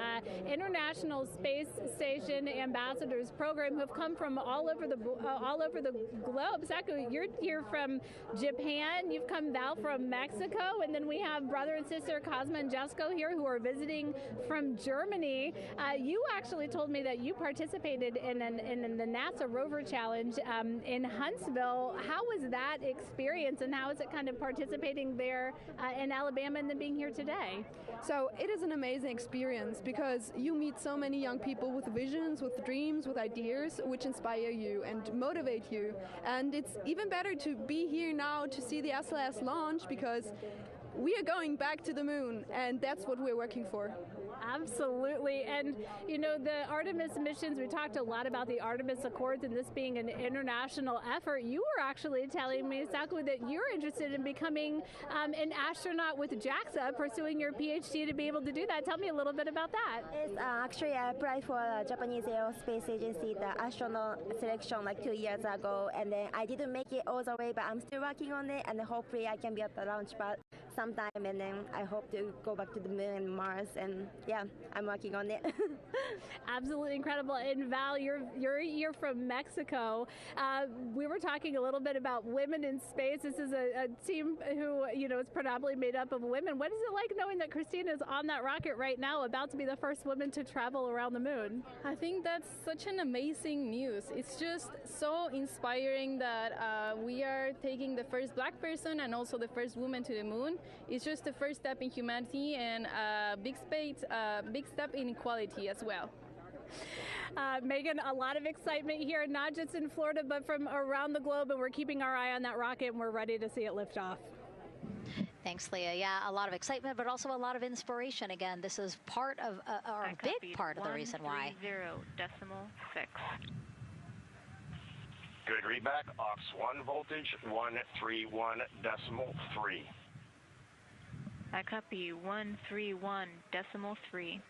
International Space Station Ambassadors Program who have come from all over the globe. Saku, you're here from Japan, you've come Val from Mexico, and then we have brother and sister Cosma and Jesko here who are visiting from Germany. You actually told me that you participated in the NASA Rover Challenge in Huntsville. How was that experience, and how is it kind of participating there in Alabama and then being here today?
So it is an amazing experience because you meet so many young people with visions, with dreams, with ideas which inspire you and motivate you. And it's even better to be here now to see the SLS launch because we are going back to the moon, and that's what we're working for.
Absolutely. And, you know, the Artemis missions, we talked a lot about the Artemis Accords and this being an international effort. You were actually telling me, Saku, that you're interested in becoming an astronaut with JAXA, pursuing your PhD to be able to do that. Tell me a little bit about that.
Yes, actually, I applied for the Japanese Aerospace Agency, the astronaut selection like 2 years ago, and then I didn't make it all the way, but I'm still working on it, and hopefully I can be at the launch pad sometime, and then I hope to go back to the moon and Mars, and yeah, I'm working on it.
Absolutely incredible. And Val, you're from Mexico. We were talking a little bit about women in space. This is a team who, you know, is predominantly made up of women. What is it like knowing that Christina is on that rocket right now, about to be the first woman to travel around the moon?
I think that's such an amazing news. It's just so inspiring that we are taking the first black person and also the first woman to the moon. It's just the first step in humanity and a big step in equality as well.
Megan, a lot of excitement here, not just in Florida, but from around the globe, and we're keeping our eye on that rocket, and we're ready to see it lift off.
Thanks, Leah. Yeah, a lot of excitement, but also a lot of inspiration. Again, this is part of, or a big part of the reason why.
130.6.
Good readback. Aux 1 voltage 131.3.
I copy 131.3.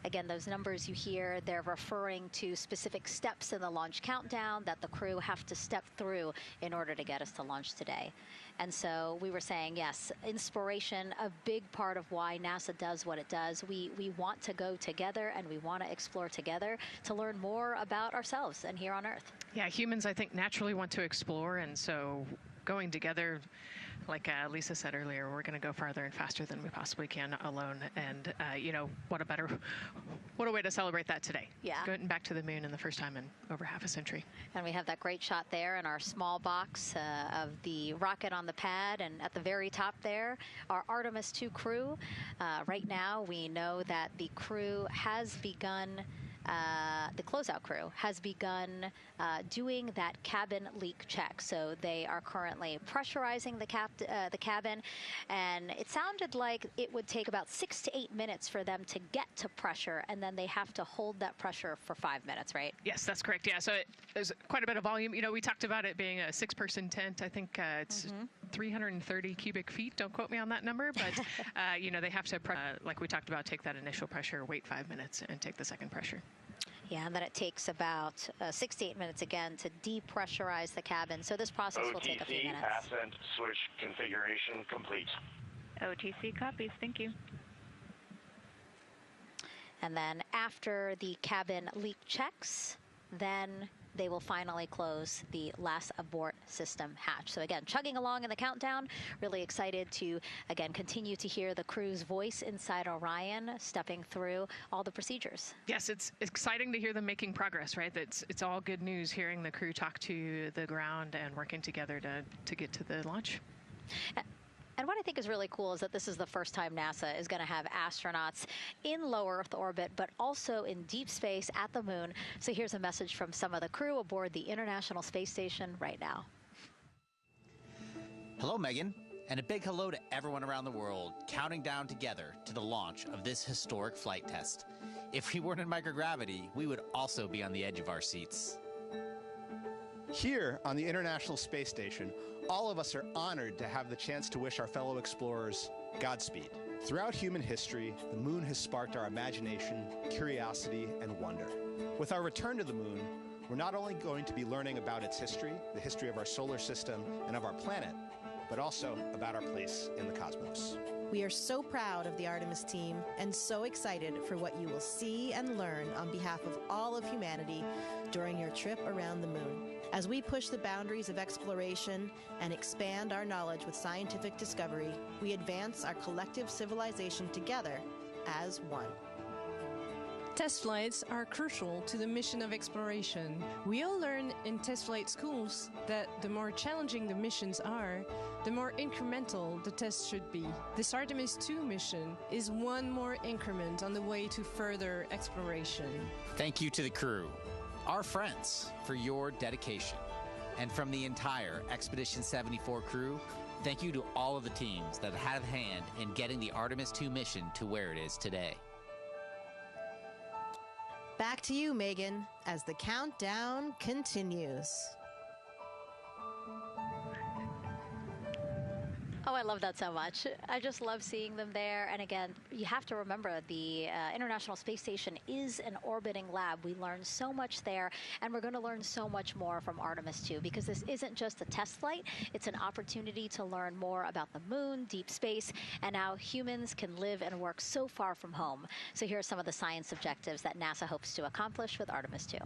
Again, those numbers you hear, they're referring to specific steps in the launch countdown that the crew have to step through in order to get us to launch today. And so we were saying, yes, inspiration, a big part of why NASA does what it does. We want to go together, and we want to explore together to learn more about ourselves and here on Earth.
Yeah, humans, I think, naturally want to explore, and so going together, like Lisa said earlier, we're going to go farther and faster than we possibly can alone. And, you know, what a way to celebrate that today.
Yeah.
Going back to the moon in the first time in over half a century.
And we have that great shot there in our small box of the rocket on the pad. And at the very top there, our Artemis II crew. Right now, we know that the crew has begun the closeout crew has begun doing that cabin leak check. So they are currently pressurizing the cabin, and it sounded like it would take about 6 to 8 minutes for them to get to pressure, and then they have to hold that pressure for 5 minutes, right?
Yes, that's correct. Yeah, so there's quite a bit of volume. You know, we talked about it being a 6-person tent. I think it's 330 cubic feet. Don't quote me on that number, but you know, they have to, like we talked about, take that initial pressure, wait 5 minutes, and take the second pressure.
Yeah, and then it takes about 6 to 8 minutes again to depressurize the cabin. So this process will take a few minutes.
Ascent switch configuration complete.
OTC copies. Thank you.
And then after the cabin leak checks, then they will finally close the last abort system hatch. So again, chugging along in the countdown, really excited to, again, continue to hear the crew's voice inside Orion, stepping through all the procedures.
Yes, it's exciting to hear them making progress, right? It's all good news hearing the crew talk to the ground and working together to get to the launch.
And what I think is really cool is that this is the first time NASA is going to have astronauts in low Earth orbit, but also in deep space at the moon. So here's a message from some of the crew aboard the International Space Station right now.
Hello, Megan, and a big hello to everyone around the world counting down together to the launch of this historic flight test. If we weren't in microgravity, we would also be on the edge of our seats.
Here on the International Space Station, all of us are honored to have the chance to wish our fellow explorers Godspeed. Throughout human history, the moon has sparked our imagination, curiosity, and wonder. With our return to the moon, we're not only going to be learning about its history, the history of our solar system and of our planet, but also about our place in the cosmos.
We are so proud of the Artemis team and so excited for what you will see and learn on behalf of all of humanity during your trip around the moon. As we push the boundaries of exploration and expand our knowledge with scientific discovery, we advance our collective civilization together as one.
Test flights are crucial to the mission of exploration. We all learn in test flight schools that the more challenging the missions are, the more incremental the tests should be. This Artemis II mission is one more increment on the way to further exploration.
Thank you to the crew, our friends, for your dedication. And from the entire Expedition 74 crew, thank you to all of the teams that had a hand in getting the Artemis II mission to where it is today.
Back to you, Megan, as the countdown continues.
Oh, I love that so much. I just love seeing them there. And again, you have to remember the International Space Station is an orbiting lab. We learn so much there, and we're going to learn so much more from Artemis II, because this isn't just a test flight. It's an opportunity to learn more about the moon, deep space, and how humans can live and work so far from home. So here are some of the science objectives that NASA hopes to accomplish with Artemis II.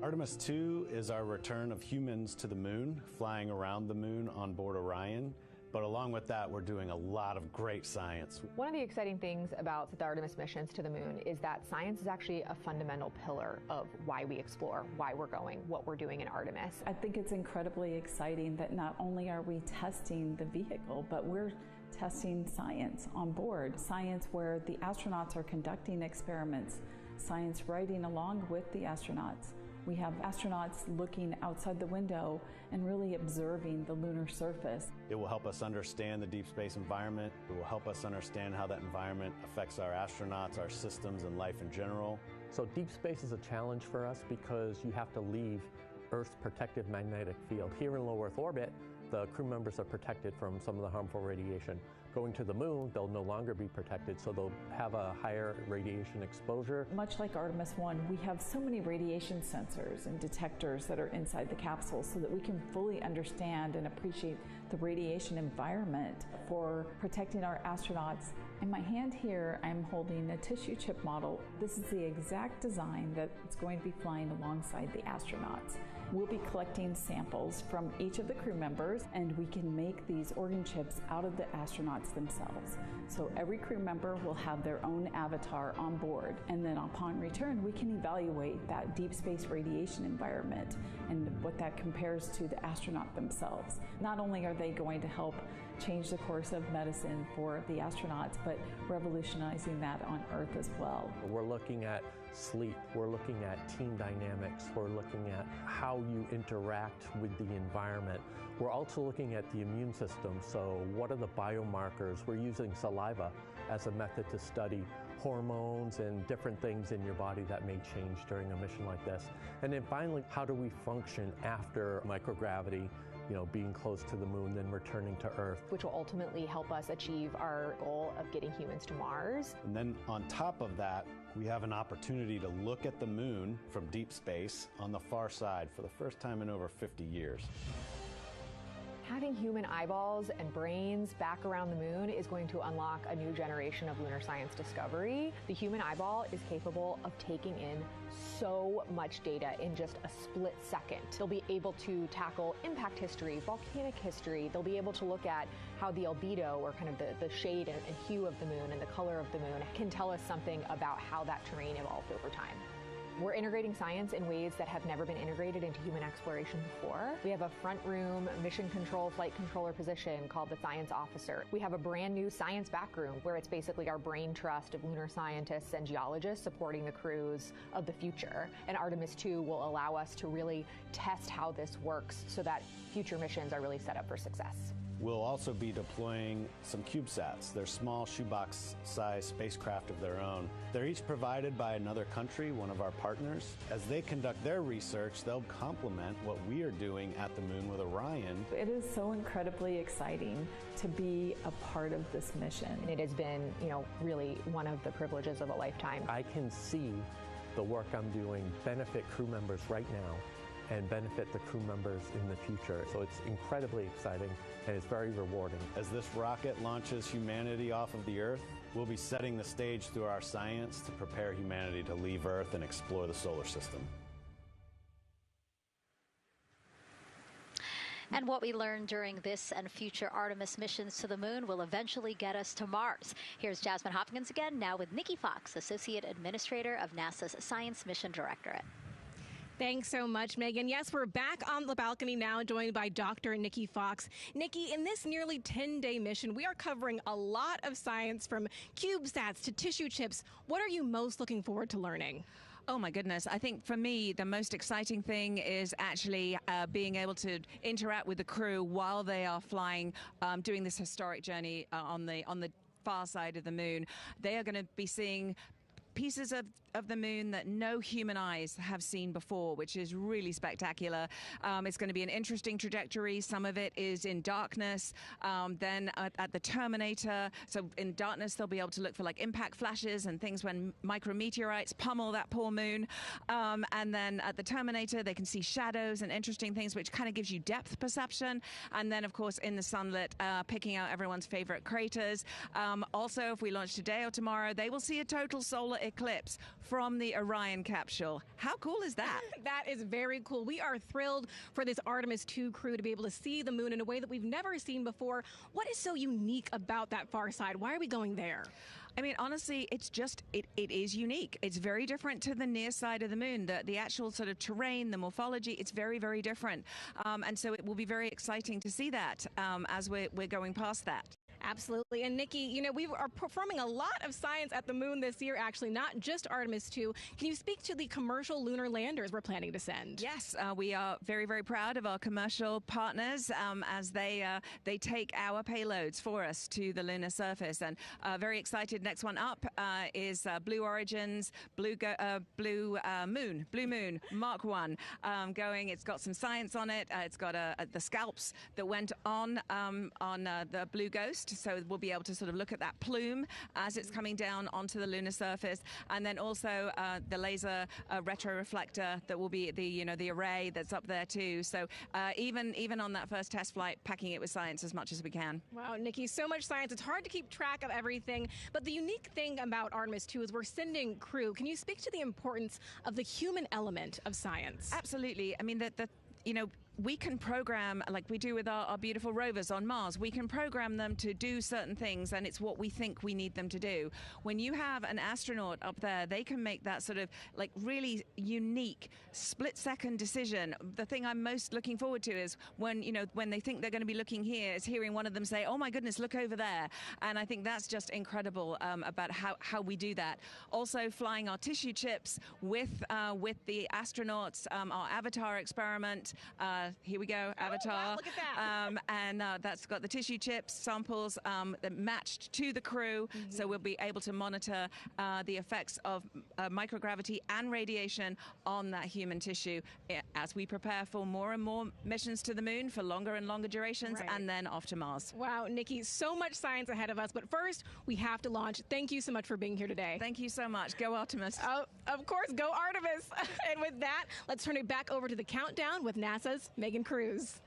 Artemis II is our return of humans to the moon, flying around the moon on board Orion. But along with that, we're doing a lot of great science.
One of the exciting things about the Artemis missions to the moon is that science is actually a fundamental pillar of why we explore, why we're going, what we're doing in Artemis.
I think it's incredibly exciting that not only are we testing the vehicle, but we're testing science on board. Science where the astronauts are conducting experiments, science riding along with the astronauts. We have astronauts looking outside the window and really observing the lunar surface.
It will help us understand the deep space environment. It will help us understand how that environment affects our astronauts, our systems, and life in general.
So deep space is a challenge for us because you have to leave Earth's protective magnetic field. Here in low Earth orbit, the crew members are protected from some of the harmful radiation. Going to the moon, they'll no longer be protected, so they'll have a higher radiation exposure.
Much like Artemis I, we have so many radiation sensors and detectors that are inside the capsule so that we can fully understand and appreciate the radiation environment for protecting our astronauts. In my hand here, I'm holding a tissue chip model. This is the exact design that's going to be flying alongside the astronauts. We'll be collecting samples from each of the crew members, and we can make these organ chips out of the astronauts themselves. So every crew member will have their own avatar on board, and then upon return, we can evaluate that deep space radiation environment and what that compares to the astronaut themselves. Not only are they going to help change the course of medicine for the astronauts, but revolutionizing that on Earth as well.
We're looking at sleep, we're looking at team dynamics, we're looking at how you interact with the environment. We're also looking at the immune system, so what are the biomarkers? We're using saliva as a method to study hormones and different things in your body that may change during a mission like this. And then finally, how do we function after microgravity, being close to the moon, then returning to Earth.
Which will ultimately help us achieve our goal of getting humans to Mars.
And then on top of that, we have an opportunity to look at the moon from deep space on the far side for the first time in over 50 years.
Having human eyeballs and brains back around the moon is going to unlock a new generation of lunar science discovery. The human eyeball is capable of taking in so much data in just a split second. They'll be able to tackle impact history, volcanic history. They'll be able to look at how the albedo, or kind of the shade and hue of the moon and the color of the moon, can tell us something about how that terrain evolved over time. We're integrating science in ways that have never been integrated into human exploration before. We have a front room mission control flight controller position called the Science Officer. We have a brand new science back room where it's basically our brain trust of lunar scientists and geologists supporting the crews of the future. And Artemis II will allow us to really test how this works so that future missions are really set up for success.
We'll also be deploying some CubeSats. They're small shoebox-sized spacecraft of their own. They're each provided by another country, one of our partners. As they conduct their research, they'll complement what we are doing at the moon with Orion.
It is so incredibly exciting to be a part of this mission.
And it has been, really one of the privileges of a lifetime.
I can see the work I'm doing benefit crew members right now and benefit the crew members in the future. So it's incredibly exciting and it's very rewarding.
As this rocket launches humanity off of the Earth, we'll be setting the stage through our science to prepare humanity to leave Earth and explore the solar system.
And what we learned during this and future Artemis missions to the moon will eventually get us to Mars. Here's Jasmine Hopkins again, now with Nikki Fox, Associate Administrator of NASA's Science Mission Directorate.
Thanks so much, Megan. Yes, we're back on the balcony now, joined by Dr. Nikki Fox. Nikki, in this nearly 10-day mission, we are covering a lot of science, from CubeSats to tissue chips. What are you most looking forward to learning?
Oh my goodness. I think for me, the most exciting thing is actually being able to interact with the crew while they are flying, doing this historic journey on the far side of the moon. They are going to be seeing pieces of the moon that no human eyes have seen before, which is really spectacular. It's going to be an interesting trajectory. Some of it is in darkness. Then at the terminator, so in darkness, they'll be able to look for like impact flashes and things when micrometeorites pummel that poor moon. And then at the terminator, they can see shadows and interesting things, which kind of gives you depth perception. And then, of course, in the sunlit, picking out everyone's favorite craters. Also, if we launch today or tomorrow, they will see a total solar eclipse from the Orion capsule. How cool is that?
That is very cool. We are thrilled for this Artemis II crew to be able to see the moon in a way that we've never seen before. What is so unique about that far side? Why are we going there?
I mean, honestly, it's just, it is unique. It's very different to the near side of the moon. The actual sort of terrain, the morphology, it's very, very different. And so it will be very exciting to see that as we're going past that.
Absolutely. And Nikki, we are performing a lot of science at the moon this year, actually, not just Artemis II. Can you speak to the commercial lunar landers we're planning to send?
Yes, we are very, very proud of our commercial partners as they take our payloads for us to the lunar surface. And very excited. Next one up is Blue Origin's Blue Moon Mark 1 going. It's got some science on it. It's got the scalps that went on the Blue Ghost. so we'll be able to sort of look at that plume as it's coming down onto the lunar surface, and then also the laser retroreflector that will be the array that's up there too. So even on that first test flight, packing it with science as much as we can.
Wow, Nikki, so much science. It's hard to keep track of everything, but the unique thing about Artemis II is we're sending crew. Can you speak to the importance of the human element of science?
Absolutely. I mean, we can program, like we do with our beautiful rovers on Mars, we can program them to do certain things, and it's what we think we need them to do. When you have an astronaut up there, they can make that sort of like really unique split-second decision. The thing I'm most looking forward to is when they think they're going to be looking here, is hearing one of them say, "Oh my goodness, look over there." And I think that's just incredible about how we do that. Also, flying our tissue chips with the astronauts, our Avatar experiment. Here we go, Avatar.
Oh, wow, look at that.
And that's got the tissue chips samples that matched to the crew, so we'll be able to monitor the effects of microgravity and radiation on that human tissue as we prepare for more and more missions to the moon for longer and longer durations, and then off to Mars.
Wow, Nikki, so much science ahead of us, but first we have to launch. Thank you so much for being here today.
Thank you so much. Go Artemis.
Oh, of course, go Artemis. And with that, let's turn it back over to the countdown with NASA's Megan Cruz.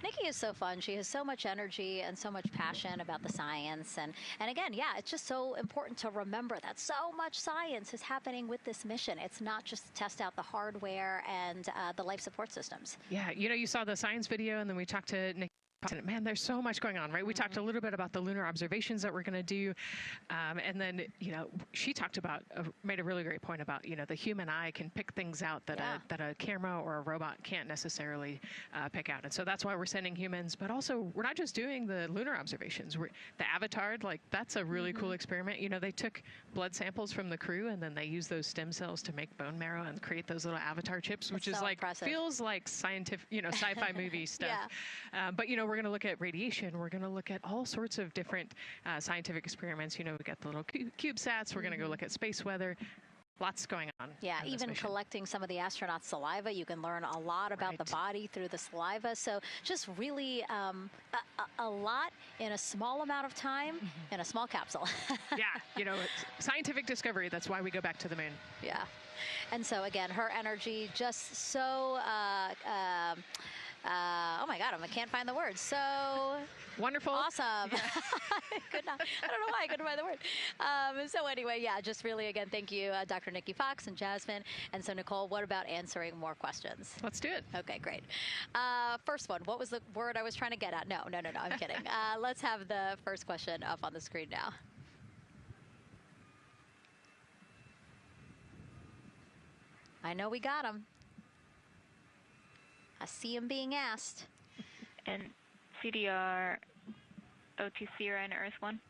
Nikki is so fun. She has so much energy and so much passion about the science. And again, yeah, it's just so important to remember that so much science is happening with this mission. It's not just to test out the hardware and the life support systems.
Yeah, you saw the science video, and then we talked to Nikki. Man, there's so much going on, right? We talked a little bit about the lunar observations that we're going to do. And then, she talked about, made a really great point about, the human eye can pick things out that a camera or a robot can't necessarily pick out. And so that's why we're sending humans. But also, we're not just doing the lunar observations. The Avatar, that's a really cool experiment. They took blood samples from the crew, and then they used those stem cells to make bone marrow and create those little Avatar chips, which is feels like scientific, sci-fi movie stuff. But, we're going to look at radiation. We're going to look at all sorts of different scientific experiments. We got the little CubeSats. We're going to go look at space weather. Lots going on.
Yeah, even collecting some of the astronauts' saliva. You can learn a lot about the body through the saliva. So just really a lot in a small amount of time in a small capsule.
Yeah, it's scientific discovery. That's why we go back to the moon.
Yeah. And so, again, her energy just so... oh my God, I can't find the word. So
wonderful.
Awesome. Yeah. I don't know why I couldn't find the word. So anyway, yeah, just really, again, thank you, Dr. Nikki Fox and Jasmine. And so, Nicole, what about answering more questions?
Let's do it.
Okay, great. First one, what was the word I was trying to get at? No, I'm kidding. Let's have the first question up on the screen now. I know we got him. I see him being asked.
And CDR OTC Orion Earth 1.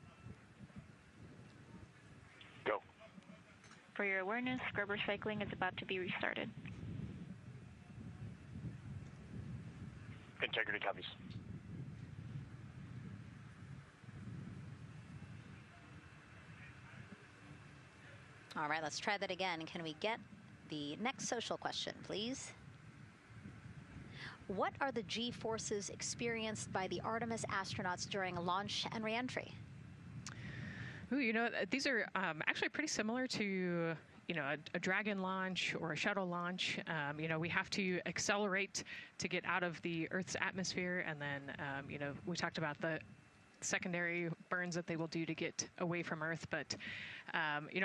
Go.
For your awareness, scrubber cycling is about to be restarted.
Integrity copies.
All right, let's try that again. Can we get the next social question, please? What are the G-forces experienced by the Artemis astronauts during launch and reentry?
Ooh, these are actually pretty similar to, a Dragon launch or a shuttle launch. We have to accelerate to get out of the Earth's atmosphere, and then, we talked about the secondary burns that they will do to get away from Earth. But,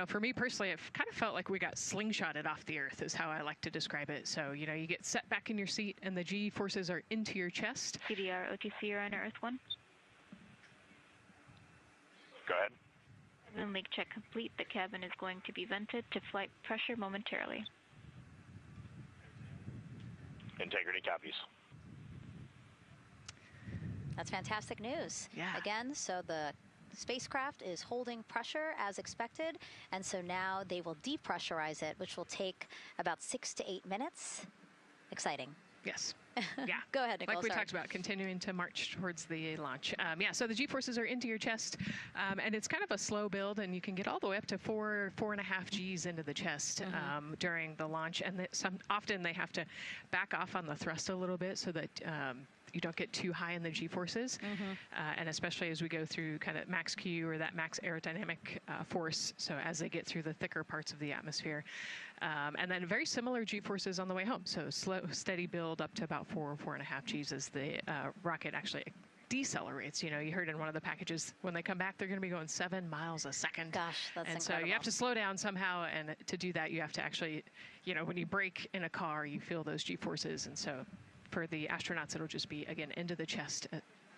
for me personally, it kind of felt like we got slingshotted off the Earth is how I like to describe it. So, you get set back in your seat and the G forces are into your chest.
CDR OTC Orion Earth 1.
Go ahead.
When leak check complete, the cabin is going to be vented to flight pressure momentarily.
Integrity copies.
That's fantastic news.
Yeah.
Again, so the spacecraft is holding pressure as expected, and so now they will depressurize it, which will take about 6 to 8 minutes. Exciting.
Yes. Yeah.
Go ahead, Nicole.
Like we talked about, continuing to march towards the launch. So the G-forces are into your chest, and it's kind of a slow build, and you can get all the way up to 4.5 Gs into the chest during the launch. And often they have to back off on the thrust a little bit so that you don't get too high in the G-forces, and especially as we go through kind of max Q or that max aerodynamic force, so as they get through the thicker parts of the atmosphere. And then very similar G-forces on the way home, so slow, steady build up to about 4.5 Gs as the rocket actually decelerates. You know, you heard in one of the packages, when they come back, they're going to be going 7 miles a second.
Gosh, that's
and
incredible.
So you have to slow down somehow, and to do that, you have to actually, you know, when you brake in a car, you feel those G-forces, and so for the astronauts, it'll just be, again, into the chest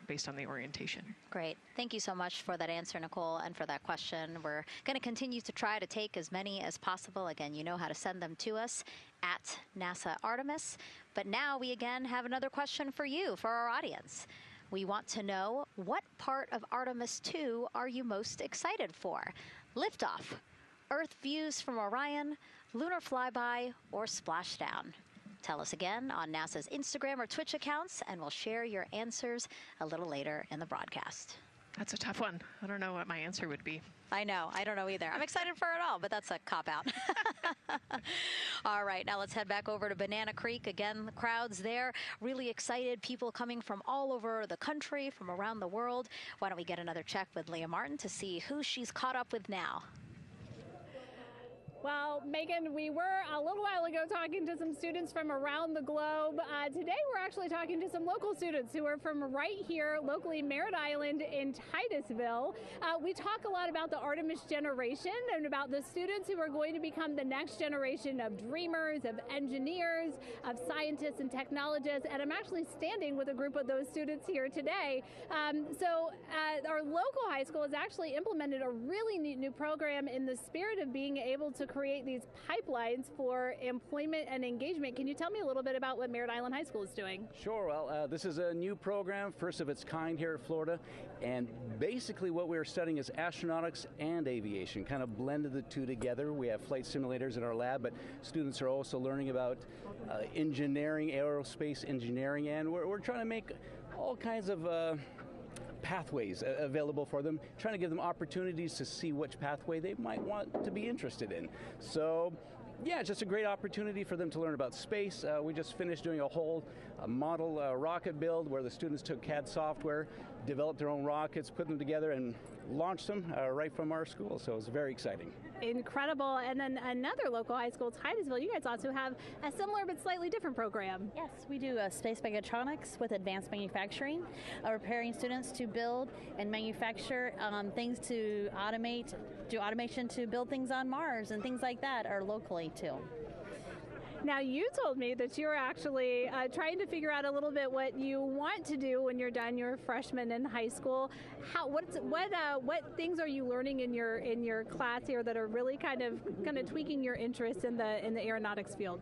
based on the orientation.
Great. Thank you so much for that answer, Nicole, and for that question. We're going to continue to try to take as many as possible. Again, you know how to send them to us at NASA Artemis. But now we again have another question for you, for our audience. We want to know, what part of Artemis II are you most excited for? Liftoff, Earth views from Orion, lunar flyby, or splashdown? Tell us again on NASA's Instagram or Twitch accounts, and we'll share your answers a little later in the broadcast.
That's a tough one. I don't know what my answer would be.
I know. I don't know either. I'm excited for it all, but that's a cop-out. All right, now let's head back over to Banana Creek. Again, the crowds there, really excited. People coming from all over the country, from around the world. Why don't we get another check with Leah Martin to see who she's caught up with now.
Well, Megan, we were a little while ago talking to some students from around the globe. Today, we're actually talking to some local students who are from right here, locally, Merritt Island in Titusville. We talk a lot about the Artemis generation and about the students who are going to become the next generation of dreamers, of engineers, of scientists and technologists. And I'm actually standing with a group of those students here today. Our local high school has actually implemented a really neat new program in the spirit of being able to create these pipelines for employment and engagement. Can you tell me a little bit about what Merritt Island High School is doing?
Sure. Well, this is a new program, first of its kind here at Florida, and basically what we're studying is astronautics and aviation, kind of blended the two together. We have flight simulators in our lab, but students are also learning about engineering, aerospace engineering, and we're trying to make all kinds of pathways available for them, trying to give them opportunities to see which pathway they might want to be interested in. So yeah, it's just a great opportunity for them to learn about space. We just finished doing a whole model rocket build where the students took CAD software, developed their own rockets, put them together, and launched them right from our school. So it was very exciting.
Incredible. And then another local high school, Titusville, you guys also have a similar but slightly different program.
Yes, we do space mechatronics with advanced manufacturing, preparing students to build and manufacture things to automate, do automation to build things on Mars and things like that, or locally too.
Now, you told me that you're actually trying to figure out a little bit what you want to do when you're done your freshman in high school. What things are you learning in your class here that are really kind of tweaking your interest in the aeronautics field?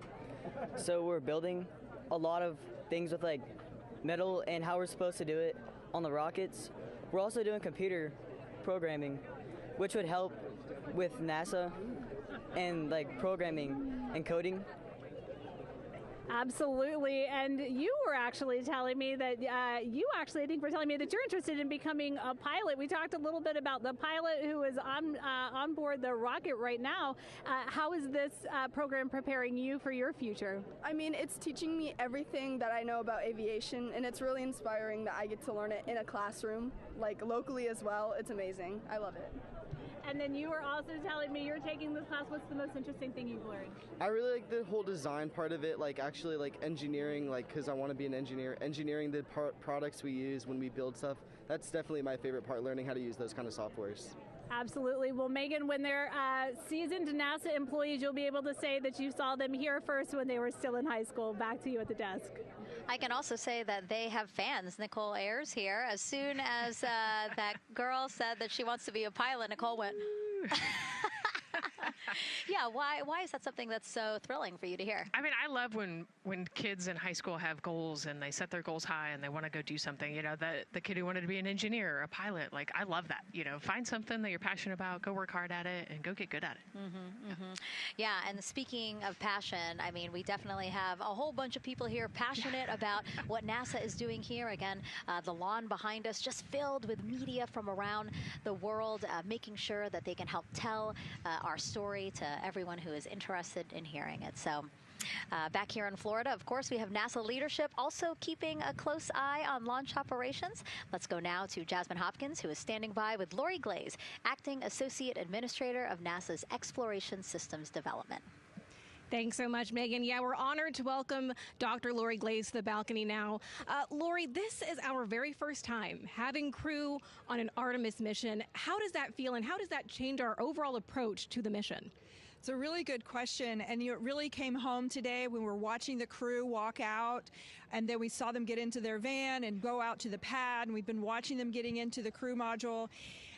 So we're building a lot of things with like metal and how we're supposed to do it on the rockets. We're also doing computer programming, which would help with NASA and like programming and coding.
Absolutely. And you were actually telling me that I think were telling me that you're interested in becoming a pilot. We talked a little bit about the pilot who is on board the rocket right now. How is this program preparing you for your future?
I mean, it's teaching me everything that I know about aviation, and it's really inspiring that I get to learn it in a classroom, like locally as well. It's amazing. I love it.
And then you were also telling me you're taking this class. What's the most interesting thing you've learned?
I really like the whole design part of it, like actually like engineering, like because I want to be an engineer. Engineering the products we use when we build stuff, that's definitely my favorite part, learning how to use those kind of softwares.
Absolutely. Well, Megan, when they're seasoned NASA employees, you'll be able to say that you saw them here first when they were still in high school. Back to you at the desk.
I can also say that they have fans. Nicole Ayers here. As soon as that girl said that she wants to be a pilot, Nicole went, yeah, why is that something that's so thrilling for you to hear?
I mean, I love when kids in high school have goals and they set their goals high and they want to go do something. You know, the kid who wanted to be an engineer or a pilot, like, I love that. You know, find something that you're passionate about, go work hard at it, and go get good at it.
Yeah, and speaking of passion, I mean, we definitely have a whole bunch of people here passionate about what NASA is doing here. Again, the lawn behind us just filled with media from around the world, making sure that they can help tell our story to everyone who is interested in hearing it. So Back here in Florida, of course, we have NASA leadership also keeping a close eye on launch operations. Let's go now to Jasmine Hopkins, who is standing by with Lori Glaze, Acting Associate Administrator of NASA's Exploration Systems Development.
Thanks so much, Megan. Yeah, we're honored to welcome Dr. Lori Glaze to the balcony now. Lori, this is our very first time having crew on an Artemis mission. How does that feel, and how does that change our overall approach to the mission?
It's a really good question, and it really came home today when we were watching the crew walk out, and then we saw them get into their van and go out to the pad, and we've been watching them getting into the crew module.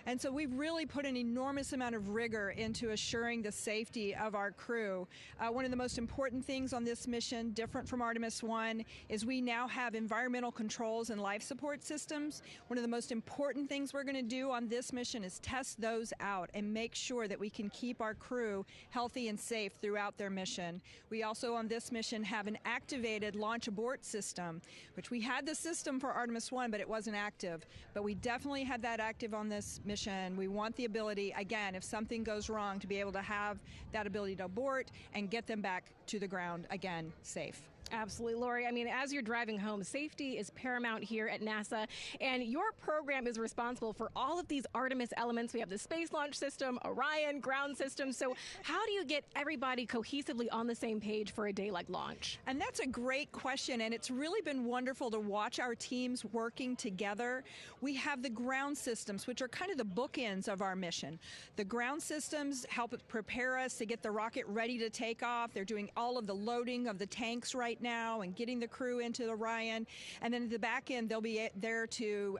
And so we've really put an enormous amount of rigor into assuring the safety of our crew. One of the most important things on this mission, different from Artemis 1, is we now have environmental controls and life support systems. One of the most important things we're going to do on this mission is test those out and make sure that we can keep our crew healthy and safe throughout their mission. We also on this mission have an activated launch abort system, which we had the system for Artemis 1, but it wasn't active. But we definitely had that active on this mission. We want the ability, again, if something goes wrong, to be able to have that ability to abort and get them back to the ground again safe.
Absolutely, Lori. I mean, as you're driving home, safety is paramount here at NASA, and your program is responsible for all of these Artemis elements. We have the Space Launch System, Orion, ground system. So how do you get everybody cohesively on the same page for a day like launch?
And that's a great question, and it's really been wonderful to watch our teams working together. We have the ground systems, which are kind of the bookends of our mission. The ground systems help prepare us to get the rocket ready to take off. They're doing all of the loading of the tanks right now and getting the crew into Orion, and then at the back end they'll be there to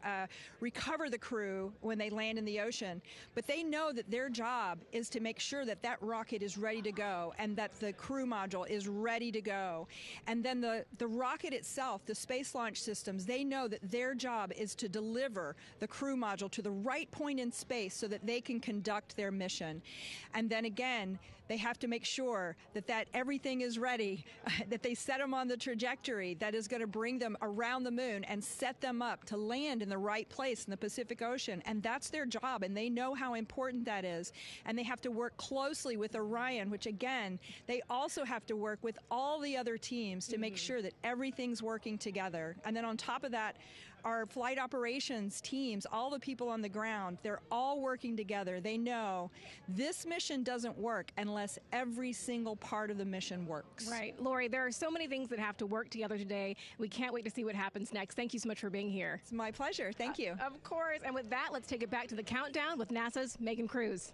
recover the crew when they land in the ocean. But they know that their job is to make sure that that rocket is ready to go and that the crew module is ready to go. And then the rocket itself, the space launch systems, they know that their job is to deliver the crew module to the right point in space so that they can conduct their mission. And then again, they have to make sure that everything is ready, that they set them on the trajectory that is going to bring them around the moon and set them up to land in the right place in the Pacific Ocean. And that's their job, and they know how important that is. And they have to work closely with Orion, which again, they also have to work with all the other teams to make sure that everything's working together. And then on top of that, our flight operations teams, all the people on the ground, they're all working together. They know this mission doesn't work unless every single part of the mission works.
Right. Lori, there are so many things that have to work together today. We can't wait to see what happens next. Thank you so much for being here.
It's my pleasure. Thank you.
Of course. And with that, let's take it back to the countdown with NASA's Megan Cruz.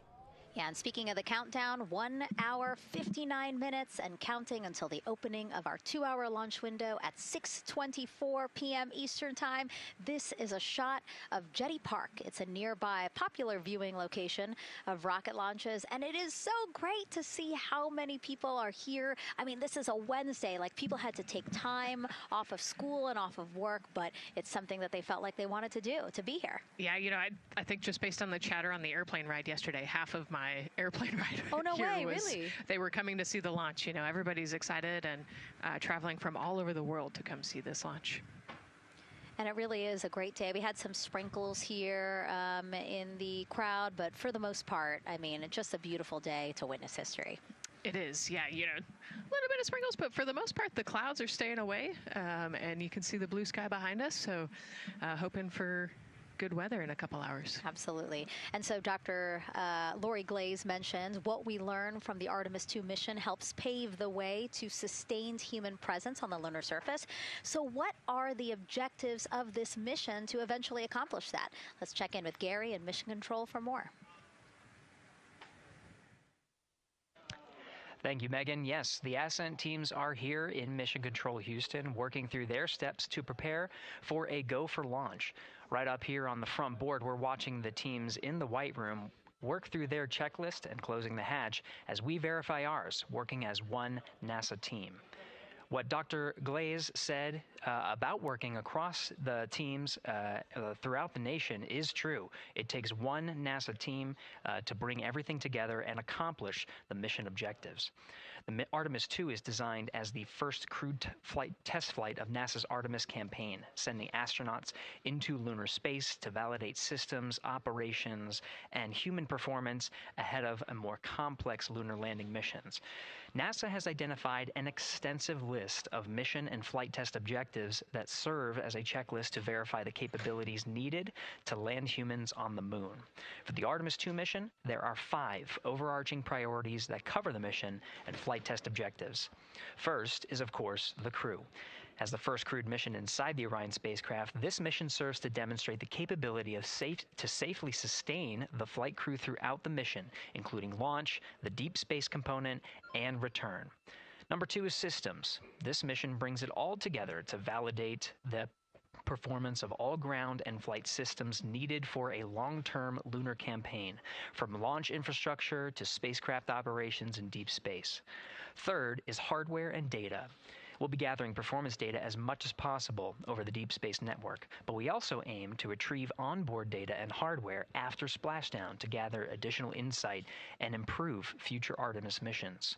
Yeah, and speaking of the countdown, 1 hour, 59 minutes and counting until the opening of our 2-hour launch window at 6:24 p.m. Eastern Time. This is a shot of Jetty Park. It's a nearby popular viewing location of rocket launches, and it is so great to see how many people are here. I mean, this is a Wednesday. Like, people had to take time off of school and off of work, but it's something that they felt like they wanted to do, to be here.
Yeah, you know, I think just based on the chatter on the airplane ride yesterday, half of my airplane ride
really?
They were coming to see the launch. You know, everybody's excited and traveling from all over the world to come see this launch.
And it really is a great day. We had some sprinkles here in the crowd, but for the most part, I mean, it's just a beautiful day to witness history.
It is, yeah, you know, a little bit of sprinkles, but for the most part, the clouds are staying away, and you can see the blue sky behind us, so hoping for good weather in a couple hours.
Absolutely. And so Dr. Lori Glaze mentioned what we learned from the Artemis II mission helps pave the way to sustained human presence on the lunar surface. So what are the objectives of this mission to eventually accomplish that? Let's check in with Gary in Mission Control for more.
Thank you, Megan. Yes, the ascent teams are here in Mission Control Houston, working through their steps to prepare for a go for launch. Right up here on the front board, we're watching the teams in the White Room work through their checklist and closing the hatch as we verify ours, working as one NASA team. What Dr. Glaze said about working across the teams throughout the nation is true. It takes one NASA team to bring everything together and accomplish the mission objectives. The Artemis II is designed as the first crewed test flight of NASA's Artemis campaign, sending astronauts into lunar space to validate systems, operations, and human performance ahead of a more complex lunar landing missions. NASA has identified an extensive list of mission and flight test objectives that serve as a checklist to verify the capabilities needed to land humans on the moon. For the Artemis II mission, there are 5 overarching priorities that cover the mission and flight test objectives. First is, of course, the crew. As the first crewed mission inside the Orion spacecraft, this mission serves to demonstrate the capability of safely sustain the flight crew throughout the mission, including launch, the deep space component, and return. Number 2 is systems. This mission brings it all together to validate the performance of all ground and flight systems needed for a long-term lunar campaign, from launch infrastructure to spacecraft operations in deep space. Third is hardware and data. We'll be gathering performance data as much as possible over the Deep Space Network, but we also aim to retrieve onboard data and hardware after splashdown to gather additional insight and improve future Artemis missions.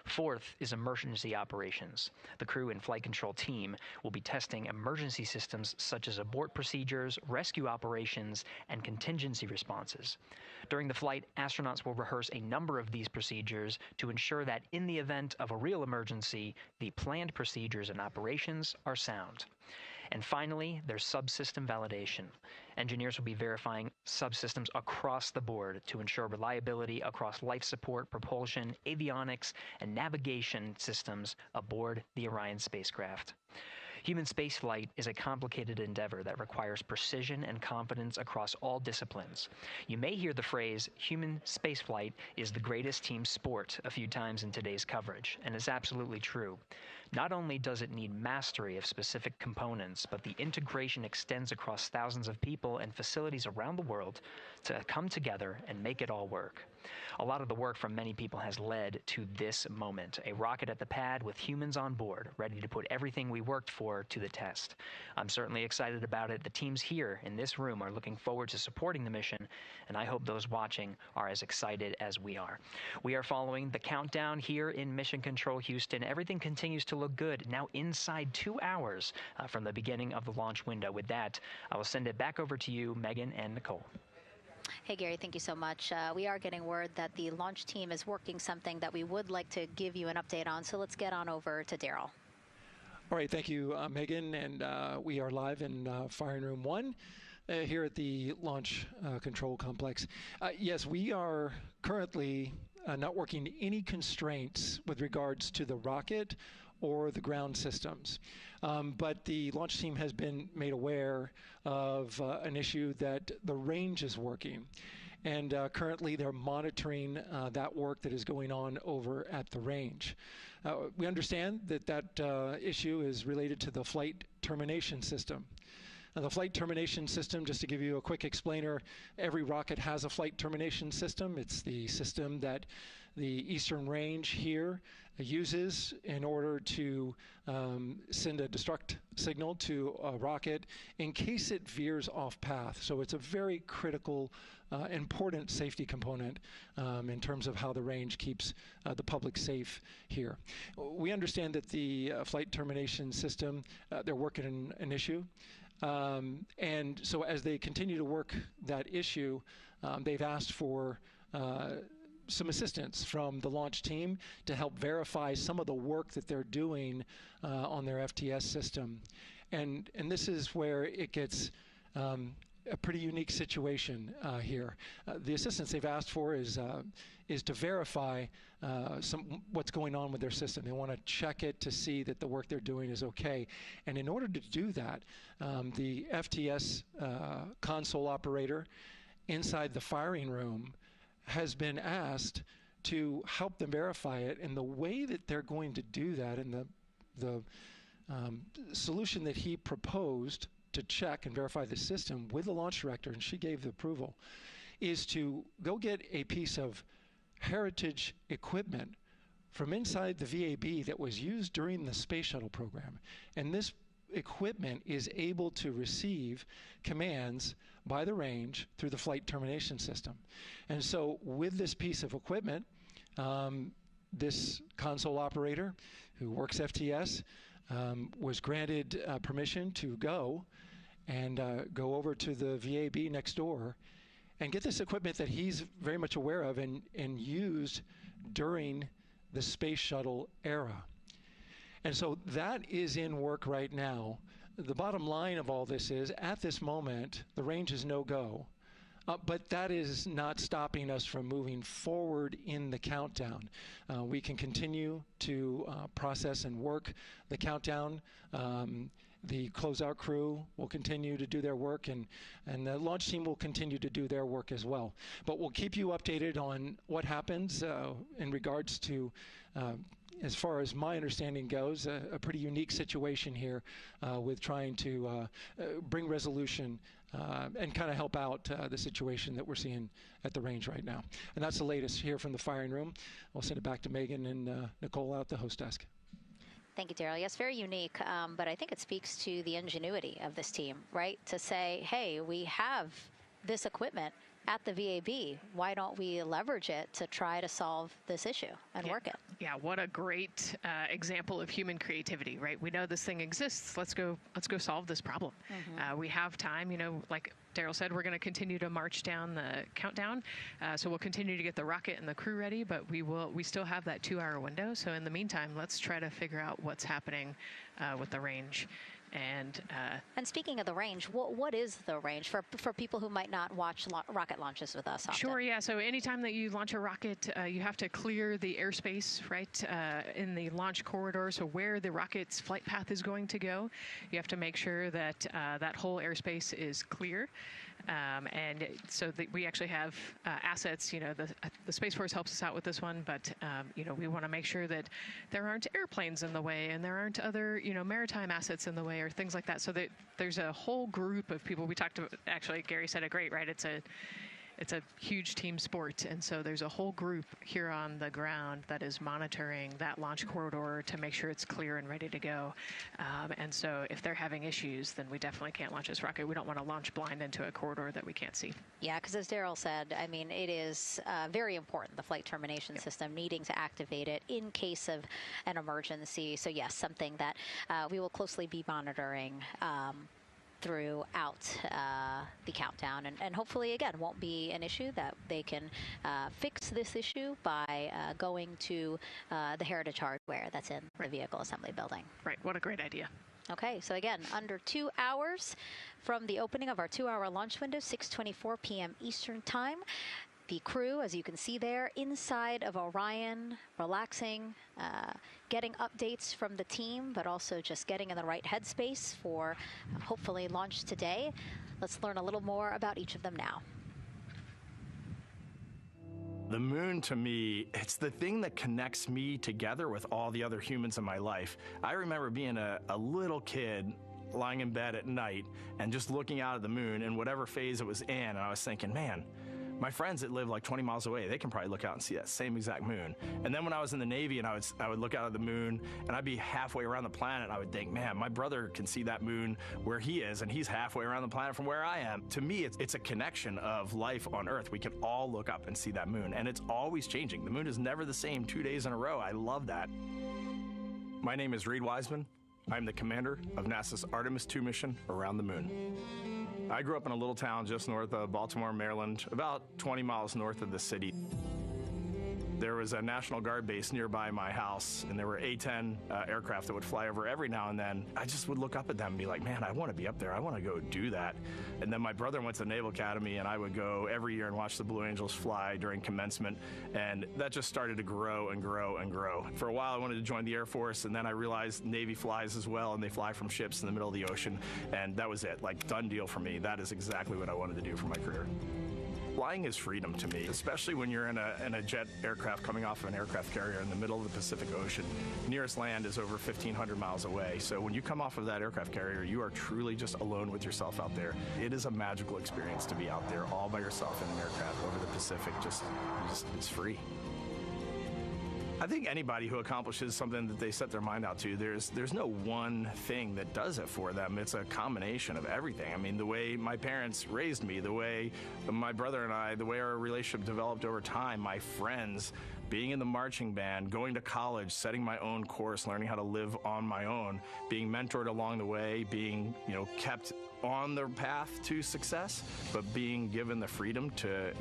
Fourth is emergency operations. The crew and flight control team will be testing emergency systems such as abort procedures, rescue operations, and contingency responses. During the flight, astronauts will rehearse a number of these procedures to ensure that in the event of a real emergency, the planned procedures and operations are sound. And finally, there's subsystem validation. Engineers will be verifying subsystems across the board to ensure reliability across life support, propulsion, avionics, and navigation systems aboard the Orion spacecraft. Human spaceflight is a complicated endeavor that requires precision and confidence across all disciplines. You may hear the phrase, human spaceflight is the greatest team sport, a few times in today's coverage, and it's absolutely true. Not only does it need mastery of specific components, but the integration extends across thousands of people and facilities around the world to come together and make it all work. A lot of the work from many people has led to this moment, a rocket at the pad with humans on board, ready to put everything we worked for to the test. I'm certainly excited about it. The teams here in this room are looking forward to supporting the mission, and I hope those watching are as excited as we are. We are following the countdown here in Mission Control Houston. Everything continues to look good, now inside 2 hours from the beginning of the launch window. With that, I will send it back over to you, Megan and Nicole.
Hey, Gary, thank you so much. We are getting word that the launch team is working something that we would like to give you an update on, so let's get on over to Daryl.
All right, thank you, Megan, and we are live in Firing Room 1 here at the Launch Control Complex. Yes, we are currently not working any constraints with regards to the rocket or the ground systems. But the launch team has been made aware of an issue that the range is working. And currently they're monitoring that work that is going on over at the range. We understand that that issue is related to the flight termination system. Now, the flight termination system, just to give you a quick explainer, every rocket has a flight termination system. It's the system that the Eastern Range here uses in order to send a destruct signal to a rocket in case it veers off path. So it's a very critical, important safety component in terms of how the range keeps the public safe here. We understand that the flight termination system, they're working an issue. And so as they continue to work that issue, they've asked for some assistance from the launch team to help verify some of the work that they're doing on their FTS system. And this is where it gets a pretty unique situation here. The assistance they've asked for is to verify what's going on with their system. They want to check it to see that the work they're doing is okay. And in order to do that, the FTS console operator inside the firing room has been asked to help them verify it. And the way that they're going to do that, and the solution that he proposed to check and verify the system with the launch director, and she gave the approval, is to go get a piece of heritage equipment from inside the VAB that was used during the space shuttle program. And this equipment is able to receive commands by the range through the flight termination system. And so with this piece of equipment, this console operator who works FTS was granted permission to go over to the VAB next door and get this equipment that he's very much aware of and used during the space shuttle era. And so that is in work right now. The bottom line of all this is, at this moment, the range is no-go. But that is not stopping us from moving forward in the countdown. We can continue to process and work the countdown. The closeout crew will continue to do their work, and the launch team will continue to do their work as well. But we'll keep you updated on what happens in regards to, as far as my understanding goes, a pretty unique situation here with trying to bring resolution and kind of help out the situation that we're seeing at the range right now. And that's the latest here from the firing room. I'll send it back to Megan and Nicole out the host desk.
Thank you, Daryl. Yes, very unique, but I think it speaks to the ingenuity of this team, right? To say, hey, we have this equipment at the VAB. Why don't we leverage it to try to solve this issue and work it?
Yeah, what a great example of human creativity, right? We know this thing exists. Let's go solve this problem. We have time, you know, like Daryl said, we're going to continue to march down the countdown. So we'll continue to get the rocket and the crew ready, but we still have that 2-hour window. So in the meantime, let's try to figure out what's happening with the range. And
speaking of the range, what is the range for people who might not watch rocket launches with us often?
Sure, yeah. So anytime that you launch a rocket, you have to clear the airspace, right, in the launch corridor. So where the rocket's flight path is going to go, you have to make sure that that whole airspace is clear. And so we actually have assets, you know, the Space Force helps us out with this one, but, you know, we want to make sure that there aren't airplanes in the way and there aren't other, you know, maritime assets in the way or things like that. So that there's a whole group of people. We talked to, actually, Gary said it great, right? It's a huge team sport, and so there's a whole group here on the ground that is monitoring that launch corridor to make sure it's clear and ready to go. And so if they're having issues, then we definitely can't launch this rocket. We don't want to launch blind into a corridor that we can't see.
Yeah, because as Daryl said, I mean, it is very important, the flight termination system, needing to activate it in case of an emergency. So yes, something that we will closely be monitoring throughout the countdown, and hopefully again won't be an issue, that they can fix this issue by going to the heritage hardware that's in the vehicle assembly building.
Right, what a great idea.
Okay, so again, under 2 hours from the opening of our 2-hour launch window, 6:24 p.m. Eastern Time. The crew, as you can see there, inside of Orion, relaxing, getting updates from the team, but also just getting in the right headspace for hopefully launch today. Let's learn a little more about each of them now.
The moon, to me, it's the thing that connects me together with all the other humans in my life. I remember being a little kid lying in bed at night and just looking out at the moon in whatever phase it was in, and I was thinking, man, my friends that live like 20 miles away, they can probably look out and see that same exact moon. And then when I was in the Navy and I would look out at the moon and I'd be halfway around the planet, and I would think, man, my brother can see that moon where he is, and he's halfway around the planet from where I am. To me, it's a connection of life on Earth. We can all look up and see that moon, and it's always changing. The moon is never the same 2 days in a row. I love that. My name is Reed Wiseman. I'm the commander of NASA's Artemis II mission around the moon. I grew up in a little town just north of Baltimore, Maryland, about 20 miles north of the city. There was a National Guard base nearby my house, and there were A-10 aircraft that would fly over every now and then. I just would look up at them and be like, man, I want to be up there. I want to go do that. And then my brother went to the Naval Academy, and I would go every year and watch the Blue Angels fly during commencement, and that just started to grow and grow and grow. For a while, I wanted to join the Air Force, and then I realized Navy flies as well, and they fly from ships in the middle of the ocean, and that was it. Like, done deal for me. That is exactly what I wanted to do for my career. Flying is freedom to me, especially when you're in a jet aircraft coming off of an aircraft carrier in the middle of the Pacific Ocean. Nearest land is over 1,500 miles away. So when you come off of that aircraft carrier, you are truly just alone with yourself out there. It is a magical experience to be out there all by yourself in an aircraft over the Pacific. Just it's free. I think anybody who accomplishes something that they set their mind out to, there's no one thing that does it for them. It's a combination of everything. I mean, the way my parents raised me, the way my brother and I, the way our relationship developed over time, my friends, being in the marching band, going to college, setting my own course, learning how to live on my own, being mentored along the way, being, kept on the path to success, but being given the freedom to,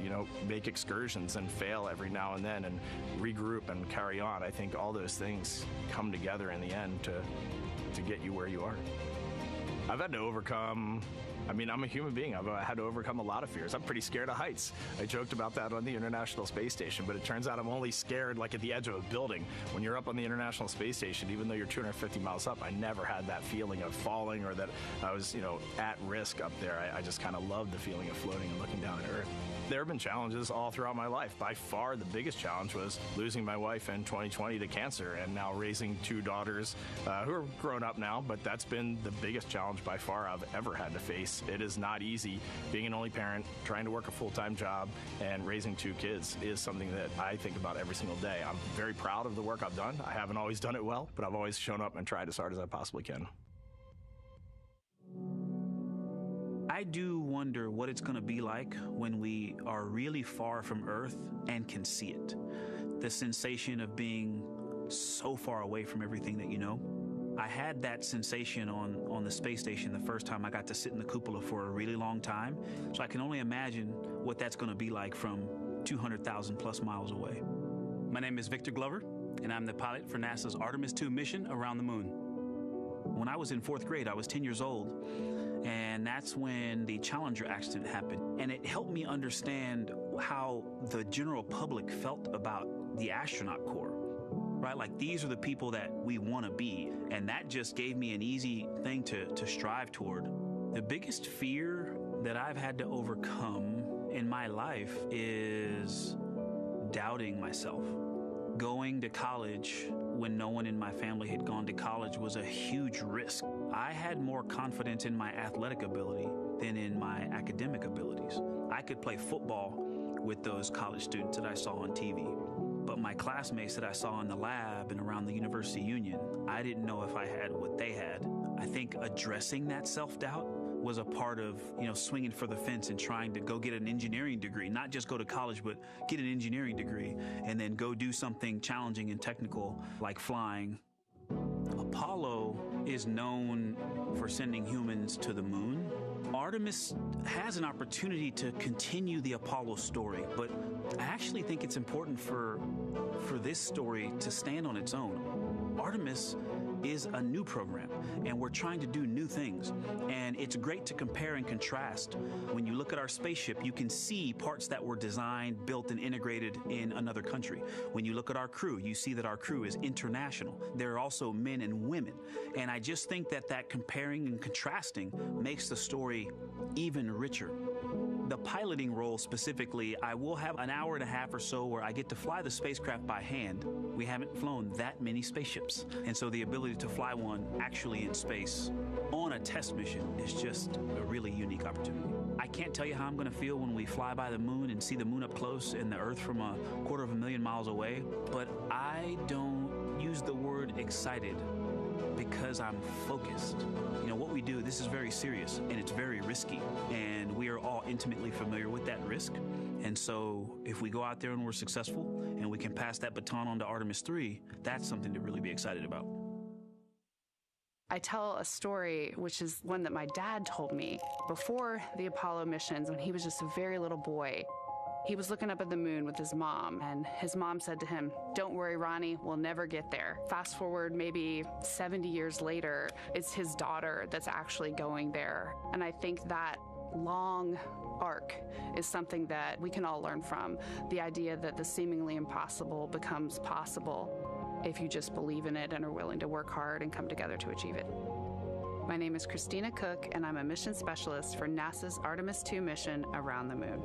make excursions and fail every now and then and regroup and carry on. I think all those things come together in the end to get you where you are. I've had to overcome, I'm a human being. I've had to overcome a lot of fears. I'm pretty scared of heights. I joked about that on the International Space Station, but it turns out I'm only scared like at the edge of a building. When you're up on the International Space Station, even though you're 250 miles up, I never had that feeling of falling or that I was, at risk up there. I just kind of loved the feeling of floating and looking down at Earth. There have been challenges all throughout my life. By far, the biggest challenge was losing my wife in 2020 to cancer and now raising two daughters who are grown up now, but that's been the biggest challenge by far I've ever had to face. It is not easy. Being an only parent, trying to work a full-time job, and raising two kids is something that I think about every single day. I'm very proud of the work I've done. I haven't always done it well, but I've always shown up and tried as hard as I possibly can.
I do wonder what it's going to be like when we are really far from Earth and can see it. The sensation of being so far away from everything that you know. I had that sensation on the space station the first time I got to sit in the cupola for a really long time. So I can only imagine what that's going to be like from 200,000 plus miles away. My name is Victor Glover, and I'm the pilot for NASA's Artemis II mission around the moon. When I was in 4th grade, I was 10 years old. And that's when the Challenger accident happened. And it helped me understand how the general public felt about the astronaut corps, right? Like, these are the people that we want to be. And that just gave me an easy thing to strive toward. The biggest fear that I've had to overcome in my life is doubting myself. Going to college when no one in my family had gone to college was a huge risk. I had more confidence in my athletic ability than in my academic abilities. I could play football with those college students that I saw on TV, but my classmates that I saw in the lab and around the University Union, I didn't know if I had what they had. I think addressing that self-doubt was a part of, swinging for the fence and trying to go get an engineering degree, not just go to college, but get an engineering degree and then go do something challenging and technical like flying. Apollo is known for sending humans to the moon. Artemis has an opportunity to continue the Apollo story, but I actually think it's important for this story to stand on its own. Artemis is a new program, and we're trying to do new things. And it's great to compare and contrast. When you look at our spaceship, you can see parts that were designed, built, and integrated in another country. When you look at our crew, you see that our crew is international. There are also men and women. And I just think that comparing and contrasting makes the story even richer. The piloting role specifically, I will have an hour and a half or so where I get to fly the spacecraft by hand. We haven't flown that many spaceships. And so the ability to fly one actually in space on a test mission is just a really unique opportunity. I can't tell you how I'm going to feel when we fly by the moon and see the moon up close and the Earth from 250,000 miles away, but I don't use the word excited because I'm focused. What we do, this is very serious and it's very risky, and we are all intimately familiar with that risk. And so if we go out there and we're successful and we can pass that baton on to Artemis III, that's something to really be excited about.
I tell a story, which is one that my dad told me before the Apollo missions when he was just a very little boy. He was looking up at the moon with his mom, and his mom said to him, "Don't worry, Ronnie, we'll never get there." Fast forward maybe 70 years later, it's his daughter that's actually going there. And I think that long arc is something that we can all learn from. The idea that the seemingly impossible becomes possible if you just believe in it and are willing to work hard and come together to achieve it. My name is Christina Cook, and I'm a mission specialist for NASA's Artemis II mission around the moon.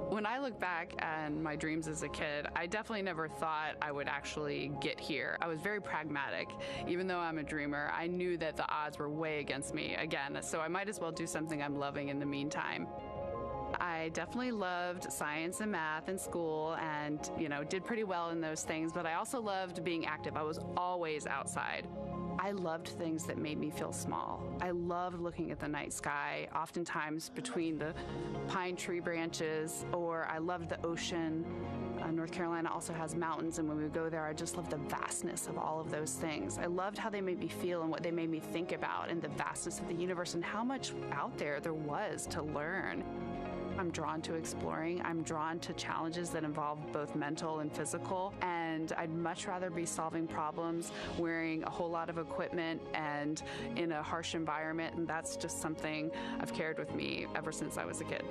When I look back at my dreams as a kid, I definitely never thought I would actually get here. I was very pragmatic. Even though I'm a dreamer, I knew that the odds were way against me again, so I might as well do something I'm loving in the meantime. I I definitely loved science and math in school and, did pretty well in those things, but I also loved being active. I was always outside. I loved things that made me feel small. I loved looking at the night sky, oftentimes between the pine tree branches, or I loved the ocean. North Carolina also has mountains, and when we go there, I just loved the vastness of all of those things. I loved how they made me feel and what they made me think about, and the vastness of the universe and how much out there was to learn. I'm drawn to exploring. I'm drawn to challenges that involve both mental and physical, and I'd much rather be solving problems wearing a whole lot of equipment and in a harsh environment, and that's just something I've carried with me ever since I was a kid.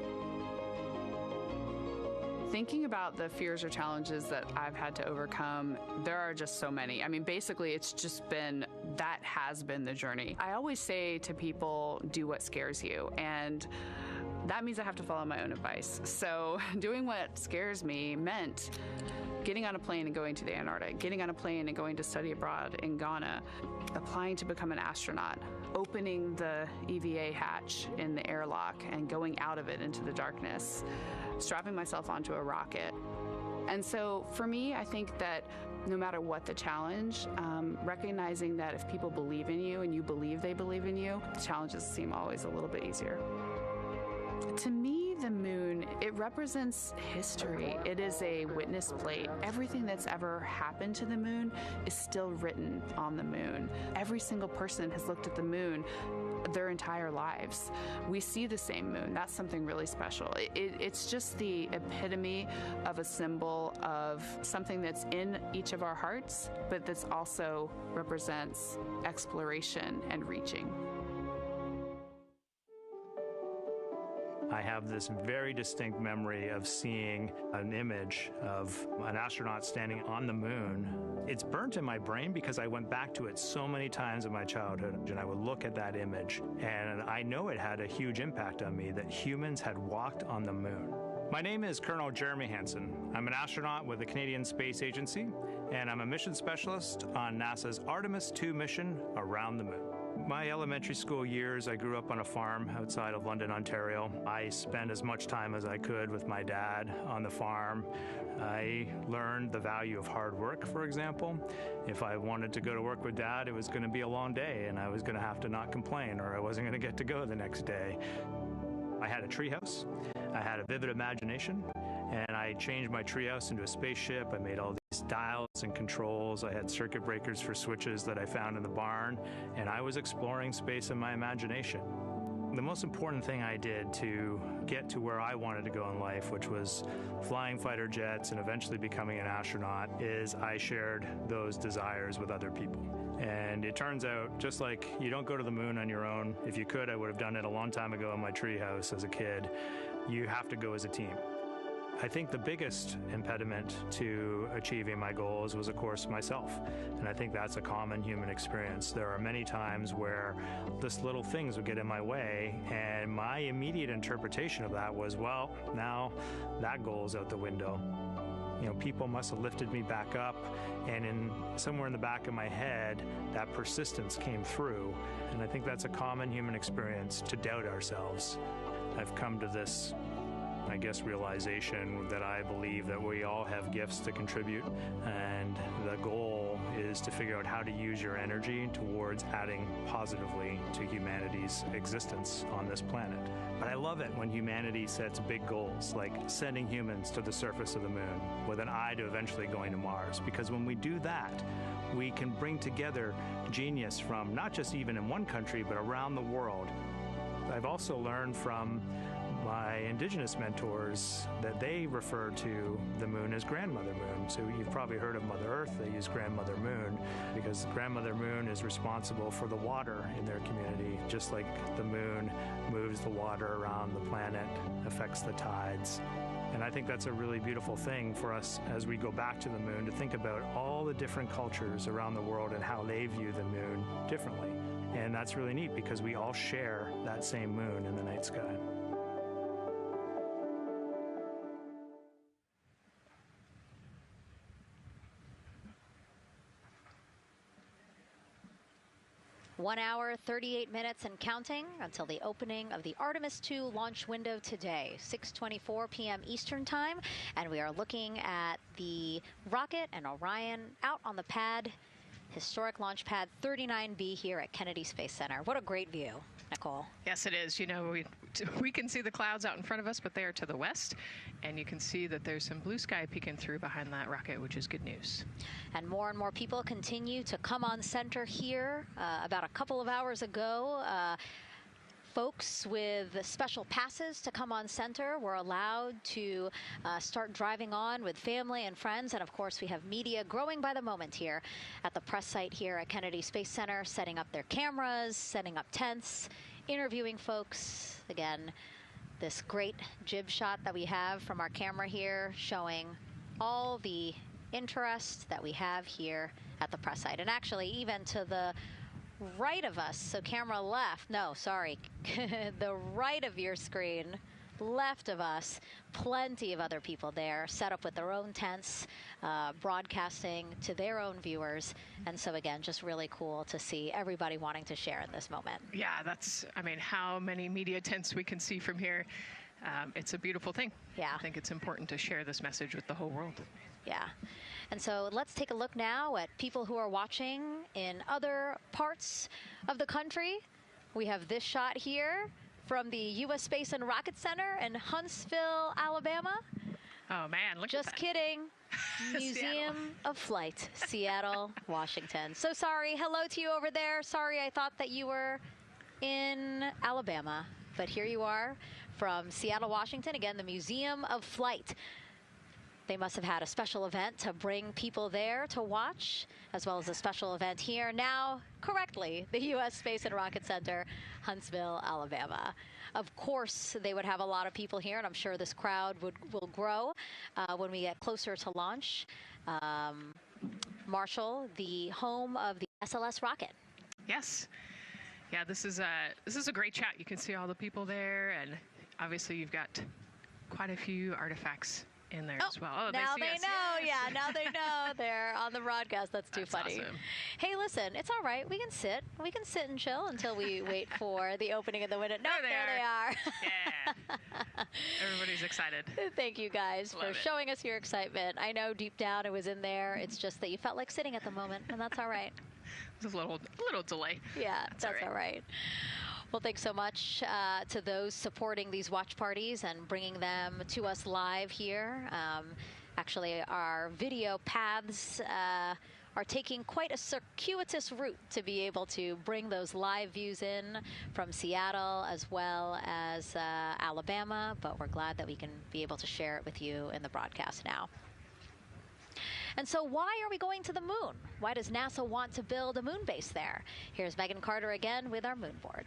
Thinking about the fears or challenges that I've had to overcome, there are just so many. I mean, basically, it's just been, that has been the journey. I always say to people, do what scares you, and that means I have to follow my own advice. So doing what scares me meant getting on a plane and going to the Antarctic, getting on a plane and going to study abroad in Ghana, applying to become an astronaut, opening the EVA hatch in the airlock and going out of it into the darkness, strapping myself onto a rocket. And so for me, I think that no matter what the challenge, recognizing that if people believe in you and you believe they believe in you, the challenges seem always a little bit easier. To me, the moon, it represents history. It is a witness plate. Everything that's ever happened to the moon is still written on the moon. Every single person has looked at the moon their entire lives. We see the same moon. That's something really special. It's just the epitome of a symbol of something that's in each of our hearts, but that's also represents exploration and reaching.
I have this very distinct memory of seeing an image of an astronaut standing on the moon. It's burnt in my brain because I went back to it so many times in my childhood, and I would look at that image, and I know it had a huge impact on me that humans had walked on the moon. My name is Colonel Jeremy Hansen. I'm an astronaut with the Canadian Space Agency, and I'm a mission specialist on NASA's Artemis II mission around the moon. My elementary school years, I grew up on a farm outside of London, Ontario. I spent as much time as I could with my dad on the farm. I learned the value of hard work, for example. If I wanted to go to work with Dad, it was going to be a long day, and I was going to have to not complain, or I wasn't going to get to go the next day. I had a treehouse. I had a vivid imagination, and I changed my treehouse into a spaceship. I made all these dials and controls. I had circuit breakers for switches that I found in the barn, and I was exploring space in my imagination. The most important thing I did to get to where I wanted to go in life, which was flying fighter jets and eventually becoming an astronaut, is I shared those desires with other people. And it turns out, just like you don't go to the moon on your own, if you could, I would have done it a long time ago in my treehouse as a kid. You have to go as a team. I think the biggest impediment to achieving my goals was, of course, myself. And I think that's a common human experience. There are many times where just little things would get in my way, and my immediate interpretation of that was, well, now that goal's out the window. You know, people must have lifted me back up, and somewhere in the back of my head, that persistence came through. And I think that's a common human experience, to doubt ourselves. I've come to this, I guess, realization that I believe that we all have gifts to contribute, and the goal is to figure out how to use your energy towards adding positively to humanity's existence on this planet. But I love it when humanity sets big goals, like sending humans to the surface of the moon with an eye to eventually going to Mars, because when we do that, we can bring together genius from not just even in one country, but around the world. I've also learned from my indigenous mentors that they refer to the moon as Grandmother Moon. So you've probably heard of Mother Earth. They use Grandmother Moon because Grandmother Moon is responsible for the water in their community, just like the moon moves the water around the planet, affects the tides. And I think that's a really beautiful thing for us as we go back to the moon, to think about all the different cultures around the world and how they view the moon differently. And that's really neat because we all share that same moon in the night sky.
1 hour, 38 minutes and counting until the opening of the Artemis II launch window today, 6:24 p.m. Eastern Time. And we are looking at the rocket and Orion out on the pad, historic launch pad 39B here at Kennedy Space Center. What a great view, Nicole.
Yes, it is. You know, we can see the clouds out in front of us, but they are to the west, and you can see that there's some blue sky peeking through behind that rocket, which is good news.
And more people continue to come on center here. About a couple of hours ago, folks with special passes to come on center were allowed to start driving on with family and friends. And of course, we have media growing by the moment here at the press site here at Kennedy Space Center, setting up their cameras, setting up tents, interviewing folks. Again, this great jib shot that we have from our camera here showing all the interest that we have here at the press site. And actually, even to the right of us, so camera left, no, sorry, the right of your screen, left of us, plenty of other people there, set up with their own tents, broadcasting to their own viewers. And so again, just really cool to see everybody wanting to share in this moment.
Yeah, I mean, how many media tents we can see from here. It's a beautiful thing.
Yeah.
I think it's important to share this message with the whole world.
Yeah. And so let's take a look now at people who are watching in other parts of the country. We have this shot here from the U.S. Space and Rocket Center in Huntsville, Alabama.
Oh, man, look
Just
at that.
kidding. Museum of Flight, Seattle, Washington. So sorry. Hello to you over there. Sorry, I thought that you were in Alabama. But here you are from Seattle, Washington. Again, the Museum of Flight. They must have had a special event to bring people there to watch, as well as a special event here. Now, correctly, the U.S. Space and Rocket Center, Huntsville, Alabama. Of course, they would have a lot of people here, and I'm sure this crowd will grow when we get closer to launch. Marshall, the home of the SLS rocket.
Yes. Yeah, this is a great shot. You can see all the people there, and obviously you've got quite a few artifacts in there as well. Oh,
now
they
know.
Yes.
Yeah, now they know. They're on the broadcast. That's too funny.
Awesome.
Hey, listen, it's all right. We can sit. We can sit and chill until we wait for the opening of the window. No, there they are.
Yeah. Everybody's excited.
Thank you guys
Love
for
it.
showing us your excitement. I know deep down it was in there. It's just that you felt like sitting at the moment, and that's all right.
There's a little delay.
Yeah, that's all right. Well, thanks so much to those supporting these watch parties and bringing them to us live here. Actually, our video paths are taking quite a circuitous route to be able to bring those live views in from Seattle as well as Alabama, but we're glad that we can be able to share it with you in the broadcast now. And so why are we going to the moon? Why does NASA want to build a moon base there? Here's Megan Carter again with our moon board.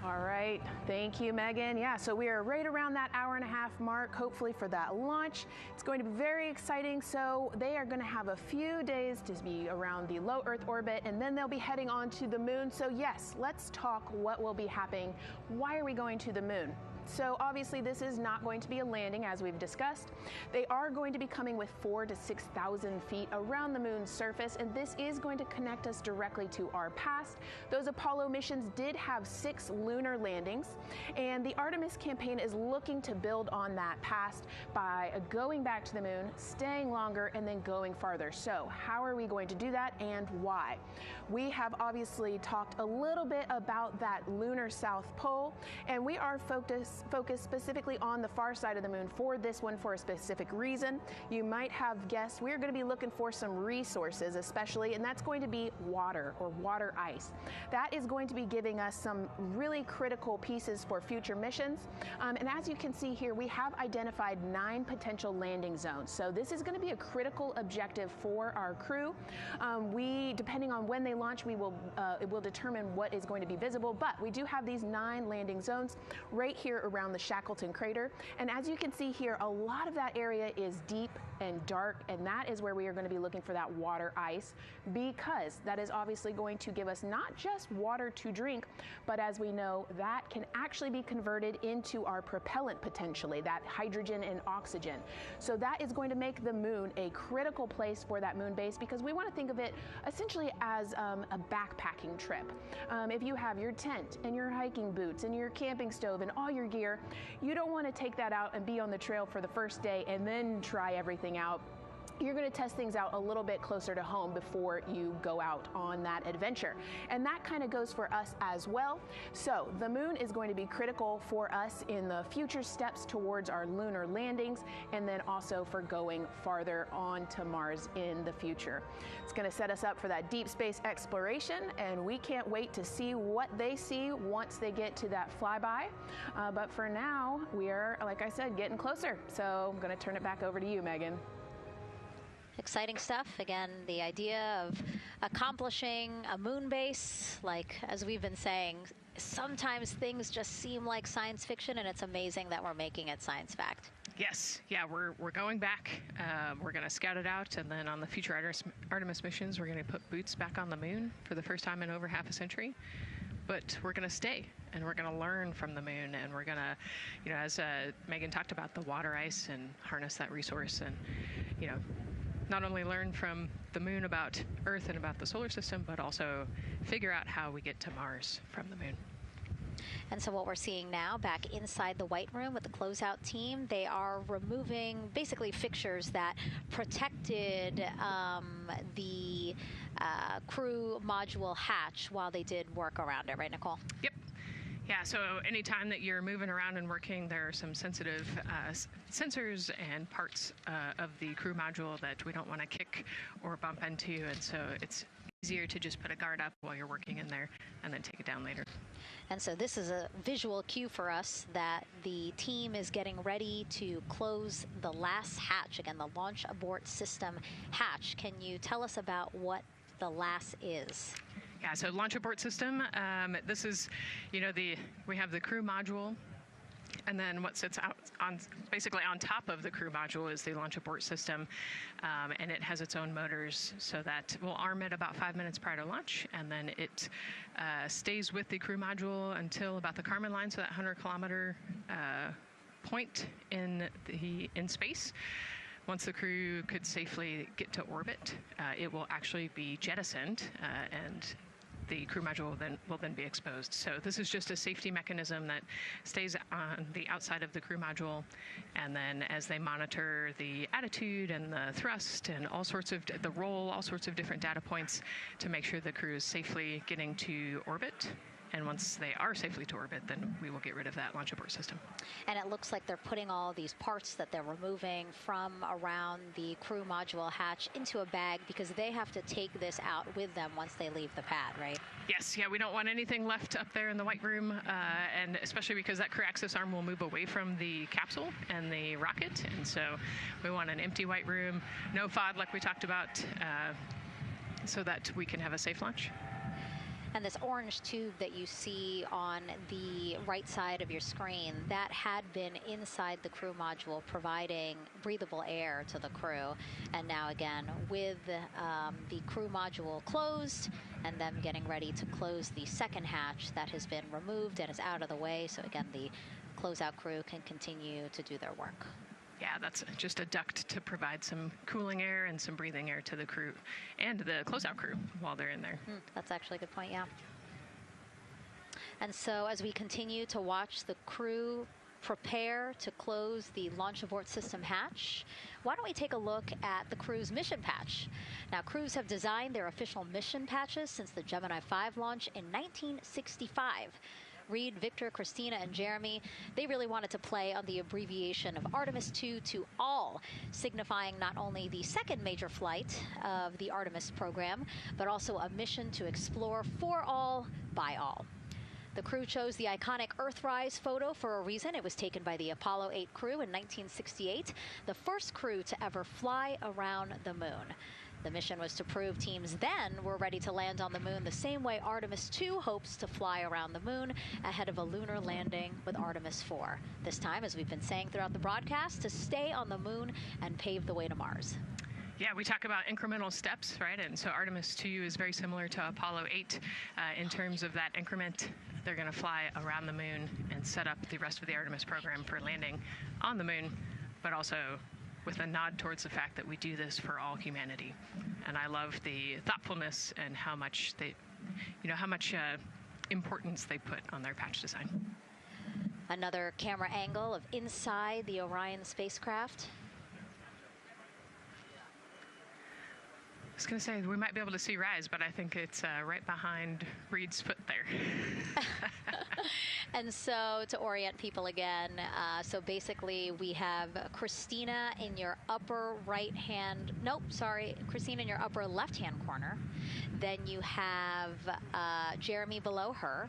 All right, thank you, Megan. Yeah, so we are right around that hour-and-a-half mark, hopefully for that launch. It's going to be very exciting. So they are going to have a few days to be around the low Earth orbit, and then they'll be heading on to the moon. So yes, let's talk what will be happening. Why are we going to the moon? So obviously this is not going to be a landing, as we've discussed. They are going to be coming with 4,000 to 6,000 feet around the moon's surface, and this is going to connect us directly to our past. Those Apollo missions did have 6 lunar landings, and the Artemis campaign is looking to build on that past by going back to the moon, staying longer, and then going farther. So how are we going to do that, and why? We have obviously talked a little bit about that lunar South Pole, and we are focused specifically on the far side of the moon for this one for a specific reason. You might have guessed we're going to be looking for some resources especially, and that's going to be water or water ice. That is going to be giving us some really critical pieces for future missions. And as you can see here, we have identified 9 potential landing zones. So this is going to be a critical objective for our crew. Depending on when they launch, it will determine what is going to be visible, but we do have these 9 landing zones right here around the Shackleton crater. And as you can see here, a lot of that area is deep and dark, and that is where we are going to be looking for that water ice, because that is obviously going to give us not just water to drink, but as we know, that can actually be converted into our propellant potentially, that hydrogen and oxygen. So that is going to make the moon a critical place for that moon base, because we want to think of it essentially as a backpacking trip. If you have your tent and your hiking boots and your camping stove and all your gear, you don't want to take that out and be on the trail for the first day and then try everything out. You're going to test things out a little bit closer to home before you go out on that adventure. And that kind of goes for us as well. So the moon is going to be critical for us in the future steps towards our lunar landings, and then also for going farther on to Mars in the future. It's going to set us up for that deep space exploration, and we can't wait to see what they see once they get to that flyby. But for now, we are, like I said, getting closer. So I'm going to turn it back over to you, Megan.
Exciting stuff. Again, the idea of accomplishing a moon base, like as we've been saying, sometimes things just seem like science fiction, and it's amazing that we're making it science fact.
Yes, yeah, we're going back. We're going to scout it out, and then on the future Artemis missions, we're going to put boots back on the moon for the first time in over half a century. But we're going to stay, and we're going to learn from the moon, and we're going to, you know, as Megan talked about, the water ice, and harness that resource, and, you know, not only learn from the moon about Earth and about the solar system, but also figure out how we get to Mars from the moon.
And so what we're seeing now back inside the White Room with the closeout team, they are removing basically fixtures that protected the crew module hatch while they did work around it, right, Nicole?
Yep. Yeah, so anytime that you're moving around and working, there are some sensitive sensors and parts of the crew module that we don't want to kick or bump into, and so it's easier to just put a guard up while you're working in there and then take it down later.
And so this is a visual cue for us that the team is getting ready to close the last hatch, again, the launch abort system hatch. Can you tell us about what the LAS is?
Yeah, so launch abort system, this is, you know, we have the crew module, and then what sits out basically on top of the crew module is the launch abort system, and it has its own motors, so that we'll arm it about 5 minutes prior to launch, and then it stays with the crew module until about the Kármán line, so that 100-kilometer point in space. Once the crew could safely get to orbit, it will actually be jettisoned, and the crew module will then be exposed. So this is just a safety mechanism that stays on the outside of the crew module, and then as they monitor the attitude and the thrust and all sorts of the roll, all sorts of different data points to make sure the crew is safely getting to orbit. And once they are safely to orbit, then we will get rid of that launch abort system.
And it looks like they're putting all these parts that they're removing from around the crew module hatch into a bag, because they have to take this out with them once they leave the pad, right?
Yes, yeah, we don't want anything left up there in the White Room, and especially because that crew access arm will move away from the capsule and the rocket, and so we want an empty White Room, no FOD like we talked about, so that we can have a safe launch.
And this orange tube that you see on the right side of your screen, that had been inside the crew module providing breathable air to the crew. And now again, with the crew module closed and them getting ready to close the second hatch, that has been removed and is out of the way. So again, the closeout crew can continue to do their work.
Yeah, that's just a duct to provide some cooling air and some breathing air to the crew and the closeout crew while they're in there.
That's actually a good point, yeah. And so as we continue to watch the crew prepare to close the launch abort system hatch, why don't we take a look at the crew's mission patch? Now, crews have designed their official mission patches since the Gemini 5 launch in 1965. Reed, Victor, Christina, and Jeremy, they really wanted to play on the abbreviation of Artemis II to all, signifying not only the second major flight of the Artemis program, but also a mission to explore for all, by all. The crew chose the iconic Earthrise photo for a reason. It was taken by the Apollo 8 crew in 1968, the first crew to ever fly around the moon. The mission was to prove teams then were ready to land on the moon the same way Artemis II hopes to fly around the moon ahead of a lunar landing with Artemis IV. This time, as we've been saying throughout the broadcast, to stay on the moon and pave the way to Mars.
Yeah, we talk about incremental steps, right? And so Artemis II is very similar to Apollo 8 in terms of that increment. They're going to fly around the moon and set up the rest of the Artemis program for landing on the moon, but also with a nod towards the fact that we do this for all humanity. And I love the thoughtfulness and how much they, how much importance they put on their patch design.
Another camera angle of inside the Orion spacecraft.
I was going to say, we might be able to see Rise, but I think it's right behind Reed's foot there.
And so to orient people again, so basically we have Christina in your upper right hand, Christina in your upper left hand corner. Then you have Jeremy below her.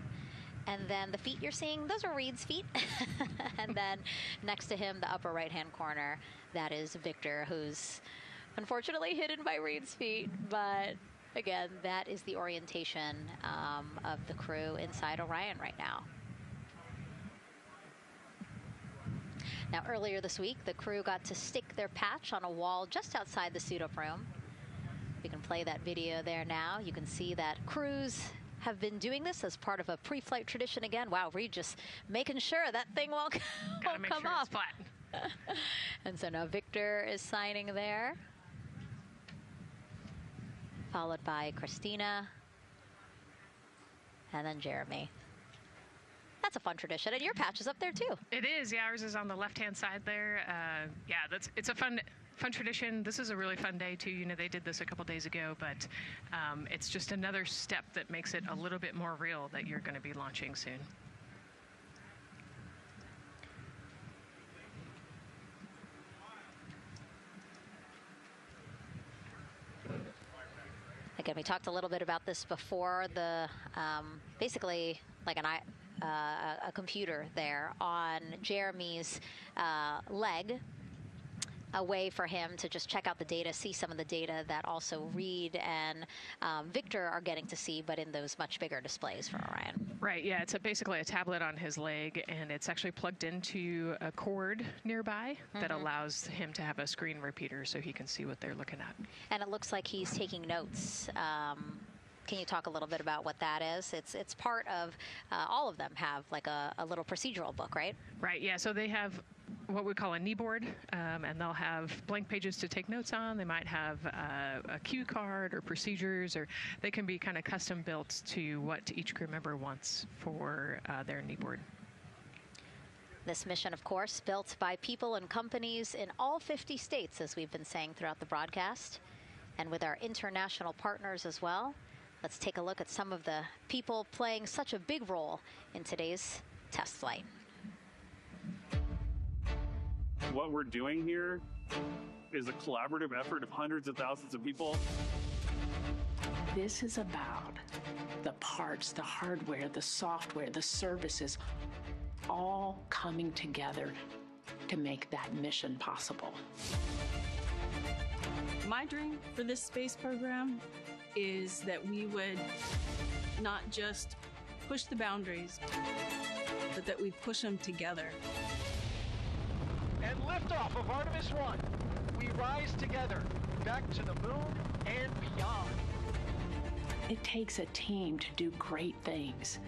And then the feet you're seeing, those are Reed's feet. And then next to him, the upper right hand corner, that is Victor, who's unfortunately hidden by Reed's feet, but again, that is the orientation of the crew inside Orion right now. Now, earlier this week, the crew got to stick their patch on a wall just outside the suit-up room. We can play that video there now. You can see that crews have been doing this as part of a pre-flight tradition again. Wow, Reed just making sure that thing won't come off.
It's flat.
And so now Victor is signing there, followed by Christina, and then Jeremy. That's a fun tradition, and your patch is up there too.
It is, yeah, ours is on the left-hand side there. Yeah, it's a fun tradition. This is a really fun day too. They did this a couple days ago, but it's just another step that makes it a little bit more real that you're going to be launching soon.
Again, we talked a little bit about this before. The basically like a computer there on Jeremy's leg, a way for him to just check out the data, see some of the data that also Reed and Victor are getting to see, but in those much bigger displays for Orion.
Right, yeah, it's basically a tablet on his leg, and it's actually plugged into a cord nearby that allows him to have a screen repeater so he can see what they're looking at.
And it looks like he's taking notes. Can you talk a little bit about what that is? It's part of, all of them have like a little procedural book, right?
Right, yeah, so they have what we call a knee board, and they'll have blank pages to take notes on. They might have a cue card or procedures, or they can be kind of custom built to what each crew member wants for their knee board.
This mission, of course, built by people and companies in all 50 states, as we've been saying throughout the broadcast, and with our international partners as well. Let's take a look at some of the people playing such a big role in today's test flight.
What we're doing here is a collaborative effort of hundreds of thousands of people.
This is about the parts, the hardware, the software, the services, all coming together to make that mission possible.
My dream for this space program is that we would not just push the boundaries, but that we push them together.
And liftoff of Artemis 1. We rise together, back to the moon and beyond.
It takes a team to do great things.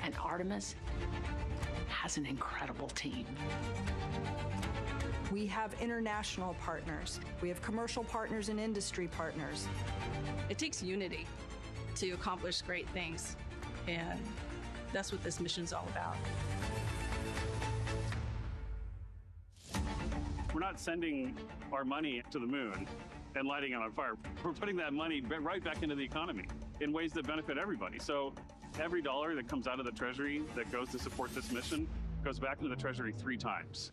And Artemis has an incredible team.
We have international partners. We have commercial partners and industry partners.
It takes unity to accomplish great things, and that's what this mission's all about.
We're not sending our money to the moon and lighting it on fire. We're putting that money right back into the economy in ways that benefit everybody. So every dollar that comes out of the Treasury that goes to support this mission goes back into the Treasury 3 times.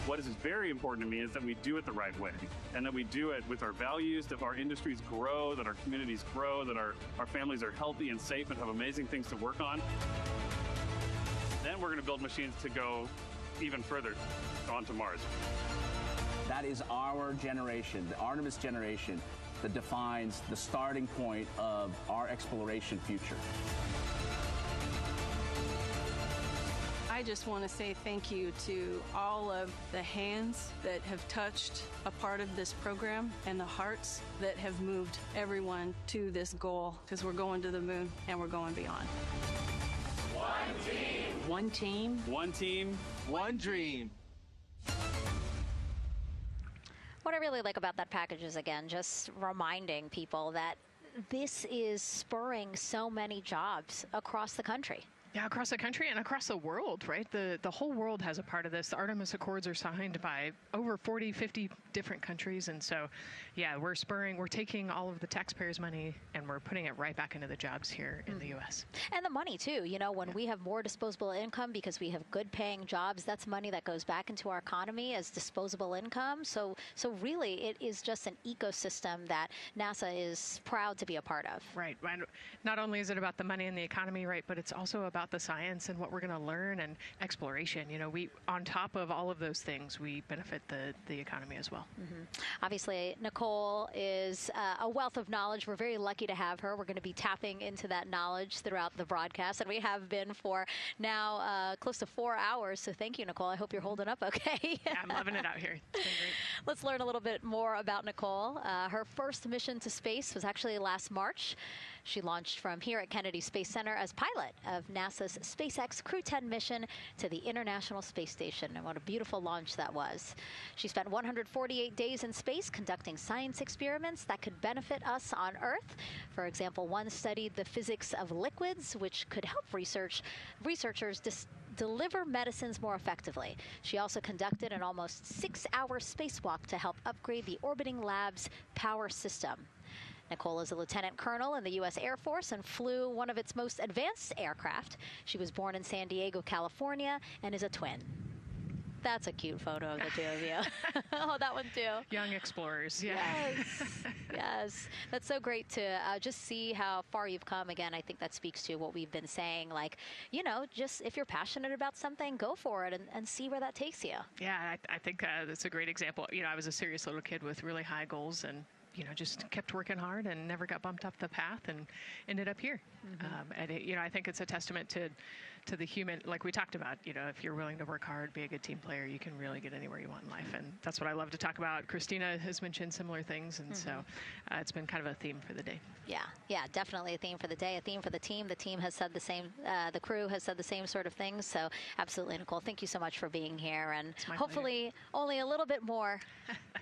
What is very important to me is that we do it the right way, and that we do it with our values, that our industries grow, that our communities grow, that our families are healthy and safe and have amazing things to work on. Then we're going to build machines to go even further onto Mars.
That is our generation, the Artemis generation, that defines the starting point of our exploration future.
I just want to say thank you to all of the hands that have touched a part of this program and the hearts that have moved everyone to this goal, because we're going to the moon and we're going beyond.
One team.
One team.
One team.
One dream.
What I really like about that package is, again, just reminding people that this is spurring so many jobs across the country.
Yeah, across the country and across the world, right? The whole world has a part of this. The Artemis Accords are signed by over 40, 50 different countries. And so, yeah, we're taking all of the taxpayers' money and we're putting it right back into the jobs here in the U.S.
And the money, too. You know, when we have more disposable income because we have good paying jobs, that's money that goes back into our economy as disposable income. So really, it is just an ecosystem that NASA is proud to be a part of.
Right. Not only is it about the money and the economy, right, but it's also about the science and what we're going to learn and exploration. You know, on top of all of those things, we benefit the economy as well.
Obviously, Nicole is a wealth of knowledge. We're very lucky to have her. We're going to be tapping into that knowledge throughout the broadcast, and we have been for now close to 4 hours. So thank you, Nicole. I hope you're holding up okay.
Yeah, I'm loving it out here. It's been great.
Let's learn a little bit more about Nicole. Her first mission to space was actually last March. She launched from here at Kennedy Space Center as pilot of NASA's SpaceX Crew 10 mission to the International Space Station. And what a beautiful launch that was. She spent 148 days in space conducting science experiments that could benefit us on Earth. For example, one studied the physics of liquids, which could help researchers deliver medicines more effectively. She also conducted an almost 6-hour spacewalk to help upgrade the orbiting lab's power system. Nicole is a lieutenant colonel in the U.S. Air Force and flew one of its most advanced aircraft. She was born in San Diego, California, and is a twin. That's a cute photo of the two of you. Oh, that one too.
Young explorers, yeah.
Yes, yes. That's so great to just see how far you've come. Again, I think that speaks to what we've been saying. Like, you know, just if you're passionate about something, go for it and see where that takes you.
Yeah, I think that's a great example. You know, I was a serious little kid with really high goals and, you know, just kept working hard and never got bumped off the path and ended up here. And, you know, I think it's a testament to the human, like we talked about, you know, if you're willing to work hard, be a good team player, you can really get anywhere you want in life. And that's what I love to talk about. Christina has mentioned similar things. And so it's been kind of a theme for the day.
Yeah, definitely a theme for the day, a theme for the team. The team has said the same, the crew has said the same sort of things. So absolutely, Nicole, thank you so much for being here. And hopefully only a little bit more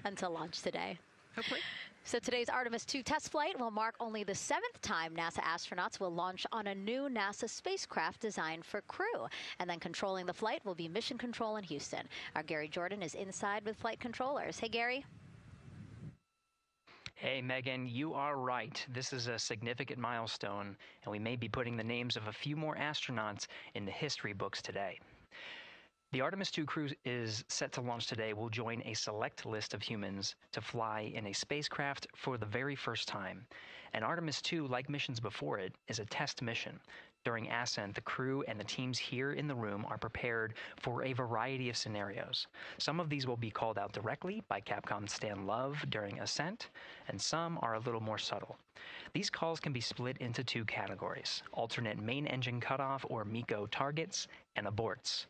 until launch today.
Hopefully.
So today's Artemis II test flight will mark only the 7th time NASA astronauts will launch on a new NASA spacecraft designed for crew. And then controlling the flight will be Mission Control in Houston. Our Gary Jordan is inside with flight controllers. Hey, Gary.
Hey, Megan, you are right. This is a significant milestone, and we may be putting the names of a few more astronauts in the history books today. The Artemis II crew is set to launch today will join a select list of humans to fly in a spacecraft for the very first time. And Artemis II, like missions before it, is a test mission. During ascent, the crew and the teams here in the room are prepared for a variety of scenarios. Some of these will be called out directly by Capcom Stan Love during ascent, and some are a little more subtle. These calls can be split into 2 categories: alternate main engine cutoff or MECO targets and aborts.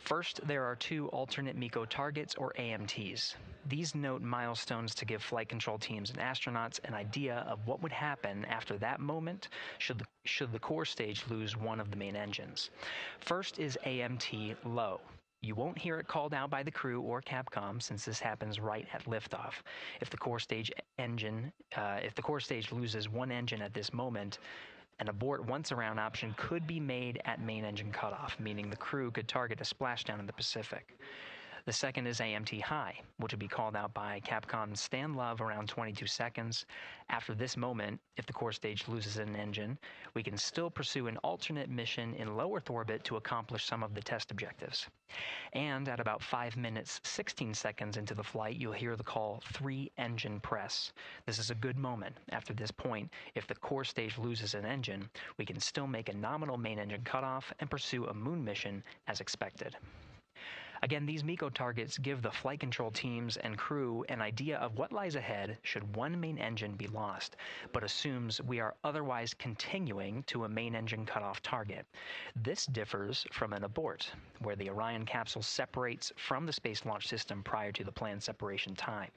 First, there are 2 alternate MECO targets, or AMTs. These note milestones to give flight control teams and astronauts an idea of what would happen after that moment should the core stage lose one of the main engines. First is AMT low. You won't hear it called out by the crew or Capcom since this happens right at liftoff. If the core stage loses one engine at this moment, an abort once around option could be made at main engine cutoff, meaning the crew could target a splashdown in the Pacific. The second is AMT high, which will be called out by Capcom's Stan Love around 22 seconds. After this moment, if the core stage loses an engine, we can still pursue an alternate mission in low Earth orbit to accomplish some of the test objectives. And at about 5 minutes, 16 seconds into the flight, you'll hear the call 3-engine press. This is a good moment. After this point, if the core stage loses an engine, we can still make a nominal main engine cutoff and pursue a moon mission as expected. Again, these MECO targets give the flight control teams and crew an idea of what lies ahead should one main engine be lost, but assumes we are otherwise continuing to a main engine cutoff target. This differs from an abort, where the Orion capsule separates from the Space Launch System prior to the planned separation time.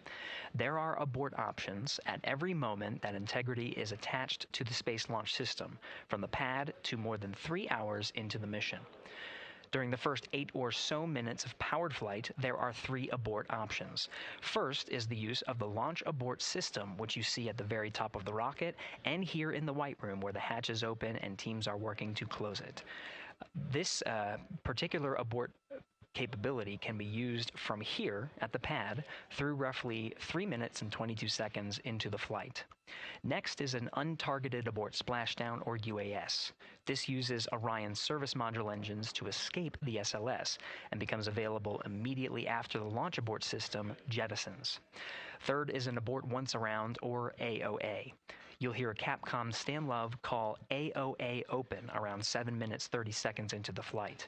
There are abort options at every moment that integrity is attached to the Space Launch System, from the pad to more than 3 hours into the mission. During the first 8 or so minutes of powered flight, there are 3 abort options. First is the use of the launch abort system, which you see at the very top of the rocket, and here in the White Room where the hatch is open and teams are working to close it. This particular abort capability can be used from here at the pad through roughly 3 minutes and 22 seconds into the flight. Next is an untargeted abort splashdown, or UAS. This uses Orion's service module engines to escape the SLS and becomes available immediately after the launch abort system jettisons. Third is an abort once around, or AOA. You'll hear Capcom Stan Love call AOA open around 7 minutes 30 seconds into the flight.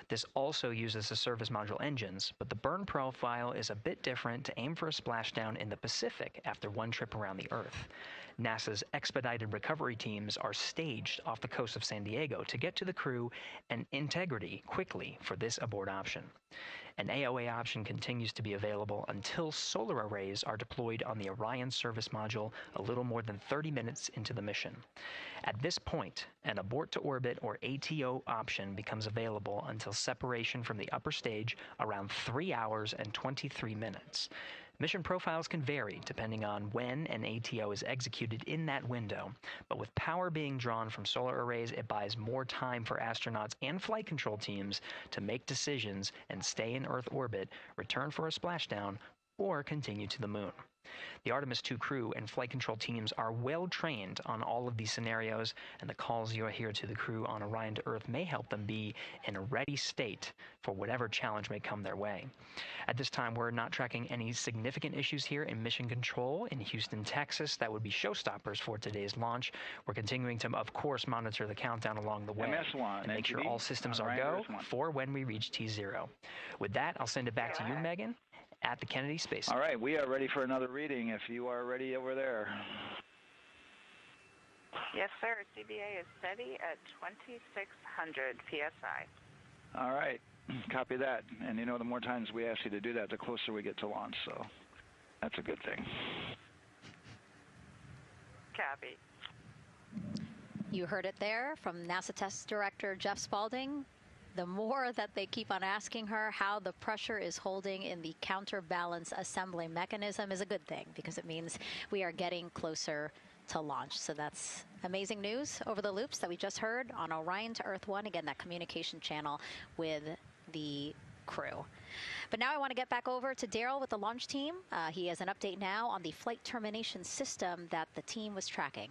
This also uses the service module engines, but the burn profile is a bit different to aim for a splashdown in the Pacific after one trip around the Earth. NASA's expedited recovery teams are staged off the coast of San Diego to get to the crew and integrity quickly for this abort option. An AOA option continues to be available until solar arrays are deployed on the Orion service module a little more than 30 minutes into the mission. At this point, an abort to orbit, or ATO option, becomes available until separation from the upper stage around 3 hours and 23 minutes. Mission profiles can vary depending on when an ATO is executed in that window, but with power being drawn from solar arrays, it buys more time for astronauts and flight control teams to make decisions and stay in Earth orbit, return for a splashdown, or continue to the moon. The Artemis II crew and flight control teams are well trained on all of these scenarios, and the calls you'll hear to the crew on Orion to Earth may help them be in a ready state for whatever challenge may come their way. At this time, we're not tracking any significant issues here in mission control in Houston, Texas that would be showstoppers for today's launch. We're continuing to, of course, monitor the countdown along the way and make sure all systems are go for when we reach T0. With that, I'll send it back to you, Megan, at the Kennedy Space Center.
All right, we are ready for another reading if you are ready over there.
Yes, sir. CBA is steady at 2,600 PSI.
All right, copy that. And you know, the more times we ask you to do that, the closer we get to launch, so that's a good thing.
Copy.
You heard it there from NASA Test Director Jeff Spaulding. The more that they keep on asking her how the pressure is holding in the counterbalance assembly mechanism is a good thing, because it means we are getting closer to launch. So that's amazing news over the loops that we just heard on Orion to Earth 1. Again, that communication channel with the crew. But now I want to get back over to Daryl with the launch team. He has an update now on the flight termination system that the team was tracking.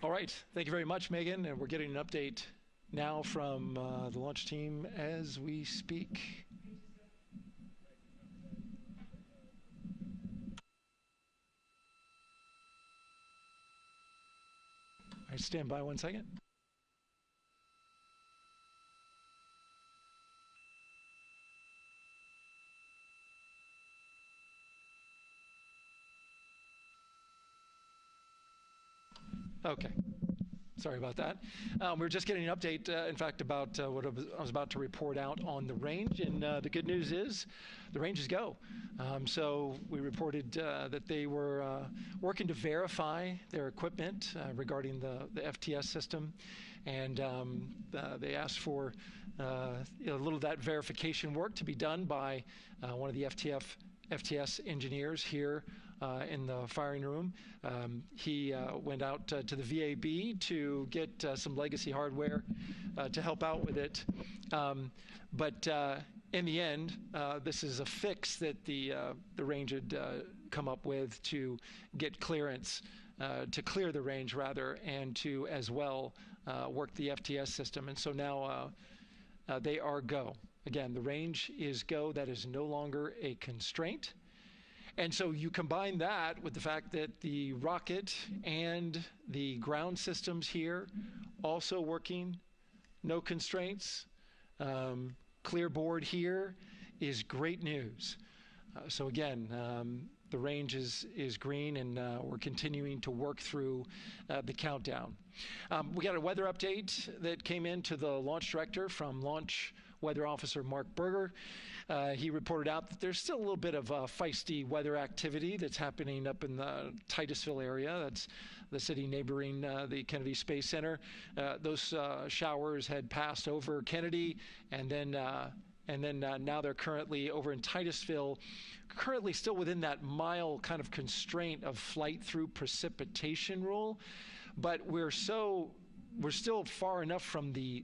All right. Thank you very much, Megan. And we're getting an update now from the launch team as we speak. All right, stand by 1 second. Okay. Sorry about that. We're just getting an update, in fact, about what I was about to report out on the range. And the good news is the range is go. So we reported that they were working to verify their equipment regarding the FTS system. And they asked for a little of that verification work to be done by one of the FTS engineers here in the firing room. He went out to the VAB to get some legacy hardware to help out with it. But in the end, this is a fix that the range had come up with to get clearance, to clear the range rather, and to as well work the FTS system. And so now they are go. Again, the range is go. That is no longer a constraint. And so you combine that with the fact that the rocket and the ground systems here also working, no constraints. clear board here is great news. So again, the range is green, and we're continuing to work through the countdown. We got a weather update that came in to the launch director from Launch Weather Officer Mark Berger. He reported out that there's still a little bit of feisty weather activity that's happening up in the Titusville area. That's the city neighboring the Kennedy Space Center. Those showers had passed over Kennedy, and then now they're currently over in Titusville, currently still within that mile kind of constraint of flight through precipitation rule. But we're still far enough from the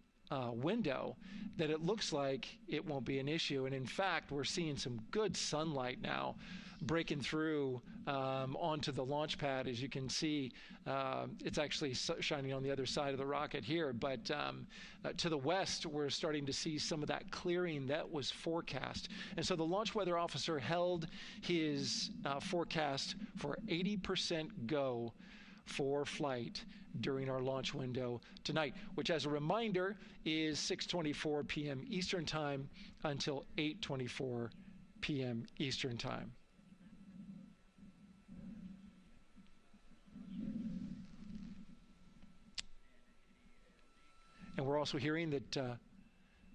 window that it looks like it won't be an issue. And in fact, we're seeing some good sunlight now breaking through onto the launch pad. As you can see, it's actually shining on the other side of the rocket here. But to the west, we're starting to see some of that clearing that was forecast. And so the launch weather officer held his forecast for 80% go for flight during our launch window tonight, which, as a reminder, is 6:24 p.m. Eastern Time until 8:24 p.m. Eastern Time. And we're also hearing that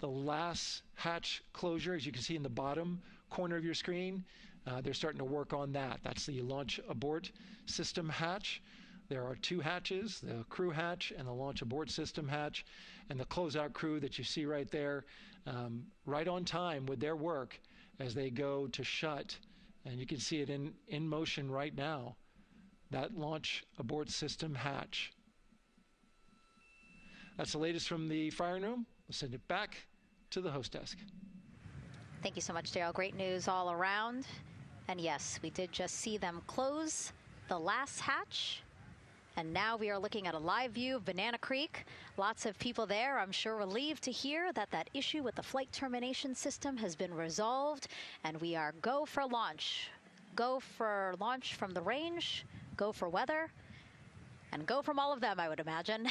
the last hatch closure, as you can see in the bottom corner of your screen, they're starting to work on that. That's the launch abort system hatch. There are two hatches, the crew hatch and the launch abort system hatch, and the closeout crew that you see right there, right on time with their work as they go to shut. And you can see it in motion right now, that launch abort system hatch. That's the latest from the firing room. We'll send it back to the host desk.
Thank you so much, Daryl. Great news all around. And yes, we did just see them close the last hatch. And now we are looking at a live view of Banana Creek. Lots of people there, I'm sure, relieved to hear that that issue with the flight termination system has been resolved. And we are go for launch. Go for launch from the range, go for weather, and go from all of them, I would imagine.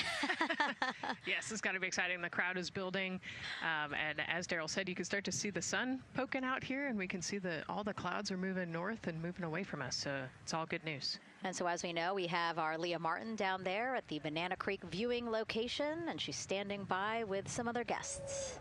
Yes, it's got to be exciting. The crowd is building. And as Daryl said, you can start to see the sun poking out here, and we can see all the clouds are moving north and moving away from us. So it's all good news.
And so as we know, we have our Leah Martin down there at the Banana Creek viewing location, and she's standing by with some other guests.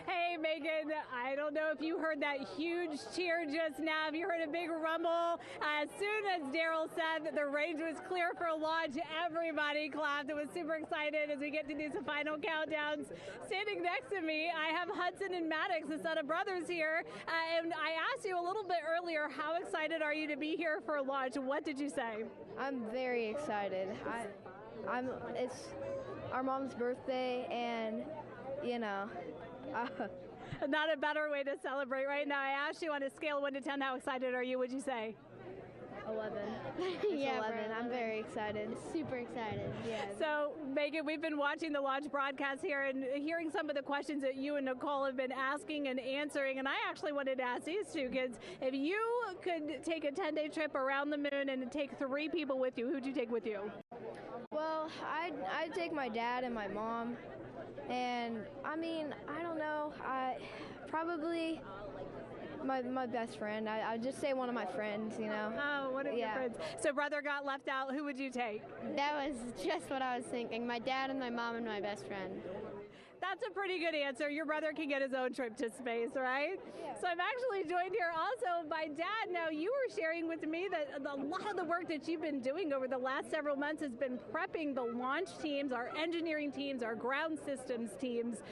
Hey, Megan, I don't know if you heard that huge cheer just now. If you heard a big rumble, as soon as Daryl said that the range was clear for launch, everybody clapped. It was super excited as we get to these final countdowns. Standing next to me, I have Hudson and Maddox, the son of brothers here. And I asked you a little bit earlier, how excited are you to be here for launch? What did you say?
I'm very excited. It's our mom's birthday, and, you know,
not a better way to celebrate right now. I asked you on a scale of 1 to 10, how excited are you? Would you say?
11.
Yeah,
11. I'm very excited.
Super excited. Yeah.
So, Megan, we've been watching the launch broadcast here and hearing some of the questions that you and Nicole have been asking and answering. And I actually wanted to ask these two kids, if you could take a 10-day trip around the moon and take 3 people with you, who'd you take with you?
Well, I'd take my dad and my mom. And, I mean, I don't know. Probably my best friend. I'd just say one of my friends, you know.
Oh, one of your friends. So brother got left out. Who would you take?
That was just what I was thinking. My dad and my mom and my best friend.
That's a pretty good answer. Your brother can get his own trip to space, right? Yeah. So I'm actually joined here also by Dad. Now, you were sharing with me that a lot of the work that you've been doing over the last several months has been prepping the launch teams, our engineering teams, our ground systems teams,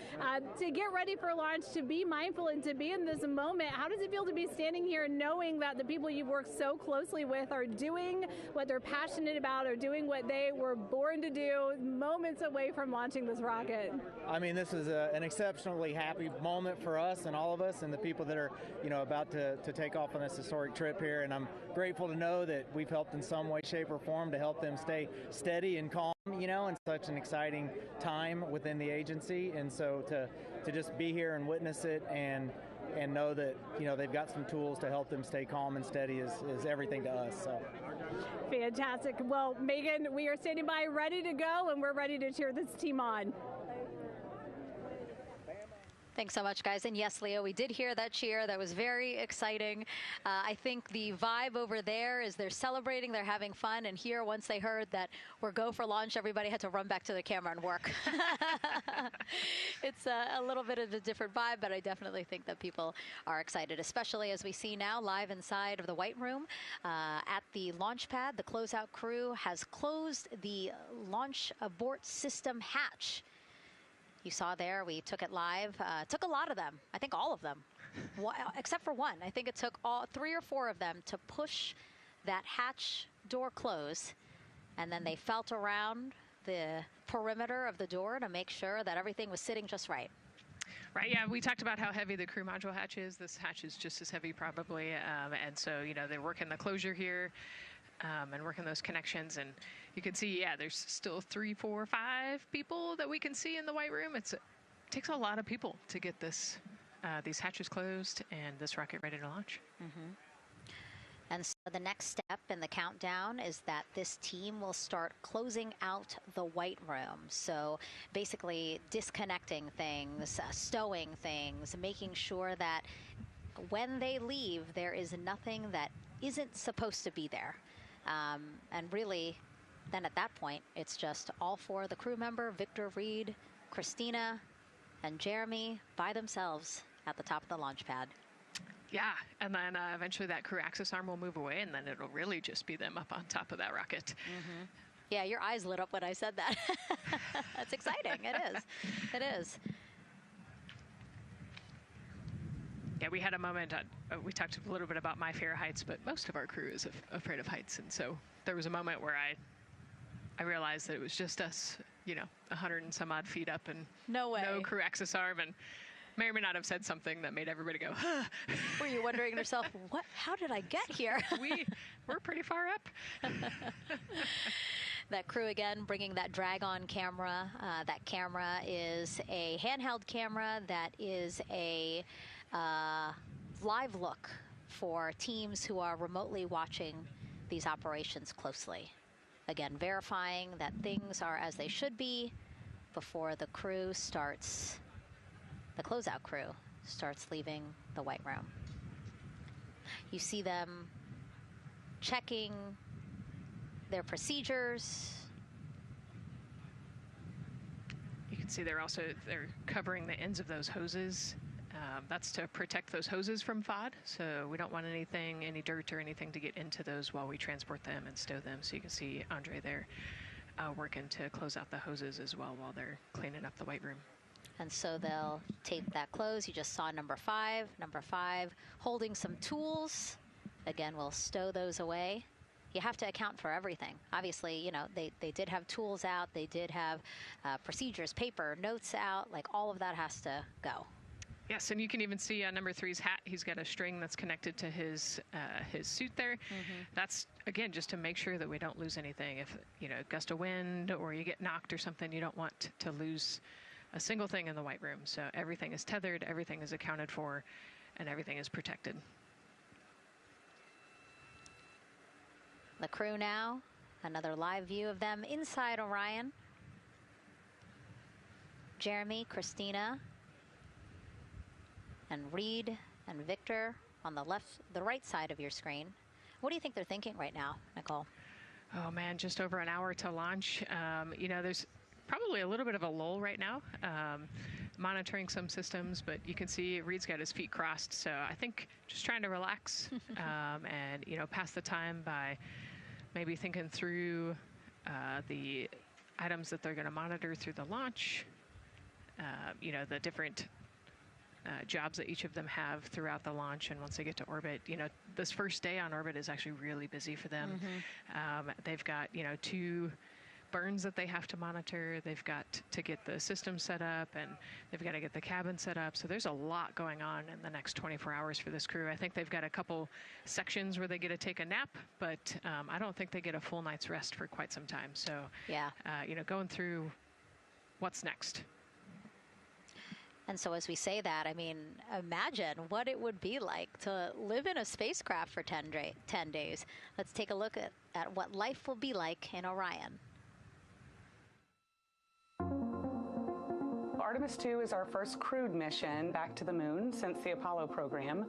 to get ready for launch, to be mindful and to be in this moment. How does it feel to be standing here knowing that the people you've worked so closely with are doing what they're passionate about, or doing what they were born to do, moments away from launching this rocket?
I mean, this is an exceptionally happy moment for us and all of us and the people that are, you know, about to take off on this historic trip here. And I'm grateful to know that we've helped in some way, shape, or form to help them stay steady and calm, you know, in such an exciting time within the agency. And so to just be here and witness it and know that, you know, they've got some tools to help them stay calm and steady is everything to us. So.
Fantastic. Well, Megan, we are standing by ready to go, and we're ready to cheer this team on.
Thanks so much, guys. And yes, Leo, we did hear that cheer. That was very exciting. I think the vibe over there is they're celebrating, they're having fun. And here, once they heard that we're go for launch, everybody had to run back to the camera and work. It's a little bit of a different vibe, but I definitely think that people are excited, especially as we see now live inside of the White Room at the launch pad. The closeout crew has closed the launch abort system hatch. You saw there, we took it live. Took a lot of them, I think all of them, except for one. I think it took all 3 or 4 of them to push that hatch door close. And then they felt around the perimeter of the door to make sure that everything was sitting just right.
Right, yeah, we talked about how heavy the crew module hatch is. This hatch is just as heavy probably. And so, you know, they're working the closure here. And working those connections, and you can see, yeah, there's still 3, 4, 5 people that we can see in the White Room. It takes a lot of people to get this these hatches closed and this rocket ready to launch.
And so the next step in the countdown is that this team will start closing out the White Room. So basically disconnecting things, stowing things, making sure that when they leave, there is nothing that isn't supposed to be there. And really, then at that point, it's just all 4 of the crew member, Victor, Reed, Christina, and Jeremy by themselves at the top of the launch pad.
Yeah, and then eventually that crew access arm will move away, and then it'll really just be them up on top of that rocket.
Yeah, your eyes lit up when I said that. That's exciting. It is. It is.
Yeah, we had a moment, we talked a little bit about my fear of heights, but most of our crew is afraid of heights. And so there was a moment where I realized that it was just us, you know, 100 and some odd feet up and
no
crew access arm, and may or may not have said something that made everybody go, huh.
Were you wondering to yourself, what? How did I get here?
We're pretty far up.
That crew again bringing that drag-on camera. That camera is a handheld camera that is a live look for teams who are remotely watching these operations closely. Again, verifying that things are as they should be before the crew starts, the closeout crew starts leaving the White Room. You see them checking their procedures.
You can see they're covering the ends of those hoses. That's to protect those hoses from FOD, so we don't want any dirt or anything to get into those while we transport them and stow them. So you can see Andre there working to close out the hoses as well while they're cleaning up the White Room.
And so they'll tape that close. You just saw number 5. Number 5 holding some tools. Again, we'll stow those away. You have to account for everything. Obviously, you know, they did have tools out. They did have procedures, paper, notes out. Like all of that has to go.
Yes, and you can even see on number 3's hat, he's got a string that's connected to his suit there. That's, again, just to make sure that we don't lose anything. If, you know, gust of wind or you get knocked or something, you don't want to lose a single thing in the White Room. So everything is tethered, everything is accounted for, and everything is protected.
The crew now, another live view of them inside Orion. Jeremy, Christina, and Reed and Victor on the right side of your screen. What do you think they're thinking right now, Nicole?
Oh man, just over an hour to launch. You know, there's probably a little bit of a lull right now, monitoring some systems, but you can see Reed's got his feet crossed. So I think just trying to relax and, you know, pass the time by maybe thinking through the items that they're going to monitor through the launch, you know, the different jobs that each of them have throughout the launch. And once they get to orbit, you know, this first day on orbit is actually really busy for them. They've got, you know, 2 burns that they have to monitor. They've got to get the system set up, and they've got to get the cabin set up. So there's a lot going on in the next 24 hours for this crew. I think they've got a couple sections where they get to take a nap, but I don't think they get a full night's rest for quite some time. So,
yeah,
you know, going through what's next.
And so as we say that, I mean, imagine what it would be like to live in a spacecraft for 10 days. Let's take a look at what life will be like in Orion.
Artemis II is our first crewed mission back to the moon since the Apollo program.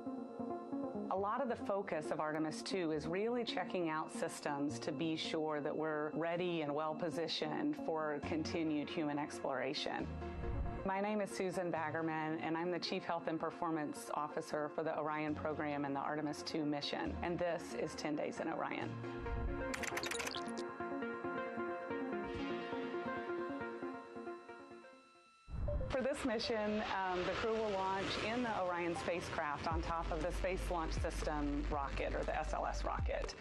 A lot of the focus of Artemis II is really checking out systems to be sure that we're ready and well positioned for continued human exploration. My name is Susan Baggerman, and I'm the Chief Health and Performance Officer for the Orion program and the Artemis II mission. And this is 10 Days in Orion. For this mission, the crew will launch in the Orion spacecraft on top of the Space Launch System rocket, or the SLS rocket.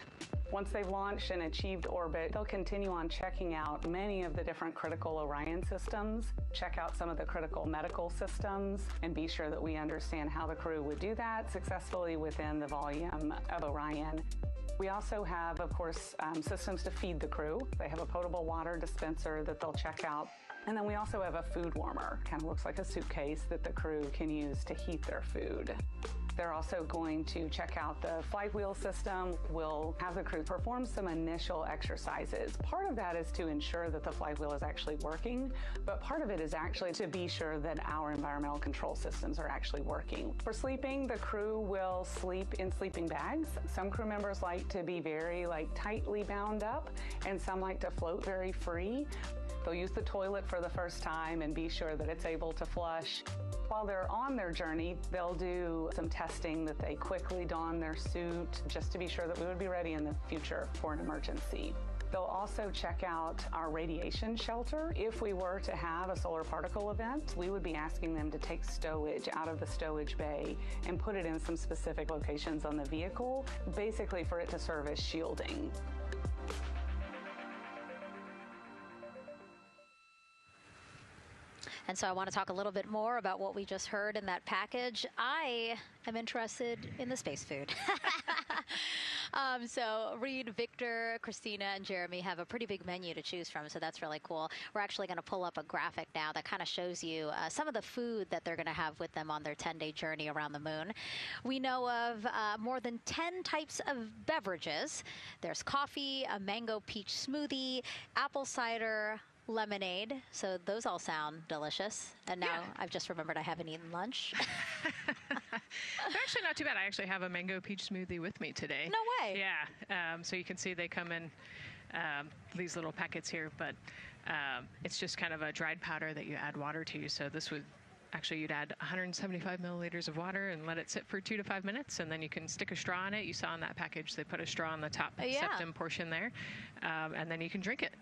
Once they've launched and achieved orbit, they'll continue on checking out many of the different critical Orion systems, check out some of the critical medical systems, and be sure that we understand how the crew would do that successfully within the volume of Orion. We also have, of course, systems to feed the crew. They have a potable water dispenser that they'll check out. And then we also have a food warmer. Kind of looks like a suitcase that the crew can use to heat their food. They're also going to check out the flight wheel system. We'll have the crew perform some initial exercises. Part of that is to ensure that the flight wheel is actually working, but part of it is actually to be sure that our environmental control systems are actually working. For sleeping, the crew will sleep in sleeping bags. Some crew members like to be very tightly bound up, and some like to float very free. They'll use the toilet for the first time and be sure that it's able to flush. While they're on their journey, they'll do some testing that they quickly don their suit just to be sure that we would be ready in the future for an emergency. They'll also check out our radiation shelter. If we were to have a solar particle event, we would be asking them to take stowage out of the stowage bay and put it in some specific locations on the vehicle, basically for it to serve as shielding.
And so I want to talk a little bit more about what we just heard in that package. I am interested in the space food. So Reed, Victor, Christina, and Jeremy have a pretty big menu to choose from, so that's really cool. We're actually going to pull up a graphic now that kind of shows you some of the food that they're going to have with them on their 10-day journey around the moon. We know of more than 10 types of beverages. There's coffee, a mango peach smoothie, apple cider, lemonade, so those all sound delicious. And now I've just remembered I haven't eaten lunch.
They're actually not too bad. I actually have a mango peach smoothie with me today.
No way.
Yeah. So you can see they come in these little packets here, but it's just kind of a dried powder that you add water to. So this would actually, you'd add 175 milliliters of water and let it sit for 2 to 5 minutes, and then you can stick a straw in it. You saw in that package they put a straw on the top septum portion there, and then you can drink it.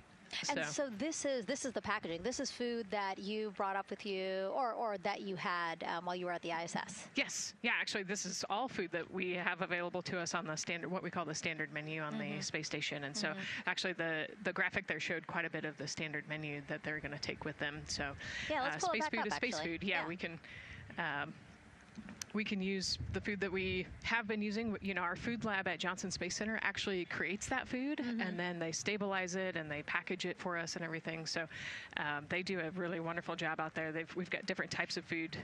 And so this is the packaging. This is food that you brought up with you, or that you had while you were at the ISS.
Yes. Yeah, actually, this is all food that we have available to us on the standard, what we call the standard menu on the space station. And so actually the graphic there showed quite a bit of the standard menu that they're going to take with them. So
let's pull
space
it back
food
up,
is space food. Yeah, we can use the food that we have been using. You know, our food lab at Johnson Space Center actually creates that food, and then they stabilize it and they package it for us and everything. So they do a really wonderful job out there. We've got different types of food.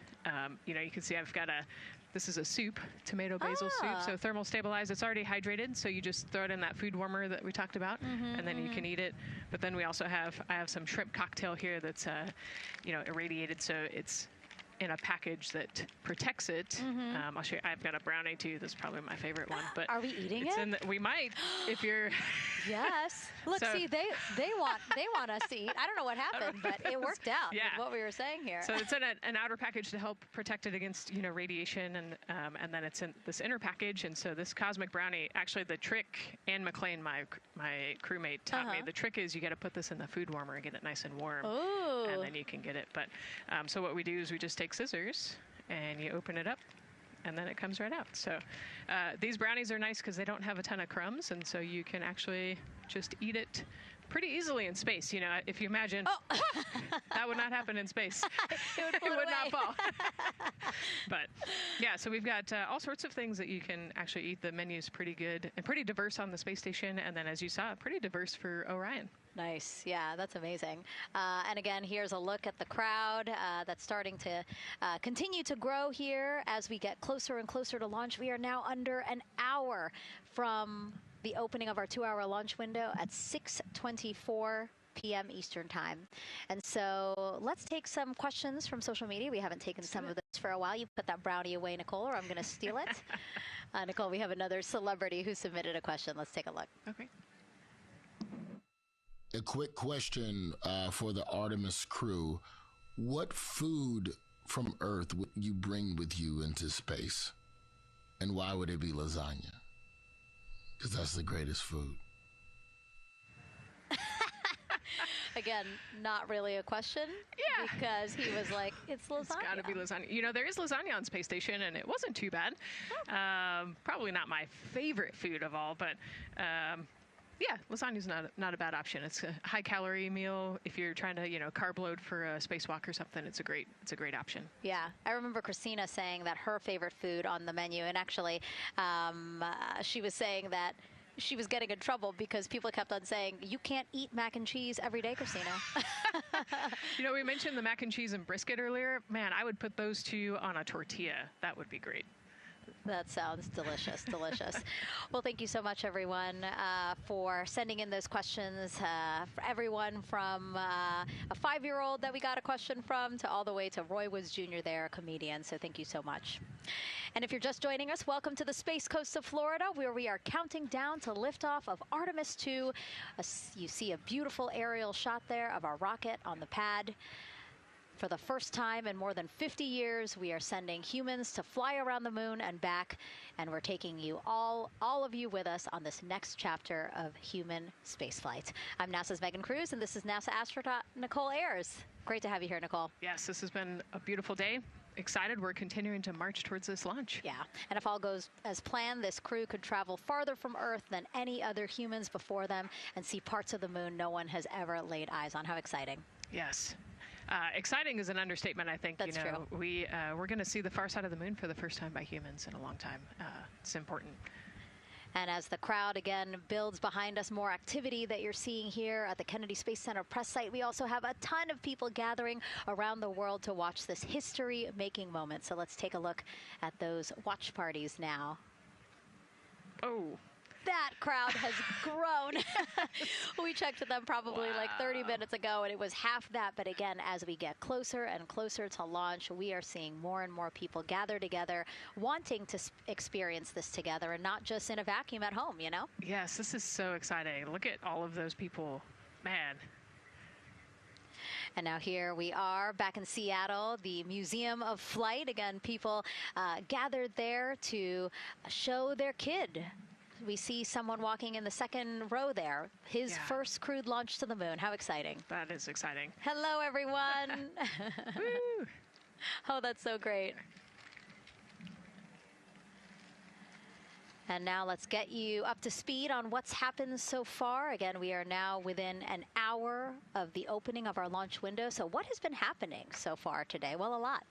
You know, you can see I've got this is a soup, tomato basil soup, so thermal stabilized. It's already hydrated, so you just throw it in that food warmer that we talked about, and then you can eat it. But then we also I have some shrimp cocktail here that's, you know, irradiated, so it's in a package that protects it. I'll show you. I've got a brownie too. This is probably my favorite one. But
are we eating it?
We might, if you're.
Yes. Look, see, they want us to eat. I don't know what happened, but it worked out with what we were saying here.
So it's in an outer package to help protect it against, you know, radiation, and then it's in this inner package. And so this cosmic brownie, actually the trick, Ann McLean, my crewmate, taught me. The trick is you got to put this in the food warmer and get it nice and warm, and then you can get it. But so what we do is we just take scissors and you open it up, and then it comes right out. So these brownies are nice because they don't have a ton of crumbs, and so you can actually just eat it pretty easily in space. You know, if you imagine, that would not happen in space.
It would
not fall. But yeah, so we've got all sorts of things that you can actually eat. The menu's pretty good and pretty diverse on the space station, and then as you saw, pretty diverse for Orion.
Nice. Yeah, that's amazing. And again, here's a look at the crowd that's starting to continue to grow here as we get closer and closer to launch. We are now under an hour from the opening of our 2-hour launch window at 6:24 p.m. Eastern Time. And so let's take some questions from social media. We haven't taken some of those for a while. You put that brownie away, Nicole, or I'm going to steal it. Nicole, we have another celebrity who submitted a question. Let's take a look.
Okay.
A quick question for the Artemis crew. What food from Earth would you bring with you into space? And why would it be lasagna? Because that's the greatest food.
Again, not really a question.
Yeah.
Because he was like, it's lasagna.
It's got to be lasagna. You know, there is lasagna on Space Station, and it wasn't too bad. Probably not my favorite food of all, but yeah, lasagna's not a bad option. It's a high-calorie meal. If you're trying to, carb load for a spacewalk or something, it's a great option.
Yeah, I remember Christina saying that her favorite food on the menu, and actually, she was saying that she was getting in trouble because people kept on saying, you can't eat mac and cheese every day, Christina.
We mentioned the mac and cheese and brisket earlier. Man, I would put those two on a tortilla. That would be great.
That sounds delicious, delicious. Well, thank you so much, everyone, for sending in those questions. For everyone from a 5-year-old that we got a question from to all the way to Roy Woods Jr. there, a comedian. So thank you so much. And if you're just joining us, welcome to the Space Coast of Florida, where we are counting down to liftoff of Artemis II. You see a beautiful aerial shot there of our rocket on the pad. For the first time in more than 50 years, we are sending humans to fly around the moon and back, and we're taking you all of you with us on this next chapter of human spaceflight. I'm NASA's Megan Cruz, and this is NASA astronaut Nicole Ayers. Great to have you here, Nicole.
Yes, this has been a beautiful day. Excited. We're continuing to march towards this launch.
Yeah, and if all goes as planned, this crew could travel farther from Earth than any other humans before them and see parts of the moon no one has ever laid eyes on. How exciting.
Yes. Exciting is an understatement, I think.
That's true.
We're going to see the far side of the moon for the first time by humans in a long time. It's important.
And as the crowd again builds behind us, more activity that you're seeing here at the Kennedy Space Center press site. We also have a ton of people gathering around the world to watch this history-making moment. So let's take a look at those watch parties now.
Oh.
That crowd has grown. We checked with them probably like 30 minutes ago, and it was half that. But again, as we get closer and closer to launch, we are seeing more and more people gather together, wanting to experience this together and not just in a vacuum at home,
Yes, this is so exciting. Look at all of those people. Man.
And now here we are back in Seattle, the Museum of Flight. Again, people gathered there to show their kid. We see someone walking in the second row there. His first crewed launch to the moon. How exciting.
That is exciting.
Hello, everyone.
Woo.
Oh, that's so great. And now let's get you up to speed on what's happened so far. Again, we are now within an hour of the opening of our launch window. So what has been happening so far today? Well, a lot.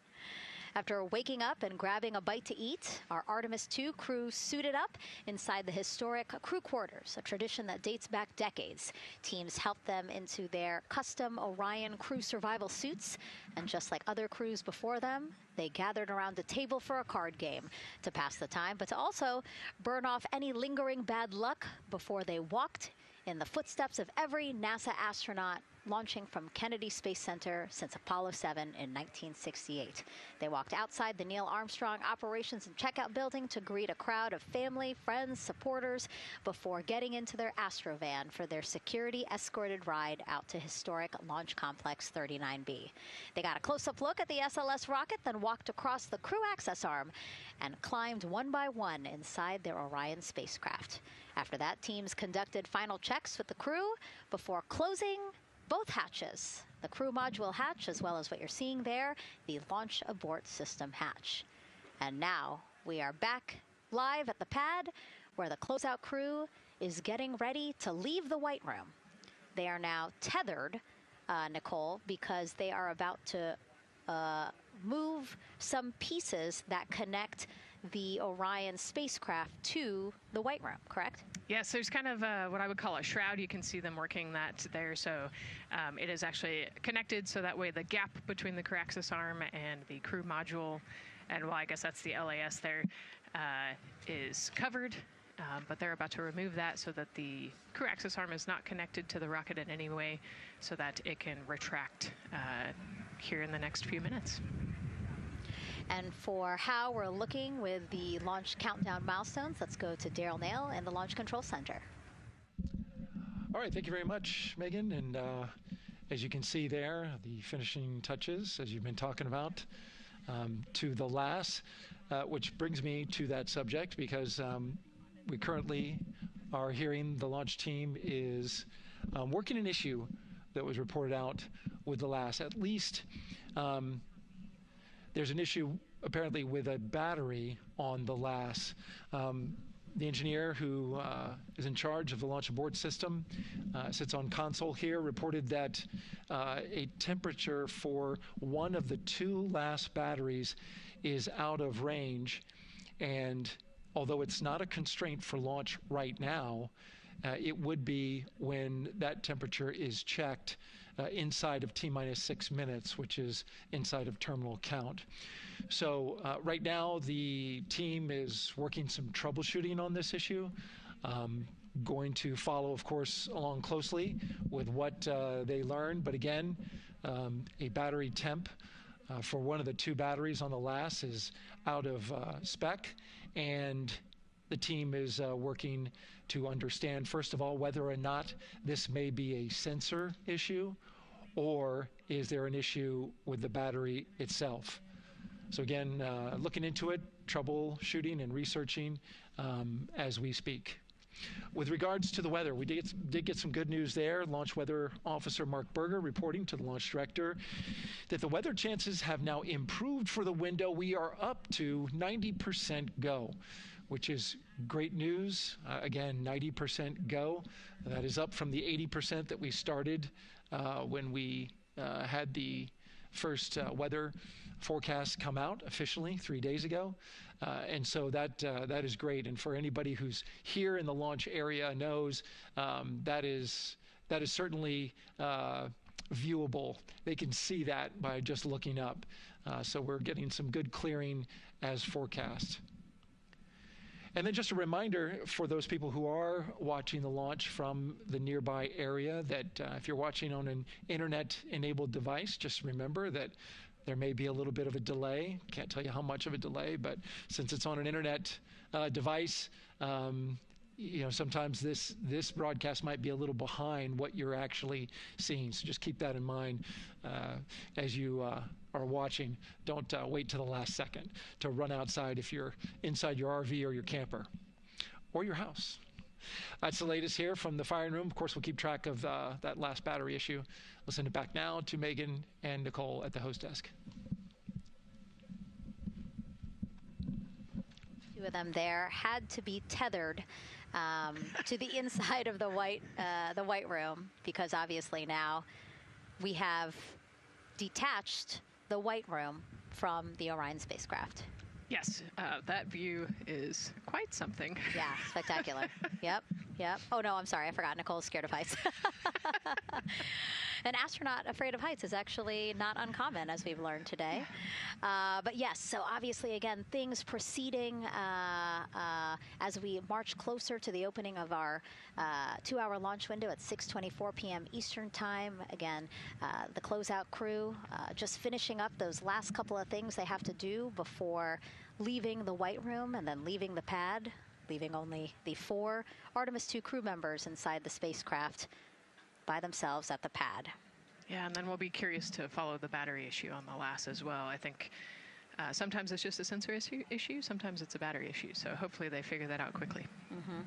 After waking up and grabbing a bite to eat, our Artemis II crew suited up inside the historic crew quarters, a tradition that dates back decades. Teams helped them into their custom Orion crew survival suits, and just like other crews before them, they gathered around a table for a card game to pass the time, but to also burn off any lingering bad luck before they walked in the footsteps of every NASA astronaut launching from Kennedy Space Center since Apollo 7 in 1968. They walked outside the Neil Armstrong Operations and Checkout Building to greet a crowd of family, friends, supporters before getting into their Astrovan for their security-escorted ride out to historic Launch Complex 39B. They got a close-up look at the SLS rocket, then walked across the crew access arm and climbed one by one inside their Orion spacecraft. After that, teams conducted final checks with the crew before closing both hatches, the crew module hatch, as well as what you're seeing there, the launch abort system hatch. And now we are back live at the pad where the closeout crew is getting ready to leave the White Room. They are now tethered, Nicole, because they are about to move some pieces that connect the Orion spacecraft to the White Room, correct?
Yes, there's kind of what I would call a shroud. You can see them working that there. So it is actually connected, so that way the gap between the crew access arm and the crew module, and well, I guess that's the LAS there, is covered. but they're about to remove that so that the crew access arm is not connected to the rocket in any way, so that it can retract here in the next few minutes.
And for how we're looking with the launch countdown milestones, let's go to Daryl Nail in the Launch Control Center.
All right, thank you very much, Megan. And as you can see there, the finishing touches, as you've been talking about, to the LAS, which brings me to that subject, because we currently are hearing the launch team is working an issue that was reported out with the LAS. At least there's an issue apparently with a battery on the LAS. The engineer who is in charge of the launch abort system sits on console here, reported that a temperature for one of the two LAS batteries is out of range, and although it's not a constraint for launch right now, it would be when that temperature is checked inside of T-minus 6 minutes, which is inside of terminal count. So right now the team is working some troubleshooting on this issue. Going to follow, of course, along closely with what they learn. But again, a battery temp for one of the two batteries on the LAS is out of spec, and the team is working to understand, first of all, whether or not this may be a sensor issue, or is there an issue with the battery itself. So again, looking into it, troubleshooting and researching as we speak. With regards to the weather, we did get some good news there. Launch Weather Officer Mark Berger reporting to the launch director that the weather chances have now improved for the window. We are up to 90% go, which is great news. Again, 90% go. That is up from the 80% that we started when we had the first weather forecast come out officially 3 days ago. And so that is great. And for anybody who's here in the launch area knows that is certainly viewable. They can see that by just looking up. So we're getting some good clearing as forecast. And then just a reminder for those people who are watching the launch from the nearby area that if you're watching on an internet-enabled device, just remember that there may be a little bit of a delay. Can't tell you how much of a delay, but since it's on an internet device, sometimes this broadcast might be a little behind what you're actually seeing. So just keep that in mind as you are watching. Don't wait to the last second to run outside if you're inside your RV or your camper or your house. That's the latest here from the firing room. Of course, we'll keep track of that last battery issue. We'll send it back now to Megan and Nicole at the host desk.
Two of them there had to be tethered to the inside of the white room, because obviously now we have detached the white room from the Orion spacecraft.
Yes, that view is quite something.
Yeah, spectacular. Yep. Oh, no, I'm sorry. I forgot. Nicole's scared of heights. An astronaut afraid of heights is actually not uncommon, as we've learned today. But yes, so obviously, again, things proceeding as we march closer to the opening of our 2-hour launch window at 6:24 p.m. Eastern Time. Again, the closeout crew just finishing up those last couple of things they have to do before leaving the white room and then leaving the pad, leaving only the 4 Artemis II crew members inside the spacecraft by themselves at the pad.
Yeah, and then we'll be curious to follow the battery issue on the LAS as well. I think sometimes it's just a sensor issue, sometimes it's a battery issue. So hopefully they figure that out quickly.
Mm-hmm.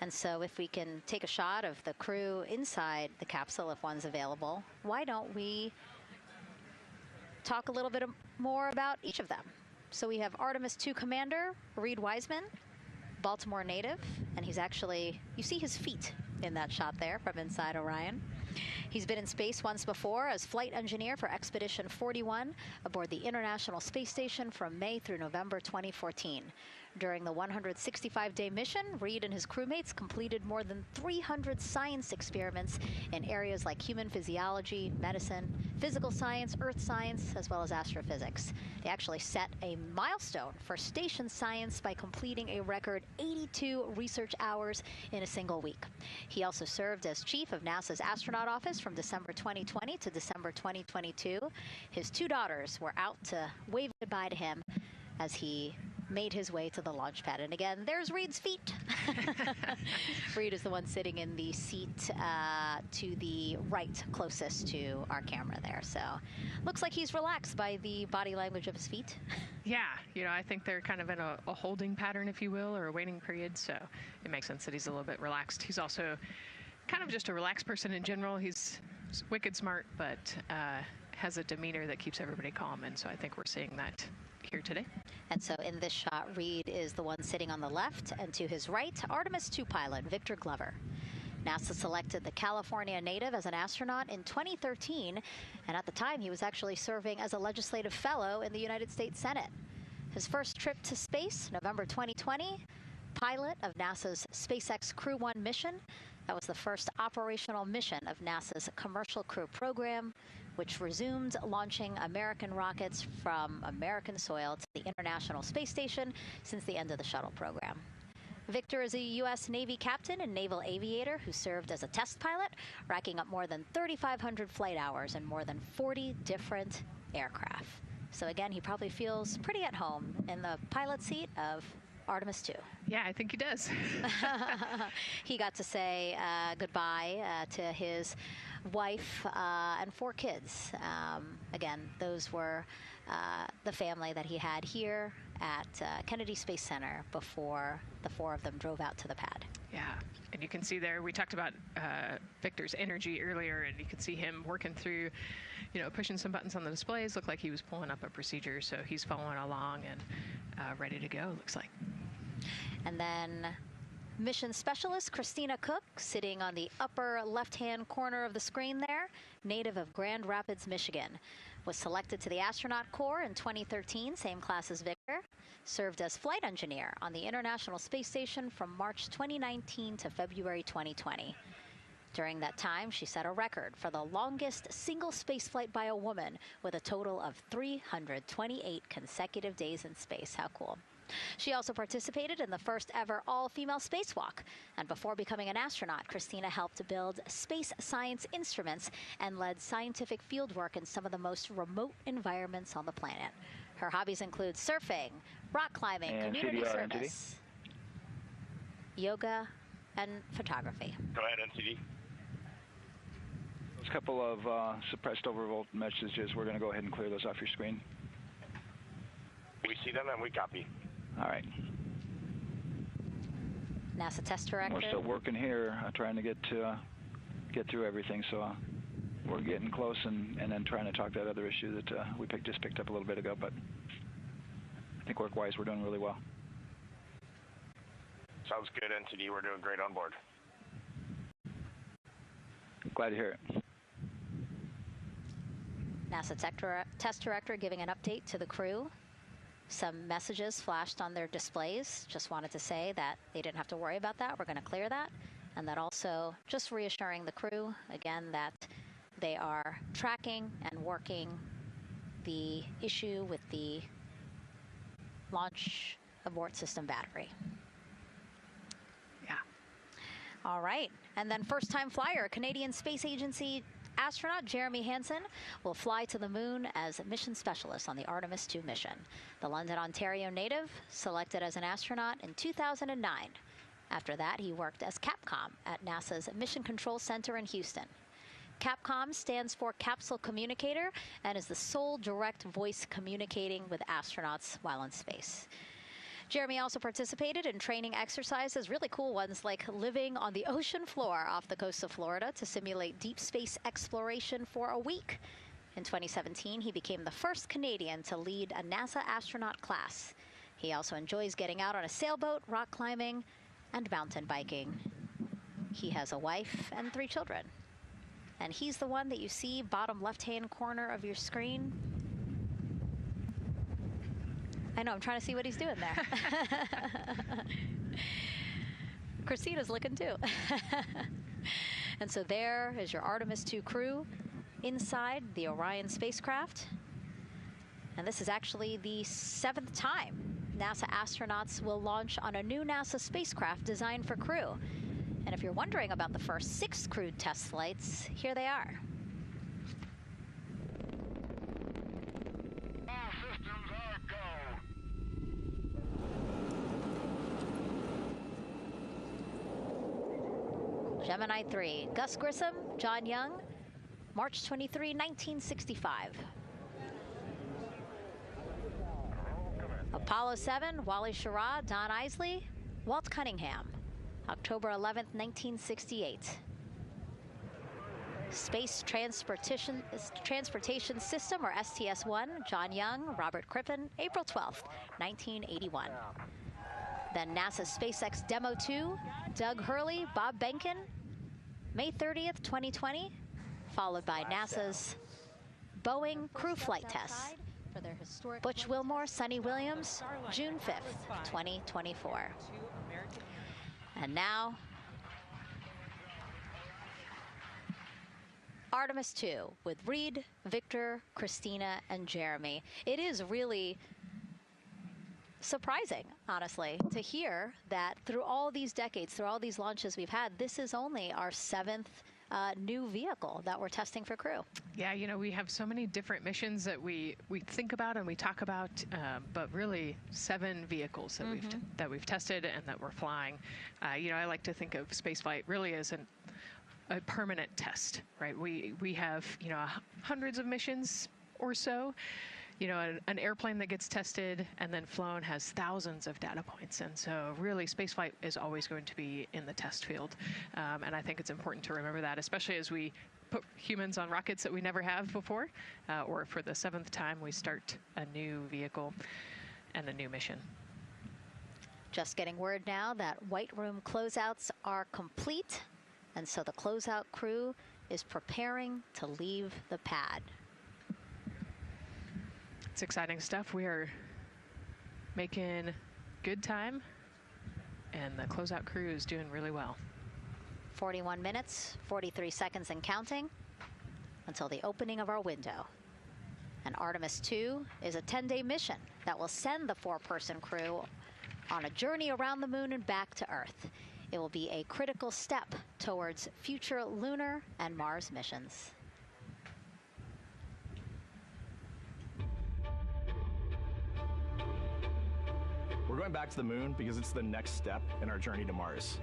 And so if we can take a shot of the crew inside the capsule, if one's available, why don't we talk a little bit more about each of them? So we have Artemis II Commander Reed Wiseman, Baltimore native, and he's actually, you see his feet in that shot there from inside Orion. He's been in space once before as flight engineer for Expedition 41 aboard the International Space Station from May through November 2014. During the 165-day mission, Reed and his crewmates completed more than 300 science experiments in areas like human physiology, medicine, physical science, earth science, as well as astrophysics. They actually set a milestone for station science by completing a record 82 research hours in a single week. He also served as chief of NASA's astronaut office from December 2020 to December 2022. His two daughters were out to wave goodbye to him as he made his way to the launch pad. And again, there's Reed's feet. Reed is the one sitting in the seat to the right, closest to our camera there. So looks like he's relaxed by the body language of his feet.
Yeah, you know, I think they're kind of in a holding pattern, if you will, or a waiting period. So it makes sense that he's a little bit relaxed. He's also kind of just a relaxed person in general. He's wicked smart, but has a demeanor that keeps everybody calm. And so I think we're seeing that here today.
And so in this shot, Reed is the one sitting on the left, and to his right, Artemis II pilot Victor Glover. NASA selected the California native as an astronaut in 2013, and at the time he was actually serving as a legislative fellow in the United States Senate. His first trip to space, November 2020, pilot of NASA's SpaceX Crew 1 mission. That was the first operational mission of NASA's Commercial Crew program, which resumed launching American rockets from American soil to the International Space Station since the end of the shuttle program. Victor is a U.S. Navy captain and naval aviator who served as a test pilot, racking up more than 3,500 flight hours in more than 40 different aircraft. So again, he probably feels pretty at home in the pilot seat of Artemis II.
Yeah, I think he does.
He got to say goodbye to his wife and 4 kids. Again, those were the family that he had here at Kennedy Space Center before the 4 of them drove out to the pad.
Yeah, and you can see there, we talked about Victor's energy earlier, and you can see him working through, you know, pushing some buttons on the displays. Looked like he was pulling up a procedure, so he's following along and ready to go, looks like.
And then mission specialist Christina Cook, sitting on the upper left-hand corner of the screen there, native of Grand Rapids, Michigan, was selected to the Astronaut Corps in 2013, same class as Victor, served as flight engineer on the International Space Station from March 2019 to February 2020. During that time, she set a record for the longest single spaceflight by a woman with a total of 328 consecutive days in space. How cool. She also participated in the first ever all-female spacewalk. And before becoming an astronaut, Christina helped build space science instruments and led scientific fieldwork in some of the most remote environments on the planet. Her hobbies include surfing, rock climbing,
and
community
CDR,
service, yoga, and photography.
Go ahead, NCD.
Those couple of suppressed overvolt messages, we're going to go ahead and clear those off your screen.
We see them and we copy.
All right.
NASA test director.
We're still working here, trying to get through everything. So we're getting close, and then trying to talk that other issue that we just picked up a little bit ago. But I think work-wise, we're doing really well.
Sounds good, NCD. We're doing great on board.
Glad to hear it.
NASA test director giving an update to the crew. Some messages flashed on their displays. Just wanted to say that they didn't have to worry about that. We're going to clear that. And that also just reassuring the crew, again, that they are tracking and working the issue with the launch abort system battery.
Yeah.
All right. And then first-time flyer, Canadian Space Agency astronaut Jeremy Hansen will fly to the moon as a mission specialist on the Artemis II mission. The London, Ontario native selected as an astronaut in 2009. After that, he worked as Capcom at NASA's Mission Control Center in Houston. Capcom stands for Capsule Communicator and is the sole direct voice communicating with astronauts while in space. Jeremy also participated in training exercises, really cool ones like living on the ocean floor off the coast of Florida to simulate deep space exploration for a week. In 2017, he became the first Canadian to lead a NASA astronaut class. He also enjoys getting out on a sailboat, rock climbing, and mountain biking. He has a wife and 3 children. And he's the one that you see bottom left-hand corner of your screen. I know, I'm trying to see what he's doing there. Christina's looking too. And so there is your Artemis II crew inside the Orion spacecraft. And this is actually the 7th time NASA astronauts will launch on a new NASA spacecraft designed for crew. And if you're wondering about the first 6 crewed test flights, here they are.
All systems are go.
Gemini 3, Gus Grissom, John Young, March 23, 1965. Apollo 7, Wally Schirra, Don Isley, Walt Cunningham, October 11th, 1968. Space Transportation System, or STS-1, John Young, Robert Crippen, April 12th, 1981. Then NASA's SpaceX Demo 2, Doug Hurley, Bob Behnken, May 30th, 2020, followed by NASA's Boeing crew flight tests. Butch Wilmore, Sonny Williams, June 5th, 2024. And now, Artemis II with Reed, Victor, Christina, and Jeremy. It is really surprising, honestly, to hear that through all these decades, through all these launches we've had, this is only our 7th new vehicle that we're testing for crew.
Yeah, you know, we have so many different missions that we think about and we talk about, but really 7 vehicles that we've tested and that we're flying. You know, I like to think of spaceflight really as a permanent test, right? We have, you know, hundreds of missions or so. You know, an airplane that gets tested and then flown has thousands of data points. And so really spaceflight is always going to be in the test field. And I think it's important to remember that, especially as we put humans on rockets that we never have before, or for the 7th time we start a new vehicle and a new mission.
Just getting word now that White Room closeouts are complete. And so the closeout crew is preparing to leave the pad.
It's exciting stuff. We are making good time, and the closeout crew is doing really well.
41 minutes, 43 seconds and counting until the opening of our window. And Artemis II is a 10-day mission that will send the 4-person crew on a journey around the moon and back to Earth. It will be a critical step towards future lunar and Mars missions.
We're going back to the moon because it's the next step in our journey to Mars.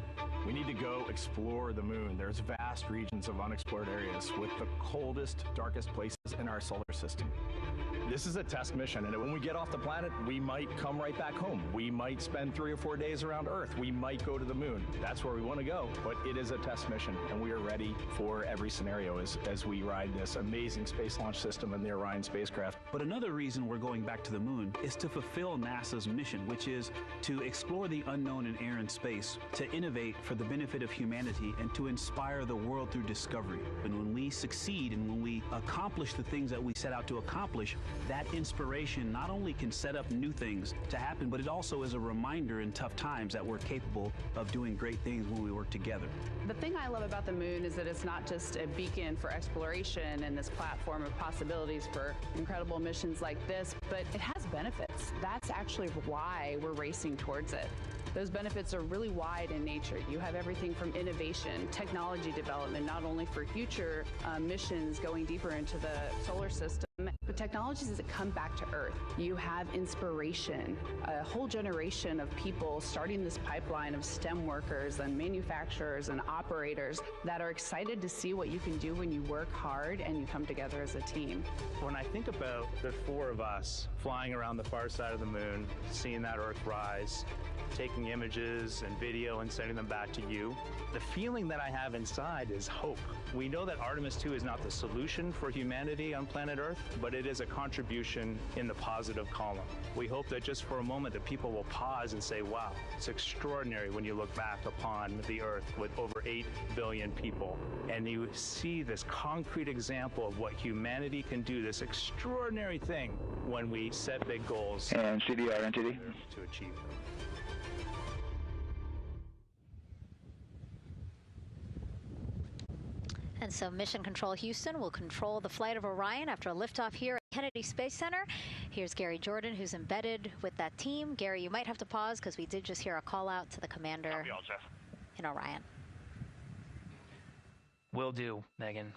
We need to go explore the moon. There's vast regions of unexplored areas with the coldest, darkest places in our solar system. This is a test mission, and when we get off the planet, we might come right back home. We might spend 3 or 4 days around Earth. We might go to the moon. That's where we want to go, but it is a test mission, and we are ready for every scenario as we ride this amazing space launch system in the Orion spacecraft.
But another reason we're going back to the moon is to fulfill NASA's mission, which is to explore the unknown in air and space, to innovate for the benefit of humanity, and to inspire the world through discovery. And when we succeed and when we accomplish the things that we set out to accomplish, that inspiration not only can set up new things to happen, but it also is a reminder in tough times that we're capable of doing great things when we work together.
The thing I love about the moon is that it's not just a beacon for exploration and this platform of possibilities for incredible missions like this, but it has benefits. That's actually why we're racing towards it. Those benefits are really wide in nature. You have everything from innovation, technology development, not only for future missions going deeper into the solar system, but technologies that come back to Earth. You have inspiration, a whole generation of people starting this pipeline of STEM workers and manufacturers and operators that are excited to see what you can do when you work hard and you come together as a team.
When I think about the 4 of us flying around the far side of the moon, seeing that Earth rise, taking images and video and sending them back to you, the feeling that I have inside is hope. We know that Artemis II is not the solution for humanity on planet Earth, but it it is a contribution in the positive column. We hope that just for a moment that people will pause and say, wow, it's extraordinary when you look back upon the Earth with over 8 billion people, and you see this concrete example of what humanity can do, this extraordinary thing when we set big goals
and CDR NTD
to achieve them.
And so Mission Control Houston will control the flight of Orion after a liftoff here at Kennedy Space Center. Here's Gary Jordan, who's embedded with that team. Gary, you might have to pause because we did just hear a call out to the commander in Orion.
Will do, Megan.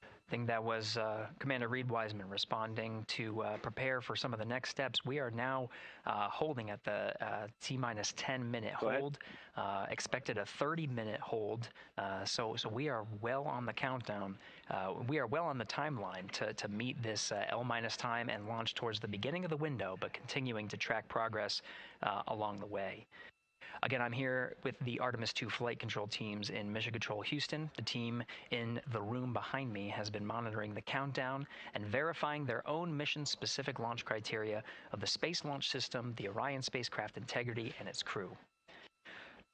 I think that was Commander Reed Wiseman responding to prepare for some of the next steps. We are now holding at the T-minus 10-minute hold. Expected a 30-minute hold. So we are well on the countdown. We are well on the timeline to meet this L- time and launch towards the beginning of the window, but continuing to track progress along the way. Again, I'm here with the Artemis II flight control teams in Mission Control Houston. The team in the room behind me has been monitoring the countdown and verifying their own mission-specific launch criteria of the Space Launch System, the Orion spacecraft integrity, and its crew.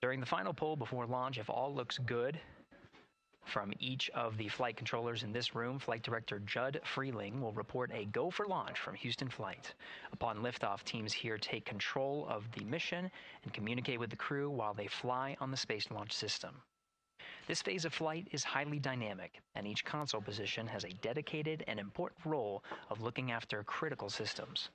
During the final poll before launch, if all looks good from each of the flight controllers in this room, Flight Director Judd Freeling will report a go for launch from Houston Flight. Upon liftoff, teams here take control of the mission and communicate with the crew while they fly on the Space Launch System. This phase of flight is highly dynamic, and each console position has a dedicated and important role of looking after critical systems.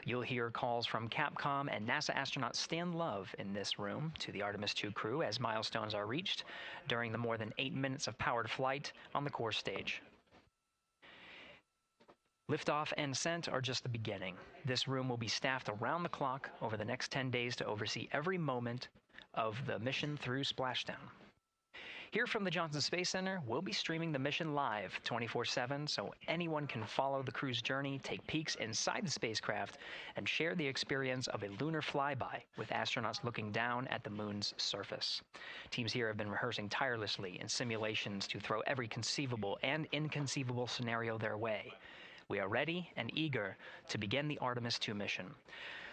You'll hear calls from Capcom and NASA astronaut Stan Love in this room to the Artemis II crew as milestones are reached during the more than 8 minutes of powered flight on the core stage. Liftoff and ascent are just the beginning. This room will be staffed around the clock over the next 10 days to oversee every moment of the mission through splashdown. Here from the Johnson Space Center, we'll be streaming the mission live 24/7 so anyone can follow the crew's journey, take peeks inside the spacecraft, and share the experience of a lunar flyby with astronauts looking down at the moon's surface. Teams here have been rehearsing tirelessly in simulations to throw every conceivable and inconceivable scenario their way. We are ready and eager to begin the Artemis II mission.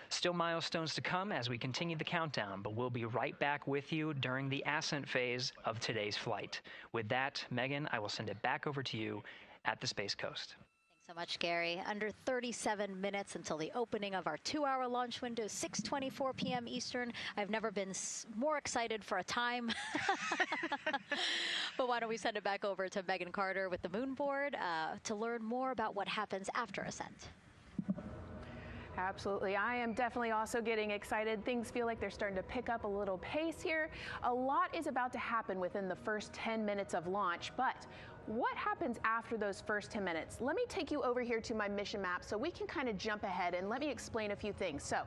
Still milestones to come as we continue the countdown, but we'll be right back with you during the ascent phase of today's flight. With that, Megan, I will send it back over to you at the Space Coast.
Thanks so much, Gary. Under 37 minutes until the opening of our 2-hour launch window, 6:24 p.m. Eastern. I've never been more excited for a time. But why don't we send it back over to Megan Carter with the Moon Board to learn more about what happens after ascent.
Absolutely. I am definitely also getting excited. Things feel like they're starting to pick up a little pace here. A lot is about to happen within the first 10 minutes of launch, but what happens after those first 10 minutes? Let me take you over here to my mission map so we can kind of jump ahead and let me explain a few things. So,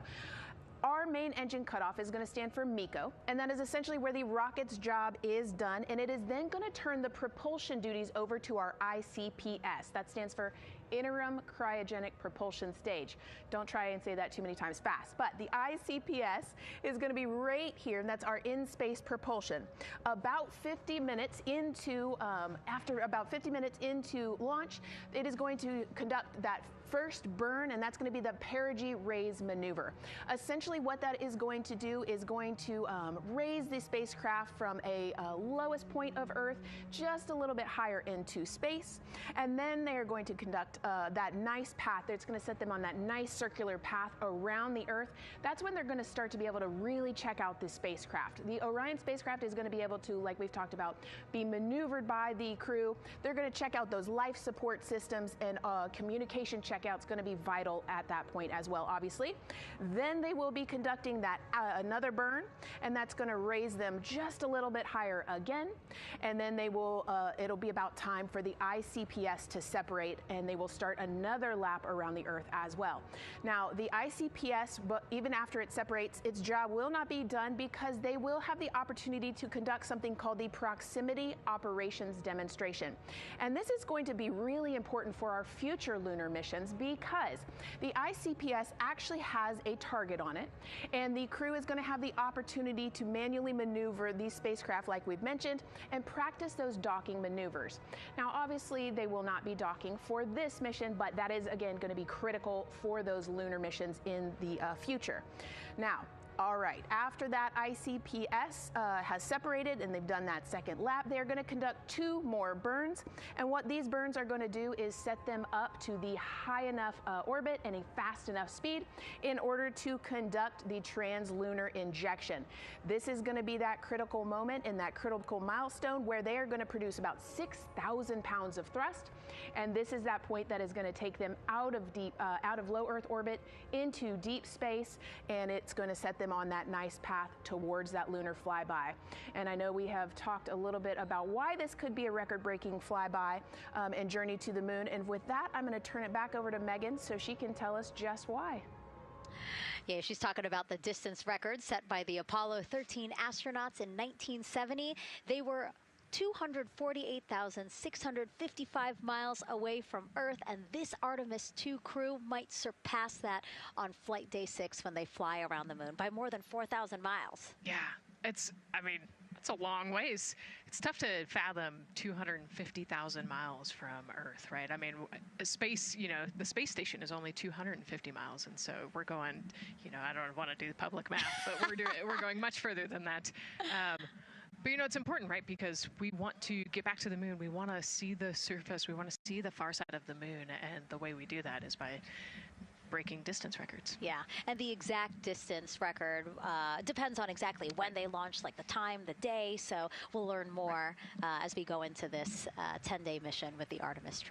our main engine cutoff is going to stand for MECO, and that is essentially where the rocket's job is done, and it is then going to turn the propulsion duties over to our ICPS. That stands for Interim Cryogenic Propulsion Stage. Don't try and say that too many times fast, but the ICPS is going to be right here, and that's our in-space propulsion. About 50 minutes into, after about 50 minutes into launch, it is going to conduct that first burn, and that's going to be the perigee raise maneuver. Essentially what that is going to do is going to raise the spacecraft from a lowest point of Earth just a little bit higher into space, and then they are going to conduct that nice path. It's going to set them on that nice circular path around the Earth. That's when they're going to start to be able to really check out the spacecraft. The Orion spacecraft is going to be able to, like we've talked about, be maneuvered by the crew. They're going to check out those life support systems, and communication checkout's going to be vital at that point as well, obviously. Then they will be conducting that another burn, and that's going to raise them just a little bit higher again. And then they will, it'll be about time for the ICPS to separate, and they will start another lap around the Earth as well. Now, the ICPS, but even after it separates, its job will not be done because they will have the opportunity to conduct something called the Proximity Operations Demonstration. And this is going to be really important for our future lunar missions because the ICPS actually has a target on it, and the crew is going to have the opportunity to manually maneuver these spacecraft like we've mentioned and practice those docking maneuvers. Now, obviously, they will not be docking for this mission, but that is, again, going to be critical for those lunar missions in the future. Now, all right, after that ICPS has separated and they've done that second lap, they're going to conduct 2 more burns. And what these burns are going to do is set them up to the high enough orbit and a fast enough speed in order to conduct the translunar injection. This is going to be that critical moment and that critical milestone where they are going to produce about 6,000 pounds of thrust. And this is that point that is going to take them out of low Earth orbit into deep space, and it's going to set them on that nice path towards that lunar flyby. And I know we have talked a little bit about why this could be a record-breaking flyby and journey to the moon. And with that, I'm going to turn it back over to Megan so she can tell us just why.
Yeah, she's talking about the distance record set by the Apollo 13 astronauts in 1970. They were 248,655 miles away from Earth, and this Artemis II crew might surpass that on flight day 6 when they fly around the moon by more than 4,000 miles.
Yeah, it's a long ways. It's tough to fathom 250,000 miles from Earth, right? I mean, space, the space station is only 250 miles, and so we're going, I don't want to do the public math, but we're going much further than that. But it's important, right? Because we want to get back to the moon. We want to see the surface. We want to see the far side of the moon. And the way we do that is by breaking distance records.
Yeah, and the exact distance record depends on exactly when they launch, like the time, the day. So we'll learn more as we go into this 10-day mission with the Artemis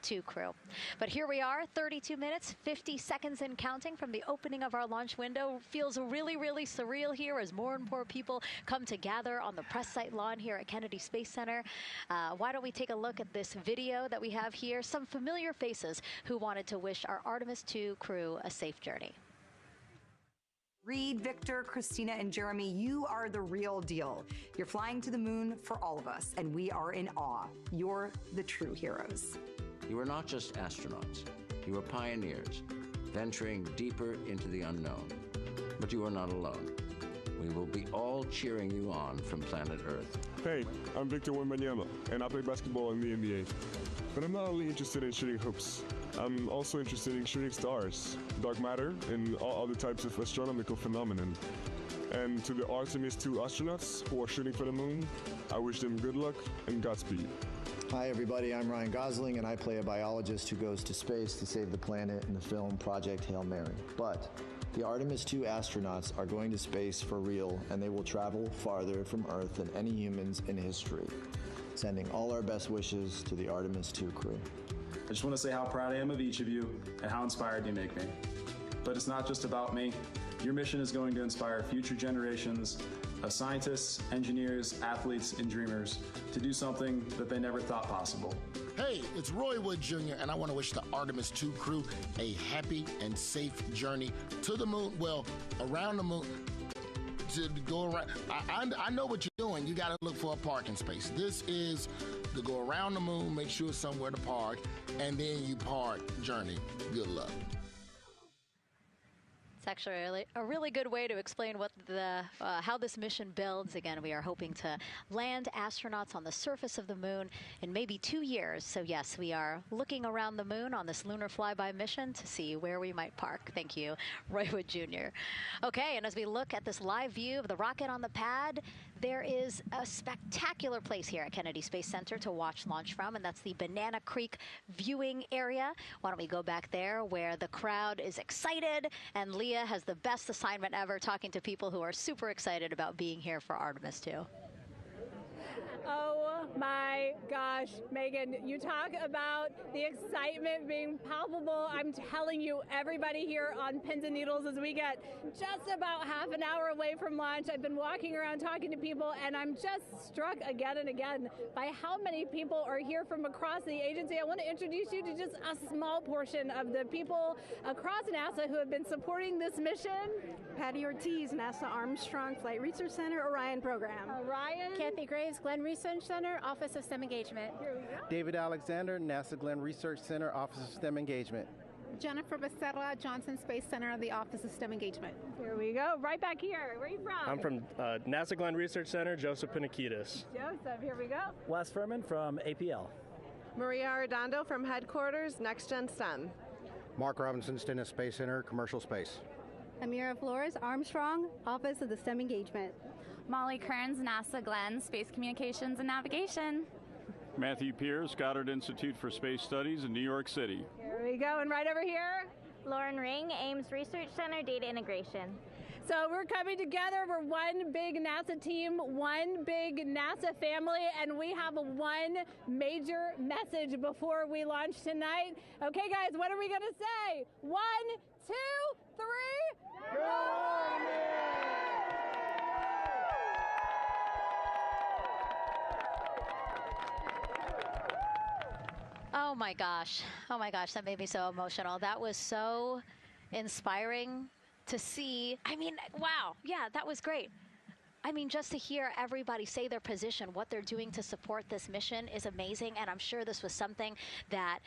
II crew. But here we are, 32 minutes, 50 seconds and counting from the opening of our launch window. Feels really, really surreal here as more and more people come to gather on the press site lawn here at Kennedy Space Center. Why don't we take a look at this video that we have here? Some familiar faces who wanted to wish our Artemis II crew a safe journey.
Reed, Victor, Christina, and Jeremy, you are the real deal. You're flying to the moon for all of us, and we are in awe. You're the true heroes.
You are not just astronauts. You are pioneers, venturing deeper into the unknown. But you are not alone. We will be all cheering you on from planet Earth.
Hey, I'm Victor Wembanyama, and I play basketball in the NBA. But I'm not only interested in shooting hoops. I'm also interested in shooting stars, dark matter, and all other types of astronomical phenomenon. And to the Artemis II astronauts who are shooting for the moon, I wish them good luck and Godspeed.
Hi everybody, I'm Ryan Gosling, and I play a biologist who goes to space to save the planet in the film Project Hail Mary. But the Artemis II astronauts are going to space for real, and they will travel farther from Earth than any humans in history. Sending all our best wishes to the Artemis II crew.
I just want to say how proud I am of each of you and how inspired you make me. But it's not just about me. Your mission is going to inspire future generations of scientists, engineers, athletes, and dreamers to do something that they never thought possible.
Hey, it's Roy Wood Jr., and I want to wish the Artemis II crew a happy and safe journey to the moon, well, around the moon. To go around, I know what you're doing. You got to look for a parking space. This is to go around the moon, make sure somewhere to park, and then you park journey. Good luck.
It's actually a really good way to explain what how this mission builds. Again, we are hoping to land astronauts on the surface of the moon in maybe 2 years. So yes, we are looking around the moon on this lunar flyby mission to see where we might park. Thank you, Roy Wood Jr. Okay, and as we look at this live view of the rocket on the pad, there is a spectacular place here at Kennedy Space Center to watch launch from, and that's the Banana Creek viewing area. Why don't we go back there where the crowd is excited, and Leah has the best assignment ever talking to people who are super excited about being here for Artemis II.
Oh my gosh, Megan, you talk about the excitement being palpable. I'm telling you, everybody here on pins and needles as we get just about half an hour away from launch. I've been walking around talking to people, and I'm just struck again and again by how many people are here from across the agency. I want to introduce you to just a small portion of the people across NASA who have been supporting this mission.
Patty Ortiz, NASA Armstrong Flight Research Center, Orion program.
Orion.
Kathy Graves, Glenn Research Center, Office of STEM Engagement.
David Alexander, NASA Glenn Research Center, Office of STEM Engagement.
Jennifer Becerra, Johnson Space Center, the Office of STEM Engagement.
Here we go, right back here. Where are you from?
I'm from NASA Glenn Research Center, Joseph Panakitis.
Joseph, here we go.
Wes Furman from APL.
Maria Arredondo from Headquarters, Next Gen STEM.
Mark Robinson, Stennis Space Center, Commercial Space.
Amira Flores, Armstrong, Office of the STEM Engagement.
Molly Kearns, NASA Glenn, Space Communications and Navigation.
Matthew Pierce, Goddard Institute for Space Studies in New York City.
Here we go, and right over here.
Lauren Ring, Ames Research Center, Data Integration.
So we're coming together. We're one big NASA team, one big NASA family, and we have one major message before we launch tonight. Okay, guys, what are we going to say? 1, 2, 3. Go Army!
Oh my gosh, that made me so emotional. That was so inspiring to see. I mean, wow, yeah, that was great. I mean, just to hear everybody say their position, what they're doing to support this mission is amazing, and I'm sure this was something that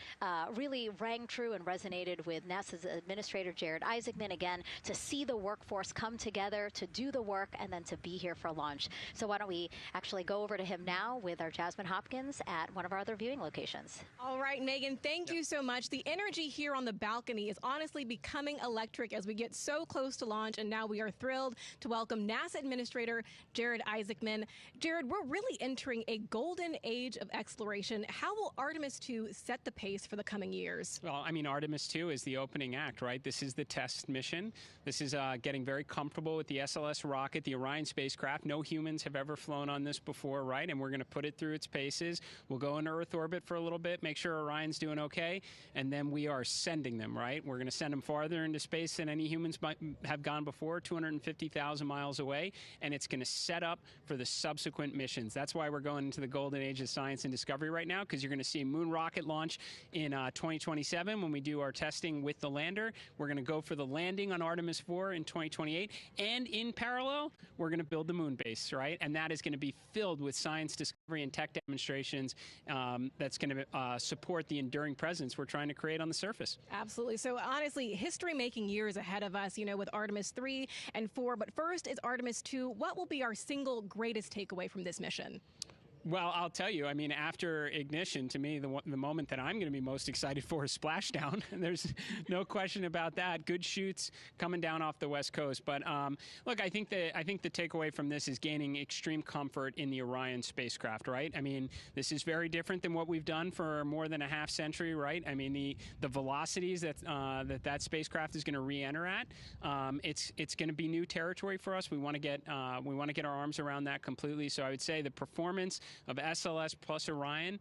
really rang true and resonated with NASA's Administrator Jared Isaacman, again, to see the workforce come together to do the work and then to be here for launch. So why don't we actually go over to him now with our Jasmine Hopkins at one of our other viewing locations.
All right, Megan, thank you so much. The energy here on the balcony is honestly becoming electric as we get so close to launch, and now we are thrilled to welcome NASA Administrator Jared Isaacman. Jared, we're really entering a golden age of exploration. How will Artemis II set the pace for the coming years?
Well, I mean, Artemis II is the opening act, right? This is the test mission. This is getting very comfortable with the SLS rocket, the Orion spacecraft. No humans have ever flown on this before, right? And we're going to put it through its paces. We'll go into Earth orbit for a little bit, make sure Orion's doing okay, and then we are sending them, right? We're going to send them farther into space than any humans might have gone before, 250,000 miles away, and it's going to set up for the subsequent missions. That's why we're going into the golden age of science and discovery right now, because you're going to see a moon rocket launch in 2027 when we do our testing with the lander. We're going to go for the landing on Artemis IV in 2028, and in parallel, we're going to build the moon base, right? And that is going to be filled with science, discovery, and tech demonstrations that's going to support the enduring presence we're trying to create on the surface.
Absolutely. So honestly, history-making years ahead of us, you know, with Artemis 3 and 4. But first is Artemis 2. What will be our single greatest takeaway from this mission?
Well, I'll tell you, I mean, after ignition, to me, the moment that I'm going to be most excited for is splashdown. There's no question about that. Good shoots coming down off the West Coast. But look, I think the takeaway from this is gaining extreme comfort in the Orion spacecraft, right? I mean, this is very different than what we've done for more than a half century, right? I mean, the velocities that spacecraft is going to re-enter at, it's going to be new territory for us. We want to get our arms around that completely. So I would say the performance of SLS plus Orion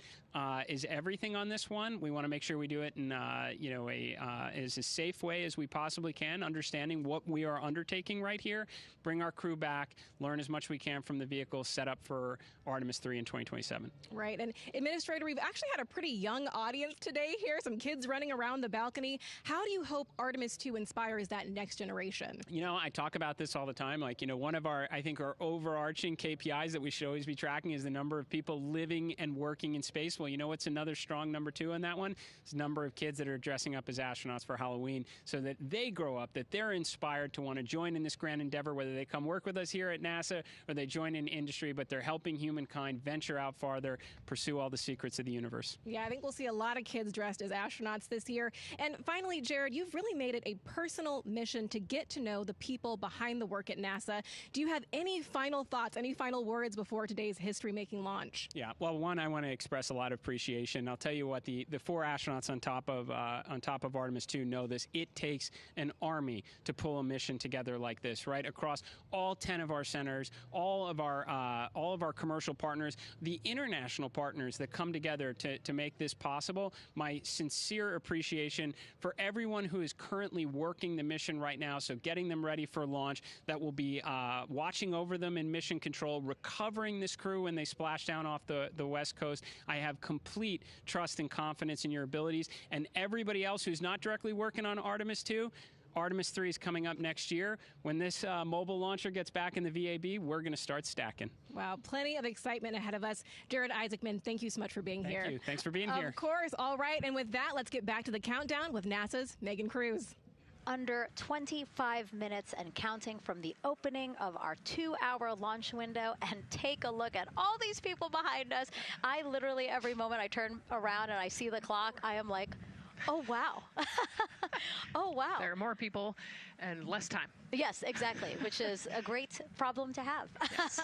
is everything on this one. We want to make sure we do it in as a safe way as we possibly can, understanding what we are undertaking right here, bring our crew back, learn as much we can from the vehicle, set up for Artemis 3 in 2027.
Right, and Administrator, we've actually had a pretty young audience today here, some kids running around the balcony. How do you hope Artemis 2 inspires that next generation?
You know, I talk about this all the time. Like, you know, one of our overarching KPIs that we should always be tracking is the number of people living and working in space. Well, you know what's another strong number 2 on that one? It's the number of kids that are dressing up as astronauts for Halloween, so that they grow up, that they're inspired to want to join in this grand endeavor, whether they come work with us here at NASA or they join in industry, but they're helping humankind venture out farther, pursue all the secrets of the universe.
Yeah, I think we'll see a lot of kids dressed as astronauts this year. And finally, Jared, you've really made it a personal mission to get to know the people behind the work at NASA. Do you have any final thoughts, any final words before today's history-making launch? launch.
Yeah, well, one, I want to express a lot of appreciation. I'll tell you what, the 4 astronauts on top of Artemis II know this. It takes an army to pull a mission together like this, right? Across all 10 of our centers, all of our commercial partners, the international partners that come together to make this possible. My sincere appreciation for everyone who is currently working the mission right now, so getting them ready for launch, that will be watching over them in mission control, recovering this crew when they splash down off the West Coast. I have complete trust and confidence in your abilities. And everybody else who's not directly working on Artemis II, Artemis 3 is coming up next year. When this mobile launcher gets back in the VAB, we're going to start stacking.
Wow, plenty of excitement ahead of us. Jared Isaacman, thank you so much for being here.
Thank you. Thanks for being here.
Of course. All right. And with that, let's get back to the countdown with NASA's Megan Cruz.
Under 25 minutes and counting from the opening of our 2-hour launch window. And take a look at all these people behind us. I literally, every moment I turn around and I see the clock, I am like, oh, wow. Oh, wow.
There are more people and less time.
Yes, exactly, which is a great problem to have. Yes.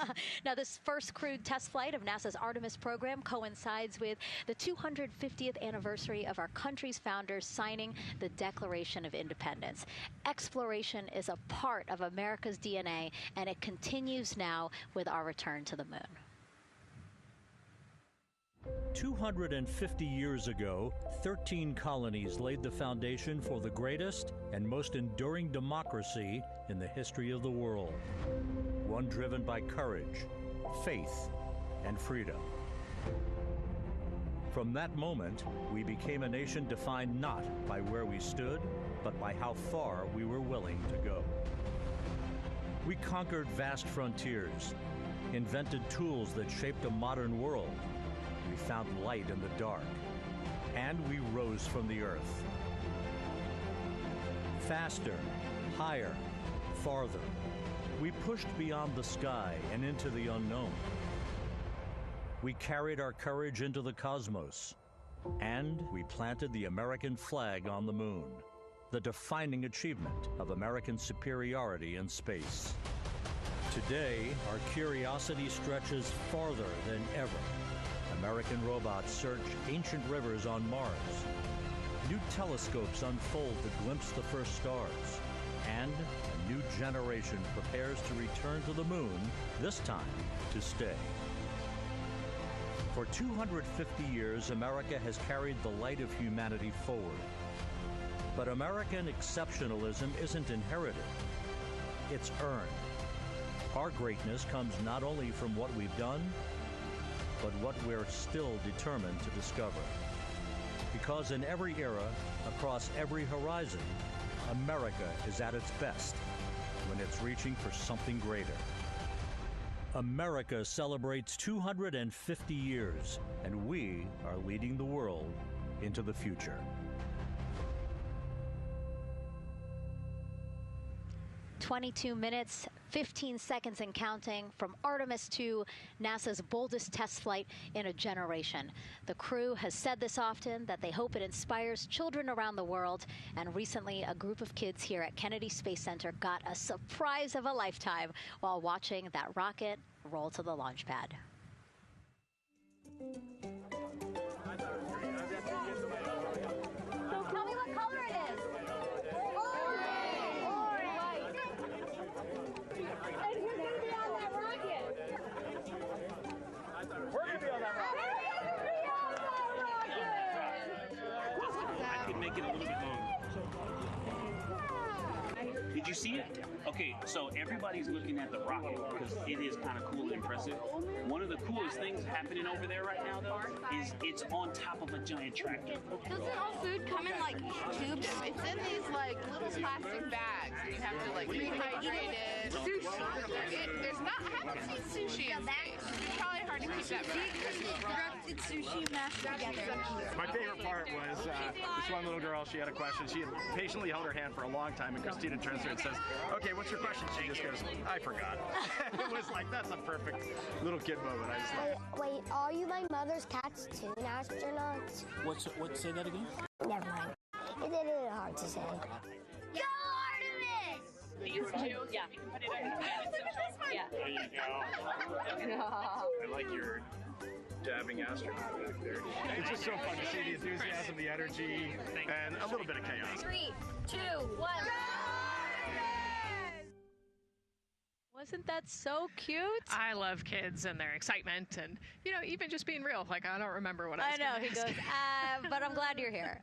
Now, this first crewed test flight of NASA's Artemis program coincides with the 250th anniversary of our country's founders signing the Declaration of Independence. Exploration is a part of America's DNA, and it continues now with our return to the moon.
250 years ago, 13 colonies laid the foundation for the greatest and most enduring democracy in the history of the world. One driven by courage, faith, and freedom. From that moment, we became a nation defined not by where we stood, but by how far we were willing to go. We conquered vast frontiers, invented tools that shaped a modern world. We found light in the dark, and we rose from the earth. Faster, higher, farther. We pushed beyond the sky and into the unknown. We carried our courage into the cosmos, and we planted the American flag on the moon, the defining achievement of American superiority in space. Today, our curiosity stretches farther than ever. American robots search ancient rivers on Mars. New telescopes unfold to glimpse the first stars. And a new generation prepares to return to the moon, this time to stay. For 250 years, America has carried the light of humanity forward. But American exceptionalism isn't inherited, it's earned. Our greatness comes not only from what we've done, but what we're still determined to discover. Because in every era, across every horizon, America is at its best when it's reaching for something greater. America celebrates 250 years, and we are leading the world into the future.
22 minutes, 15 seconds and counting from Artemis II, NASA's boldest test flight in a generation. The crew has said this often, that they hope it inspires children around the world. And recently, a group of kids here at Kennedy Space Center got a surprise of a lifetime while watching that rocket roll to the launch pad.
Tell me what color it is.
Make it a little bit longer. Did you see it? Okay, so everybody's looking at the rocket because it is kind of cool and impressive. One of the coolest things happening over there right now, though, is it's on top of a giant tractor.
Doesn't all food come in like tubes? It's in these like little plastic bags. You have to like rehydrate it. Sushi. There's not. I haven't seen sushi in space. It's probably hard to keep that
Directed sushi mashed together.
My favorite part was this one little girl. She had a question. She had patiently held her hand for a long time, and Christina turns to her and says, "Okay, what's your question?" She just goes, "I forgot." It was like, that's a perfect little kid moment. I just love.
Wait, are you my mother's cats too, astronauts?
What? Say that again?
Never mind. It's a little hard to say.
Go Artemis!
These two?
Yeah.
Yeah. There you go. I like your
dabbing astronaut back there. It's just so fun to see the enthusiasm, the energy, and a little bit of chaos.
3, 2, 1.
Wasn't that so cute?
I love kids and their excitement and, you know, even just being real. Like, I don't remember what I was
know, he
ask.
goes, but I'm glad you're here.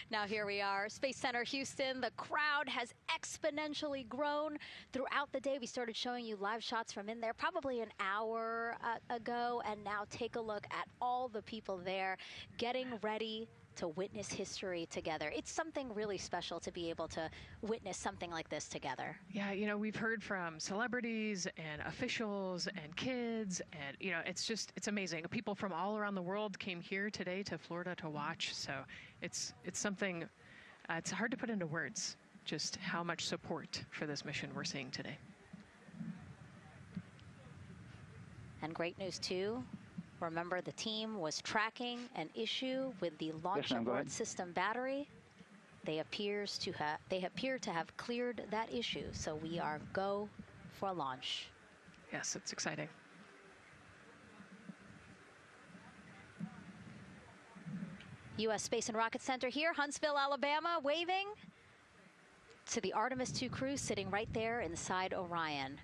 Now here we are, Space Center Houston. The crowd has exponentially grown throughout the day. We started showing you live shots from in there probably an hour ago, and now take a look at all the people there getting ready to witness history together. It's something really special to be able to witness something like this together.
Yeah, you know, we've heard from celebrities and officials and kids, and, you know, it's amazing. People from all around the world came here today to Florida to watch, so it's something, it's hard to put into words, just how much support for this mission we're seeing today. And
great news, too. Remember, the team was tracking an issue with the launch abort system battery. They appear to have cleared that issue, so we are go for launch.
Yes, it's exciting.
U.S. Space and Rocket Center here, Huntsville, Alabama, waving to the Artemis II crew sitting right there inside Orion.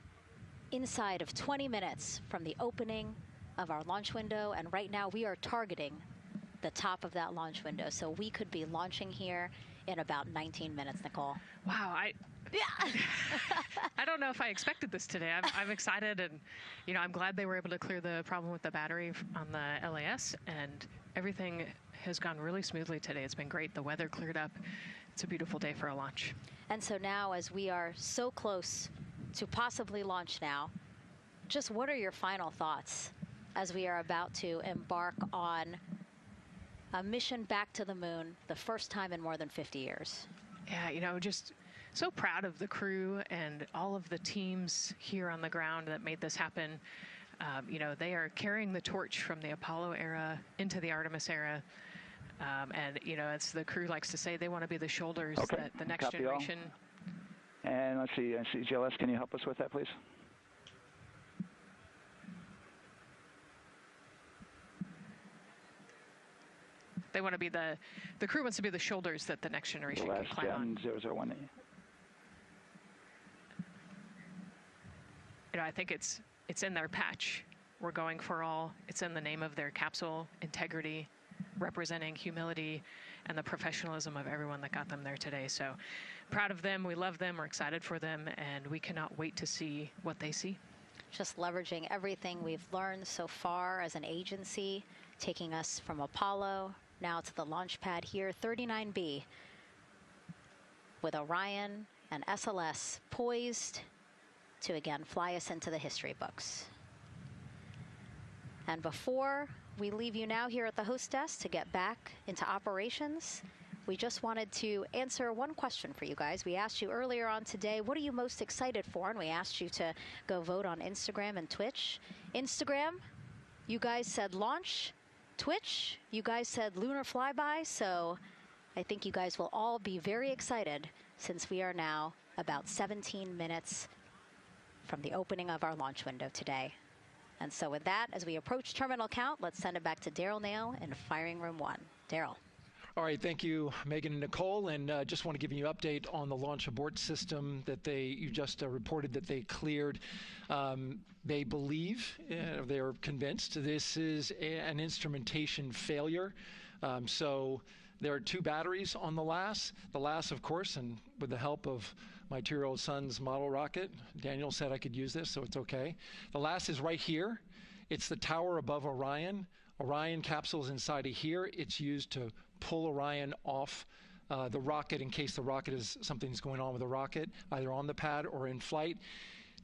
Inside of 20 minutes from the opening of our launch window, and right now we are targeting the top of that launch window, so we could be launching here in about 19 minutes, Nicole.
Wow, I don't know if I expected this today. I'm excited, and, you know, I'm glad they were able to clear the problem with the battery on the LAS, and everything has gone really smoothly today. It's been great. The weather cleared up. It's a beautiful day for a launch.
And so now, as we are so close to possibly launch now, just what are your final thoughts as we are about to embark on a mission back to the moon, the first time in more than 50 years?
Yeah, you know, just so proud of the crew and all of the teams here on the ground that made this happen. You know, they are carrying the torch from the Apollo era into the Artemis era. And, you know, as the crew likes to say, they want to be the shoulders that the next generation.
And let's see, GLS, can you help us with that, please?
They want to be the crew wants to be the shoulders that the next generation can climb on.
001.
You know, I think it's in their patch. We're going for all. It's in the name of their capsule, integrity, representing humility and the professionalism of everyone that got them there today. So proud of them. We love them. We're excited for them, and we cannot wait to see what they see.
Just leveraging everything we've learned so far as an agency, taking us from Apollo now to the launch pad here, 39B, with Orion and SLS poised to again fly us into the history books. And before we leave you now here at the host desk to get back into operations, we just wanted to answer one question for you guys. We asked you earlier on today, what are you most excited for? And we asked you to go vote on Instagram and Twitch. Instagram, you guys said launch. Twitch, you guys said lunar flyby. So I think you guys will all be very excited since we are now about 17 minutes from the opening of our launch window today. And so with that, as we approach terminal count, let's send it back to Daryl Nail in Firing Room 1. Daryl.
All right, thank you, Megan and Nicole, and just want to give you an update on the launch abort system that you just reported that they cleared. They believe, they're convinced, this is an instrumentation failure. So there are 2 batteries on the LAS. The LAS, of course, and with the help of my 2-year-old son's model rocket, Daniel said I could use this, so it's okay. The LAS is right here. It's the tower above Orion. Orion capsule is inside of here. It's used to pull Orion off the rocket in case the rocket something's going on with the rocket, either on the pad or in flight.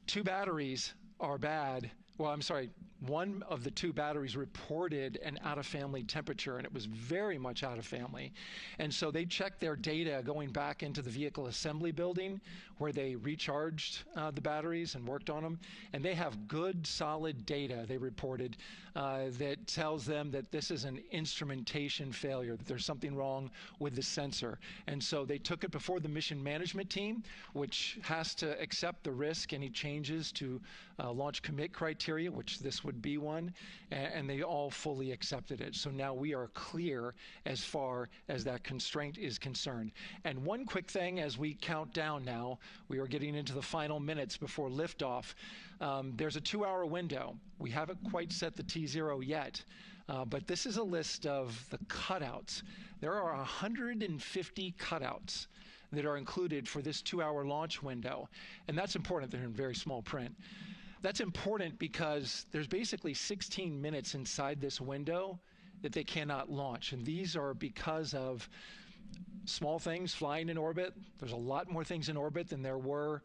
2 batteries are bad. Well, I'm sorry, one of the 2 batteries reported an out-of-family temperature, and it was very much out of family. And so they checked their data going back into the vehicle assembly building where they recharged the batteries and worked on them. And they have good, solid data, they reported, that tells them that this is an instrumentation failure, that there's something wrong with the sensor. And so they took it before the mission management team, which has to accept the risk, any changes to launch commit criteria. criteria, which this would be one, and they all fully accepted it. So now we are clear as far as that constraint is concerned. And one quick thing as we count down now, we are getting into the final minutes before liftoff. There's a 2-hour window. We haven't quite set the T0 yet, but this is a list of the cutouts. There are 150 cutouts that are included for this 2-hour launch window. And that's important. They're in very small print. That's important because there's basically 16 minutes inside this window that they cannot launch. And these are because of small things flying in orbit. There's a lot more things in orbit than there were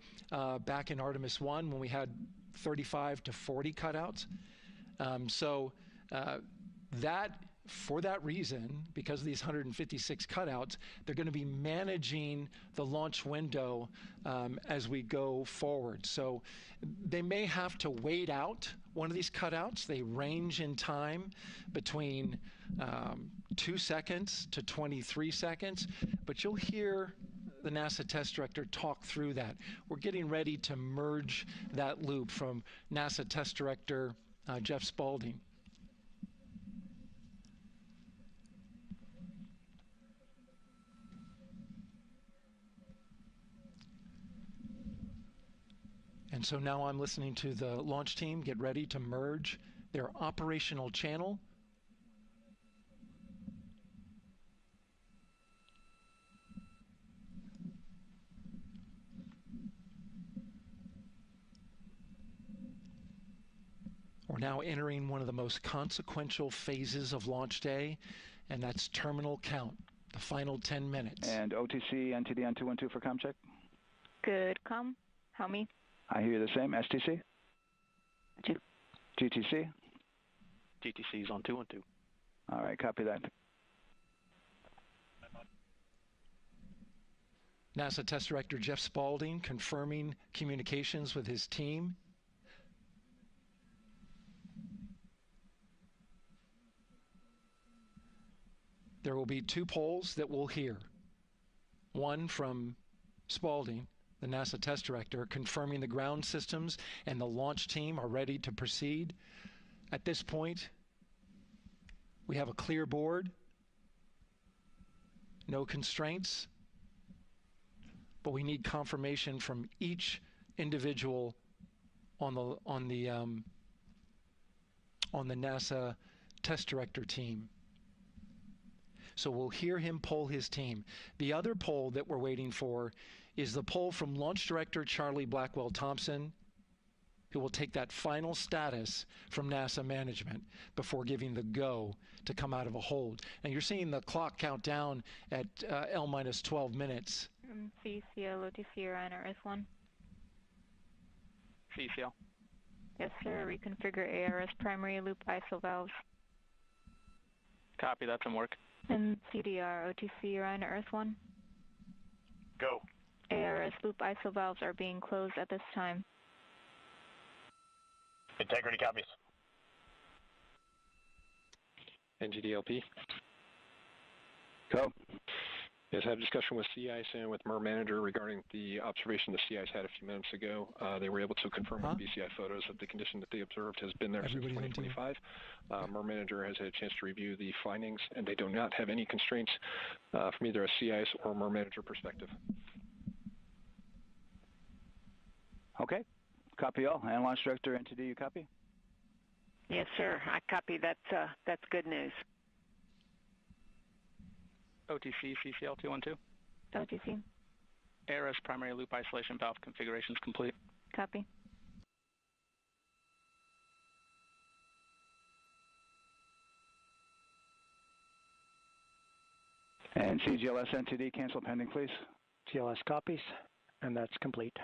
back in Artemis 1 when we had 35 to 40 cutouts. For that reason, because of these 156 cutouts, they're going to be managing the launch window as we go forward. So they may have to wait out one of these cutouts. They range in time between 2 seconds to 23 seconds, but you'll hear the NASA test director talk through that. We're getting ready to merge that loop from NASA test director Jeff Spaulding. And so now I'm listening to the launch team get ready to merge their operational channel. We're now entering one of the most consequential phases of launch day, and that's terminal count, the final 10 minutes.
And OTC, NTD on 212 for comm check?
Good, comm. How me?
I hear you the same. STC?
2.
GTC?
GTC is on 212.
All right, copy that.
NASA Test Director Jeff Spaulding confirming communications with his team. There will be 2 polls that we'll hear. One from Spaulding, the NASA test director, confirming the ground systems and the launch team are ready to proceed. At this point, we have a clear board, no constraints, but we need confirmation from each individual on the NASA test director team. So we'll hear him poll his team. The other poll that we're waiting for is the poll from Launch Director Charlie Blackwell Thompson, who will take that final status from NASA management before giving the go to come out of a hold. And you're seeing the clock count down at L minus 12 minutes.
CCL, OTC, Orion, RS1.
CCL.
Yes, sir. Reconfigure ARS primary loop ISO valves.
Copy, that's in work.
And CDR, OTC, Orion, RS1.
Go.
ARS loop ISO valves are being closed at this time.
Integrity copies.
NGDLP.
Go.
Yes, I had a discussion with sea ice and with MER manager regarding the observation the sea ice had a few minutes ago. They were able to confirm with BCI photos that the condition that they observed has been there since 2025. MER manager has had a chance to review the findings, and they do not have any constraints from either a sea ice or MER manager perspective.
Okay. Copy all. And Launch Director, NTD, you copy?
Yes, sir. I copy. That's good news.
OTC, CCL 212.
OTC.
ARS primary loop isolation valve configuration is complete.
Copy.
And CGLS NTD, cancel pending, please.
GLS copies, and that's complete.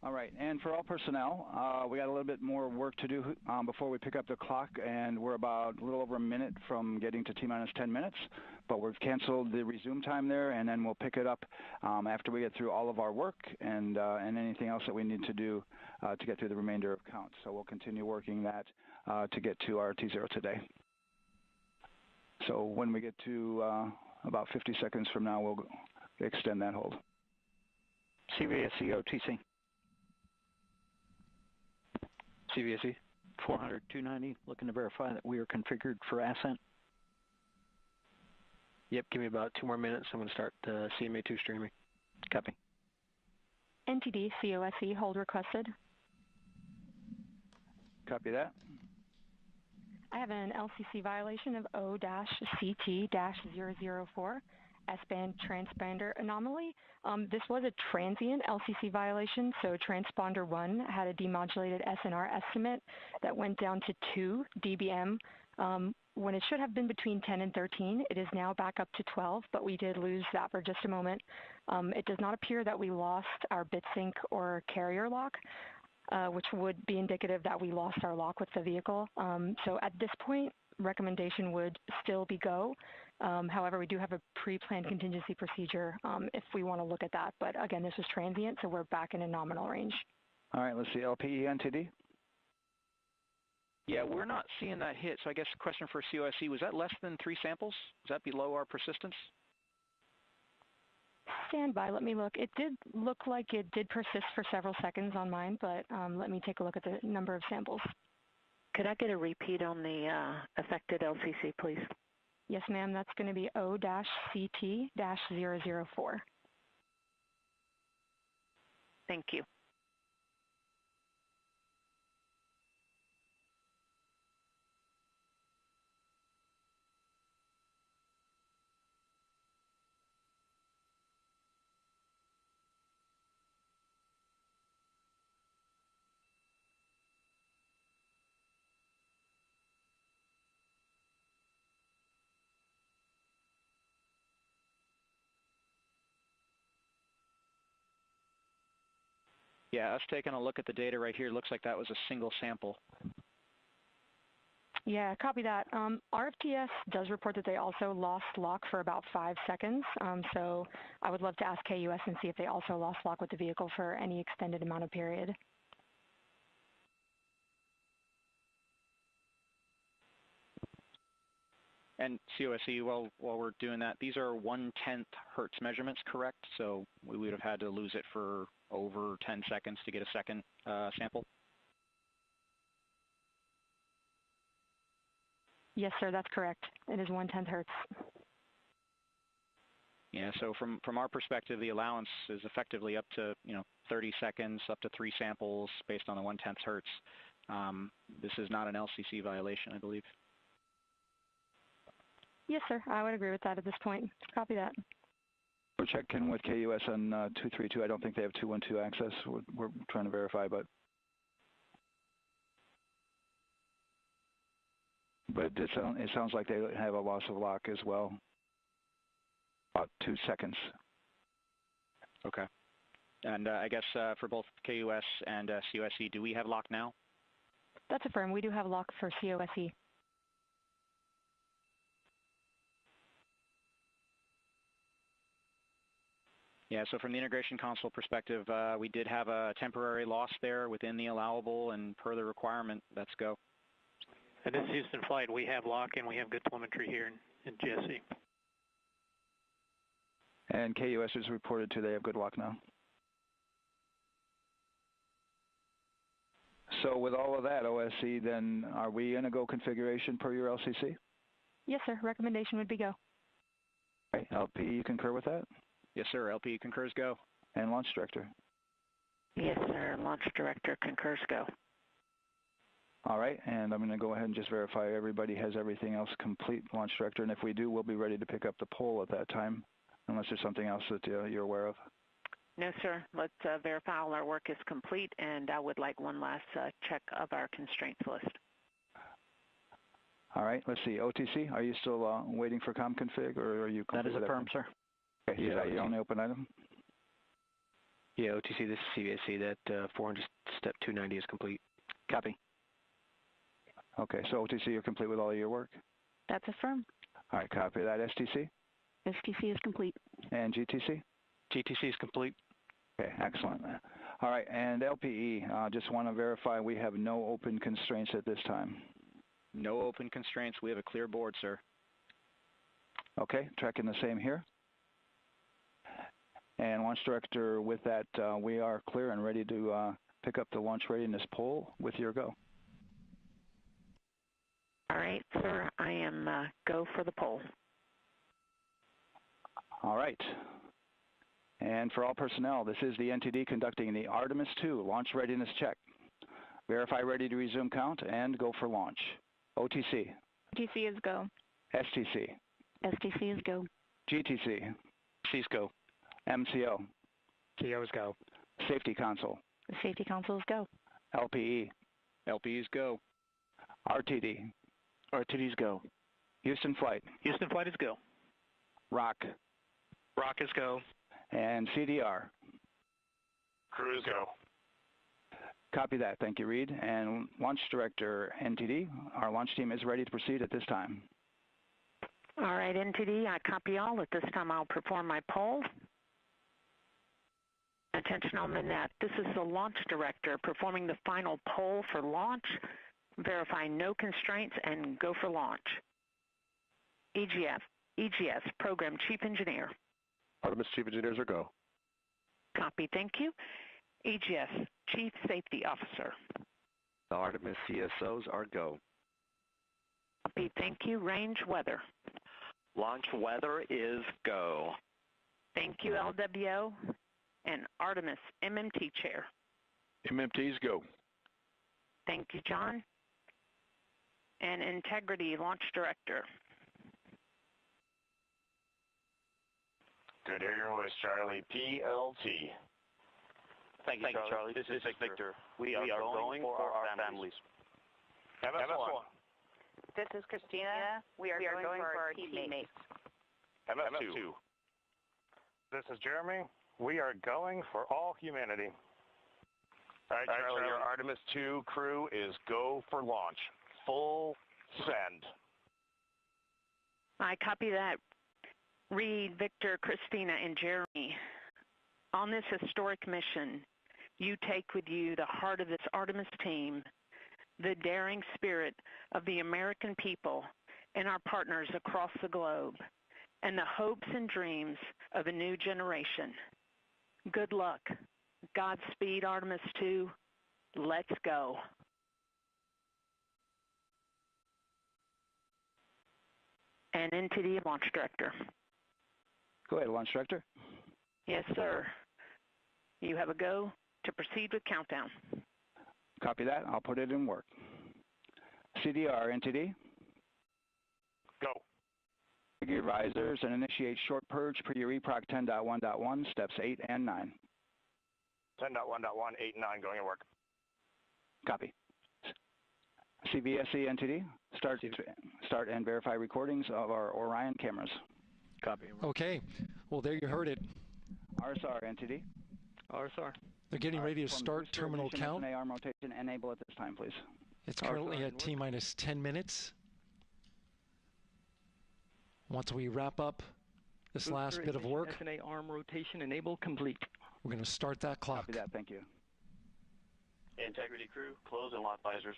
All right, and for all personnel, we got a little bit more work to do before we pick up the clock, and we're about a little over a minute from getting to T-minus 10 minutes, but we've canceled the resume time there, and then we'll pick it up after we get through all of our work and anything else that we need to do to get through the remainder of count. So we'll continue working that to get to our T0 today. So when we get to about 50 seconds from now, we'll extend that hold.
CVSE, OTC. CVSE.
400, 290, looking to verify that we are configured for ascent.
Yep, give me about 2 more minutes. I'm going to start CMA2 streaming.
Copy.
NTD COSE hold requested.
Copy that.
I have an LCC violation of O-CT-004, S-band transponder anomaly. This was a transient LCC violation, so transponder 1 had a demodulated SNR estimate that went down to 2 dBm when it should have been between 10 and 13. It is now back up to 12, but we did lose that for just a moment. It does not appear that we lost our bit sync or carrier lock, which would be indicative that we lost our lock with the vehicle. So at this point, recommendation would still be go. However, we do have a pre-planned contingency procedure if we want to look at that. But again, this was transient, so we're back in a nominal range.
All right, let's see, LPE NTD.
Yeah, we're not seeing that hit, so I guess the question for COSE, was that less than 3 samples? Was that below our persistence?
Stand by, let me look. It did look like it did persist for several seconds on mine, but let me take a look at the number of samples.
Could I get a repeat on the affected LCC, please?
Yes, ma'am, that's going to be O-CT-004.
Thank you.
Yeah, us taking a look at the data right here, looks like that was a single sample.
Yeah, copy that. RFTS does report that they also lost lock for about 5 seconds. So I would love to ask KUS and see if they also lost lock with the vehicle for any extended amount of period.
And COSE, while we're doing that, these are 1/10 hertz measurements, correct? So we would have had to lose it for over 10 seconds to get a second sample?
Yes, sir, that's correct. It is 1/10 hertz.
Yeah, so from our perspective, the allowance is effectively up to 30 seconds, up to 3 samples based on the 1/10 hertz. This is not an LCC violation, I believe.
Yes, sir, I would agree with that at this point. Copy that.
We're checking with KUS on 232. I don't think they have 212 access. We're trying to verify, but it sounds like they have a loss of lock as well. About 2 seconds.
Okay. And I guess for both KUS and COSE, do we have lock now?
That's affirmed. We do have lock for COSE.
Yeah, so from the integration console perspective, we did have a temporary loss there within the allowable, and per the requirement, let's go.
And this is Houston Flight. We have lock and we have good telemetry here in GSE.
And KUS is reported to they have good lock now. So with all of that, OSC, then are we in a go configuration per your LCC?
Yes, sir. Recommendation would be go.
Okay. LPE, you concur with that?
Yes, sir. LPE concurs go.
And Launch Director?
Yes, sir. Launch Director concurs go.
All right, and I'm going to go ahead and just verify everybody has everything else complete, Launch Director, and if we do, we'll be ready to pick up the poll at that time, unless there's something else that you're aware of.
No, sir. Let's verify all our work is complete, and I would like one last check of our constraints list.
All right, let's see. OTC, are you still waiting for ComConfig, or are you?
That is affirmed, sir.
Okay, yeah, is that your only open item?
Yeah, OTC, this is CVSC. That 400 step 290 is complete.
Copy.
Okay, so OTC, you're complete with all your work?
That's affirmed.
All right, copy that. STC?
STC is complete.
And GTC?
GTC is complete.
Okay, excellent. All right, and LPE, just want to verify we have no open constraints at this time.
No open constraints. We have a clear board, sir.
Okay, tracking the same here. And Launch Director, with that, we are clear and ready to pick up the launch readiness poll with your go.
All right, sir. I am go for the poll.
All right. And for all personnel, this is the NTD conducting the Artemis II launch readiness check. Verify ready to resume count and go for launch. OTC.
OTC is go.
STC.
STC is go.
GTC.
C's go.
MCO.
CO's go.
Safety console.
The safety console is go.
LPE.
LPE's go.
RTD.
RTD's go.
Houston flight.
Houston flight is go.
ROC.
ROC is go.
And CDR.
Crew is go.
Copy that. Thank you, Reed. And Launch Director NTD, our launch team is ready to proceed at this time.
All right, NTD, I copy all. At this time, I'll perform my poll. Attention on the net. This is the Launch Director performing the final poll for launch. Verify no constraints and go for launch. EGS, Program Chief Engineer.
Artemis Chief Engineers are go.
Copy, thank you. EGS, Chief Safety Officer.
The Artemis CSOs are go.
Copy, thank you. Range weather.
Launch weather is go.
Thank you, LWO. And Artemis MMT Chair.
MMT's go.
Thank you, John. And Integrity Launch Director.
Good to hear your voice, Charlie. PLT.
Thank you, Charlie. This is Victor. We are going for our families.
MS1.
This is Christina. We are going for our teammates.
MS2. This is Jeremy. We are going for all humanity. All right, Charlie, your Artemis II crew is go for launch. Full send.
I copy that. Reed, Victor, Christina, and Jeremy. On this historic mission, you take with you the heart of this Artemis team, the daring spirit of the American people and our partners across the globe, and the hopes and dreams of a new generation. Good luck. Godspeed, Artemis II. Let's go. And NTD Launch Director.
Go ahead, Launch Director.
Yes, sir. You have a go to proceed with countdown.
Copy that. I'll put it in work. CDR, NTD.
Go.
Your visors and initiate short purge per your EPROC 10.1.1, steps 8 and 9.
10.1.1, 8 and 9 going to work.
Copy. CVSE NTD, start and verify recordings of our Orion cameras.
Copy.
Okay. Well, there you heard it.
RSR NTD.
RSR.
They're getting ready to start terminal count.
arm rotation enable at this time, please.
It's currently at T-minus 10 minutes. Once we wrap up this last bit of work,
SNA arm rotation enable complete.
We're going to start that clock.
Copy that. Thank you.
Integrity crew, close and lock visors.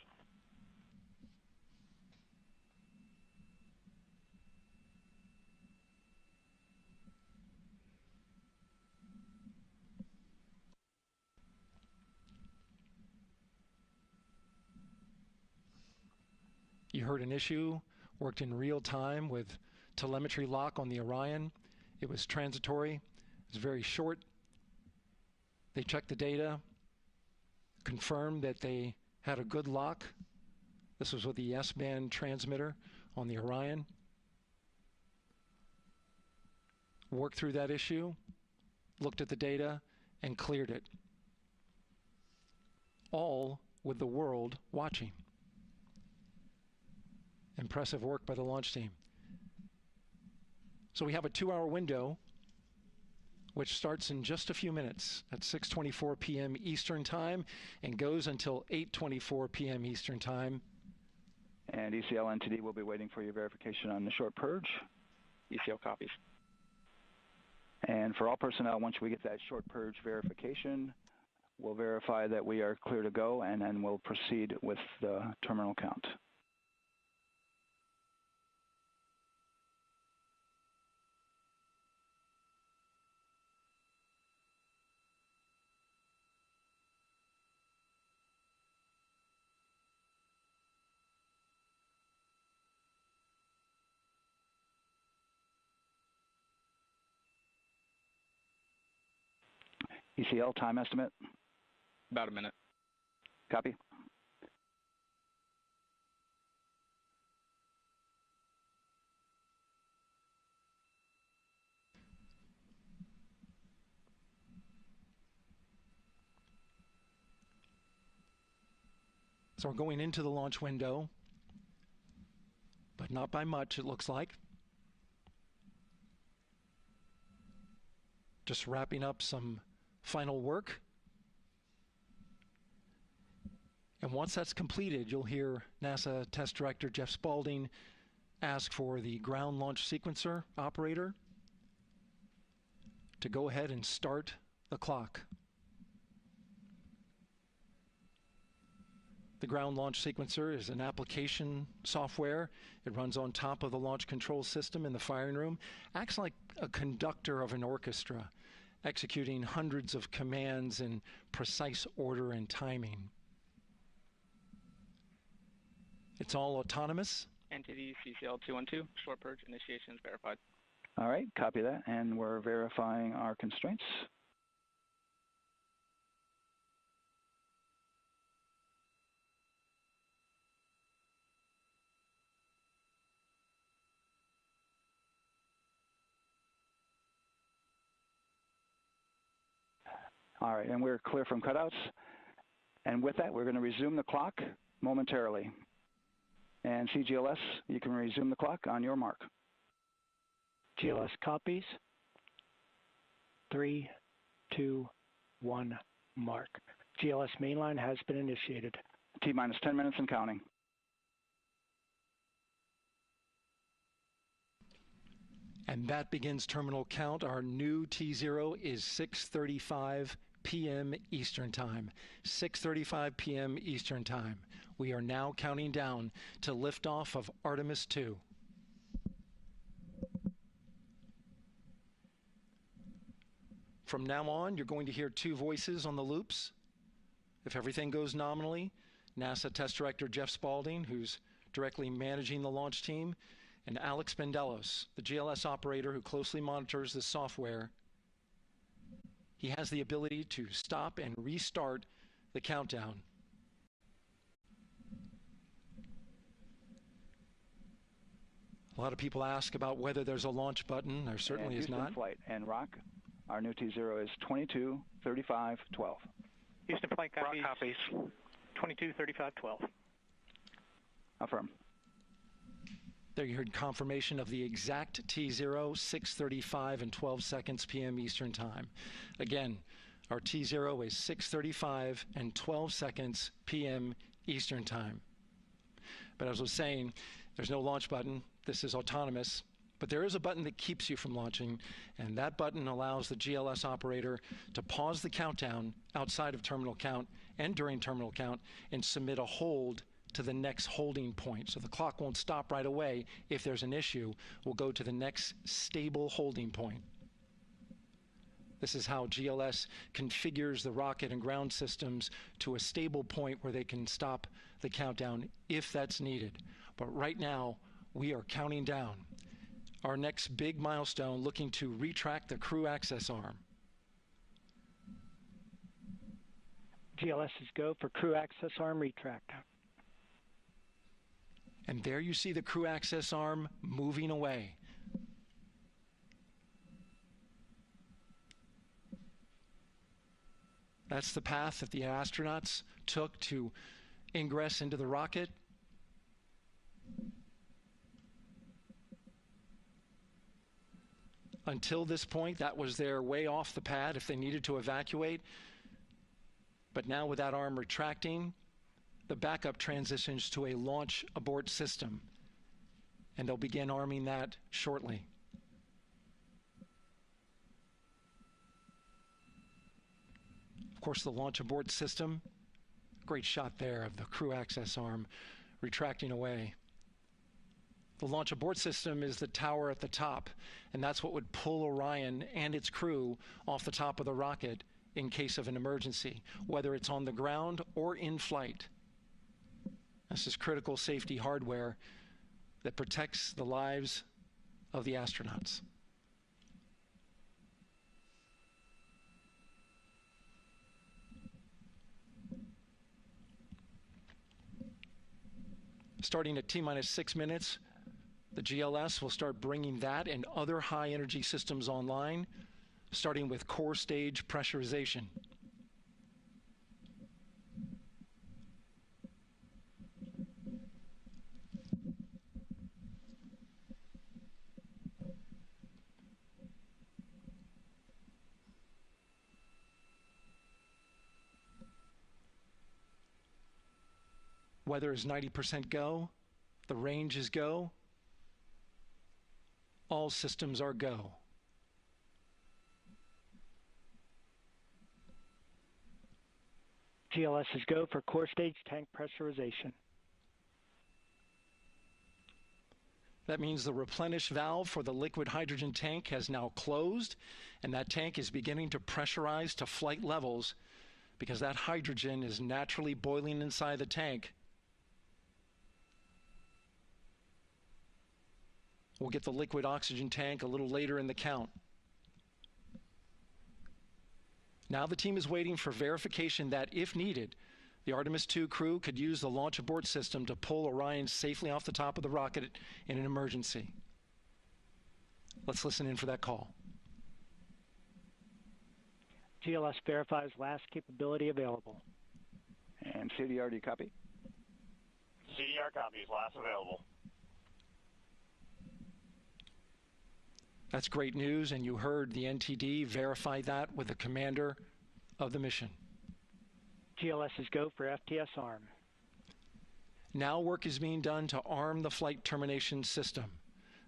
You heard an issue, worked in real time with telemetry lock on the Orion. It was transitory. It was very short. They checked the data, confirmed that they had a good lock. This was with the S-band transmitter on the Orion. Worked through that issue, looked at the data, and cleared it. All with the world watching. Impressive work by the launch team. So we have a 2-hour window, which starts in just a few minutes at 6:24 p.m. Eastern Time and goes until 8:24 p.m. Eastern Time.
And ECL NTD will be waiting for your verification on the short purge.
ECL copies.
And for all personnel, once we get that short purge verification, we'll verify that we are clear to go, and then we'll proceed with the terminal count. ECL time estimate?
About a minute.
Copy.
So we're going into the launch window, but not by much, it looks like. Just wrapping up some final work. And once that's completed, you'll hear NASA Test Director Jeff Spaulding ask for the ground launch sequencer operator to go ahead and start the clock. The ground launch sequencer is an application software. It runs on top of the launch control system in the firing room, acts like a conductor of an orchestra, executing hundreds of commands in precise order and timing. It's all autonomous.
Entity CCL 212, short purge initiation is verified.
All right, copy that, and we're verifying our constraints. All right, and we're clear from cutouts. And with that, we're going to resume the clock momentarily. And CGLS, you can resume the clock on your mark.
GLS copies. 3, 2, 1, mark. GLS mainline has been initiated.
T-minus 10 minutes and counting.
And that begins terminal count. Our new T0 is 6:35 p.m. Eastern Time. 6:35 p.m. Eastern Time. We are now counting down to liftoff of Artemis II. From now on, you're going to hear two voices on the loops. If everything goes nominally, NASA Test Director Jeff Spaulding, who's directly managing the launch team, and Alex Bendelos, the GLS operator who closely monitors the software. He has the ability to stop and restart the countdown. A lot of people ask about whether there's a launch button. There certainly is not.
Flight and Rock, our new T0 is 22:35:12.
Houston flight copies. Rock copies. 22:35:12.
Affirm.
There you heard confirmation of the exact T0, 6:35 and 12 seconds p.m. Eastern Time. Again, our T0 is 6:35 and 12 seconds p.m. Eastern Time. But as I was saying, there's no launch button. This is autonomous. But there is a button that keeps you from launching, and that button allows the GLS operator to pause the countdown outside of terminal count and during terminal count and submit a hold to the next holding point. So the clock won't stop right away. If there's an issue, we'll go to the next stable holding point. This is how GLS configures the rocket and ground systems to a stable point where they can stop the countdown if that's needed. But right now, we are counting down. Our next big milestone, looking to retract the crew access arm.
GLS is go for crew access arm retract.
And there you see the crew access arm moving away. That's the path that the astronauts took to ingress into the rocket. Until this point, that was their way off the pad if they needed to evacuate. But now with that arm retracting, the backup transitions to a launch abort system, and they'll begin arming that shortly. Of course, the launch abort system, great shot there of the crew access arm retracting away. The launch abort system is the tower at the top, and that's what would pull Orion and its crew off the top of the rocket in case of an emergency, whether it's on the ground or in flight. This is critical safety hardware that protects the lives of the astronauts. Starting at T-minus 6 minutes, the GLS will start bringing that and other high-energy systems online, starting with core stage pressurization. Weather is 90% go. The range is go. All systems are go.
GLS is go for core stage tank pressurization.
That means the replenish valve for the liquid hydrogen tank has now closed, and that tank is beginning to pressurize to flight levels because that hydrogen is naturally boiling inside the tank. We'll get the liquid oxygen tank a little later in the count. Now the team is waiting for verification that, if needed, the Artemis II crew could use the launch abort system to pull Orion safely off the top of the rocket in an emergency. Let's listen in for that call.
GLS verifies last capability available.
And CDR, do you copy?
CDR copies, last available.
That's great news, and you heard the NTD verify that with the commander of the mission.
GLS is go for FTS arm.
Now work is being done to arm the flight termination system.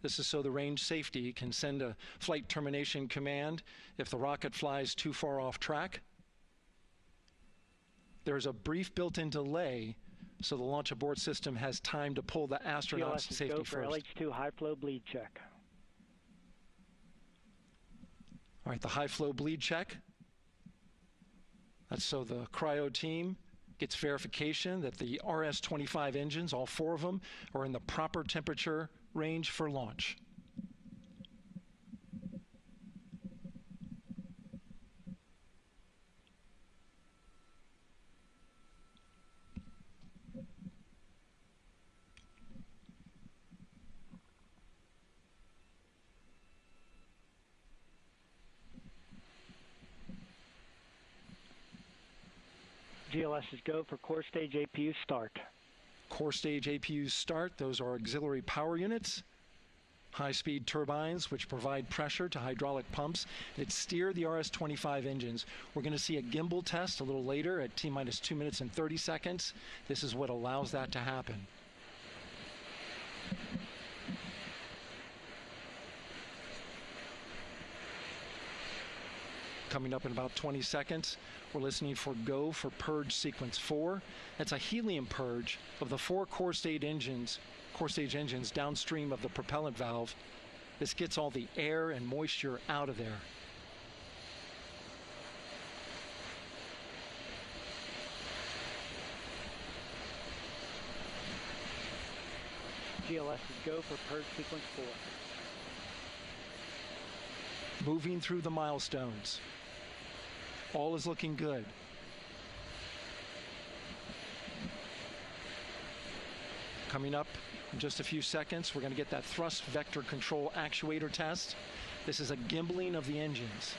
This is so the range safety can send a flight termination command if the rocket flies too far off track. There's a brief built-in delay so the launch abort system has time to pull the astronauts to safety first.
GLS is go for LH2 high flow bleed check.
All right, the high flow bleed check. That's so the cryo team gets verification that the RS-25 engines, all 4 of them, are in the proper temperature range for launch.
GLS is go for core stage APU start.
Core stage APUs start. Those are auxiliary power units, high-speed turbines which provide pressure to hydraulic pumps that steer the RS-25 engines. We're going to see a gimbal test a little later at T-minus 2 minutes and 30 seconds. This is what allows that to happen. Coming up in about 20 seconds, we're listening for go for purge sequence 4. That's a helium purge of the 4 core stage engines downstream of the propellant valve. This gets all the air and moisture out of there.
GLS is go for purge sequence 4.
Moving through the milestones. All is looking good. Coming up in just a few seconds, we're going to get that thrust vector control actuator test. This is a gimbaling of the engines.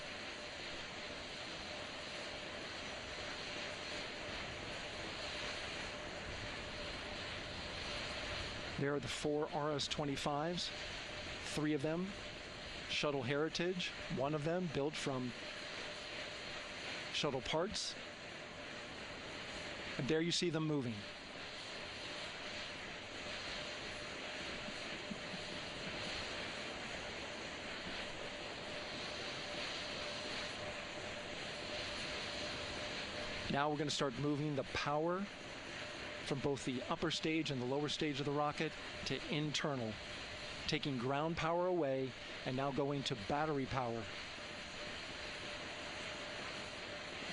There are the 4 RS-25s, 3 of them shuttle heritage, 1 of them built from shuttle parts. And there you see them moving. Now we're going to start moving the power from both the upper stage and the lower stage of the rocket to internal, taking ground power away and now going to battery power.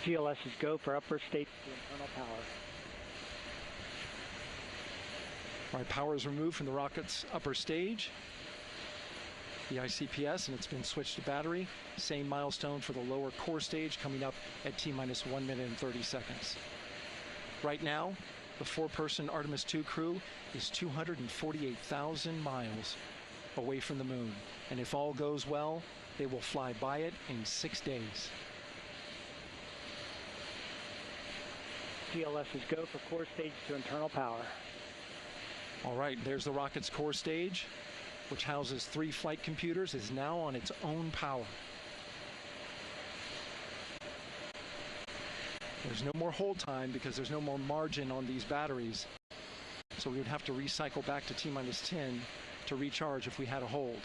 GLS is go for upper stage to internal power.
All right, power is removed from the rocket's upper stage, the ICPS, and it's been switched to battery. Same milestone for the lower core stage coming up at T-minus 1 minute and 30 seconds. Right now, the 4-person Artemis II crew is 248,000 miles away from the moon. And if all goes well, they will fly by it in 6 days.
GLS is go for core stage to internal power.
All right, there's the rocket's core stage, which houses 3 flight computers, is now on its own power. There's no more hold time because there's no more margin on these batteries. So we would have to recycle back to T-minus 10 to recharge if we had a hold.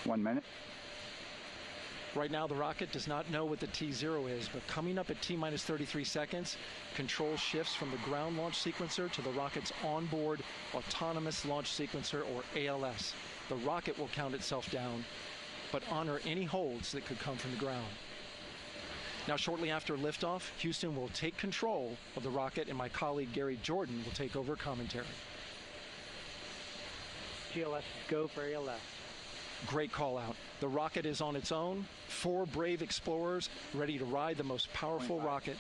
One minute.
Right now, the rocket does not know what the T0 is, but coming up at T-minus 33 seconds, control shifts from the ground launch sequencer to the rocket's onboard autonomous launch sequencer, or ALS. The rocket will count itself down, but honor any holds that could come from the ground. Now, shortly after liftoff, Houston will take control of the rocket, and my colleague Gary Jordan will take over commentary.
GLS is go for ALS.
Great call out. The rocket is on its own. 4 brave explorers ready to ride the most powerful rocket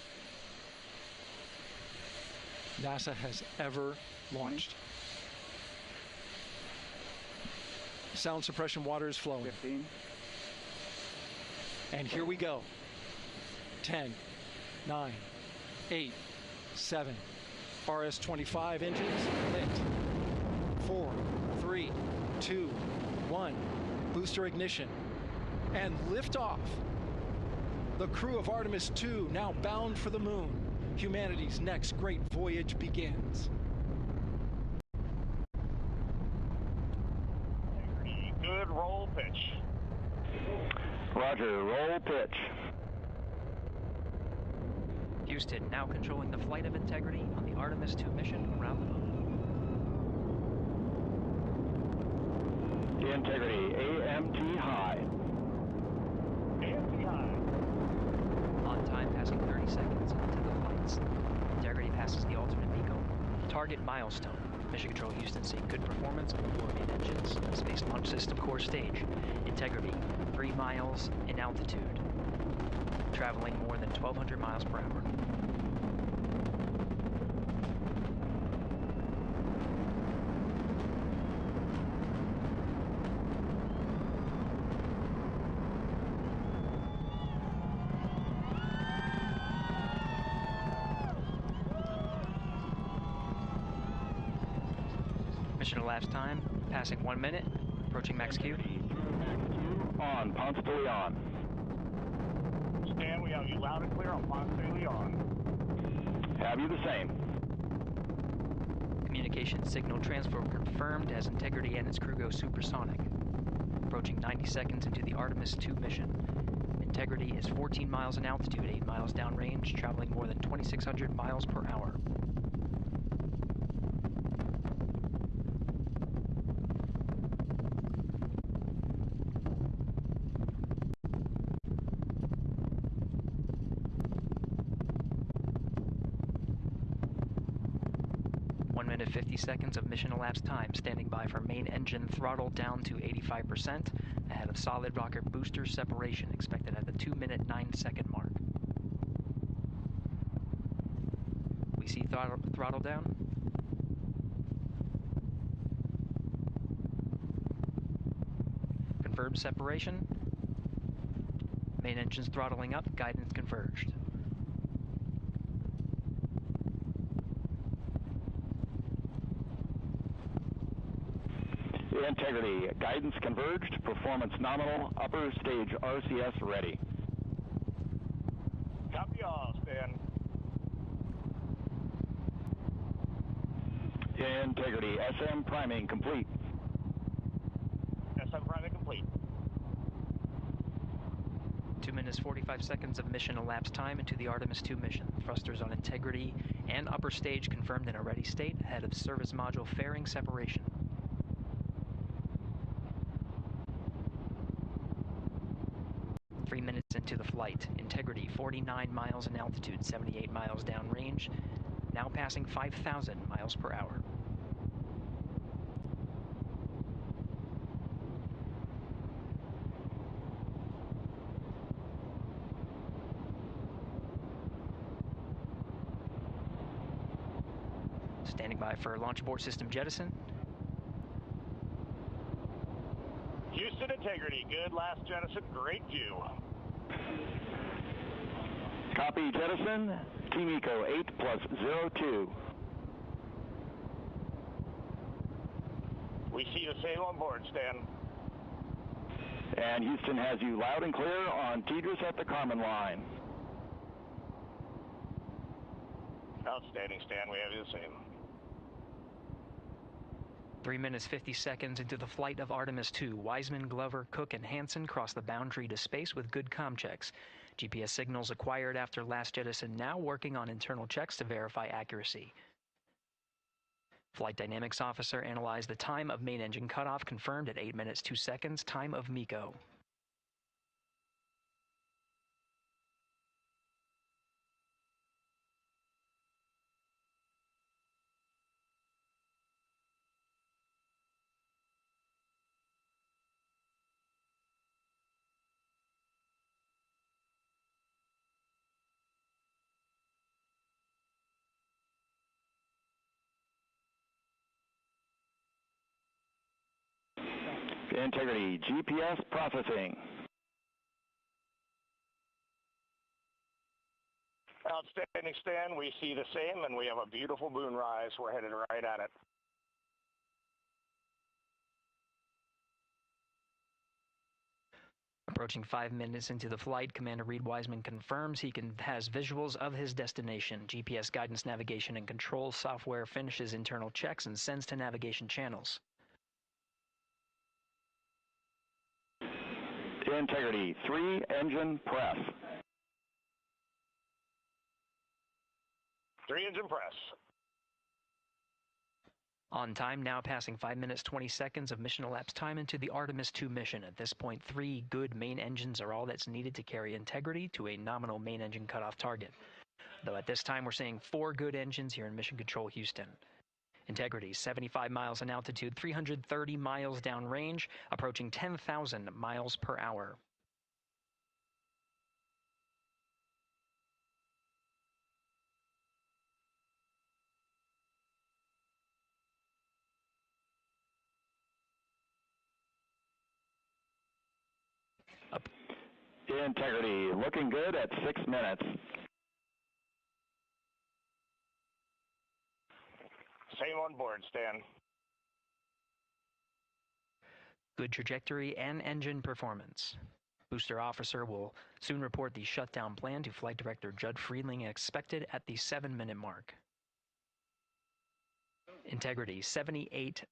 NASA has ever launched. Sound suppression water is flowing.
15.
And here we go. 10, 9, 8, 7. RS-25 engines lit. 4, 3, 2, 1. Booster ignition. And liftoff. The crew of Artemis II now bound for the moon. Humanity's next great voyage begins.
Good roll pitch.
Roger, roll pitch.
Houston now controlling the flight of Integrity on the Artemis II mission around the moon.
Integrity, AMT high.
AMT high.
On time, passing 30 seconds into the flights. Integrity passes the alternate beacon. Target milestone. Mission Control Houston seeing good performance on the 4 main engines. Space Launch System core stage. Integrity, 3 miles in altitude. Traveling more than 1,200 miles per hour. Mission elapsed time, passing 1 minute, approaching max Q.
On, Ponce de Leon.
Stan, we have you loud and clear on Ponce de Leon.
Have you the same.
Communication signal transfer confirmed as Integrity and its crew go supersonic. Approaching 90 seconds into the Artemis II mission. Integrity is 14 miles in altitude, 8 miles downrange, traveling more than 2,600 miles per hour. Minute 50 seconds of mission elapsed time, standing by for main engine throttle down to 85%, ahead of solid rocket booster separation expected at the 2-minute 9-second mark. We see throttle down. Confirmed separation. Main engines throttling up, guidance converged.
Integrity, guidance converged, performance nominal, upper stage RCS ready.
Copy all, Stan.
Integrity, SM priming complete.
SM priming complete.
2 minutes 45 seconds of mission elapsed time into the Artemis II mission. Thrusters on Integrity and upper stage confirmed in a ready state ahead of service module fairing separation. 3 minutes into the flight. Integrity, 49 miles in altitude, 78 miles downrange, now passing 5,000 miles per hour. Standing by for launch abort system jettison.
Houston integrity, good last jettison, great view.
Copy jettison, Team Eco 8+02.
We see the same on board, Stan.
And Houston has you loud and clear on Tidris at the Kármán line.
Outstanding, Stan, we have you the same.
3 minutes 50 seconds into the flight of Artemis II, Wiseman, Glover, Cook, and Hansen cross the boundary to space with good comm checks. GPS signals acquired after last jettison now working on internal checks to verify accuracy. Flight Dynamics Officer analyzed the time of main engine cutoff, confirmed at 8 minutes 2 seconds, time of MECO.
Integrity, GPS processing.
Outstanding, Stan. We see the same, and we have a beautiful moonrise. We're headed right at it.
Approaching 5 minutes into the flight, Commander Reed Wiseman confirms he has visuals of his destination. GPS guidance, navigation, and control software finishes internal checks and sends to navigation channels.
Integrity, 3 engine press.
3 engine press.
On time, now passing 5 minutes 20 seconds of mission elapsed time into the Artemis II mission. At this point, 3 good main engines are all that's needed to carry Integrity to a nominal main engine cutoff target. Though at this time, we're seeing 4 good engines here in Mission Control Houston. Integrity, 75 miles in altitude, 330 miles downrange, approaching 10,000 miles per hour.
Integrity, looking good at 6 minutes.
Same on board, Stan.
Good trajectory and engine performance. Booster officer will soon report the shutdown plan to Flight Director Judd Friedling, expected at the 7-minute mark. Integrity, 78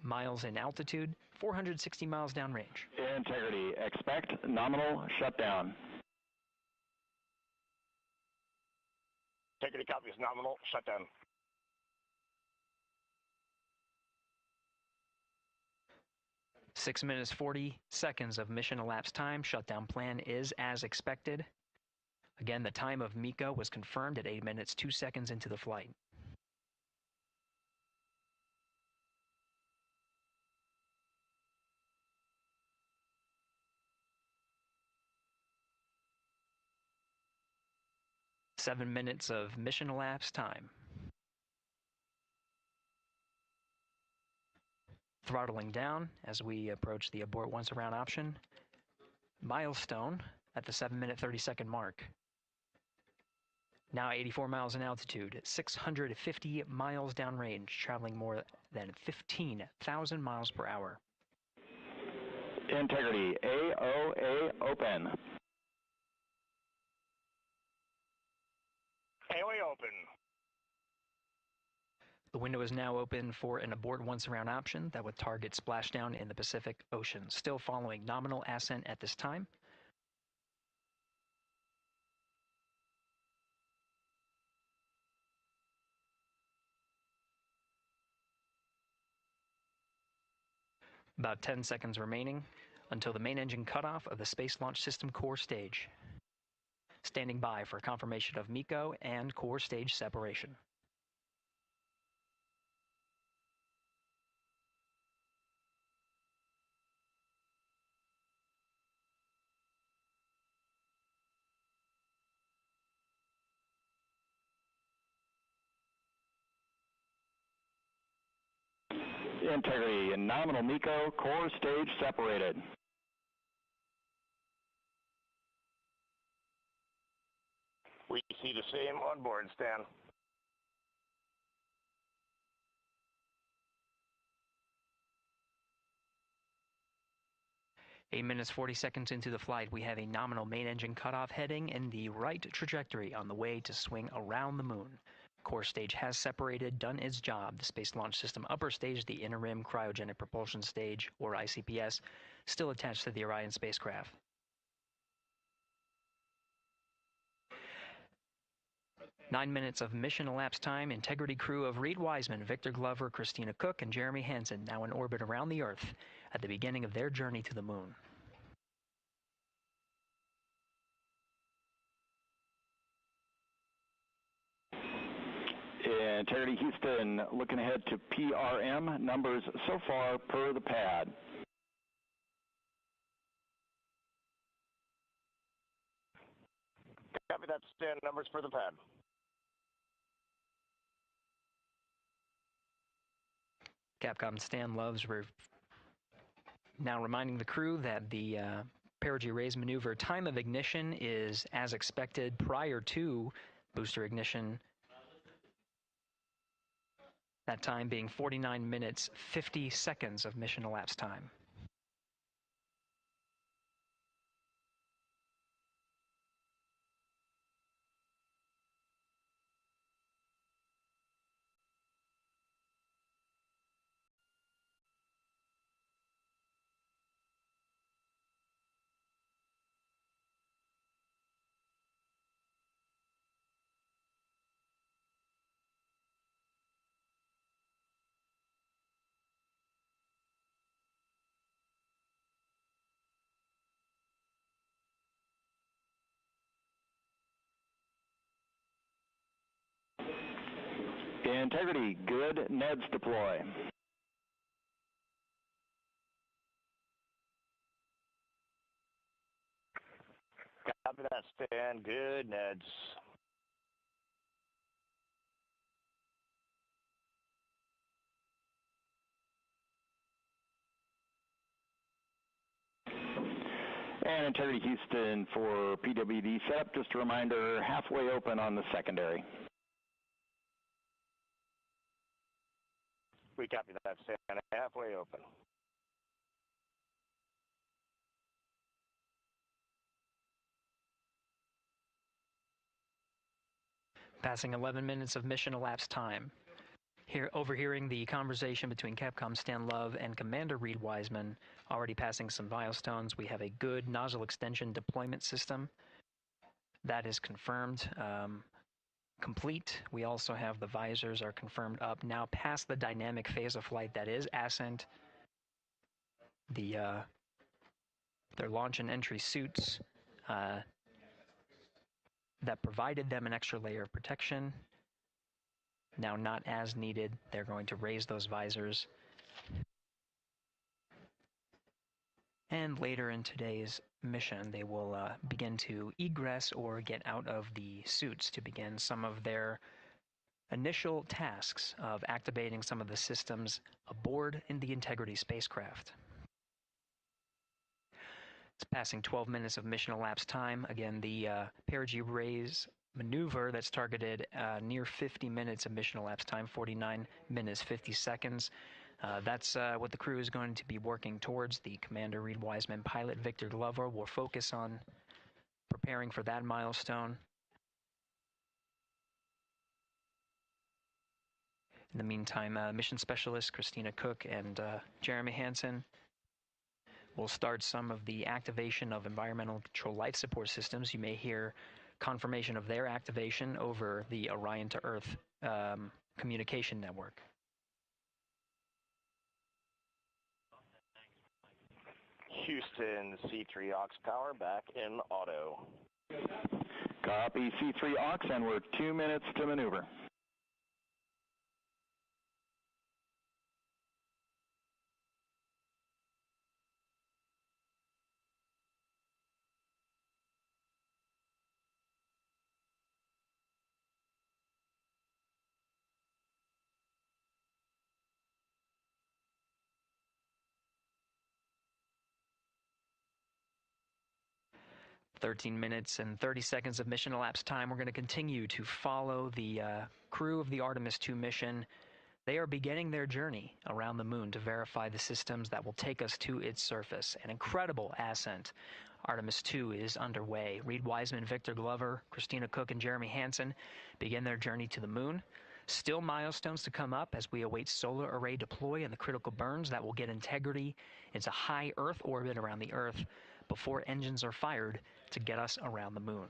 miles in altitude, 460 miles downrange.
Integrity, expect nominal shutdown.
Integrity copies nominal shutdown.
Six minutes 40 seconds of mission elapsed time. Shutdown plan is as expected. Again, the time of MECO was confirmed at 8 minutes 2 seconds into the flight. Seven minutes of mission elapsed time. Throttling down as we approach the abort once around option. Milestone at the 7-minute 30-second mark. Now 84 miles in altitude, 650 miles downrange, traveling more than 15,000 miles per hour.
Integrity, AOA open.
AOA open.
The window is now open for an abort once around option that would target splashdown in the Pacific Ocean. Still following nominal ascent at this time. About 10 seconds remaining until the main engine cutoff of the Space Launch System core stage. Standing by for confirmation of MECO and core stage separation.
Integrity and nominal MECO, core stage separated.
We see the same on board, Stan.
Eight minutes, 40 seconds into the flight, we have a nominal main engine cutoff heading in the right trajectory on the way to swing around the moon. Core stage has separated, done its job. The Space Launch System upper stage, the inner rim cryogenic propulsion stage, or ICPS, still attached to the Orion spacecraft. Nine minutes of mission elapsed time. Integrity crew of Reed Wiseman, Victor Glover, Christina Cook, and Jeremy Hansen now in orbit around the Earth at the beginning of their journey to the moon.
Integrity Houston, looking ahead to PRM numbers so far per the pad.
Copy that, Stan. Numbers for the pad.
Capcom Stan Loves now reminding the crew that the perigee raise maneuver time of ignition is as expected prior to booster ignition. That time being 49 minutes, 50 seconds of mission elapsed time.
Integrity, good. NEDS deploy.
Copy that, Stan. Good, Neds.
And Integrity Houston for PWD setup. Just a reminder, halfway open on the secondary.
We copy that, Stan. Halfway open.
Passing 11 minutes of mission elapsed time. Here, overhearing the conversation between Capcom Stan Love and Commander Reed Wiseman, already passing some milestones. We have a good nozzle extension deployment system. That is confirmed. Complete. We also have the visors are confirmed up now past the dynamic phase of flight, that is ascent. Their launch and entry suits that provided them an extra layer of protection. Now not as needed. They're going to raise those visors. And later in today's mission, they will begin to egress or get out of the suits to begin some of their initial tasks of activating some of the systems aboard in the Integrity spacecraft. It's passing 12 minutes of mission elapsed time. Again, the perigee raise maneuver that's targeted near 50 minutes of mission elapsed time, 49 minutes, 50 seconds. That's what the crew is going to be working towards. The Commander Reed Wiseman, pilot Victor Glover will focus on preparing for that milestone. In the meantime, mission specialist Christina Cook and Jeremy Hansen will start some of the activation of environmental control life support systems. You may hear confirmation of their activation over the Orion to Earth communication network.
Houston, C3 aux power back in auto.
Copy C3 aux, and we're 2 minutes to maneuver.
13 minutes and 30 seconds of mission elapsed time. We're going to continue to follow the crew of the Artemis II mission. They are beginning their journey around the moon to verify the systems that will take us to its surface. An incredible ascent. Artemis II is underway. Reed Wiseman, Victor Glover, Christina Cook, and Jeremy Hansen begin their journey to the moon. Still milestones to come up as we await solar array deploy and the critical burns that will get Integrity into high Earth orbit around the Earth before engines are fired to get us around the moon.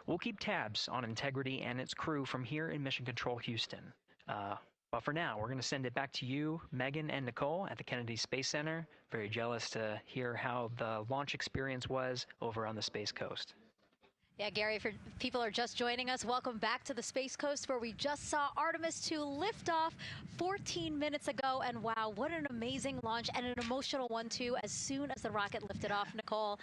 We'll keep tabs on Integrity and its crew from here in Mission Control Houston. But for now, we're going to send it back to you, Megan and Nicole at the Kennedy Space Center. Very jealous to hear how the launch experience was over on the Space Coast.
Yeah, Gary, if people are just joining us, welcome back to the Space Coast, where we just saw Artemis II lift off 14 minutes ago. And wow, what an amazing launch, and an emotional one, too. As soon as the rocket lifted off, Nicole,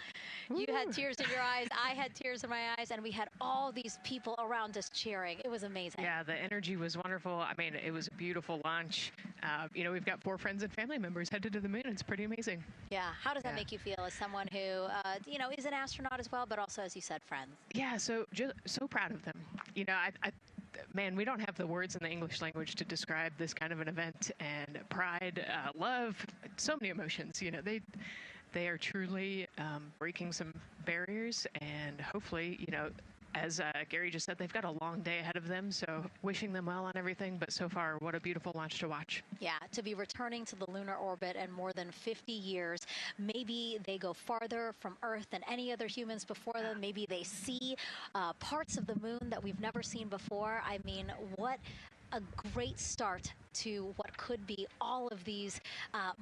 you had tears in your eyes, I had tears in my eyes, and we had all these people around us cheering. It was amazing.
Yeah, the energy was wonderful. I mean, it was a beautiful launch. You know, we've got 4 friends and family members headed to the moon. It's pretty amazing.
Yeah, how does that make you feel as someone who, you know, is an astronaut as well, but also, as you said, friends?
Yeah, so proud of them. You know, man, we don't have the words in the English language to describe this kind of an event, and pride, love, so many emotions. You know, they are truly breaking some barriers, and hopefully, you know, as Gary just said, they've got a long day ahead of them, so wishing them well on everything, but so far, what a beautiful launch to watch.
Yeah, to be returning to the lunar orbit in more than 50 years. Maybe they go farther from Earth than any other humans before them. Maybe they see parts of the moon that we've never seen before. I mean, what a great start to what could be all of these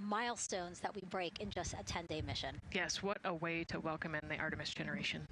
milestones that we break in just a 10-day mission.
Yes, what a way to welcome in the Artemis generation.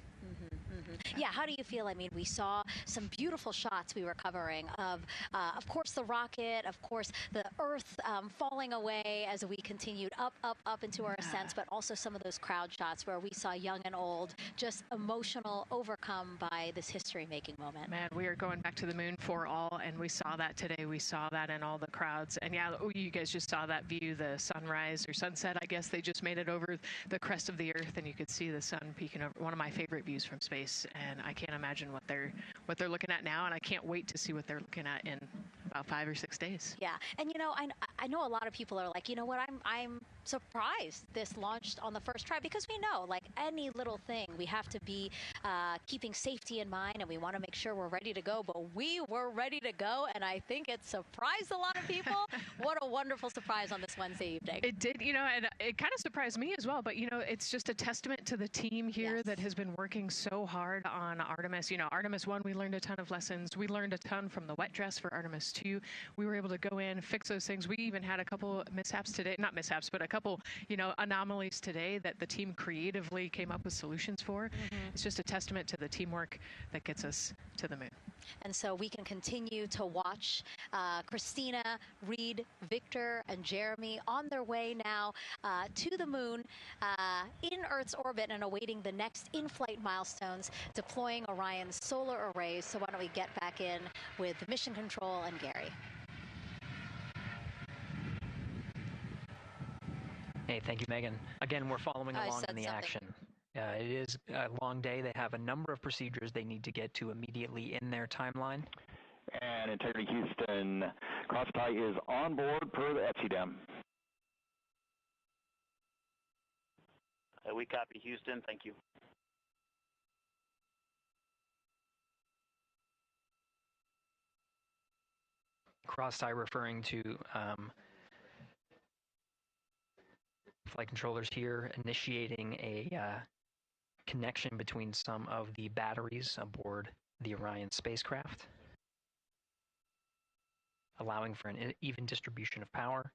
Yeah, how do you feel? I mean, we saw some beautiful shots we were covering of course, the rocket, of course, the Earth falling away as we continued up into our ascents, but also some of those crowd shots where we saw young and old, just emotional, overcome by this history-making moment.
Man, we are going back to the moon for all, and we saw that today. We saw that in all the crowds. And yeah, you guys just saw that view, the sunrise or sunset, I guess. They just made it over the crest of the Earth, and you could see the sun peeking over. One of my favorite views from space, and I can't imagine what they're looking at now, and I can't wait to see what they're looking at in about 5 or 6 days.
Yeah, and you know, I know a lot of people are like, you know what, I'm surprised this launched on the first try, because we know, like any little thing, we have to be keeping safety in mind, and we want to make sure we're ready to go, but we were ready to go, and I think it surprised a lot of people. What a wonderful surprise on this Wednesday evening.
It did, you know, and it kind of surprised me as well, but you know, it's just a testament to the team here that has been working so hard on Artemis. You know, Artemis 1, we learned a ton of lessons. We learned a ton from the wet dress for Artemis 2. We were able to go in, fix those things. We even had a couple mishaps today, not mishaps, but a couple, you know, anomalies today that the team creatively came up with solutions for. It's just a testament to the teamwork that gets us to the moon.
And so we can continue to watch Christina, Reed, Victor, and Jeremy on their way now to the moon in Earth's orbit and awaiting the next in-flight milestones, deploying Orion's solar arrays. So why don't we get back in with Mission Control and Gary.
Hey, thank you, Megan. Again, we're following along in the action. It is a long day. They have a number of procedures they need to get to immediately in their timeline.
And Integrity Houston, cross-tie is on board per the ETSI-DEM.
We copy, Houston. Thank you.
Cross-tie referring to flight controllers here initiating a connection between some of the batteries aboard the Orion spacecraft, allowing for an even distribution of power.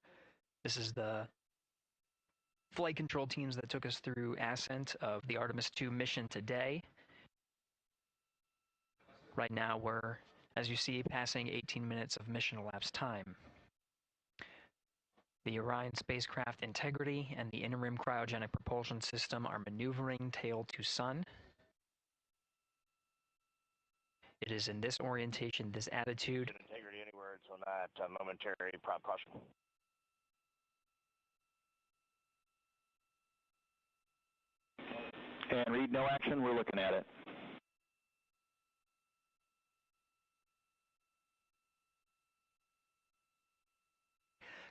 This is the flight control teams that took us through ascent of the Artemis II mission today. Right now we're, as you see, passing 18 minutes of mission elapsed time. The Orion spacecraft Integrity and the interim cryogenic propulsion system are maneuvering tail to sun. It is in this orientation, this attitude.
Integrity, any words on that momentary prompt caution?
And Reed, no action. We're looking at it.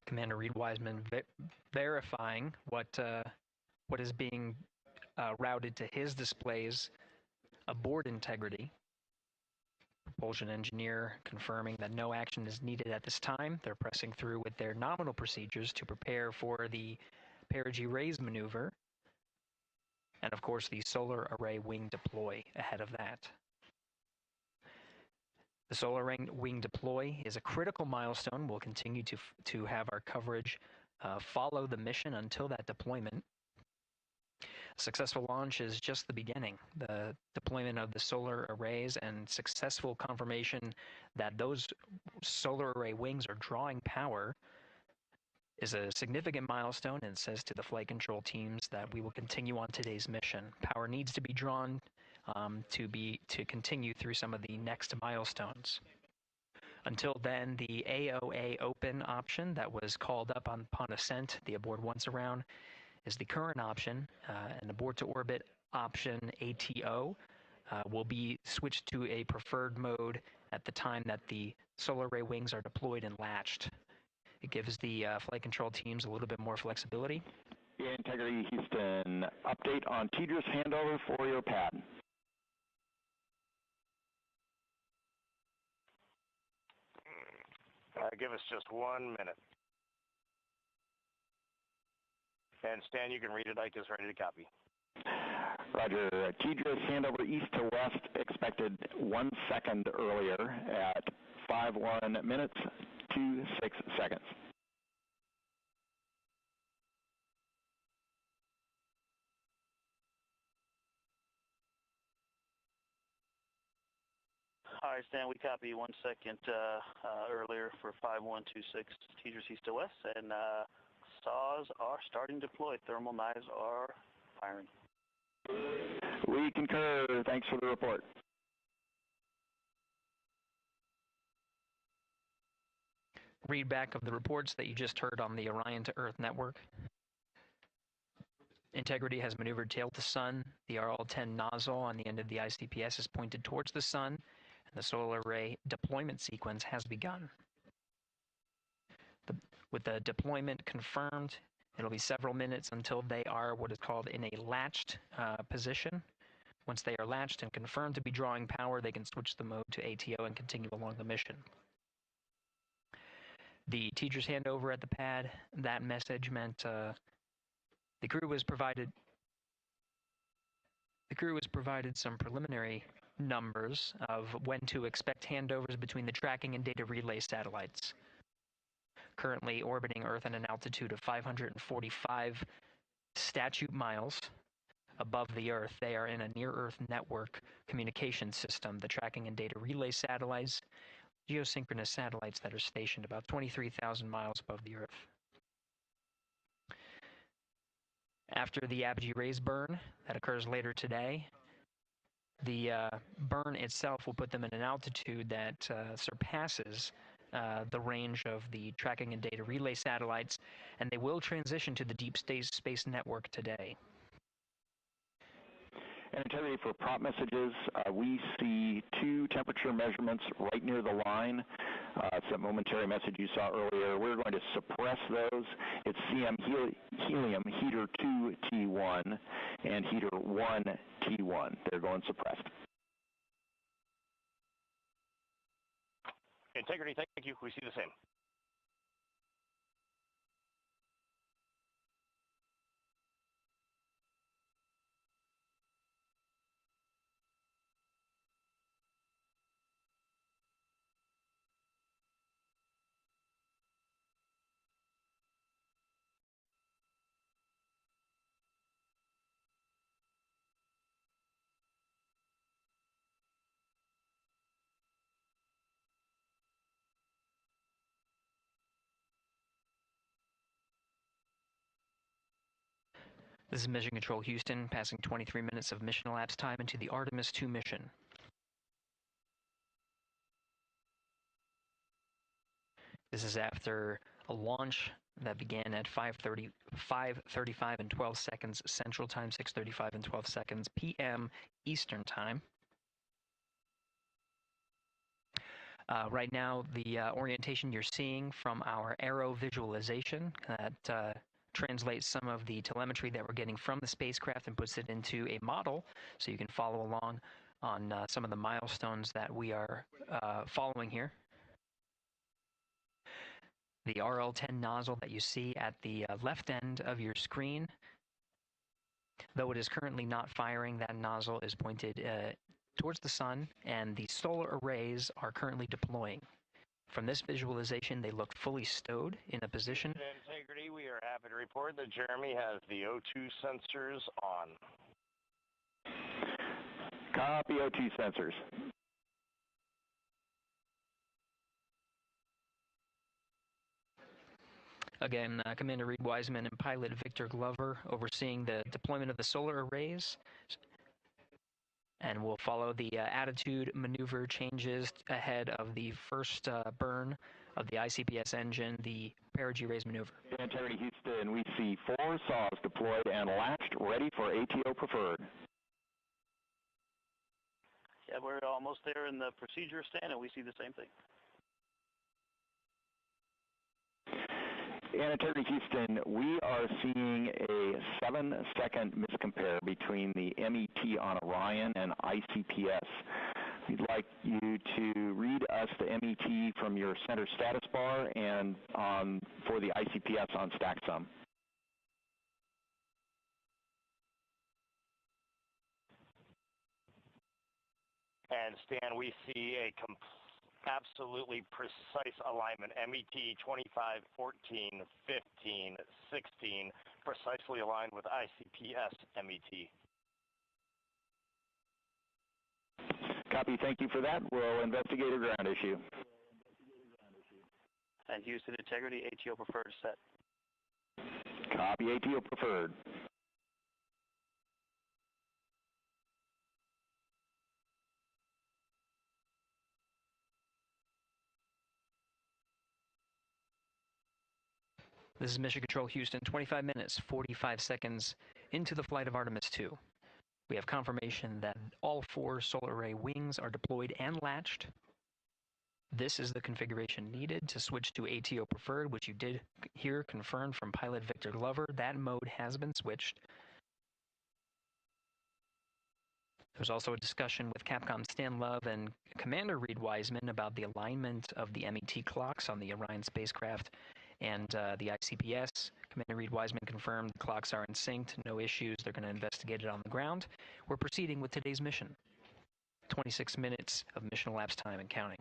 Commander Reed Wiseman verifying what is being routed to his displays aboard integrity. Propulsion engineer confirming that no action is needed at this time. They're pressing through with their nominal procedures to prepare for the perigee raise maneuver. And of course, the solar array wing deploy ahead of that. The solar wing deploy is a critical milestone. We'll continue to have our coverage follow the mission until that deployment. A successful launch is just the beginning. The deployment of the solar arrays and successful confirmation that those solar array wings are drawing power is a significant milestone and says to the flight control teams that we will continue on today's mission. Power needs to be drawn to continue through some of the next milestones. Until then, the AOA open option that was called up upon ascent, the aboard once around, is the current option, and aboard to orbit option ATO will be switched to a preferred mode at the time that the solar array wings are deployed and latched. It gives the flight control teams a little bit more flexibility.
Integrity Houston, update on TDRS handover for your pad.
Give us just 1 minute. And Stan, you can read it. Ike is ready to copy.
Roger. TDRS handover east to west expected 1 second earlier at 5:1 minutes 26 seconds.
All right, Stan, we copy 1 second earlier for 5126 TDRS east to west, and saws are starting to deploy. Thermal knives are firing.
We concur. Thanks for the report.
Read back of the reports that you just heard on the Orion to Earth network. Integrity has maneuvered tail to sun. The RL-10 nozzle on the end of the ICPS is pointed towards the sun, and the solar array deployment sequence has begun. With the deployment confirmed, it'll be several minutes until they are what is called in a latched position. Once they are latched and confirmed to be drawing power, they can switch the mode to ATO and continue along the mission. The teacher's handover at the pad, that message meant the crew was provided some preliminary numbers of when to expect handovers between the tracking and data relay satellites. Currently orbiting Earth at an altitude of 545 statute miles above the Earth, they are in a near-Earth network communication system. The tracking and data relay satellites, geosynchronous satellites that are stationed about 23,000 miles above the Earth. After the apogee raise burn that occurs later today, the burn itself will put them in an altitude that surpasses the range of the tracking and data relay satellites, and they will transition to the deep space network today.
And integrity for prop messages, we see 2 temperature measurements right near the line. It's that momentary message you saw earlier. We're going to suppress those. It's CM helium heater 2 T1 and heater 1 T1. They're going suppressed.
Integrity, thank you. We see the same.
This is Mission Control Houston, passing 23 minutes of mission elapsed time into the Artemis II mission. This is after a launch that began at 5:35 and 12 seconds Central Time, 6:35 and 12 seconds p.m. Eastern Time. Right now, the orientation you're seeing from our aero visualization that translates some of the telemetry that we're getting from the spacecraft and puts it into a model so you can follow along on some of the milestones that we are following here. The RL-10 nozzle that you see at the left end of your screen, though it is currently not firing, that nozzle is pointed towards the sun, and the solar arrays are currently deploying. From this visualization, they look fully stowed in a position.
Integrity, we are happy to report that Jeremy has the O2 sensors on.
Copy O2 sensors.
Again, Commander Reed Wiseman and pilot Victor Glover overseeing the deployment of the solar arrays. And we'll follow the attitude maneuver changes ahead of the first burn of the ICPS engine, the perigee raise maneuver.
Integrity Houston, we see 4 saws deployed and latched, ready for ATO preferred.
Yeah, we're almost there in the procedure stand, and we see the same thing.
And Integrity Houston, we are seeing a 7-second miscompare between the MET on Orion and ICPS. We'd like you to read us the MET from your center status bar and for the ICPS on StackSum.
And Stan, we see a absolutely precise alignment. MET 25, 14, 15, 16, precisely aligned with ICPS MET.
Copy, thank you for that. We'll investigate a ground issue.
And Houston Integrity, ATO preferred set.
Copy, ATO preferred.
This is Mission Control Houston, 25 minutes, 45 seconds into the flight of Artemis II. We have confirmation that all 4 solar array wings are deployed and latched. This is the configuration needed to switch to ATO preferred, which you did hear confirmed from pilot Victor Glover. That mode has been switched. There's also a discussion with Capcom Stan Love and Commander Reed Wiseman about the alignment of the MET clocks on the Orion spacecraft and the ICPS. Commander Reed Wiseman confirmed the clocks are in sync, no issues. They're going to investigate it on the ground. We're proceeding with today's mission. 26 minutes of mission elapsed time and counting.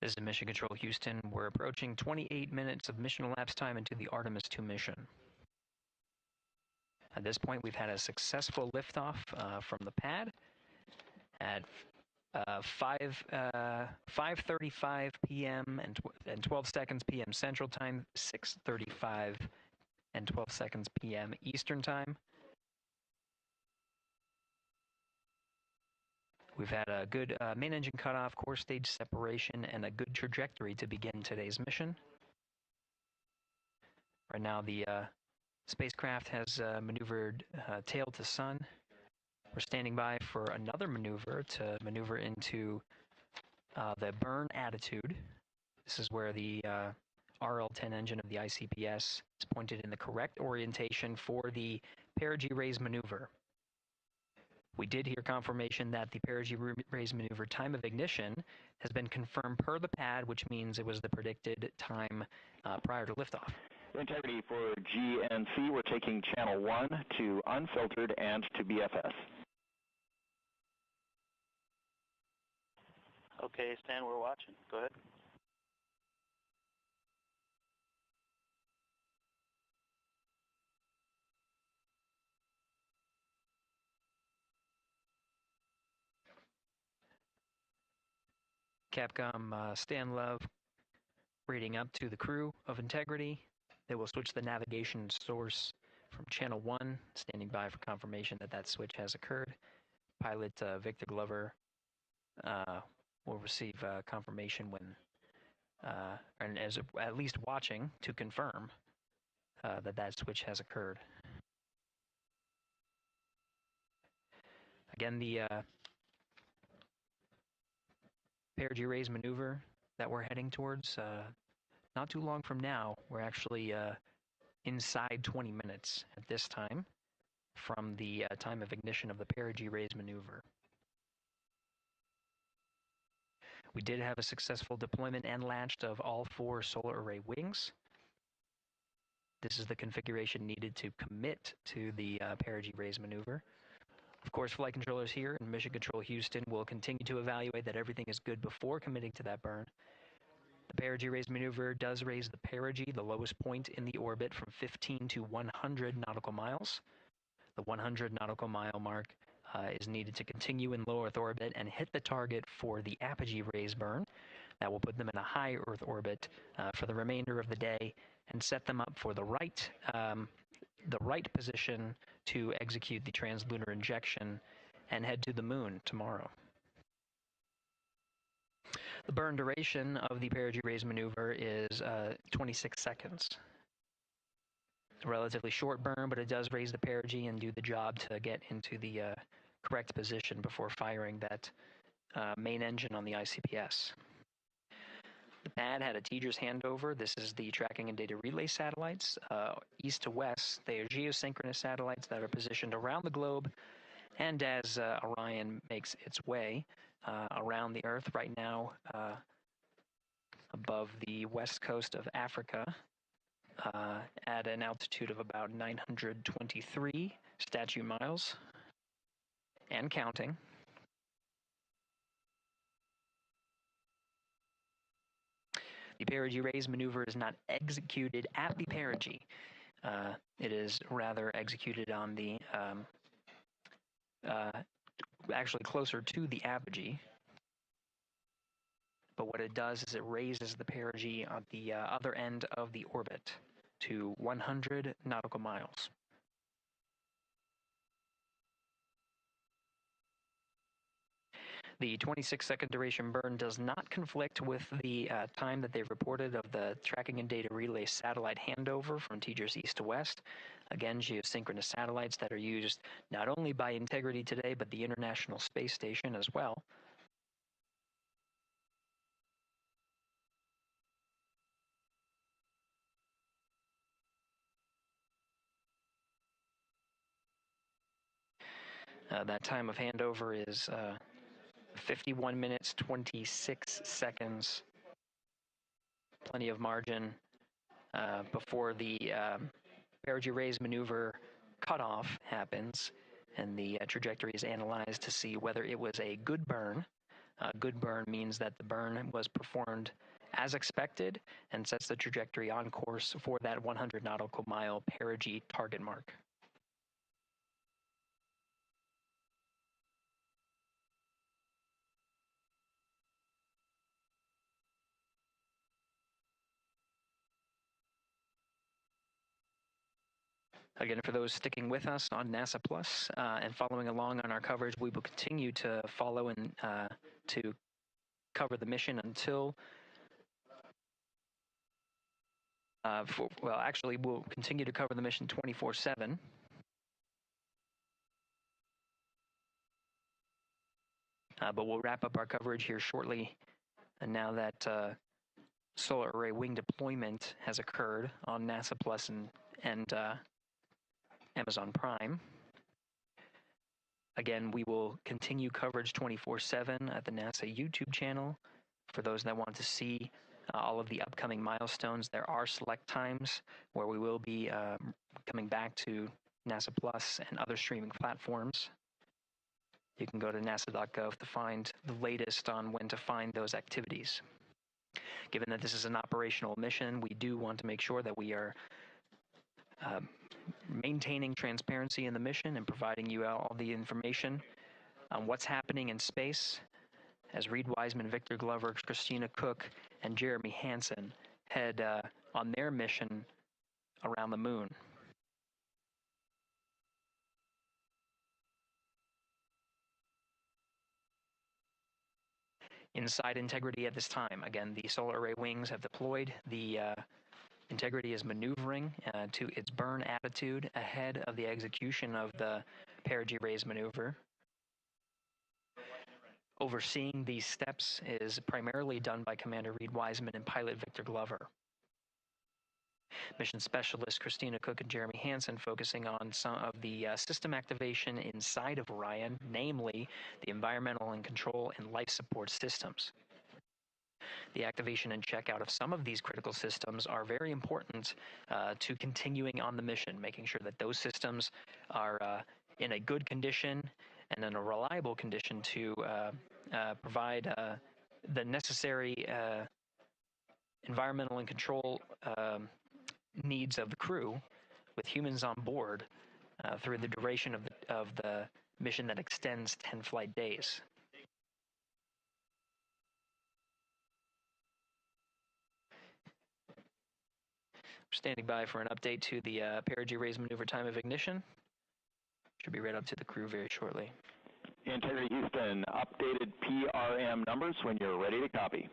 This is Mission Control Houston. We're approaching 28 minutes of mission elapsed time into the Artemis II mission. At this point, we've had a successful liftoff from the pad at 5:35 p.m. and 12 seconds p.m. Central Time, 6:35 and 12 seconds p.m. Eastern Time. We've had a good main engine cutoff, core stage separation, and a good trajectory to begin today's mission. Right now, the spacecraft has maneuvered tail to sun. We're standing by for another maneuver to maneuver into the burn attitude. This is where the RL-10 engine of the ICPS is pointed in the correct orientation for the perigee raise maneuver. We did hear confirmation that the perigee raise maneuver time of ignition has been confirmed per the pad, which means it was the predicted time prior to liftoff.
Integrity for GNC, we're taking channel 1 to unfiltered and to BFS.
Okay, Stan, we're watching. Go ahead.
Capcom Stan Love reading up to the crew of Integrity. They will switch the navigation source from channel 1, standing by for confirmation that that switch has occurred. Pilot Victor Glover will receive confirmation when, and as at least watching to confirm that that switch has occurred. Again, the perigee raise maneuver that we're heading towards, not too long from now, we're actually inside 20 minutes at this time from the time of ignition of the perigee raise maneuver. We did have a successful deployment and launched of all 4 solar array wings. This is the configuration needed to commit to the perigee raise maneuver. Of course, flight controllers here in Mission Control Houston will continue to evaluate that everything is good before committing to that burn. The perigee raise maneuver does raise the perigee, the lowest point in the orbit, from 15 to 100 nautical miles. The 100 nautical mile mark is needed to continue in low Earth orbit and hit the target for the apogee raise burn. That will put them in a high Earth orbit for the remainder of the day and set them up for the right position to execute the translunar injection and head to the moon tomorrow. The burn duration of the perigee raise maneuver is 26 seconds. It's a relatively short burn, but it does raise the perigee and do the job to get into the correct position before firing that main engine on the ICPS. The pad had a TDRS handover. This is the tracking and data relay satellites. East to west, they are geosynchronous satellites that are positioned around the globe. And as Orion makes its way around the Earth right now, above the west coast of Africa, at an altitude of about 923 statute miles, and counting. The perigee raise maneuver is not executed at the perigee. It is rather executed on the, actually closer to the apogee. But what it does is it raises the perigee on the other end of the orbit to 100 nautical miles. The 26-second duration burn does not conflict with the time that they reported of the tracking and data relay satellite handover from TDRS east to west. Again, geosynchronous satellites that are used not only by Integrity today, but the International Space Station as well. That time of handover is 51 minutes, 26 seconds. Plenty of margin before the perigee raise maneuver cutoff happens, and the trajectory is analyzed to see whether it was a good burn. Good burn means that the burn was performed as expected and sets the trajectory on course for that 100 nautical mile perigee target mark. Again, for those sticking with us on NASA Plus and following along on our coverage, we will continue to follow and to cover the mission until, well, actually, we'll continue to cover the mission 24/7. But we'll wrap up our coverage here shortly. And now that solar array wing deployment has occurred on NASA Plus and Amazon Prime. Again, we will continue coverage 24/7 at the NASA YouTube channel. For those that want to see all of the upcoming milestones, there are select times where we will be coming back to NASA Plus and other streaming platforms. You can go to nasa.gov to find the latest on when to find those activities. Given that this is an operational mission, we do want to make sure that we are maintaining transparency in the mission and providing you all the information on what's happening in space as Reed Wiseman, Victor Glover, Christina Cook, and Jeremy Hansen head on their mission around the moon. Inside Integrity at this time, again, the solar array wings have deployed. The Integrity is maneuvering to its burn attitude ahead of the execution of the perigee raise maneuver. Overseeing these steps is primarily done by Commander Reed Wiseman and pilot Victor Glover. Mission specialist Christina Cook and Jeremy Hansen focusing on some of the system activation inside of Orion, namely the environmental and control and life support systems. The activation and checkout of some of these critical systems are very important to continuing on the mission, making sure that those systems are in a good condition and in a reliable condition to provide the necessary environmental and control needs of the crew with humans on board through the duration of the mission that extends 10 flight days. Standing by for an update to the perigee raise maneuver time of ignition. Should be read up to the crew very shortly.
Integrity Houston, updated PRM numbers when you're ready to copy.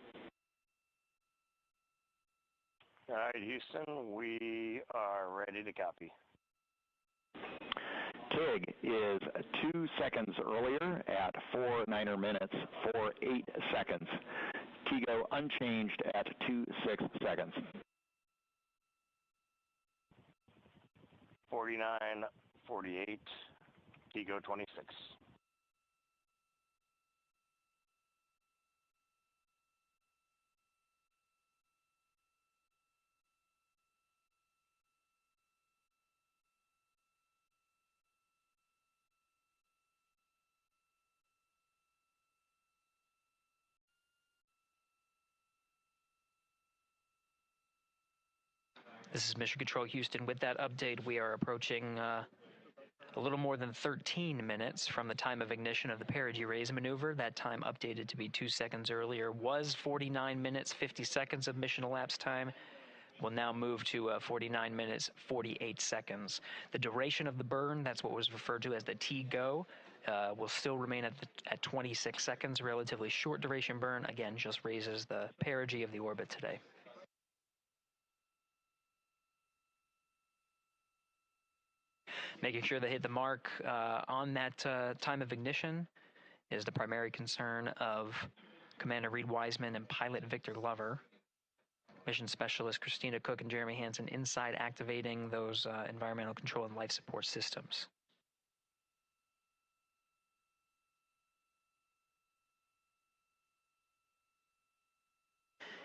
All right, Houston, we are ready to copy.
TIG is 2 seconds earlier at 4 minutes, 48 seconds. TIGO unchanged at 26 seconds.
49, 48, TIGO 26.
This is Mission Control Houston. With that update, we are approaching a little more than 13 minutes from the time of ignition of the perigee raise maneuver. That time updated to be 2 seconds earlier was 49 minutes, 50 seconds of mission elapsed time. We'll now move to 49 minutes, 48 seconds. The duration of the burn, that's what was referred to as the TGO, will still remain at 26 seconds. Relatively short duration burn, again, just raises the perigee of the orbit today. Making sure they hit the mark on that time of ignition is the primary concern of Commander Reed Wiseman and pilot Victor Glover. Mission specialist Christina Cook and Jeremy Hansen inside activating those environmental control and life support systems.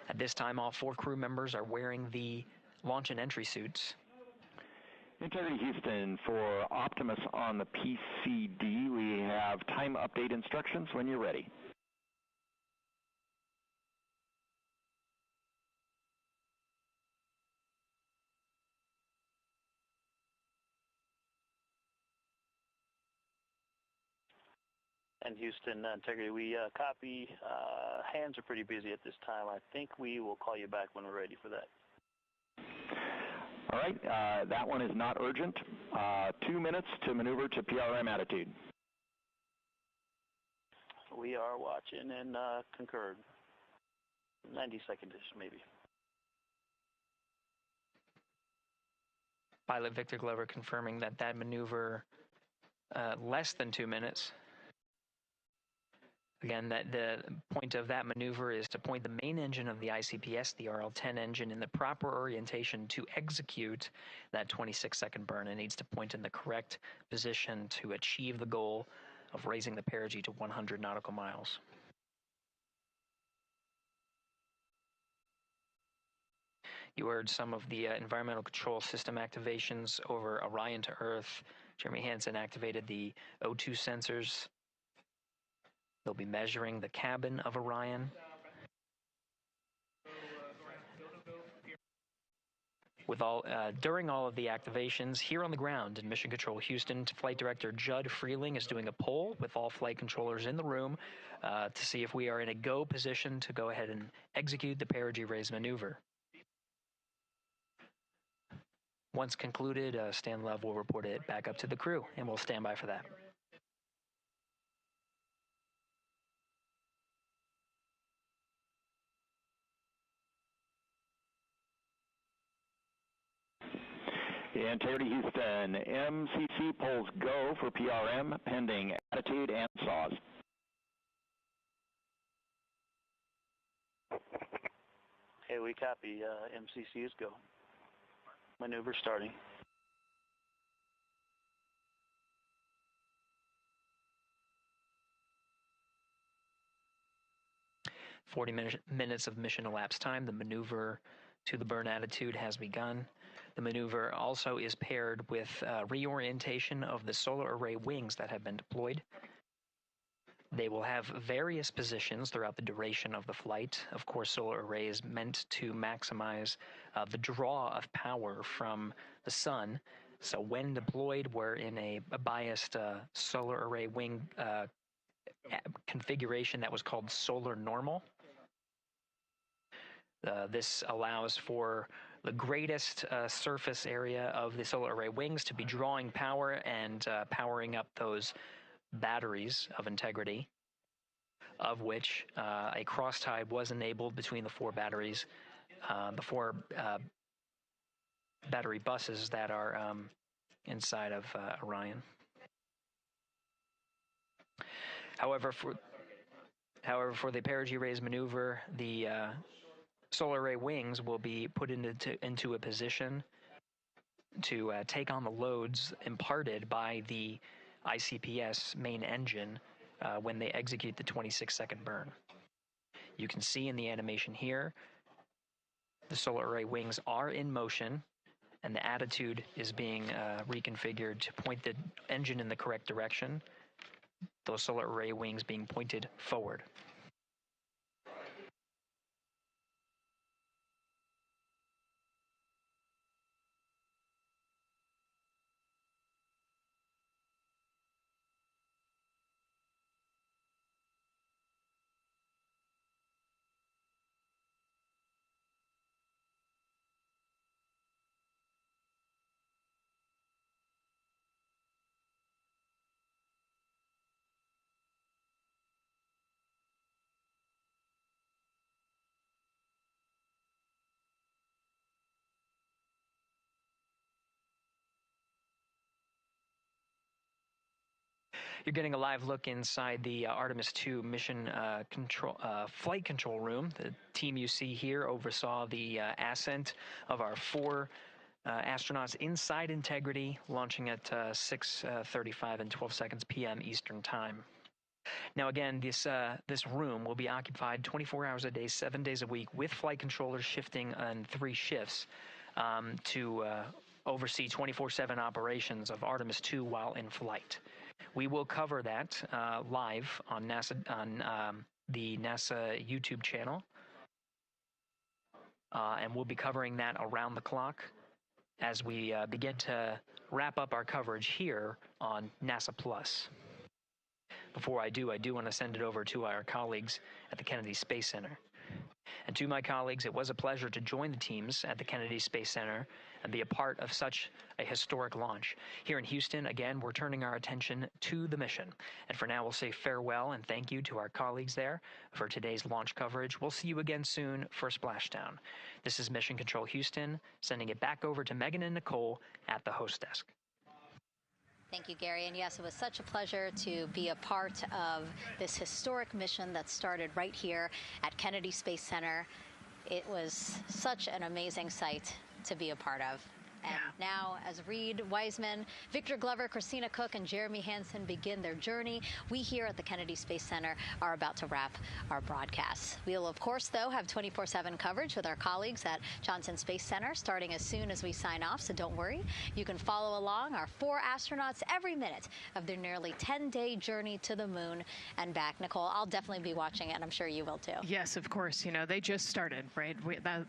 At this time, all 4 crew members are wearing the launch and entry suits.
Integrity Houston, for Optimus on the PCD, we have time update instructions when you're ready.
And Houston, Integrity, we copy. Hands are pretty busy at this time. I think we will call you back when we're ready for that.
All right, that one is not urgent. 2 minutes to maneuver to PRM attitude.
We are watching and concurred. 90 seconds-ish, maybe.
Pilot Victor Glover confirming that that maneuver less than 2 minutes. Again, that the point of that maneuver is to point the main engine of the ICPS, the RL-10 engine, in the proper orientation to execute that 26-second burn. It needs to point in the correct position to achieve the goal of raising the perigee to 100 nautical miles. You heard some of the environmental control system activations over Orion to Earth. Jeremy Hansen activated the O2 sensors. They'll be measuring the cabin of Orion. During all of the activations, here on the ground in Mission Control Houston, Flight Director Judd Freeling is doing a poll with all flight controllers in the room to see if we are in a go position to go ahead and execute the perigee raise maneuver. Once concluded, Stan Love will report it back up to the crew, and we'll stand by for that.
Integrity Houston, MCC polls go for PRM pending attitude and SAWS.
Hey, we copy. MCC is go. Maneuver starting.
Minutes of mission elapsed time. The maneuver to the burn attitude has begun. The maneuver also is paired with reorientation of the solar array wings that have been deployed. They will have various positions throughout the duration of the flight. Of course, solar array is meant to maximize the draw of power from the sun. So when deployed, we're in a biased solar array wing configuration that was called solar normal. This allows for the greatest surface area of the solar array wings to be drawing power and powering up those batteries of integrity, of which a cross-tie was enabled between the four batteries, the four battery buses that are inside of Orion. However, for the perigee raise maneuver, the solar array wings will be put into a position to take on the loads imparted by the ICPS main engine when they execute the 26-second burn. You can see in the animation here, the solar array wings are in motion, and the attitude is being reconfigured to point the engine in the correct direction, those solar array wings being pointed forward. You're getting a live look inside the Artemis II Mission flight control room. The team you see here oversaw the ascent of our four astronauts inside Integrity, launching at 6:35 and 12 seconds p.m. Eastern Time. Now again, this room will be occupied 24 hours a day, 7 days a week, with flight controllers shifting on 3 shifts to oversee 24/7 operations of Artemis II while in flight. We will cover that live on the NASA YouTube channel, and we'll be covering that around the clock as we begin to wrap up our coverage here on NASA Plus. Before I do want to send it over to our colleagues at the Kennedy Space Center. And to my colleagues, it was a pleasure to join the teams at the Kennedy Space Center and be a part of such a historic launch. Here in Houston, again, we're turning our attention to the mission. And for now, we'll say farewell and thank you to our colleagues there for today's launch coverage. We'll see you again soon for Splashdown. This is Mission Control Houston, sending it back over to Megan and Nicole at the host desk.
Thank you, Gary. And yes, it was such a pleasure to be a part of this historic mission that started right here at Kennedy Space Center. It was such an amazing sight to be a part of. And now, as Reed Wiseman, Victor Glover, Christina Cook, and Jeremy Hansen begin their journey, we here at the Kennedy Space Center are about to wrap our broadcasts. We'll, of course, though, have 24/7 coverage with our colleagues at Johnson Space Center starting as soon as we sign off, so don't worry. You can follow along our 4 astronauts every minute of their nearly 10-day journey to the moon and back. Nicole, I'll definitely be watching it, and I'm sure you will, too.
Yes, of course. You know, they just started, right?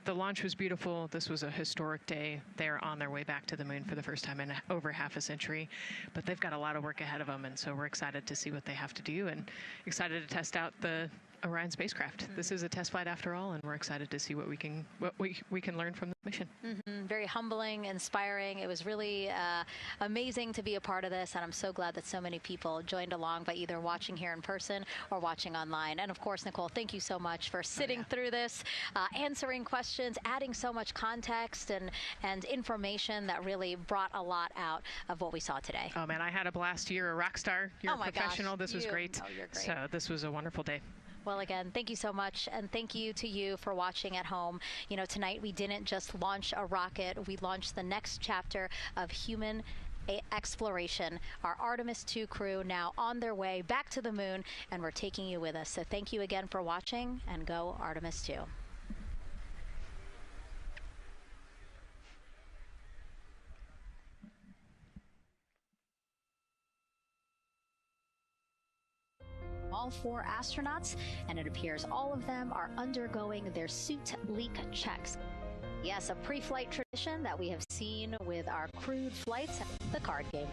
The launch was beautiful. This was a historic day. They're on their way back to the moon for the first time in over half a century, but they've got a lot of work ahead of them, and so we're excited to see what they have to do and excited to test out the Orion spacecraft. This is a test flight after all, and we're excited to see what we can learn from the mission.
Very humbling, inspiring. It was really amazing to be a part of this, and I'm so glad that so many people joined along by either watching here in person or watching online. And of course, Nicole, thank you so much for sitting through this, answering questions, adding so much context and information that really brought a lot out of what we saw today.
Oh man, I had a blast. You're a rock star. You're a professional. This was great.
Oh, you're great.
So this was a wonderful day.
Well, again, thank you so much, and thank you to you for watching at home. You know, tonight we didn't just launch a rocket, we launched the next chapter of human exploration. Our Artemis II crew now on their way back to the moon, and we're taking you with us. So thank you again for watching, and go Artemis II. All 4 astronauts, and it appears all of them are undergoing their suit leak checks. Yes, a pre-flight tradition that we have seen with our crewed flights, the card game.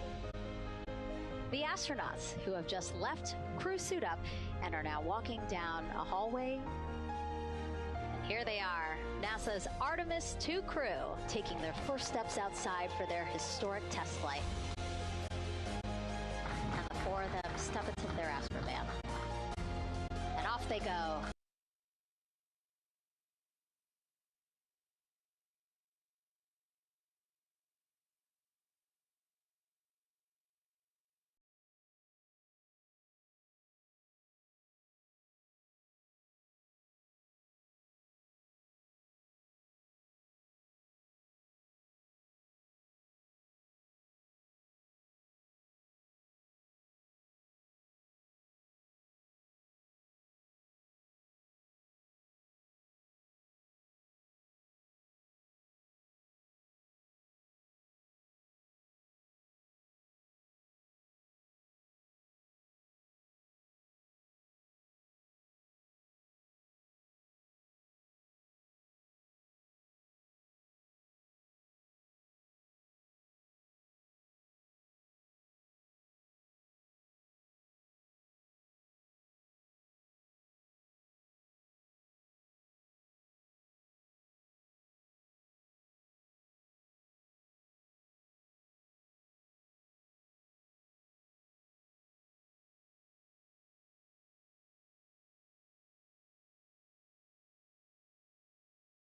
The astronauts who have just left crew suit up and are now walking down a hallway. And here they are, NASA's Artemis II crew, taking their first steps outside for their historic test flight. And the 4 of them step into their astrovan. And off they go.